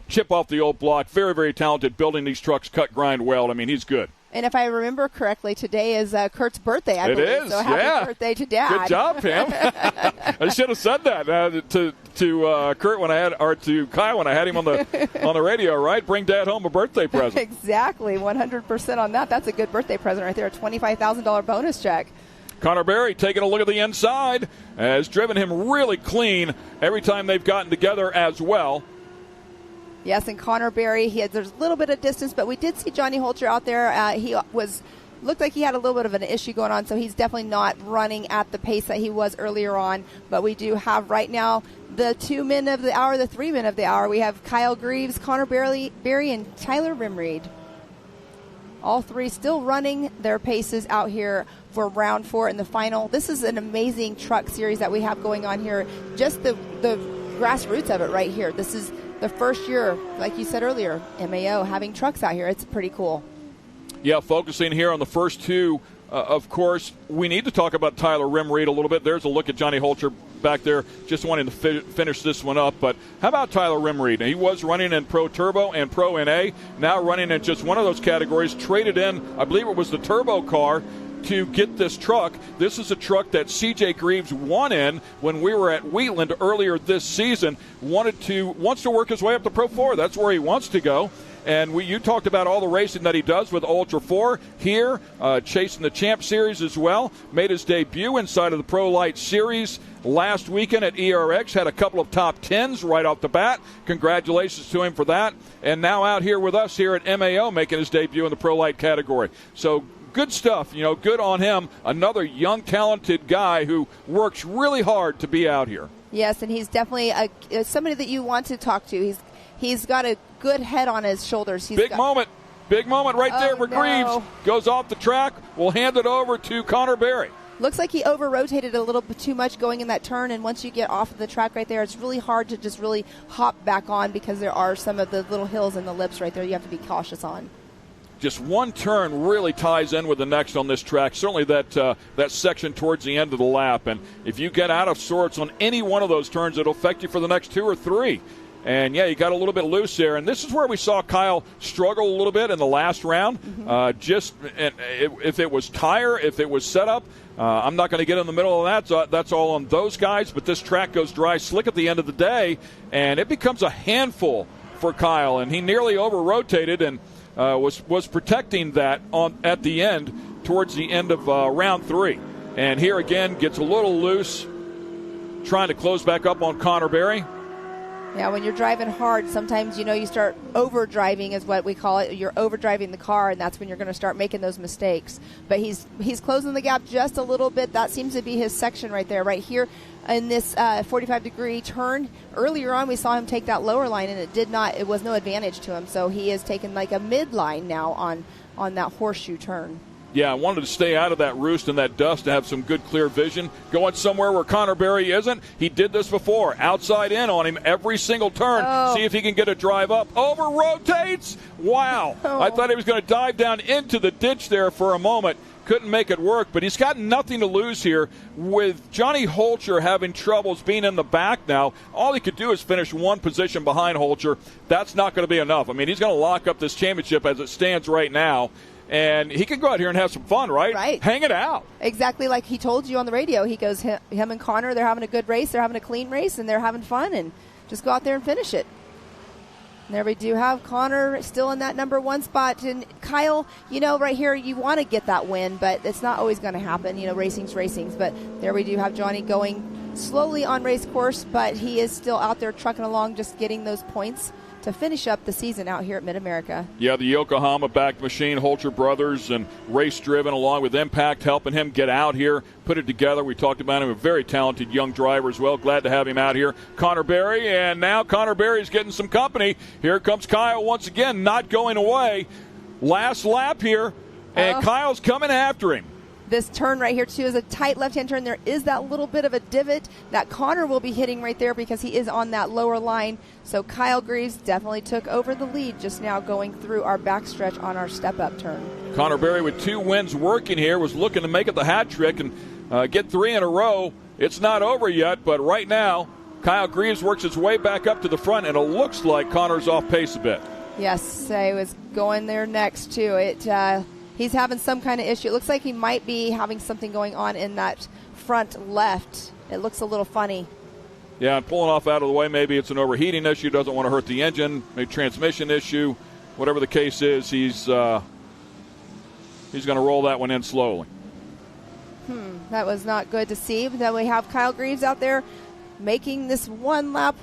H: Chip off the old block. Very, very talented, building these trucks, cut, grind, weld. I mean, he's good.
E: And if I remember correctly, today is Kurt's birthday, I believe.
H: It is,
E: so happy birthday to Dad.
H: Good job, Pam. I should have said that to Kurt when I had, or to Kyle when I had him on the radio. Right, bring Dad home a birthday present.
E: Exactly, 100% on that. That's a good birthday present right there. A $25,000 bonus check.
H: Connor Berry taking a look at the inside has driven him really clean every time they've gotten together as well.
E: Yes, and Connor Berry, there's a little bit of distance, but we did see Johnny Holcher out there. He looked like he had a little bit of an issue going on, so he's definitely not running at the pace that he was earlier on. But we do have right now the 2 men of the hour, the 3 men of the hour. We have Kyle Greaves, Connor Berry, and Tyler Rimreed. All three still running their paces out here for round 4 in the final. This is an amazing truck series that we have going on here. Just the grassroots of it right here. This is the first year, like you said earlier, MAO having trucks out here. It's pretty cool.
H: Yeah, focusing here on the first two, of course, we need to talk about Tyler Rimreed a little bit. There's a look at Johnny Holcher back there, just wanting to finish this one up. But how about Tyler Rimreed? He was running in Pro Turbo and Pro NA, now running in just one of those categories, traded in, I believe it was the Turbo car, to get this truck. This is a truck that C.J. Greaves won in when we were at Wheatland earlier this season. Wants to work his way up to Pro 4. That's where he wants to go. And you talked about all the racing that he does with Ultra 4 here, chasing the Champ Series as well. Made his debut inside of the Pro Light Series last weekend at ERX. Had a couple of top 10s right off the bat. Congratulations to him for that. And now out here with us here at MAO, making his debut in the Pro Light category. So good stuff, good on him. Another young, talented guy who works really hard to be out here.
E: Yes, and he's definitely somebody that you want to talk to. He's got a good head on his shoulders. Big moment right there for Greaves. Goes off the track. We'll hand it over to Connor Berry. Looks like he over-rotated a little bit too much going in that turn, and once you get off of the track right there, it's really hard to just really hop back on because there are some of the little hills and the lips right there you have to be cautious on.
H: Just one turn really ties in with the next on this track. Certainly that section towards the end of the lap. And if you get out of sorts on any one of those turns, it'll affect you for the next 2 or 3. And, yeah, you got a little bit loose there. And this is where we saw Kyle struggle a little bit in the last round. If it was tire, if it was setup, I'm not going to get in the middle of that. So that's all on those guys. But this track goes dry slick at the end of the day, and it becomes a handful for Kyle. And he nearly over-rotated and was protecting that at the end, towards the end of round 3. And here again, gets a little loose, trying to close back up on Connor Berry.
E: Yeah, when you're driving hard, sometimes, you start over-driving is what we call it. You're over-driving the car, and that's when you're going to start making those mistakes. But he's closing the gap just a little bit. That seems to be his section right there. Right here in this 45-degree turn, earlier on we saw him take that lower line, and it was no advantage to him. So he is taking like a mid-line now on that horseshoe turn.
H: Yeah, I wanted to stay out of that roost and that dust to have some good, clear vision. Going somewhere where Connor Berry isn't. He did this before. Outside in on him every single turn.
E: Oh.
H: See if he can get a drive up. Over rotates. Wow.
E: Oh.
H: I thought he was going to dive down into the ditch there for a moment. Couldn't make it work, but he's got nothing to lose here. With Johnny Holcher having troubles being in the back now, all he could do is finish one position behind Holcher. That's not going to be enough. I mean, he's going to lock up this championship as it stands right now. And he can go out here and have some fun, right?
E: Right.
H: Hang it out.
E: Exactly like he told you on the radio. He goes, him and Connor, they're having a good race. They're having a clean race, and they're having fun. And just go out there and finish it. And there we do have Connor still in that number 1 spot. And Kyle, right here, you want to get that win, but it's not always going to happen. Racing's racing. But there we do have Johnny going slowly on race course, but he is still out there trucking along, just getting those points to finish up the season out here at MidAmerica.
H: Yeah, the Yokohama-backed machine, Holcher Brothers, and race-driven along with Impact, helping him get out here, put it together. We talked about him, a very talented young driver as well. Glad to have him out here. Connor Berry, and now Connor Berry's getting some company. Here comes Kyle once again, not going away. Last lap here, and Kyle's coming after him.
E: This turn right here, too, is a tight left-hand turn. There is that little bit of a divot that Connor will be hitting right there because he is on that lower line. So Kyle Greaves definitely took over the lead just now going through our backstretch on our step-up turn.
H: Connor Berry with 2 wins working here was looking to make it the hat trick and get 3 in a row. It's not over yet, but right now Kyle Greaves works his way back up to the front, and it looks like Connor's off pace a bit.
E: Yes, I was going there next, too. He's having some kind of issue. It looks like he might be having something going on in that front left. It looks a little funny.
H: Yeah, and pulling off out of the way, maybe it's an overheating issue, doesn't want to hurt the engine, maybe transmission issue. Whatever the case is, he's going to roll that one in slowly.
E: That was not good to see. But then we have Kyle Greaves out there making this 1 lap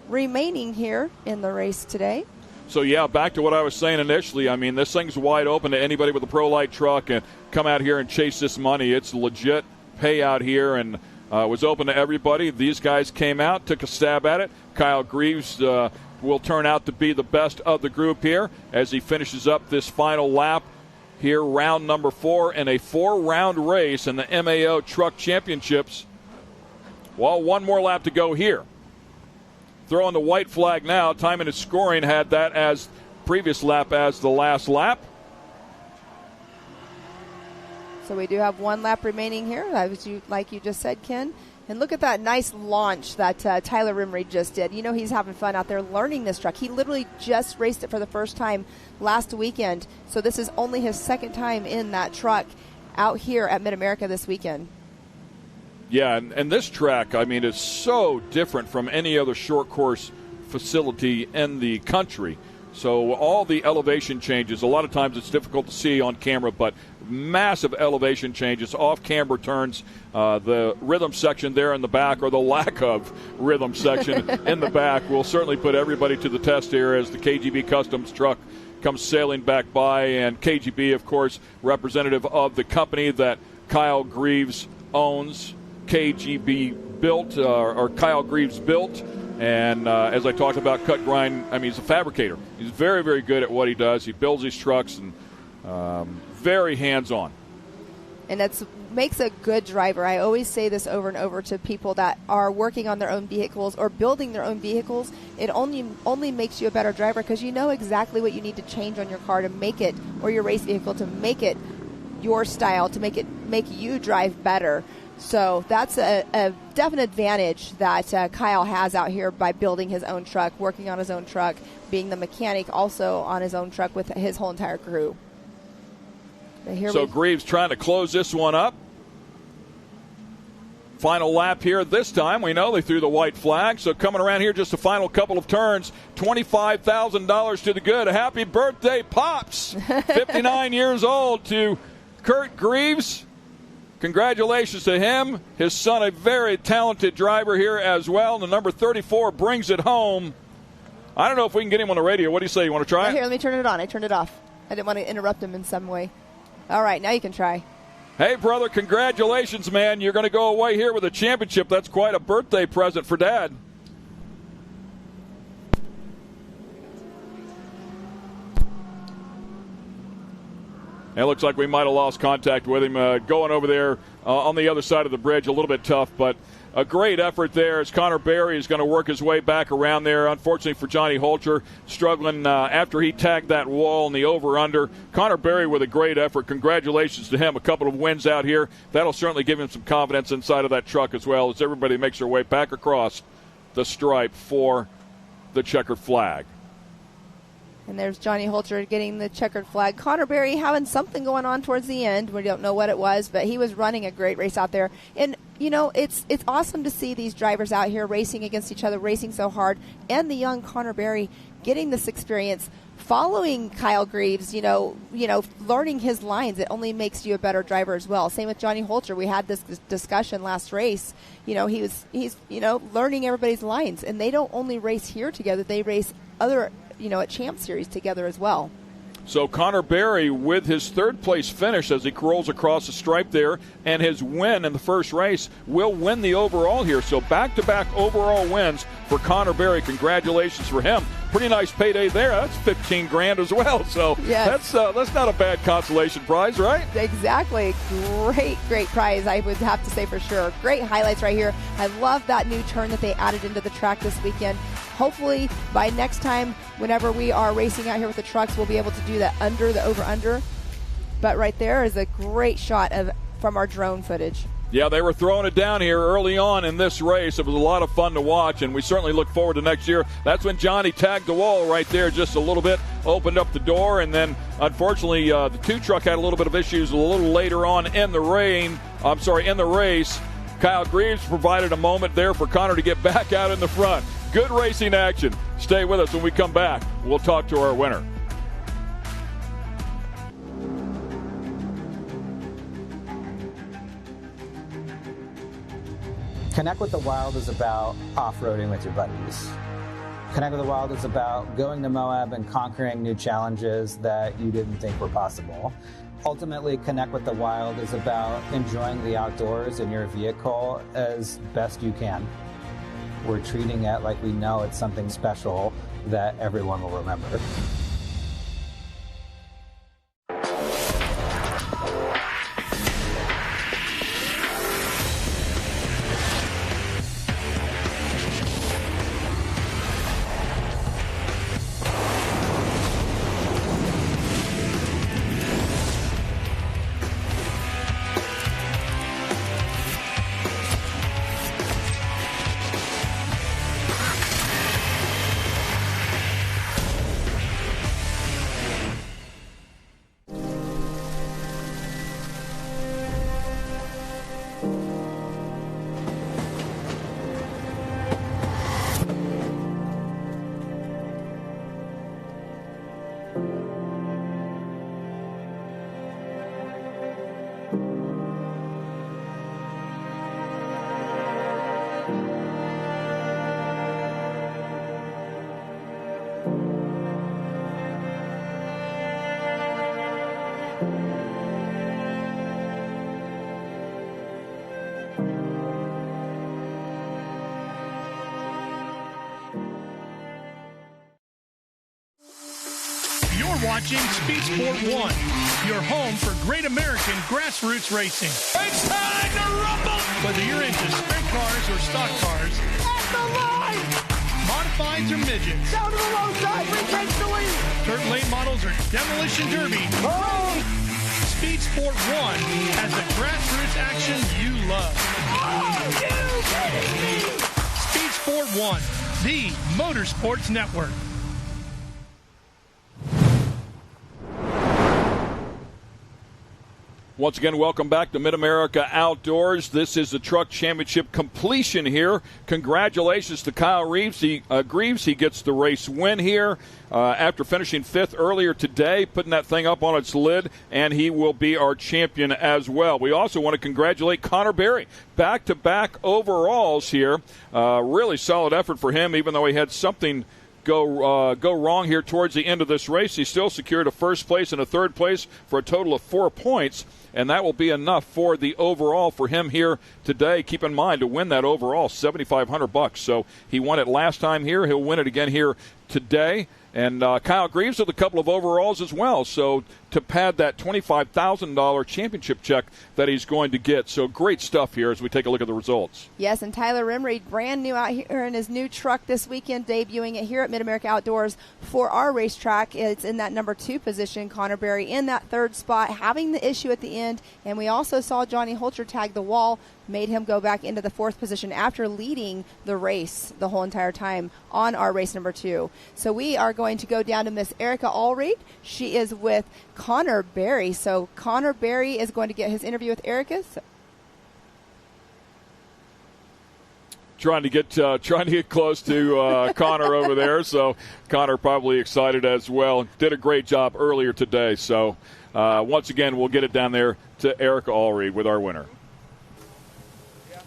E: remaining here in the race today.
H: So, yeah, back to what I was saying initially. I mean, this thing's wide open to anybody with a Pro Light truck and come out here and chase this money. It's legit payout here and was open to everybody. These guys came out, took a stab at it. Kyle Greaves will turn out to be the best of the group here as he finishes up this final lap here, round number 4 in a 4-round race in the MAO Truck Championships. Well, 1 more lap to go here. Throwing the white flag now. Time and his scoring had that as previous lap as the last lap.
E: So we do have 1 lap remaining here, like you just said, Ken. And look at that nice launch that Tyler Rimmery just did. He's having fun out there learning this truck. He literally just raced it for the first time last weekend. So this is only his 2nd time in that truck out here at MidAmerica this weekend.
H: Yeah, and this track, I mean, is so different from any other short course facility in the country. So all the elevation changes, a lot of times it's difficult to see on camera, but massive elevation changes, off-camber turns, the rhythm section there in the back, or the lack of rhythm section in the back, will certainly put everybody to the test here as the KGB Customs truck comes sailing back by. And KGB, of course, representative of the company that Kyle Greaves owns. KGB built, or Kyle Greaves built, and as I talked about, cut grind, I mean, he's a fabricator. He's very, very good at what he does. He builds these trucks and very hands-on.
E: And that makes a good driver. I always say this over and over to people that are working on their own vehicles or building their own vehicles. It only makes you a better driver because you know exactly what you need to change on your car to make it, or your race vehicle, to make it your style, to make you drive better. So that's a definite advantage that Kyle has out here by building his own truck, working on his own truck, being the mechanic also on his own truck with his whole entire crew.
H: So Greaves trying to close this one up. Final lap here this time. We know they threw the white flag, so coming around here just a final couple of turns. $25,000 to the good. A happy birthday, Pops. 59 years old to Kurt Greaves. Congratulations to him. His son, a very talented driver here as well. The number 34 brings it home. I don't know if we can get him on the radio. What do you say? You want to try it?
E: Here, let me turn it on. I turned it off. I didn't want to interrupt him in some way. All right, now you can try.
H: Hey, brother, congratulations, man. You're going to go away here with a championship. That's quite a birthday present for Dad. It looks like we might have lost contact with him. Going over there on the other side of the bridge, a little bit tough, but a great effort there as Connor Berry is going to work his way back around there. Unfortunately for Johnny Holter, struggling after he tagged that wall in the over-under. Connor Berry with a great effort. Congratulations to him. A couple of wins out here. That'll certainly give him some confidence inside of that truck as well as everybody makes their way back across the stripe for the checkered flag.
E: And there's Johnny Holter getting the checkered flag. Connor Berry having something going on towards the end. We don't know what it was, but he was running a great race out there. And, you know, it's awesome to see these drivers out here racing against each other, racing so hard, and the young Connor Berry getting this experience, following Kyle Greaves, you know, learning his lines. It only makes you a better driver as well. Same with Johnny Holter. We had this discussion last race. You know, he's learning everybody's lines, and they don't only race here together. They race other, at Champ Series together as well.
H: So Connor Berry with his third-place finish as he rolls across the stripe there, and his win in the first race will win the overall here. So back-to-back overall wins for Connor Berry. Congratulations for him. Pretty nice payday there. That's $15,000 as well. So yes. That's not a bad consolation prize, right?
E: Exactly. Great prize, I would have to say for sure. Great highlights right here. I love that new turn that they added into the track this weekend. Hopefully by next time, whenever we are racing out here with the trucks, we'll be able to do that under the over-under. But right there is a great shot from our drone footage.
H: Yeah, they were throwing it down here early on in this race. It was a lot of fun to watch, and we certainly look forward to next year. That's when Johnny tagged the wall right there just a little bit, opened up the door, and then unfortunately the two truck had a little bit of issues a little later on in the race. Kyle Greaves provided a moment there for Connor to get back out in the front. Good racing action. Stay with us when we come back. We'll talk to our winner.
P: Connect with the Wild is about off-roading with your buddies. Connect with the Wild is about going to Moab and conquering new challenges that you didn't think were possible. Ultimately, Connect with the Wild is about enjoying the outdoors in your vehicle as best you can. We're treating it like we know it's something special that everyone will remember.
B: Watching Speed Sport 1, your home for great American grassroots racing. It's time to rumble! Whether you're into sprint cars or stock cars, at the line! Modifieds or midgets, down to the low side, retakes the lead! Dirt lane models or demolition derby. Oh! Speed Sport 1 has the grassroots action you love. Are you kidding me? Speed Sport 1, the Motorsports Network.
H: Once again, welcome back to MidAmerica Outdoors. This is the Truck Championship completion here. Congratulations to Kyle Greaves. He gets the race win here after finishing fifth earlier today, putting that thing up on its lid, and he will be our champion as well. We also want to congratulate Connor Berry. Back-to-back overalls here. Really solid effort for him, even though he had something go wrong here towards the end of this race. He still secured a first place and a third place for a total of 4 points, and that will be enough for the overall for him here today. Keep in mind, to win that overall, $7,500. So he won it last time here. He'll win it again here today. And Kyle Greaves with a couple of overalls as well, so to pad that $25,000 championship check that he's going to get. So great stuff here as we take a look at the results.
E: Yes, and Tyler Rimreed, brand new out here in his new truck this weekend, debuting it here at MidAmerica Outdoors for our racetrack. It's in that number 2 position. Connor Berry in that 3rd spot, having the issue at the end. And we also saw Johnny Holcher tag the wall, made him go back into the 4th position after leading the race the whole entire time on our race number 2. So we are going to go down to Miss Erica Allred. She is with Connor Berry. So Connor Berry is going to get his interview with Erica.
H: Trying to get close to Connor over there. So Connor probably excited as well. Did a great job earlier today. So once again, we'll get it down there to Erica Allred with our winner.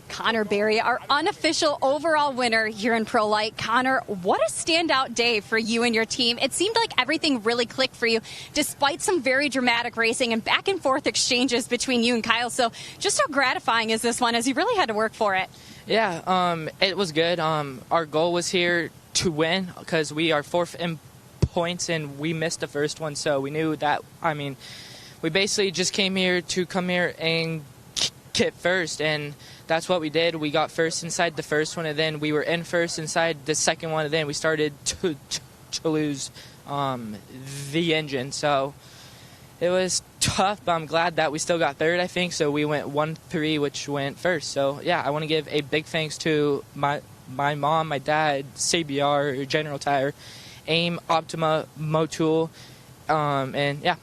J: Connor Berry, our unofficial overall winner here in Pro Light. Connor, what a standout day for you and your team. It seemed like everything really clicked for you, despite some very dramatic racing and back and forth exchanges between you and Kyle. So just how gratifying is this one, as you really had to work for it?
S: Yeah, it was good. Our goal was here to win because we are 4th in points and we missed the first one. So we knew that, we basically just came here and get first, and that's what we did. We got first inside the first one, and then we were in first inside the second one, and then we started to lose the engine. So it was tough, but I'm glad that we still got third, I think. So we went 1-3, which went first. So, yeah, I want to give a big thanks to my mom, my dad, CBR, General Tire, AIM, Optima, Motul, and, yeah.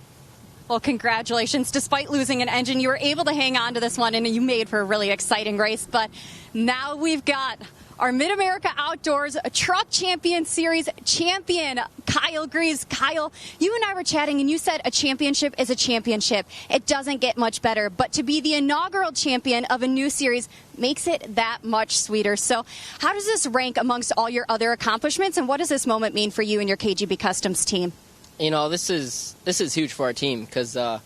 J: Well, congratulations. Despite losing an engine, you were able to hang on to this one, and you made for a really exciting race. But now we've got our MidAmerica Outdoors Truck Champion Series champion, Kyle Greaves. Kyle, you and I were chatting, and you said a championship is a championship. It doesn't get much better. But to be the inaugural champion of a new series makes it that much sweeter. So how does this rank amongst all your other accomplishments, and what does this moment mean for you and your KGB Customs team?
K: This is huge for our team because, the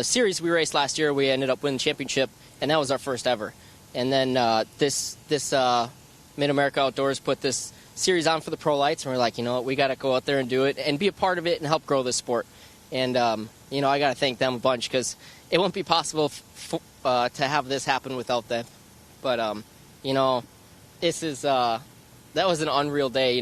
K: series we raced last year, we ended up winning the championship, and that was our first ever. And then this MidAmerica Outdoors put this series on for the Pro Lights, and we're like, we got to go out there and do it and be a part of it and help grow this sport. And, I got to thank them a bunch because it wouldn't be possible to have this happen without them. But, that was an unreal day,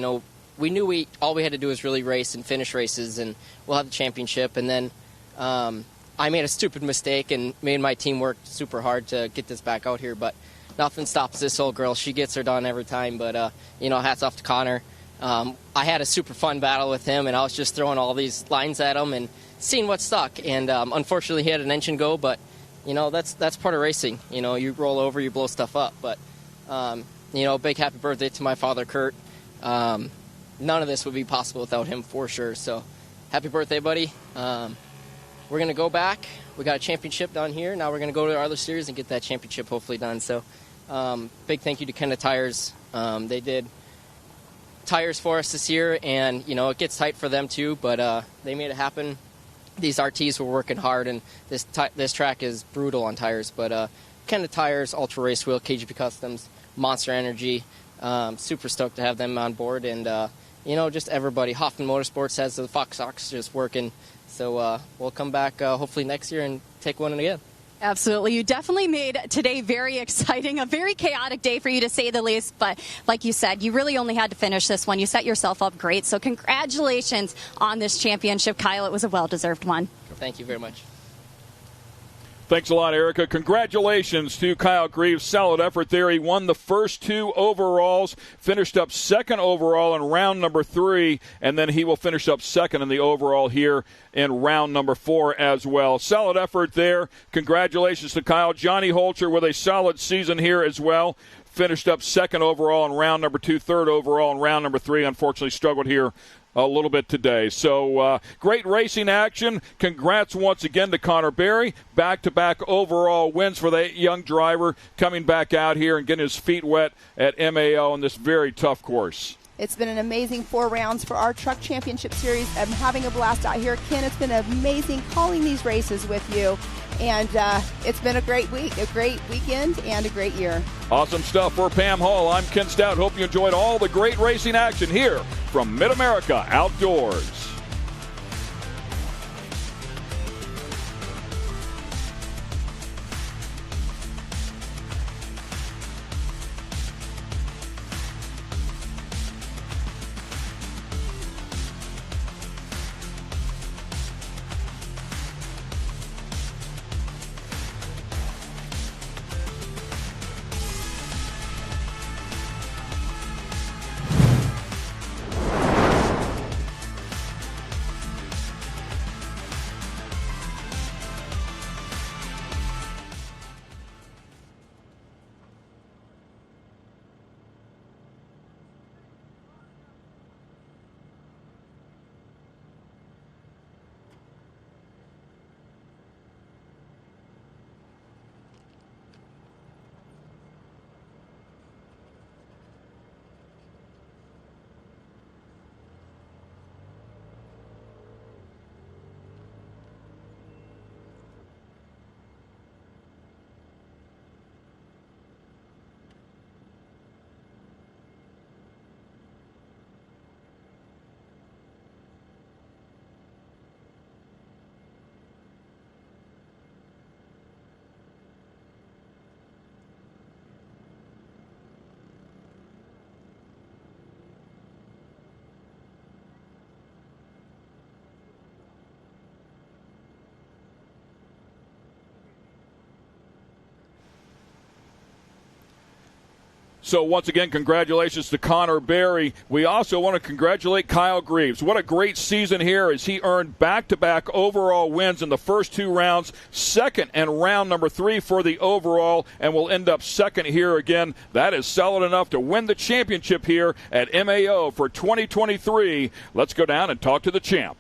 K: We knew all we had to do was really race and finish races, and we'll have the championship. And then I made a stupid mistake and made my team work super hard to get this back out here. But nothing stops this old girl. She gets her done every time. But, hats off to Connor. I had a super fun battle with him, and I was just throwing all these lines at him and seeing what stuck. And unfortunately, he had an engine go. But, that's part of racing. You roll over, you blow stuff up. But, big happy birthday to my father, Kurt. None of this would be possible without him for sure. So happy birthday, buddy. We're going to go back. We got a championship down here. Now we're going to go to our other series and get that championship hopefully done. So big thank you to Kenda Tires. They did tires for us this year, and, it gets tight for them too, but they made it happen. These RTs were working hard, and this track is brutal on tires. But Kenda Tires, Ultra Race Wheel, KGP Customs, Monster Energy, super stoked to have them on board, and just everybody. Hoffman Motorsports has the Fox Ox just working. So we'll come back hopefully next year and take one again.
J: Absolutely. You definitely made today very exciting, a very chaotic day for you to say the least. But like you said, you really only had to finish this one. You set yourself up great. So congratulations on this championship, Kyle. It was a well-deserved one.
K: Thank you very much.
H: Thanks a lot, Erica. Congratulations to Kyle Greaves. Solid effort there. He won the first 2 overalls, finished up 2nd overall in round number 3, and then he will finish up 2nd in the overall here in round number 4 as well. Solid effort there. Congratulations to Kyle. Johnny Holcher with a solid season here as well. Finished up 2nd overall in round number 2, 3rd overall in round number 3. Unfortunately struggled here a little bit today. So great racing action. Congrats once again to Connor Berry. Back-to-back overall wins for the young driver coming back out here and getting his feet wet at MAO in this very tough course.
E: It's been an amazing 4 rounds for our Truck Championship Series. I'm having a blast out here. Ken, it's been amazing calling these races with you. And it's been a great week, a great weekend, and a great year.
H: Awesome stuff for Pam Hall. I'm Ken Stout. Hope you enjoyed all the great racing action here from MidAmerica Outdoors. So once again, congratulations to Connor Berry. We also want to congratulate Kyle Greaves. What a great season here as he earned back-to-back overall wins in the first two rounds, second and round number 3 for the overall, and will end up second here again. That is solid enough to win the championship here at MAO for 2023. Let's go down and talk to the champ.